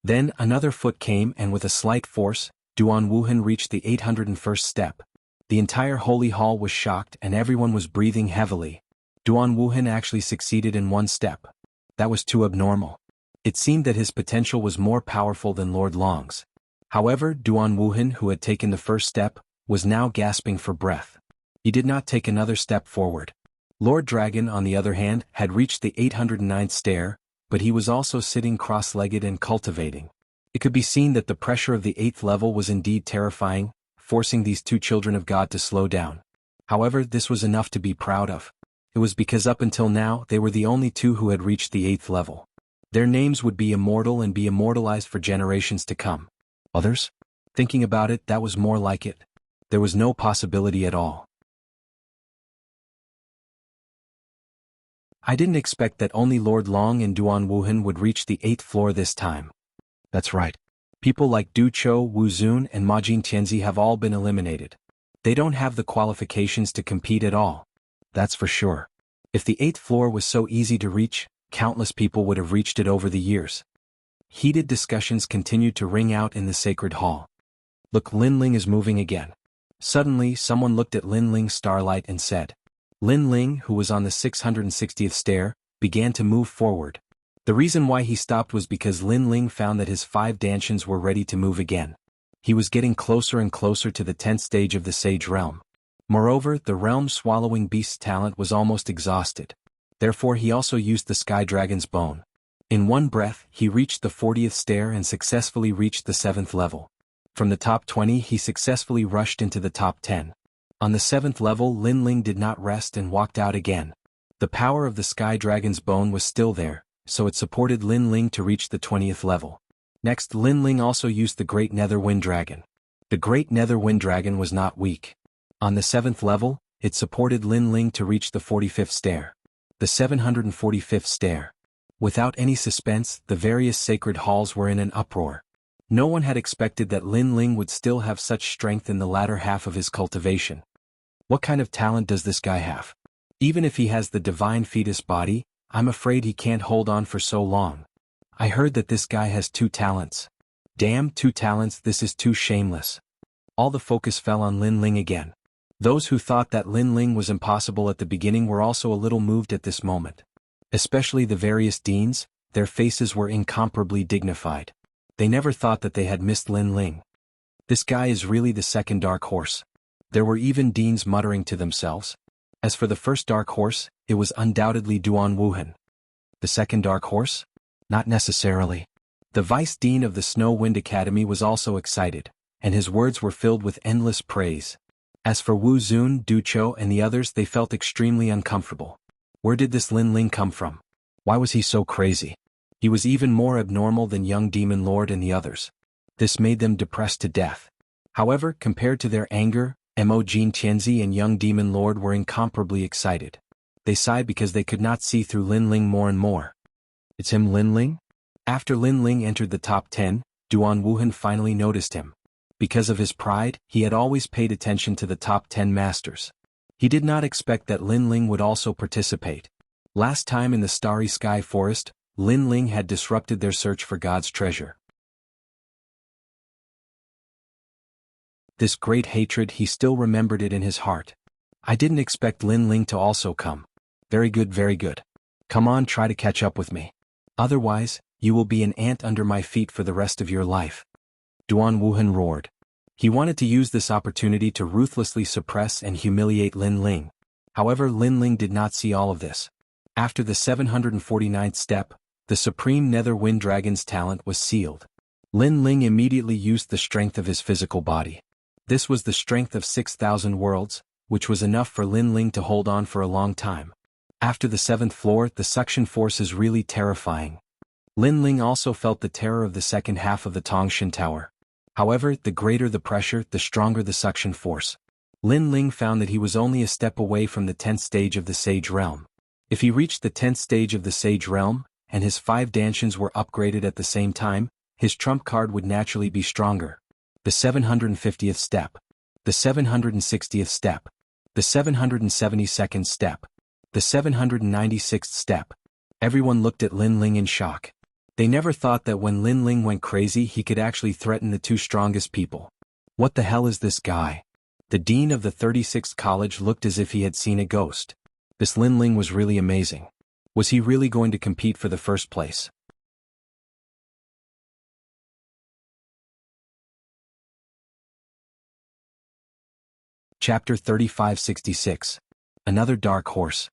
Then another foot came and with a slight force, Duan Wuhan reached the 801st step. The entire holy hall was shocked and everyone was breathing heavily. Duan Wuhan actually succeeded in one step. That was too abnormal. It seemed that his potential was more powerful than Lord Long's. However, Duan Wuhan, who had taken the first step, was now gasping for breath. He did not take another step forward. Lord Dragon, on the other hand, had reached the 809th stair, but he was also sitting cross-legged and cultivating. It could be seen that the pressure of the 8th level was indeed terrifying, forcing these two children of God to slow down. However, this was enough to be proud of. It was because up until now they were the only two who had reached the 8th level. Their names would be immortal and be immortalized for generations to come. Others? Thinking about it, that was more like it. There was no possibility at all. I didn't expect that only Lord Long and Duan Wuhan would reach the 8th floor this time. That's right. People like Du Chou, Wu Zun and Ma Jin Tianzi have all been eliminated. They don't have the qualifications to compete at all. That's for sure. If the 8th floor was so easy to reach, countless people would have reached it over the years. Heated discussions continued to ring out in the sacred hall. Look, Lin Ling is moving again. Suddenly, someone looked at Lin Ling's starlight and said. Lin Ling, who was on the 660th stair, began to move forward. The reason why he stopped was because Lin Ling found that his 5 Danshuns were ready to move again. He was getting closer and closer to the 10th stage of the Sage Realm. Moreover, the realm-swallowing beast's talent was almost exhausted. Therefore he also used the Sky Dragon's bone. In one breath, he reached the 40th stair and successfully reached the 7th level. From the top 20 he successfully rushed into the top 10. On the 7th level Lin Ling did not rest and walked out again. The power of the Sky Dragon's bone was still there, so it supported Lin Ling to reach the 20th level. Next, Lin Ling also used the Great Nether Wind Dragon. The Great Nether Wind Dragon was not weak. On the 7th level, it supported Lin Ling to reach the 45th stair. The 745th stair. Without any suspense, the various sacred halls were in an uproar. No one had expected that Lin Ling would still have such strength in the latter half of his cultivation. What kind of talent does this guy have? Even if he has the divine fetus body, I'm afraid he can't hold on for so long. I heard that this guy has 2 talents. Damn, 2 talents, this is too shameless. All the focus fell on Lin Ling again. Those who thought that Lin Ling was impossible at the beginning were also a little moved at this moment. Especially the various deans, their faces were incomparably dignified. They never thought that they had missed Lin Ling. This guy is really the second dark horse. There were even deans muttering to themselves. As for the first dark horse, it was undoubtedly Duan Wuhan. The second dark horse? Not necessarily. The vice dean of the Snow Wind Academy was also excited, and his words were filled with endless praise. As for Wu Zun, Du Chou and the others, they felt extremely uncomfortable. Where did this Lin Ling come from? Why was he so crazy? He was even more abnormal than young Demon Lord and the others. This made them depressed to death. However, compared to their anger, Mo Jin Tianzi and young Demon Lord were incomparably excited. They sighed because they could not see through Lin Ling more and more. It's him, Lin Ling? After Lin Ling entered the top 10, Duan Wuhan finally noticed him. Because of his pride, he had always paid attention to the top 10 masters. He did not expect that Lin Ling would also participate. Last time in the Starry Sky Forest, Lin Ling had disrupted their search for God's treasure. This great hatred, he still remembered it in his heart. I didn't expect Lin Ling to also come. Very good, very good. Come on, try to catch up with me. Otherwise, you will be an ant under my feet for the rest of your life. Duan Wuhan roared. He wanted to use this opportunity to ruthlessly suppress and humiliate Lin Ling. However, Lin Ling did not see all of this. After the 749th step, the Supreme Nether Wind Dragon's talent was sealed. Lin Ling immediately used the strength of his physical body. This was the strength of 6,000 worlds, which was enough for Lin Ling to hold on for a long time. After the 7th floor, the suction force is really terrifying. Lin Ling also felt the terror of the second half of the Tongshan Tower. However, the greater the pressure, the stronger the suction force. Lin Ling found that he was only a step away from the 10th stage of the Sage Realm. If he reached the 10th stage of the Sage Realm, and his 5 Danshuns were upgraded at the same time, his trump card would naturally be stronger. The 750th step. The 760th step. The 772nd step. The 796th step. Everyone looked at Lin Ling in shock. They never thought that when Lin Ling went crazy he could actually threaten the 2 strongest people. What the hell is this guy? The dean of the 36th college looked as if he had seen a ghost. This Lin Ling was really amazing. Was he really going to compete for the first place? Chapter 3566. Another dark horse.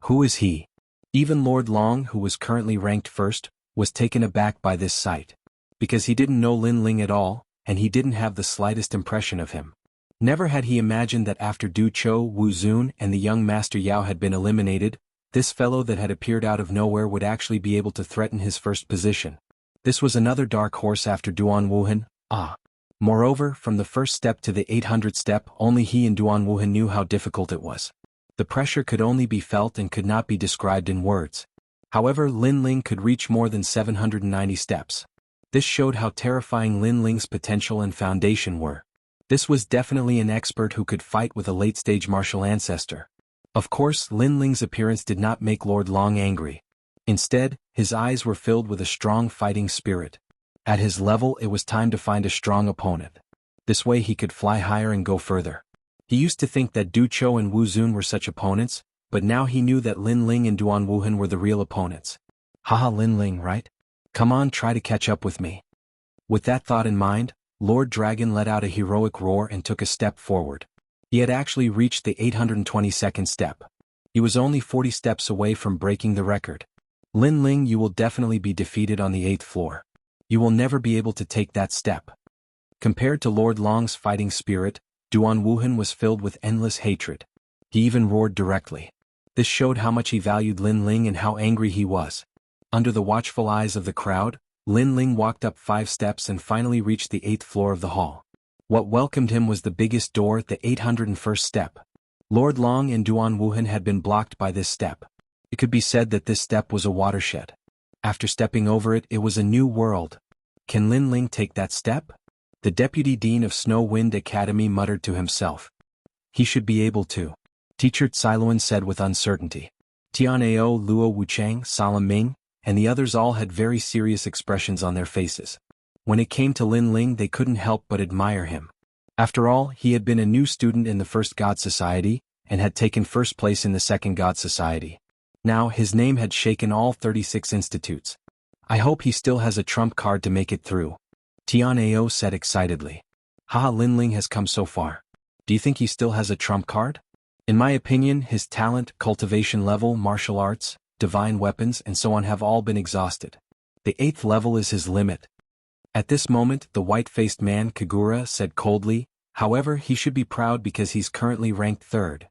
Who is he? Even Lord Long, who was currently ranked first, was taken aback by this sight. Because he didn't know Lin Ling at all, and he didn't have the slightest impression of him. Never had he imagined that after Du Chou, Wu Zun and the young Master Yao had been eliminated, this fellow that had appeared out of nowhere would actually be able to threaten his first position. This was another dark horse after Duan Wuhan. Moreover, from the first step to the 800th step, only he and Duan Wuhan knew how difficult it was. The pressure could only be felt and could not be described in words. However, Lin Ling could reach more than 790 steps. This showed how terrifying Lin Ling's potential and foundation were. This was definitely an expert who could fight with a late-stage martial ancestor. Of course, Lin Ling's appearance did not make Lord Long angry. Instead, his eyes were filled with a strong fighting spirit. At his level, it was time to find a strong opponent. This way he could fly higher and go further. He used to think that Du Chou and Wu Zun were such opponents, but now he knew that Lin Ling and Duan Wuhan were the real opponents. Haha, Lin Ling, right? Come on, try to catch up with me. With that thought in mind, Lord Dragon let out a heroic roar and took a step forward. He had actually reached the 822nd step. He was only 40 steps away from breaking the record. Lin Ling, you will definitely be defeated on the 8th floor. You will never be able to take that step. Compared to Lord Long's fighting spirit, Duan Wuhan was filled with endless hatred. He even roared directly. This showed how much he valued Lin Ling and how angry he was. Under the watchful eyes of the crowd, Lin Ling walked up 5 steps and finally reached the 8th floor of the hall. What welcomed him was the biggest door, the 801st step. Lord Long and Duan Wuhan had been blocked by this step. It could be said that this step was a watershed. After stepping over it, it was a new world. Can Lin Ling take that step? The Deputy Dean of Snow Wind Academy muttered to himself. He should be able to. Teacher Tsailuan said with uncertainty. Tianao, Luo Wuchang, Salam Ming, and the others all had very serious expressions on their faces. When it came to Lin Ling, they couldn't help but admire him. After all, he had been a new student in the First God Society, and had taken first place in the Second God Society. Now, his name had shaken all 36 institutes. I hope he still has a trump card to make it through. Tianao said excitedly. Haha, Lin Ling has come so far. Do you think he still has a trump card? In my opinion, his talent, cultivation level, martial arts, divine weapons, and so on have all been exhausted. The 8th level is his limit. At this moment, the white-faced man Kagura said coldly, however, he should be proud because he's currently ranked 3rd.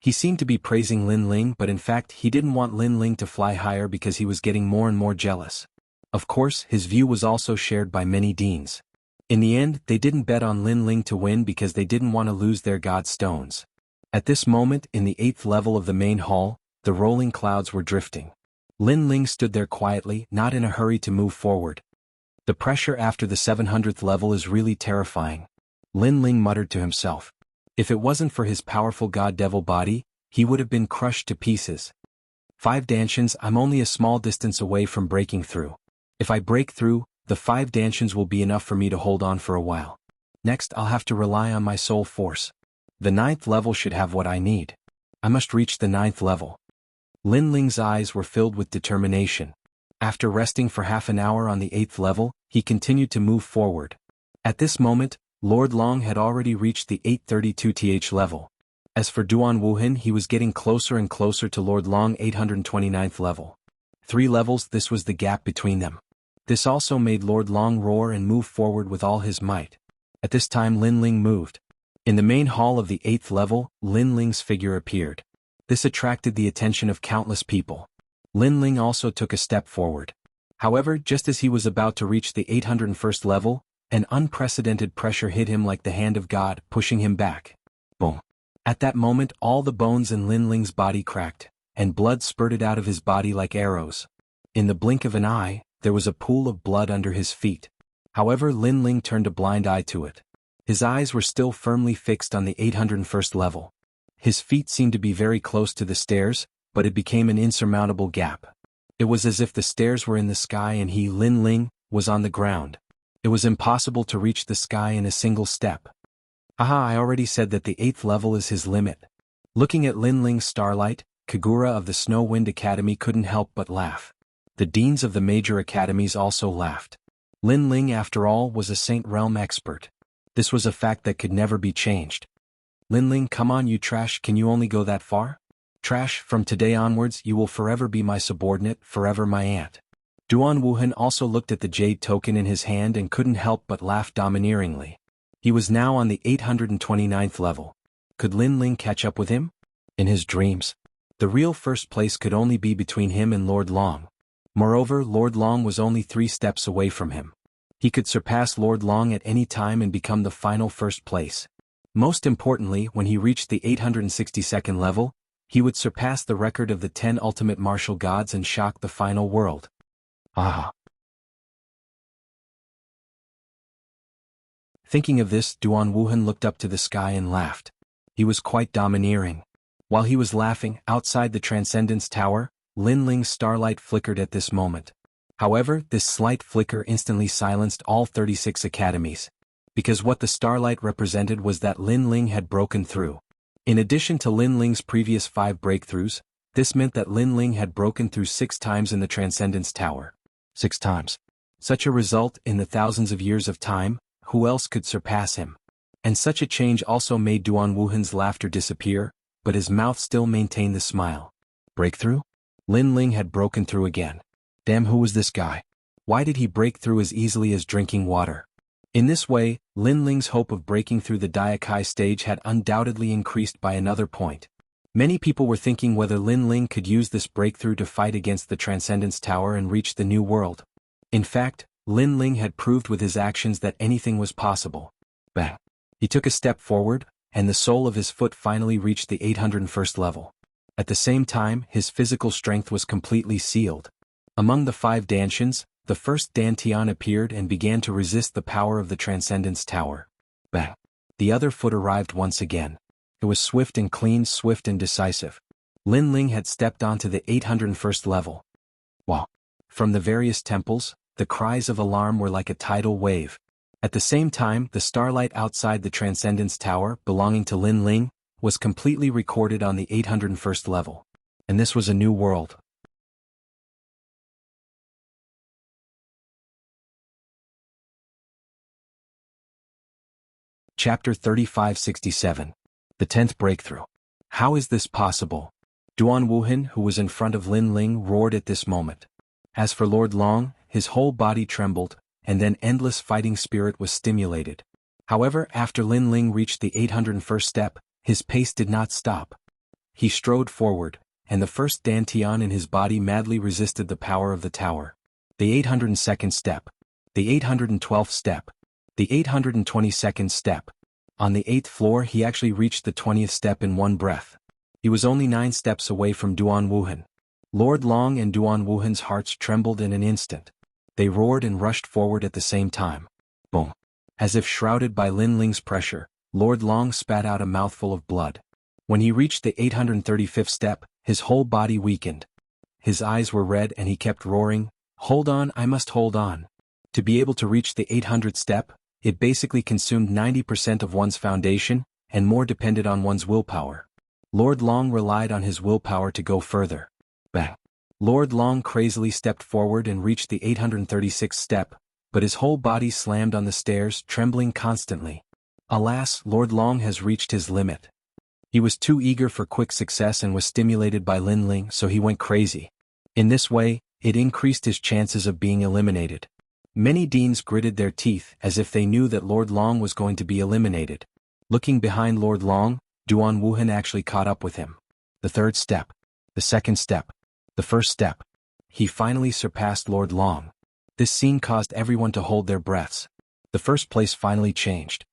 He seemed to be praising Lin Ling, but in fact he didn't want Lin Ling to fly higher because he was getting more and more jealous. Of course, his view was also shared by many deans. In the end, they didn't bet on Lin Ling to win because they didn't want to lose their god stones. At this moment, in the 8th level of the main hall, the rolling clouds were drifting. Lin Ling stood there quietly, not in a hurry to move forward. The pressure after the 700th level is really terrifying. Lin Ling muttered to himself. If it wasn't for his powerful god-devil body, he would have been crushed to pieces. 5 dantians, I'm only a small distance away from breaking through. If I break through, the 5 dantians will be enough for me to hold on for a while. Next, I'll have to rely on my soul force. The 9th level should have what I need. I must reach the 9th level. Lin Ling's eyes were filled with determination. After resting for half an hour on the 8th level, he continued to move forward. At this moment, Lord Long had already reached the 832th level. As for Duan Wuhan, he was getting closer and closer to Lord Long 829th level. 3 levels, this was the gap between them. This also made Lord Long roar and move forward with all his might. At this time Lin Ling moved. In the main hall of the 8th level, Lin Ling's figure appeared. This attracted the attention of countless people. Lin Ling also took a step forward. However, just as he was about to reach the 801st level, an unprecedented pressure hit him like the hand of God, pushing him back. Boom. At that moment, all the bones in Lin Ling's body cracked, and blood spurted out of his body like arrows. In the blink of an eye, there was a pool of blood under his feet. However, Lin Ling turned a blind eye to it. His eyes were still firmly fixed on the 801st level. His feet seemed to be very close to the stairs, but it became an insurmountable gap. It was as if the stairs were in the sky and he, Lin Ling, was on the ground. It was impossible to reach the sky in a single step. Haha, I already said that the 8th level is his limit. Looking at Lin Ling's starlight, Kagura of the Snow Wind Academy couldn't help but laugh. The deans of the major academies also laughed. Lin Ling, after all, was a Saint Realm expert. This was a fact that could never be changed. Lin Ling, come on you trash, can you only go that far? Trash, from today onwards you will forever be my subordinate, forever my aunt. Duan Wuhan also looked at the jade token in his hand and couldn't help but laugh domineeringly. He was now on the 829th level. Could Lin Ling catch up with him? In his dreams. The real first place could only be between him and Lord Long. Moreover, Lord Long was only 3 steps away from him. He could surpass Lord Long at any time and become the final first place. Most importantly, when he reached the 862nd level, he would surpass the record of the 10 ultimate martial gods and shock the final world. Ah! Thinking of this, Duan Wuhan looked up to the sky and laughed. He was quite domineering. While he was laughing, outside the Transcendence Tower, Lin Ling's starlight flickered at this moment. However, this slight flicker instantly silenced all 36 academies. because what the starlight represented was that Lin Ling had broken through. In addition to Lin Ling's previous 5 breakthroughs, this meant that Lin Ling had broken through 6 times in the Transcendence Tower. 6 times. Such a result in the thousands of years of time, who else could surpass him? And such a change also made Duan Wuhan's laughter disappear, but his mouth still maintained the smile. Breakthrough? Lin Ling had broken through again. Damn, who was this guy? Why did he break through as easily as drinking water? In this way, Lin Ling's hope of breaking through the Daikai stage had undoubtedly increased by another point. Many people were thinking whether Lin Ling could use this breakthrough to fight against the Transcendence Tower and reach the New World. In fact, Lin Ling had proved with his actions that anything was possible. Bang! He took a step forward, and the sole of his foot finally reached the 801st level. At the same time, his physical strength was completely sealed. Among the 5 Dantians, the first Dantian appeared and began to resist the power of the Transcendence Tower. Bang! The other foot arrived once again. It was swift and clean, swift and decisive. Lin Ling had stepped onto the 801st level. Wow! From the various temples, the cries of alarm were like a tidal wave. At the same time, the starlight outside the Transcendence Tower, belonging to Lin Ling, was completely recorded on the 801st level. And this was a new world. Chapter 3567. The 10th Breakthrough. How is this possible? Duan Wuhan, who was in front of Lin Ling, roared at this moment. As for Lord Long, his whole body trembled, and then endless fighting spirit was stimulated. However, after Lin Ling reached the 801st step, his pace did not stop. He strode forward, and the first Dantian in his body madly resisted the power of the tower. The 802nd step. The 812th step. The 822nd step. On the 8th floor he actually reached the 20th step in one breath. He was only 9 steps away from Duan Wuhan. Lord Long and Duan Wuhan's hearts trembled in an instant. They roared and rushed forward at the same time. Boom! As if shrouded by Lin Ling's pressure, Lord Long spat out a mouthful of blood. When he reached the 835th step, his whole body weakened. His eyes were red and he kept roaring, "Hold on, I must hold on." To be able to reach the 800th step, it basically consumed 90% of one's foundation, and more depended on one's willpower. Lord Long relied on his willpower to go further. Bang! Lord Long crazily stepped forward and reached the 836th step, but his whole body slammed on the stairs, trembling constantly. Alas, Lord Long has reached his limit. He was too eager for quick success and was stimulated by Lin Ling, so he went crazy. In this way, it increased his chances of being eliminated. Many deans gritted their teeth as if they knew that Lord Long was going to be eliminated. Looking behind Lord Long, Duan Wuhan actually caught up with him. The 3rd step. The 2nd step. The 1st step. He finally surpassed Lord Long. This scene caused everyone to hold their breaths. The first place finally changed.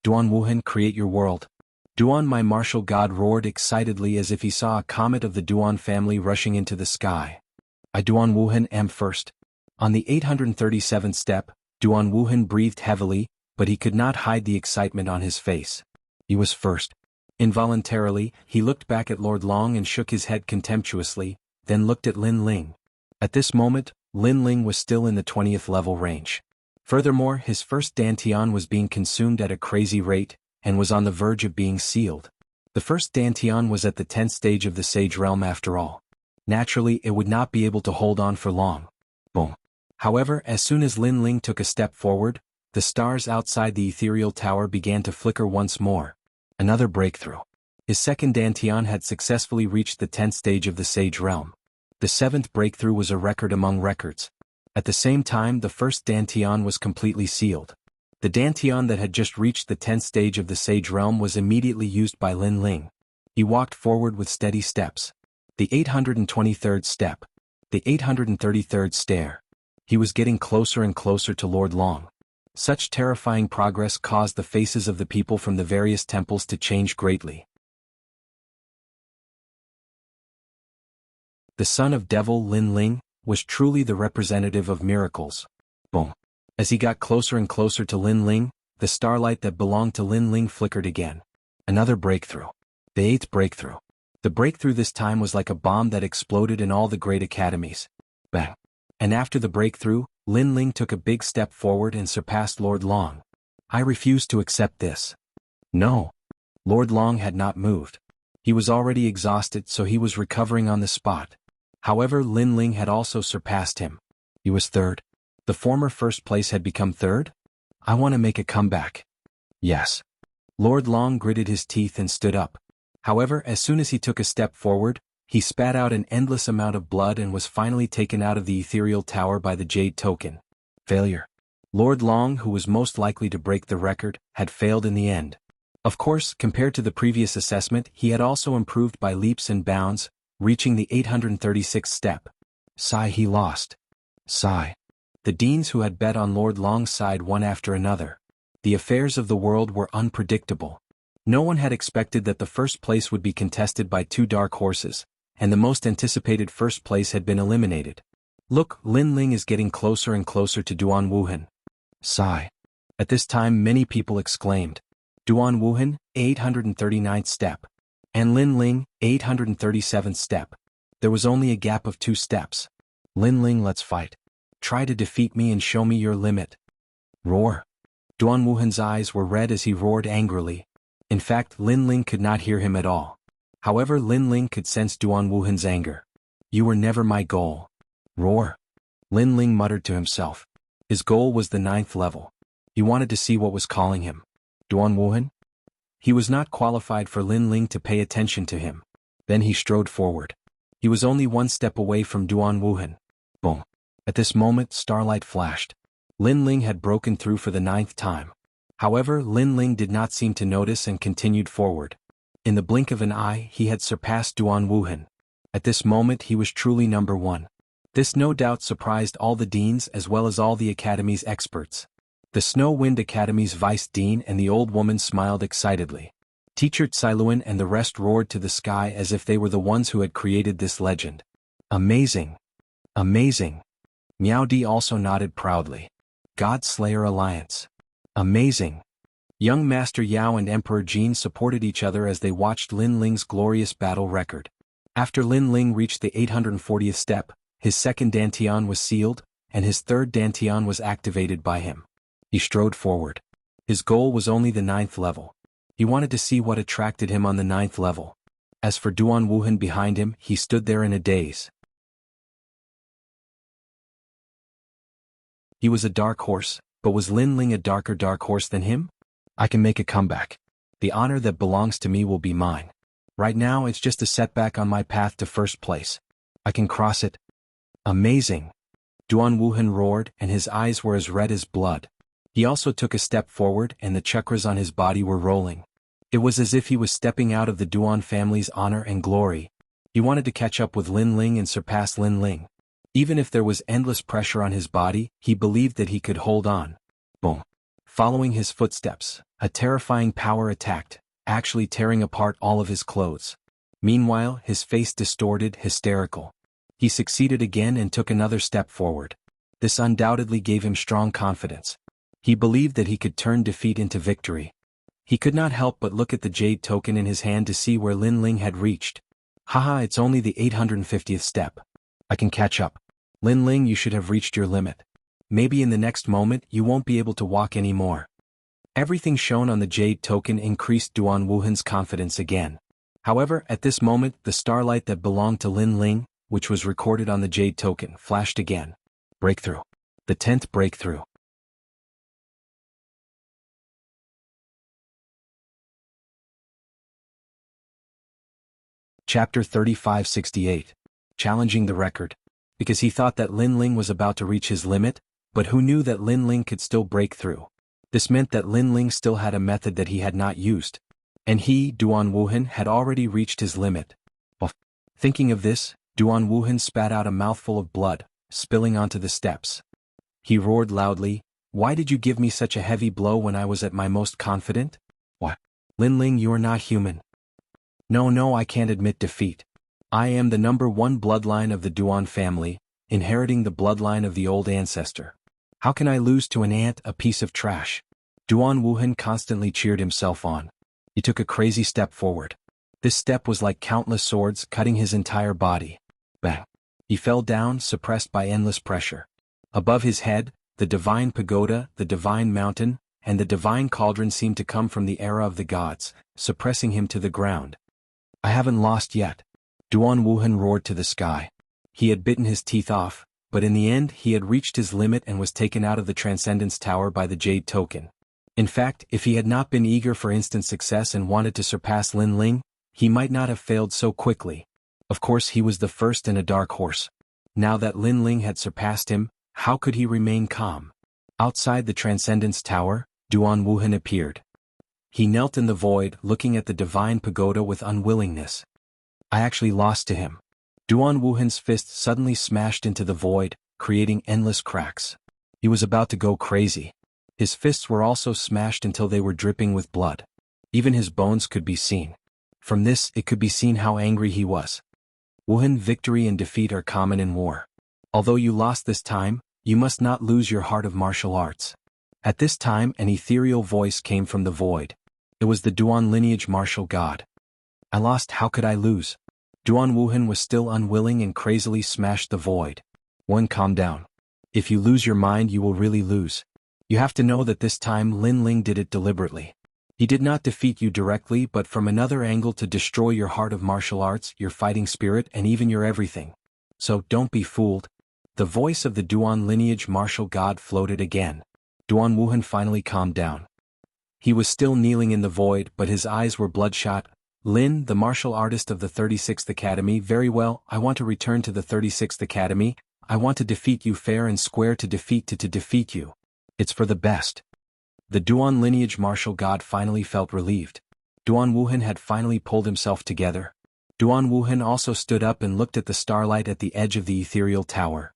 Duan Wuhan, create your world. Duan, my martial god, roared excitedly as if he saw a comet of the Duan family rushing into the sky. I, Duan Wuhan, am first. On the 837th step, Duan Wuhan breathed heavily, but he could not hide the excitement on his face. He was first. Involuntarily, he looked back at Lord Long and shook his head contemptuously, then looked at Lin Ling. At this moment, Lin Ling was still in the 20th level range. Furthermore, his first Dantian was being consumed at a crazy rate, and was on the verge of being sealed. The first Dantian was at the 10th stage of the Sage Realm after all. Naturally, it would not be able to hold on for long. Boom. However, as soon as Lin Ling took a step forward, the stars outside the ethereal tower began to flicker once more. Another breakthrough. His second Dantian had successfully reached the 10th stage of the Sage Realm. The 7th breakthrough was a record among records. At the same time, the first Dantian was completely sealed. The Dantian that had just reached the 10th stage of the Sage Realm was immediately used by Lin Ling. He walked forward with steady steps. The 823rd step. The 833rd stair. He was getting closer and closer to Lord Long. Such terrifying progress caused the faces of the people from the various temples to change greatly. The son of Devil Lin Ling was truly the representative of miracles. Boom. As he got closer and closer to Lin Ling, the starlight that belonged to Lin Ling flickered again. Another breakthrough. The 8th breakthrough. The breakthrough this time was like a bomb that exploded in all the great academies. Bang. And after the breakthrough, Lin Ling took a big step forward and surpassed Lord Long. I refuse to accept this. No. Lord Long had not moved. He was already exhausted, so he was recovering on the spot. However, Lin Ling had also surpassed him. He was third. The former first place had become third? I want to make a comeback. Yes. Lord Long gritted his teeth and stood up. However, as soon as he took a step forward, he spat out an endless amount of blood and was finally taken out of the ethereal tower by the Jade Token. Failure. Lord Long, who was most likely to break the record, had failed in the end. Of course, compared to the previous assessment, he had also improved by leaps and bounds, reaching the 836th step. Sigh, he lost. Sigh. The deans who had bet on Lord Long's side one after another. The affairs of the world were unpredictable. No one had expected that the first place would be contested by two dark horses, and the most anticipated first place had been eliminated. Look, Lin Ling is getting closer and closer to Duan Wuhan. Sigh. At this time many people exclaimed. Duan Wuhan, 839th step. And Lin Ling, 837th step. There was only a gap of 2 steps. Lin Ling, let's fight. Try to defeat me and show me your limit. Roar. Duan Wuhan's eyes were red as he roared angrily. In fact, Lin Ling could not hear him at all. However, Lin Ling could sense Duan Wuhan's anger. You were never my goal. Roar. Lin Ling muttered to himself. His goal was the 9th level. He wanted to see what was calling him. Duan Wuhan? He was not qualified for Lin Ling to pay attention to him. Then he strode forward. He was only 1 step away from Duan Wuhan. Boom. At this moment, starlight flashed. Lin Ling had broken through for the 9th time. However, Lin Ling did not seem to notice and continued forward. In the blink of an eye, he had surpassed Duan Wuhan. At this moment, he was truly number 1. This no doubt surprised all the deans as well as all the Academy's experts. The Snow Wind Academy's vice dean and the old woman smiled excitedly. Teacher Tsailuan and the rest roared to the sky as if they were the ones who had created this legend. Amazing! Amazing! Miao Di also nodded proudly. God Slayer Alliance. Amazing! Young Master Yao and Emperor Jin supported each other as they watched Lin Ling's glorious battle record. After Lin Ling reached the 840th step, his second Dantian was sealed, and his third Dantian was activated by him. He strode forward. His goal was only the 9th level. He wanted to see what attracted him on the 9th level. As for Duan Wuhan behind him, he stood there in a daze. He was a dark horse, but was Lin Ling a darker dark horse than him? I can make a comeback. The honor that belongs to me will be mine. Right now it's just a setback on my path to first place. I can cross it. Amazing! Duan Wuhan roared, and his eyes were as red as blood. He also took a step forward, and the chakras on his body were rolling. It was as if he was stepping out of the Duan family's honor and glory. He wanted to catch up with Lin Ling and surpass Lin Ling. Even if there was endless pressure on his body, he believed that he could hold on. Boom. Following his footsteps, a terrifying power attacked, actually tearing apart all of his clothes. Meanwhile, his face distorted, hysterical. He succeeded again and took another step forward. This undoubtedly gave him strong confidence. He believed that he could turn defeat into victory. He could not help but look at the jade token in his hand to see where Lin Ling had reached. Haha, it's only the 850th step. I can catch up. Lin Ling, you should have reached your limit. Maybe in the next moment you won't be able to walk anymore. Everything shown on the jade token increased Duan Wuhan's confidence again. However, at this moment the starlight that belonged to Lin Ling, which was recorded on the jade token, flashed again. Breakthrough. The 10th breakthrough. Chapter 3568. Challenging the record. Because he thought that Lin Ling was about to reach his limit, but who knew that Lin Ling could still break through. This meant that Lin Ling still had a method that he had not used. And he, Duan Wuhan, had already reached his limit. Thinking of this, Duan Wuhan spat out a mouthful of blood, spilling onto the steps. He roared loudly, "Why did you give me such a heavy blow when I was at my most confident? What? Lin Ling, you are not human. No, I can't admit defeat. I am the number 1 bloodline of the Duan family, inheriting the bloodline of the old ancestor. How can I lose to an ant, a piece of trash?" Duan Wuhan constantly cheered himself on. He took a crazy step forward. This step was like countless swords cutting his entire body. Bang! He fell down, suppressed by endless pressure. Above his head, the divine pagoda, the divine mountain, and the divine cauldron seemed to come from the era of the gods, suppressing him to the ground. I haven't lost yet. Duan Wuhan roared to the sky. He had bitten his teeth off, but in the end he had reached his limit and was taken out of the Transcendence Tower by the Jade Token. In fact, if he had not been eager for instant success and wanted to surpass Lin Ling, he might not have failed so quickly. Of course he was the first and a dark horse. Now that Lin Ling had surpassed him, how could he remain calm? Outside the Transcendence Tower, Duan Wuhan appeared. He knelt in the void, looking at the divine pagoda with unwillingness. I actually lost to him. Duan Wuhan's fist suddenly smashed into the void, creating endless cracks. He was about to go crazy. His fists were also smashed until they were dripping with blood. Even his bones could be seen. From this, it could be seen how angry he was. Wuhan, victory and defeat are common in war. Although you lost this time, you must not lose your heart of martial arts. At this time, an ethereal voice came from the void. It was the Duan lineage martial god. I lost, how could I lose? Duan Wuhan was still unwilling and crazily smashed the void. One, calm down. If you lose your mind, you will really lose. You have to know that this time Lin Ling did it deliberately. He did not defeat you directly but from another angle to destroy your heart of martial arts, your fighting spirit and even your everything. So don't be fooled. The voice of the Duan lineage martial god floated again. Duan Wuhan finally calmed down. He was still kneeling in the void but his eyes were bloodshot. Lin, the martial artist of the 36th Academy, very well, I want to return to the 36th Academy. I want to defeat you fair and square, to defeat you. It's for the best. The Duan lineage martial god finally felt relieved. Duan Wuhan had finally pulled himself together. Duan Wuhan also stood up and looked at the starlight at the edge of the ethereal tower.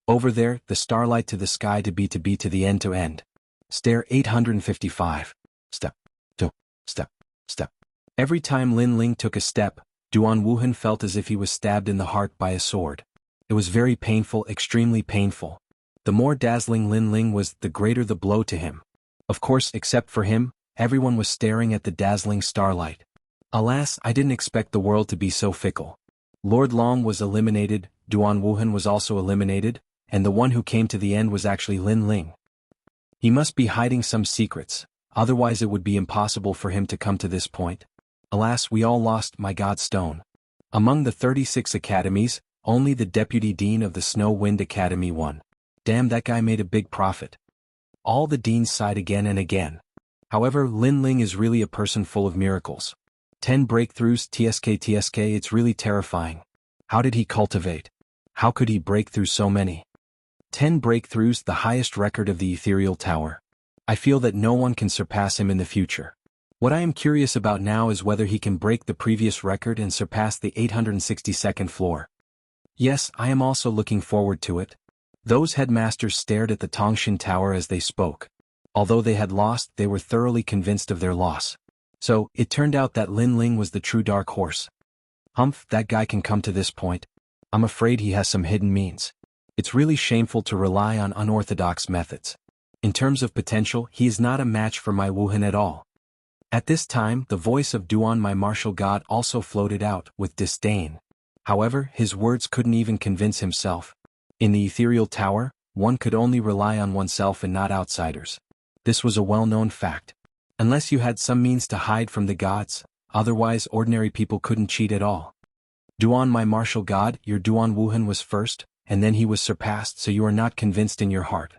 Over there, the starlight to the sky to be to the end to end. Stair 855. Step. To. Step. Step. Every time Lin Ling took a step, Duan Wuhan felt as if he was stabbed in the heart by a sword. It was very painful, extremely painful. The more dazzling Lin Ling was, the greater the blow to him. Of course, except for him, everyone was staring at the dazzling starlight. Alas, I didn't expect the world to be so fickle. Lord Long was eliminated, Duan Wuhan was also eliminated, and the one who came to the end was actually Lin Ling. He must be hiding some secrets, otherwise it would be impossible for him to come to this point. Alas, we all lost, my god stone. Among the 36 academies, only the deputy dean of the Snow Wind Academy won. Damn, that guy made a big profit. All the deans sighed again and again. However, Lin Ling is really a person full of miracles. 10 breakthroughs, TSK, it's really terrifying. How did he cultivate? How could he break through so many? 10 breakthroughs, the highest record of the ethereal tower. I feel that no one can surpass him in the future. What I am curious about now is whether he can break the previous record and surpass the 862nd floor. Yes, I am also looking forward to it. Those headmasters stared at the Tongshan Tower as they spoke. Although they had lost, they were thoroughly convinced of their loss. So, it turned out that Lin Ling was the true dark horse. Humph, that guy can come to this point. I'm afraid he has some hidden means. It's really shameful to rely on unorthodox methods. In terms of potential, he is not a match for my Wuhan at all. At this time, the voice of Duan, my martial god, also floated out, with disdain. However, his words couldn't even convince himself. In the ethereal tower, one could only rely on oneself and not outsiders. This was a well-known fact. Unless you had some means to hide from the gods, otherwise ordinary people couldn't cheat at all. Duan, my martial god, your Duan Wuhan was first, and then he was surpassed, so you are not convinced in your heart.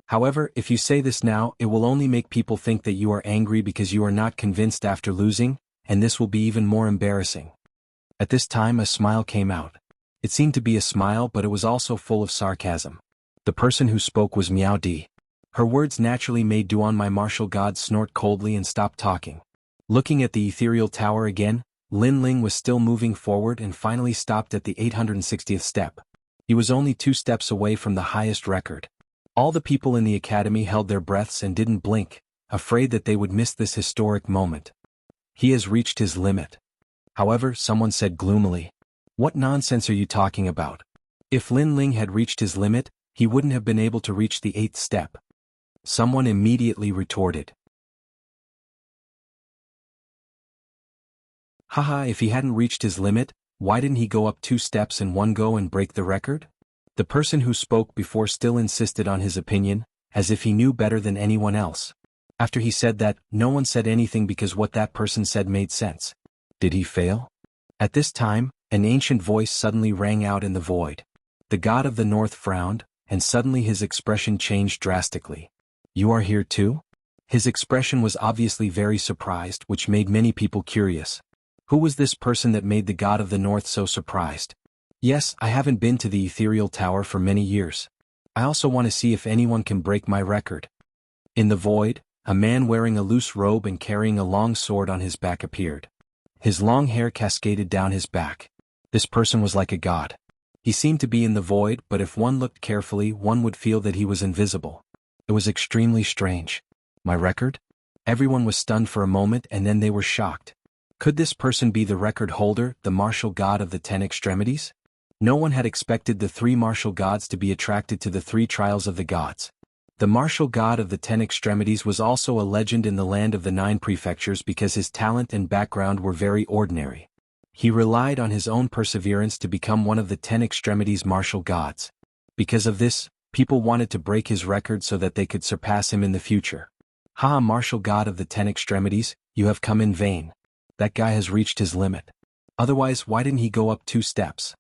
However, if you say this now, it will only make people think that you are angry because you are not convinced after losing, and this will be even more embarrassing. At this time a smile came out. It seemed to be a smile, but it was also full of sarcasm. The person who spoke was Miao Di. Her words naturally made Duan, my martial god, snort coldly and stop talking. Looking at the ethereal tower again, Lin Ling was still moving forward and finally stopped at the 860th step. He was only 2 steps away from the highest record. All the people in the academy held their breaths and didn't blink, afraid that they would miss this historic moment. He has reached his limit. However, someone said gloomily, "What nonsense are you talking about? If Lin Ling had reached his limit, he wouldn't have been able to reach the 8th step." Someone immediately retorted, "Haha, if he hadn't reached his limit, why didn't he go up 2 steps in one go and break the record?" The person who spoke before still insisted on his opinion, as if he knew better than anyone else. After he said that, no one said anything because what that person said made sense. Did he fail? At this time, an ancient voice suddenly rang out in the void. The god of the north frowned, and suddenly his expression changed drastically. You are here too? His expression was obviously very surprised, which made many people curious. Who was this person that made the god of the north so surprised? Yes, I haven't been to the ethereal tower for many years. I also want to see if anyone can break my record. In the void, a man wearing a loose robe and carrying a long sword on his back appeared. His long hair cascaded down his back. This person was like a god. He seemed to be in the void, but if one looked carefully, one would feel that he was invisible. It was extremely strange. My record? Everyone was stunned for a moment and then they were shocked. Could this person be the record holder, the martial god of the 10 extremities? No one had expected the 3 martial gods to be attracted to the 3 trials of the gods. The martial god of the 10 extremities was also a legend in the land of the 9 prefectures because his talent and background were very ordinary. He relied on his own perseverance to become one of the 10 extremities martial gods. Because of this, people wanted to break his record so that they could surpass him in the future. Ha, martial god of the 10 extremities, you have come in vain. That guy has reached his limit. Otherwise, why didn't he go up 2 steps?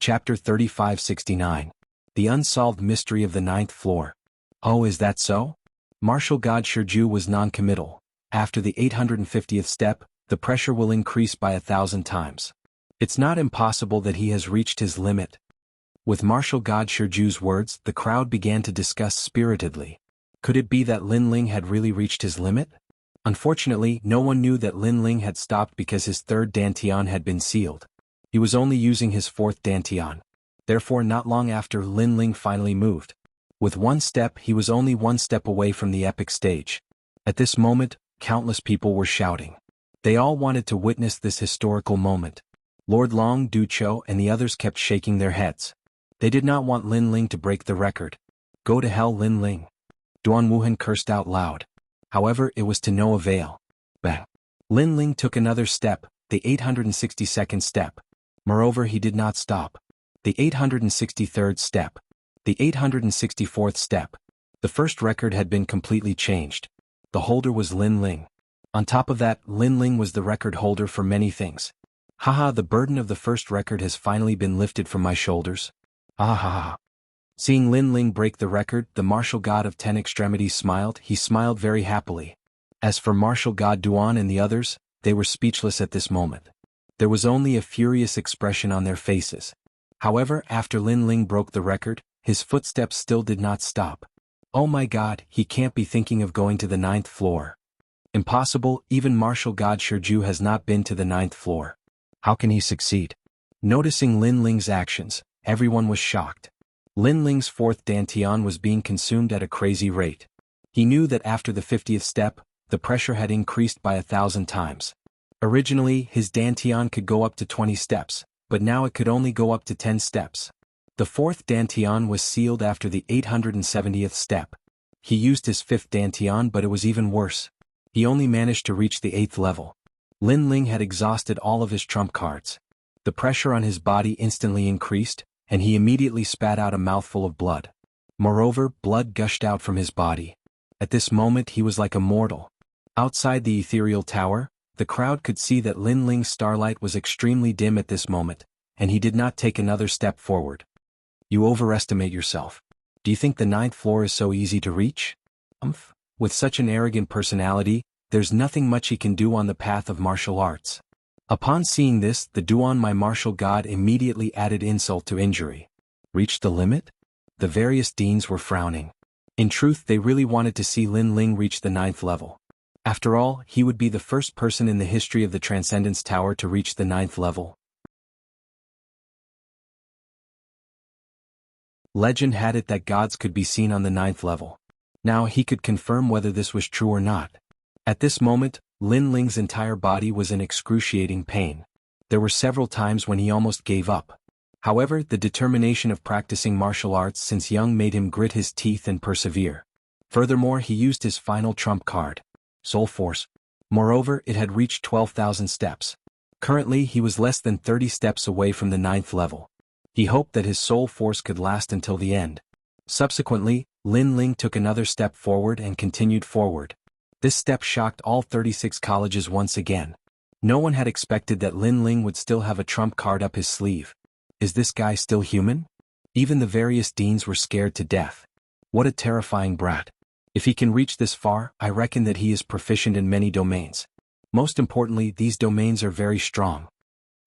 Chapter 3569. The Unsolved Mystery of the 9th Floor. Oh, is that so? Martial god Shiju was non-committal. After the 850th step, the pressure will increase by 1,000 times. It's not impossible that he has reached his limit. With martial god Shiju's words, the crowd began to discuss spiritedly. Could it be that Lin Ling had really reached his limit? Unfortunately, no one knew that Lin Ling had stopped because his 3rd Dantian had been sealed. He was only using his 4th Dantian. Therefore, not long after, Lin Ling finally moved. With 1 step, he was only 1 step away from the epic stage. At this moment, countless people were shouting. They all wanted to witness this historical moment. Lord Long, Du Cho, and the others kept shaking their heads. They did not want Lin Ling to break the record. Go to hell, Lin Ling. Duan Wuhan cursed out loud. However, it was to no avail. Bang. Lin Ling took another step, the 862nd step. Moreover, he did not stop. The 863rd step. The 864th step. The first record had been completely changed. The holder was Lin Ling. On top of that, Lin Ling was the record holder for many things. Haha, the burden of the first record has finally been lifted from my shoulders. Ah ha ha. Seeing Lin Ling break the record, the martial god of 10 extremities smiled. He smiled very happily. As for martial god Duan and the others, they were speechless at this moment. There was only a furious expression on their faces. However, after Lin Ling broke the record, his footsteps still did not stop. Oh my god, he can't be thinking of going to the 9th floor. Impossible, even martial god Shiju has not been to the 9th floor. How can he succeed? Noticing Lin Ling's actions, everyone was shocked. Lin Ling's 4th Dantian was being consumed at a crazy rate. He knew that after the 50th step, the pressure had increased by 1,000 times. Originally, his Dantian could go up to 20 steps, but now it could only go up to 10 steps. The 4th Dantian was sealed after the 870th step. He used his 5th Dantian, but it was even worse. He only managed to reach the 8th level. Lin Ling had exhausted all of his trump cards. The pressure on his body instantly increased, and he immediately spat out a mouthful of blood. Moreover, blood gushed out from his body. At this moment he was like a mortal. Outside the ethereal tower, the crowd could see that Lin Ling's starlight was extremely dim at this moment, and he did not take another step forward. You overestimate yourself. Do you think the 9th floor is so easy to reach? With such an arrogant personality, there's nothing much he can do on the path of martial arts. Upon seeing this, the Duan, my martial god, immediately added insult to injury. Reached the limit? The various deans were frowning. In truth, they really wanted to see Lin Ling reach the 9th level. After all, he would be the first person in the history of the Transcendence Tower to reach the 9th level. Legend had it that gods could be seen on the 9th level. Now he could confirm whether this was true or not. At this moment, Lin Ling's entire body was in excruciating pain. There were several times when he almost gave up. However, the determination of practicing martial arts since young made him grit his teeth and persevere. Furthermore, he used his final trump card. soul force. Moreover, it had reached 12,000 steps. Currently, he was less than 30 steps away from the 9th level. He hoped that his soul force could last until the end. Subsequently, Lin Ling took another step forward and continued forward. This step shocked all 36 colleges once again. No one had expected that Lin Ling would still have a trump card up his sleeve. Is this guy still human? Even the various deans were scared to death. What a terrifying brat. If he can reach this far, I reckon that he is proficient in many domains. Most importantly, these domains are very strong.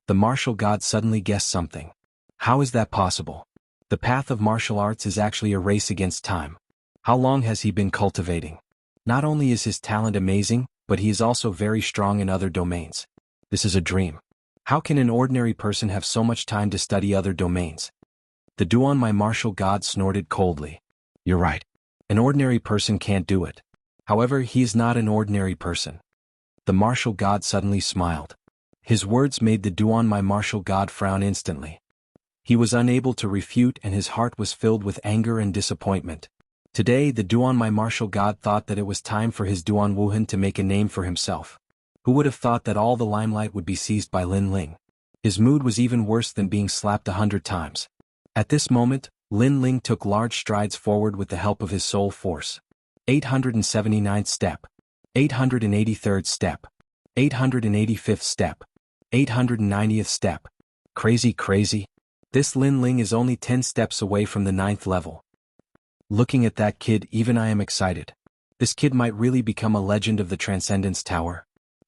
The martial god suddenly guessed something. How is that possible? The path of martial arts is actually a race against time. How long has he been cultivating? Not only is his talent amazing, but he is also very strong in other domains. This is a dream. How can an ordinary person have so much time to study other domains? The Duan, my martial god, snorted coldly. You're right. An ordinary person can't do it. However, he is not an ordinary person. The martial god suddenly smiled. His words made the Duan, my martial god, frown instantly. He was unable to refute, and his heart was filled with anger and disappointment. Today, the Duan, my martial god, thought that it was time for his Duan Wuhan to make a name for himself. Who would have thought that all the limelight would be seized by Lin Ling? His mood was even worse than being slapped 100 times. At this moment, Lin Ling took large strides forward with the help of his soul force. 879th step. 883rd step. 885th step. 890th step. Crazy. This Lin Ling is only 10 steps away from the 9th level. Looking at that kid, even I am excited. This kid might really become a legend of the Transcendence Tower.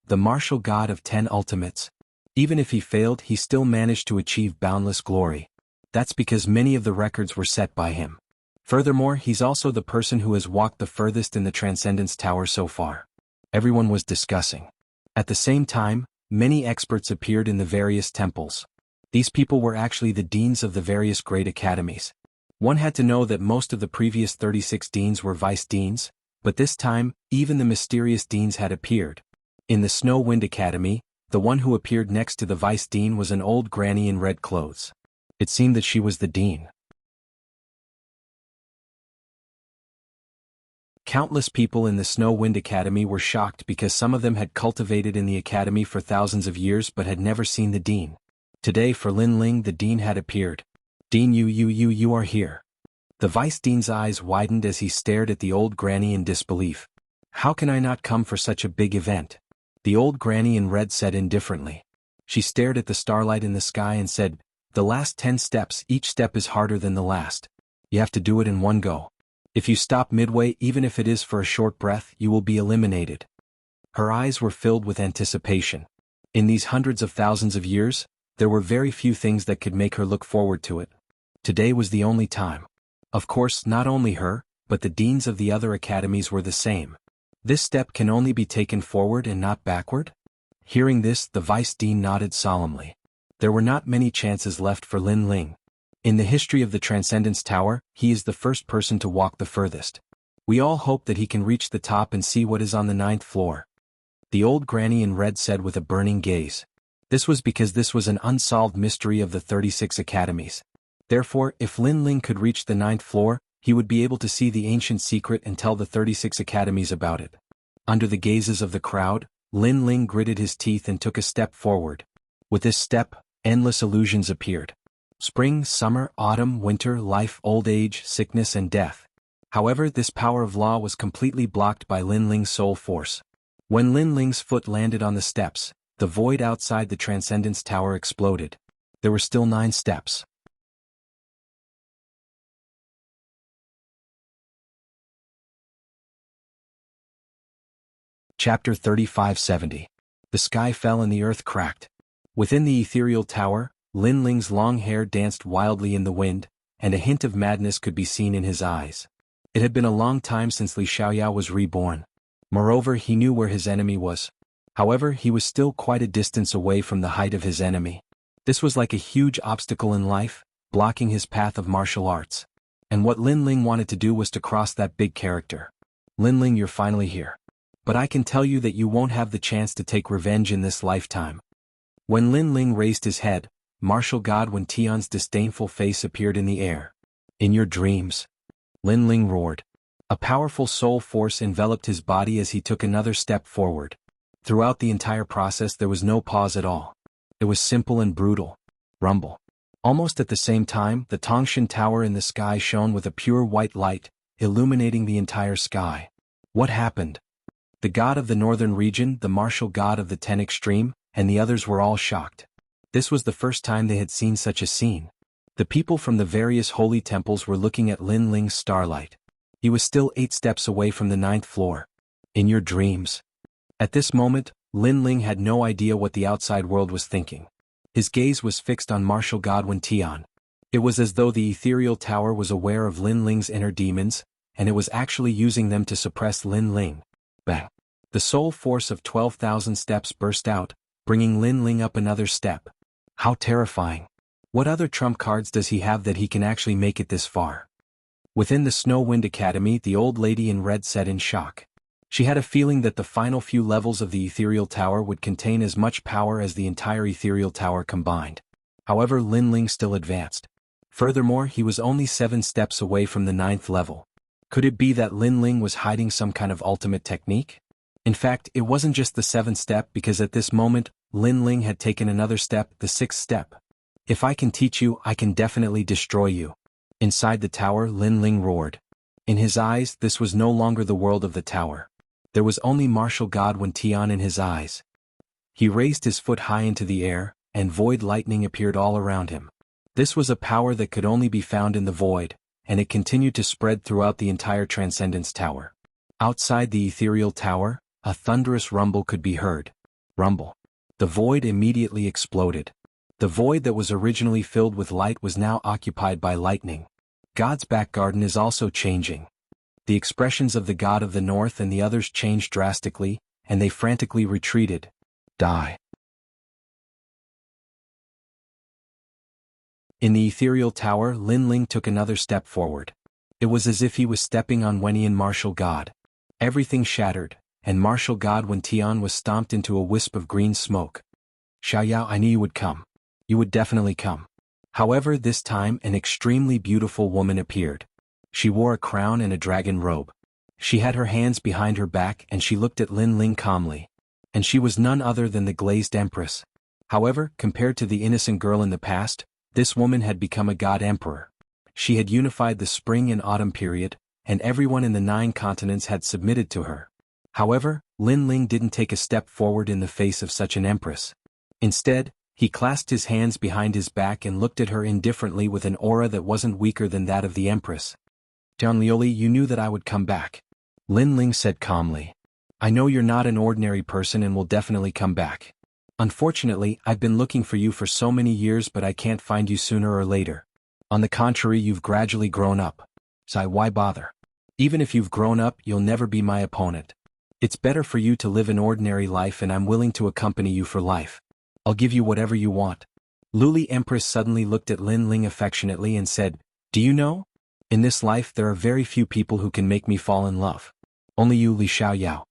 The martial god of 10 ultimates. Even if he failed, he still managed to achieve boundless glory. That's because many of the records were set by him. Furthermore, he's also the person who has walked the furthest in the Transcendence Tower so far. Everyone was discussing. At the same time, many experts appeared in the various temples. These people were actually the deans of the various great academies. One had to know that most of the previous 36 deans were vice deans, but this time, even the mysterious deans had appeared. In the Snow Wind Academy, the one who appeared next to the vice dean was an old granny in red clothes. It seemed that she was the dean. Countless people in the Snow Wind Academy were shocked because some of them had cultivated in the academy for thousands of years but had never seen the dean. Today, for Lin Ling, the dean had appeared. Dean, you are here. The vice dean's eyes widened as he stared at the old granny in disbelief. How can I not come for such a big event? The old granny in red said indifferently. She stared at the starlight in the sky and said, the last 10 steps, each step is harder than the last. You have to do it in one go. If you stop midway, even if it is for a short breath, you will be eliminated. Her eyes were filled with anticipation. In these hundreds of thousands of years, there were very few things that could make her look forward to it. Today was the only time. Of course, not only her, but the deans of the other academies were the same. This step can only be taken forward and not backward? Hearing this, the vice dean nodded solemnly. There were not many chances left for Lin Ling. In the history of the Transcendence Tower, he is the first person to walk the furthest. We all hope that he can reach the top and see what is on the 9th floor. The old granny in red said with a burning gaze. This was because this was an unsolved mystery of the 36 academies. Therefore, if Lin Ling could reach the 9th floor, he would be able to see the ancient secret and tell the 36 academies about it. Under the gazes of the crowd, Lin Ling gritted his teeth and took a step forward. With this step, endless illusions appeared. Spring, summer, autumn, winter, life, old age, sickness and death. However, this power of law was completely blocked by Lin Ling's soul force. When Lin Ling's foot landed on the steps, the void outside the Transcendence Tower exploded. There were still 9 steps. Chapter 3570. The sky fell and the earth cracked. Within the ethereal tower, Lin Ling's long hair danced wildly in the wind, and a hint of madness could be seen in his eyes. It had been a long time since Li Xiaoyao was reborn. Moreover, he knew where his enemy was. However, he was still quite a distance away from the height of his enemy. This was like a huge obstacle in life, blocking his path of martial arts. And what Lin Ling wanted to do was to cross that big character. Lin Ling, you're finally here. But I can tell you that you won't have the chance to take revenge in this lifetime. When Lin Ling raised his head, martial god Wen Tian's disdainful face appeared in the air. In your dreams? Lin Ling roared. A powerful soul force enveloped his body as he took another step forward. Throughout the entire process there was no pause at all. It was simple and brutal. Rumble. Almost at the same time, the Tongshan Tower in the sky shone with a pure white light, illuminating the entire sky. What happened? The god of the northern region, the martial god of the 10 extreme, and the others were all shocked. This was the first time they had seen such a scene. The people from the various holy temples were looking at Lin Ling's starlight. He was still 8 steps away from the 9th floor. In your dreams. At this moment, Lin Ling had no idea what the outside world was thinking. His gaze was fixed on martial god Wen Tian. It was as though the ethereal tower was aware of Lin Ling's inner demons, and it was actually using them to suppress Lin Ling. Bang! The soul force of 12,000 steps burst out, bringing Lin Ling up another step. How terrifying. What other trump cards does he have that he can actually make it this far? Within the Snow Wind Academy, the old lady in red said in shock. She had a feeling that the final few levels of the ethereal tower would contain as much power as the entire ethereal tower combined. However, Lin Ling still advanced. Furthermore, he was only 7 steps away from the 9th level. Could it be that Lin Ling was hiding some kind of ultimate technique? In fact, it wasn't just the 7th step, because at this moment, Lin Ling had taken another step, the 6th step. If I can teach you, I can definitely destroy you. Inside the tower, Lin Ling roared. In his eyes, this was no longer the world of the tower. There was only martial god Wen Tian in his eyes. He raised his foot high into the air, and void lightning appeared all around him. This was a power that could only be found in the void, and it continued to spread throughout the entire Transcendence Tower. Outside the ethereal tower, a thunderous rumble could be heard. Rumble. The void immediately exploded. The void that was originally filled with light was now occupied by lightning. God's back garden is also changing. The expressions of the god of the north and the others changed drastically, and they frantically retreated. Die. In the ethereal tower, Lin Ling took another step forward. It was as if he was stepping on Wenian martial god. Everything shattered, and martial god Wen Tian was stomped into a wisp of green smoke. Xiaoyao, I knew you would come. You would definitely come. However, this time an extremely beautiful woman appeared. She wore a crown and a dragon robe. She had her hands behind her back and she looked at Lin Ling calmly. And she was none other than the glazed empress. However, compared to the innocent girl in the past, this woman had become a god emperor. She had unified the spring and autumn period, and everyone in the 9 continents had submitted to her. However, Lin Ling didn't take a step forward in the face of such an empress. Instead, he clasped his hands behind his back and looked at her indifferently with an aura that wasn't weaker than that of the empress. Jiang Liuli, you knew that I would come back. Lin Ling said calmly. I know you're not an ordinary person and will definitely come back. Unfortunately, I've been looking for you for so many years, but I can't find you sooner or later. On the contrary, you've gradually grown up. So why bother? Even if you've grown up, you'll never be my opponent. It's better for you to live an ordinary life, and I'm willing to accompany you for life. I'll give you whatever you want. Luli Empress suddenly looked at Lin Ling affectionately and said, Do you know? In this life there are very few people who can make me fall in love. Only you, Li Xiaoyao.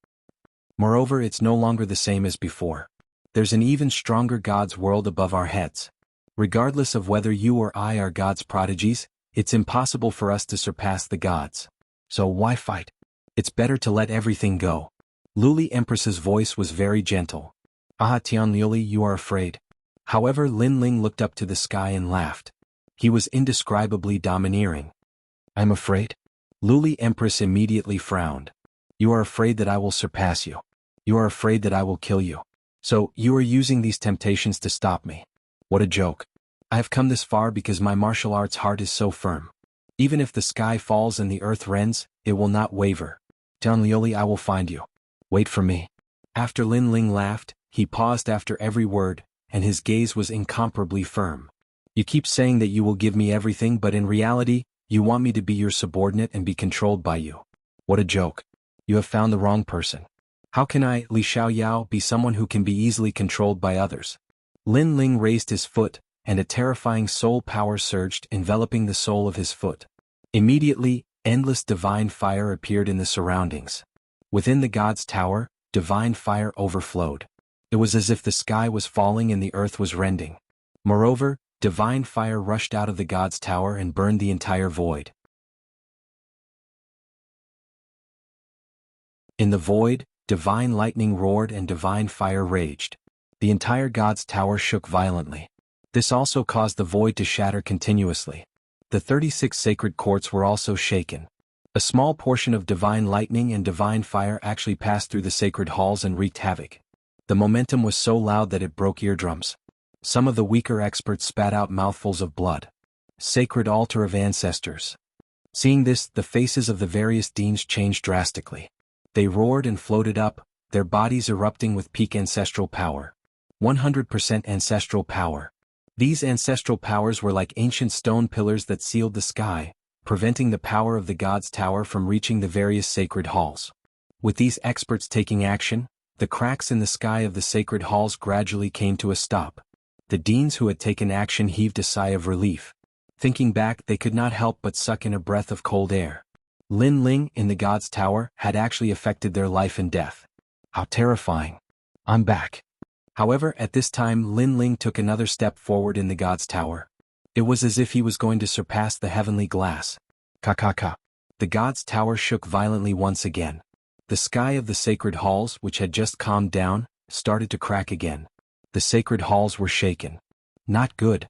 Moreover, it's no longer the same as before. There's an even stronger God's world above our heads. Regardless of whether you or I are God's prodigies, it's impossible for us to surpass the gods. So why fight? It's better to let everything go. Luli Empress's voice was very gentle. Ah, Tianliuli, you are afraid. However, Lin Ling looked up to the sky and laughed. He was indescribably domineering. I'm afraid? Luli Empress immediately frowned. You are afraid that I will surpass you. You are afraid that I will kill you. So, you are using these temptations to stop me. What a joke. I have come this far because my martial arts heart is so firm. Even if the sky falls and the earth rends, it will not waver. Tianliuli, I will find you. Wait for me. After Lin Ling laughed, he paused after every word, and his gaze was incomparably firm. You keep saying that you will give me everything, but in reality, you want me to be your subordinate and be controlled by you. What a joke. You have found the wrong person. How can I, Li Xiaoyao, be someone who can be easily controlled by others? Lin Ling raised his foot, and a terrifying soul power surged, enveloping the sole of his foot. Immediately, endless divine fire appeared in the surroundings. Within the god's tower, divine fire overflowed. It was as if the sky was falling and the earth was rending. Moreover, divine fire rushed out of the god's tower and burned the entire void. In the void, divine lightning roared and divine fire raged. The entire God's Tower shook violently. This also caused the void to shatter continuously. The 36 sacred courts were also shaken. A small portion of divine lightning and divine fire actually passed through the sacred halls and wreaked havoc. The momentum was so loud that it broke eardrums. Some of the weaker experts spat out mouthfuls of blood. Sacred altar of ancestors. Seeing this, the faces of the various deans changed drastically. They roared and floated up, their bodies erupting with peak ancestral power. 100% ancestral power. These ancestral powers were like ancient stone pillars that sealed the sky, preventing the power of the God's Tower from reaching the various sacred halls. With these experts taking action, the cracks in the sky of the sacred halls gradually came to a stop. The deans who had taken action heaved a sigh of relief. Thinking back, they could not help but suck in a breath of cold air. Lin Ling in the God's Tower had actually affected their life and death. How terrifying. I'm back. However, at this time Lin Ling took another step forward in the God's Tower. It was as if he was going to surpass the heavenly glass. Ka. The God's Tower shook violently once again. The sky of the sacred halls, which had just calmed down, started to crack again. The sacred halls were shaken. Not good.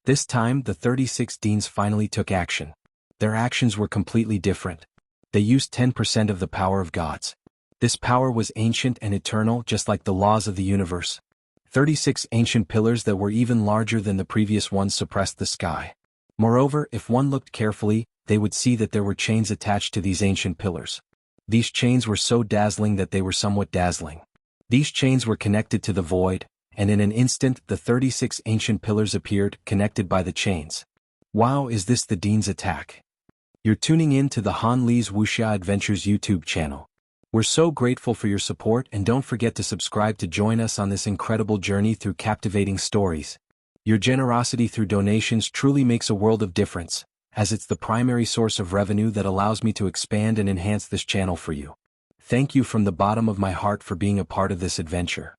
This time the 36 deans finally took action. Their actions were completely different. They used 10% of the power of gods. This power was ancient and eternal, just like the laws of the universe. 36 ancient pillars that were even larger than the previous ones suppressed the sky. Moreover, if one looked carefully, they would see that there were chains attached to these ancient pillars. These chains were so dazzling that they were somewhat dazzling. These chains were connected to the void, and in an instant the 36 ancient pillars appeared, connected by the chains. Wow, is this the Dean's attack? You're tuning in to the Han Li's Wuxia Adventures YouTube channel. We're so grateful for your support, and don't forget to subscribe to join us on this incredible journey through captivating stories. Your generosity through donations truly makes a world of difference, as it's the primary source of revenue that allows me to expand and enhance this channel for you. Thank you from the bottom of my heart for being a part of this adventure.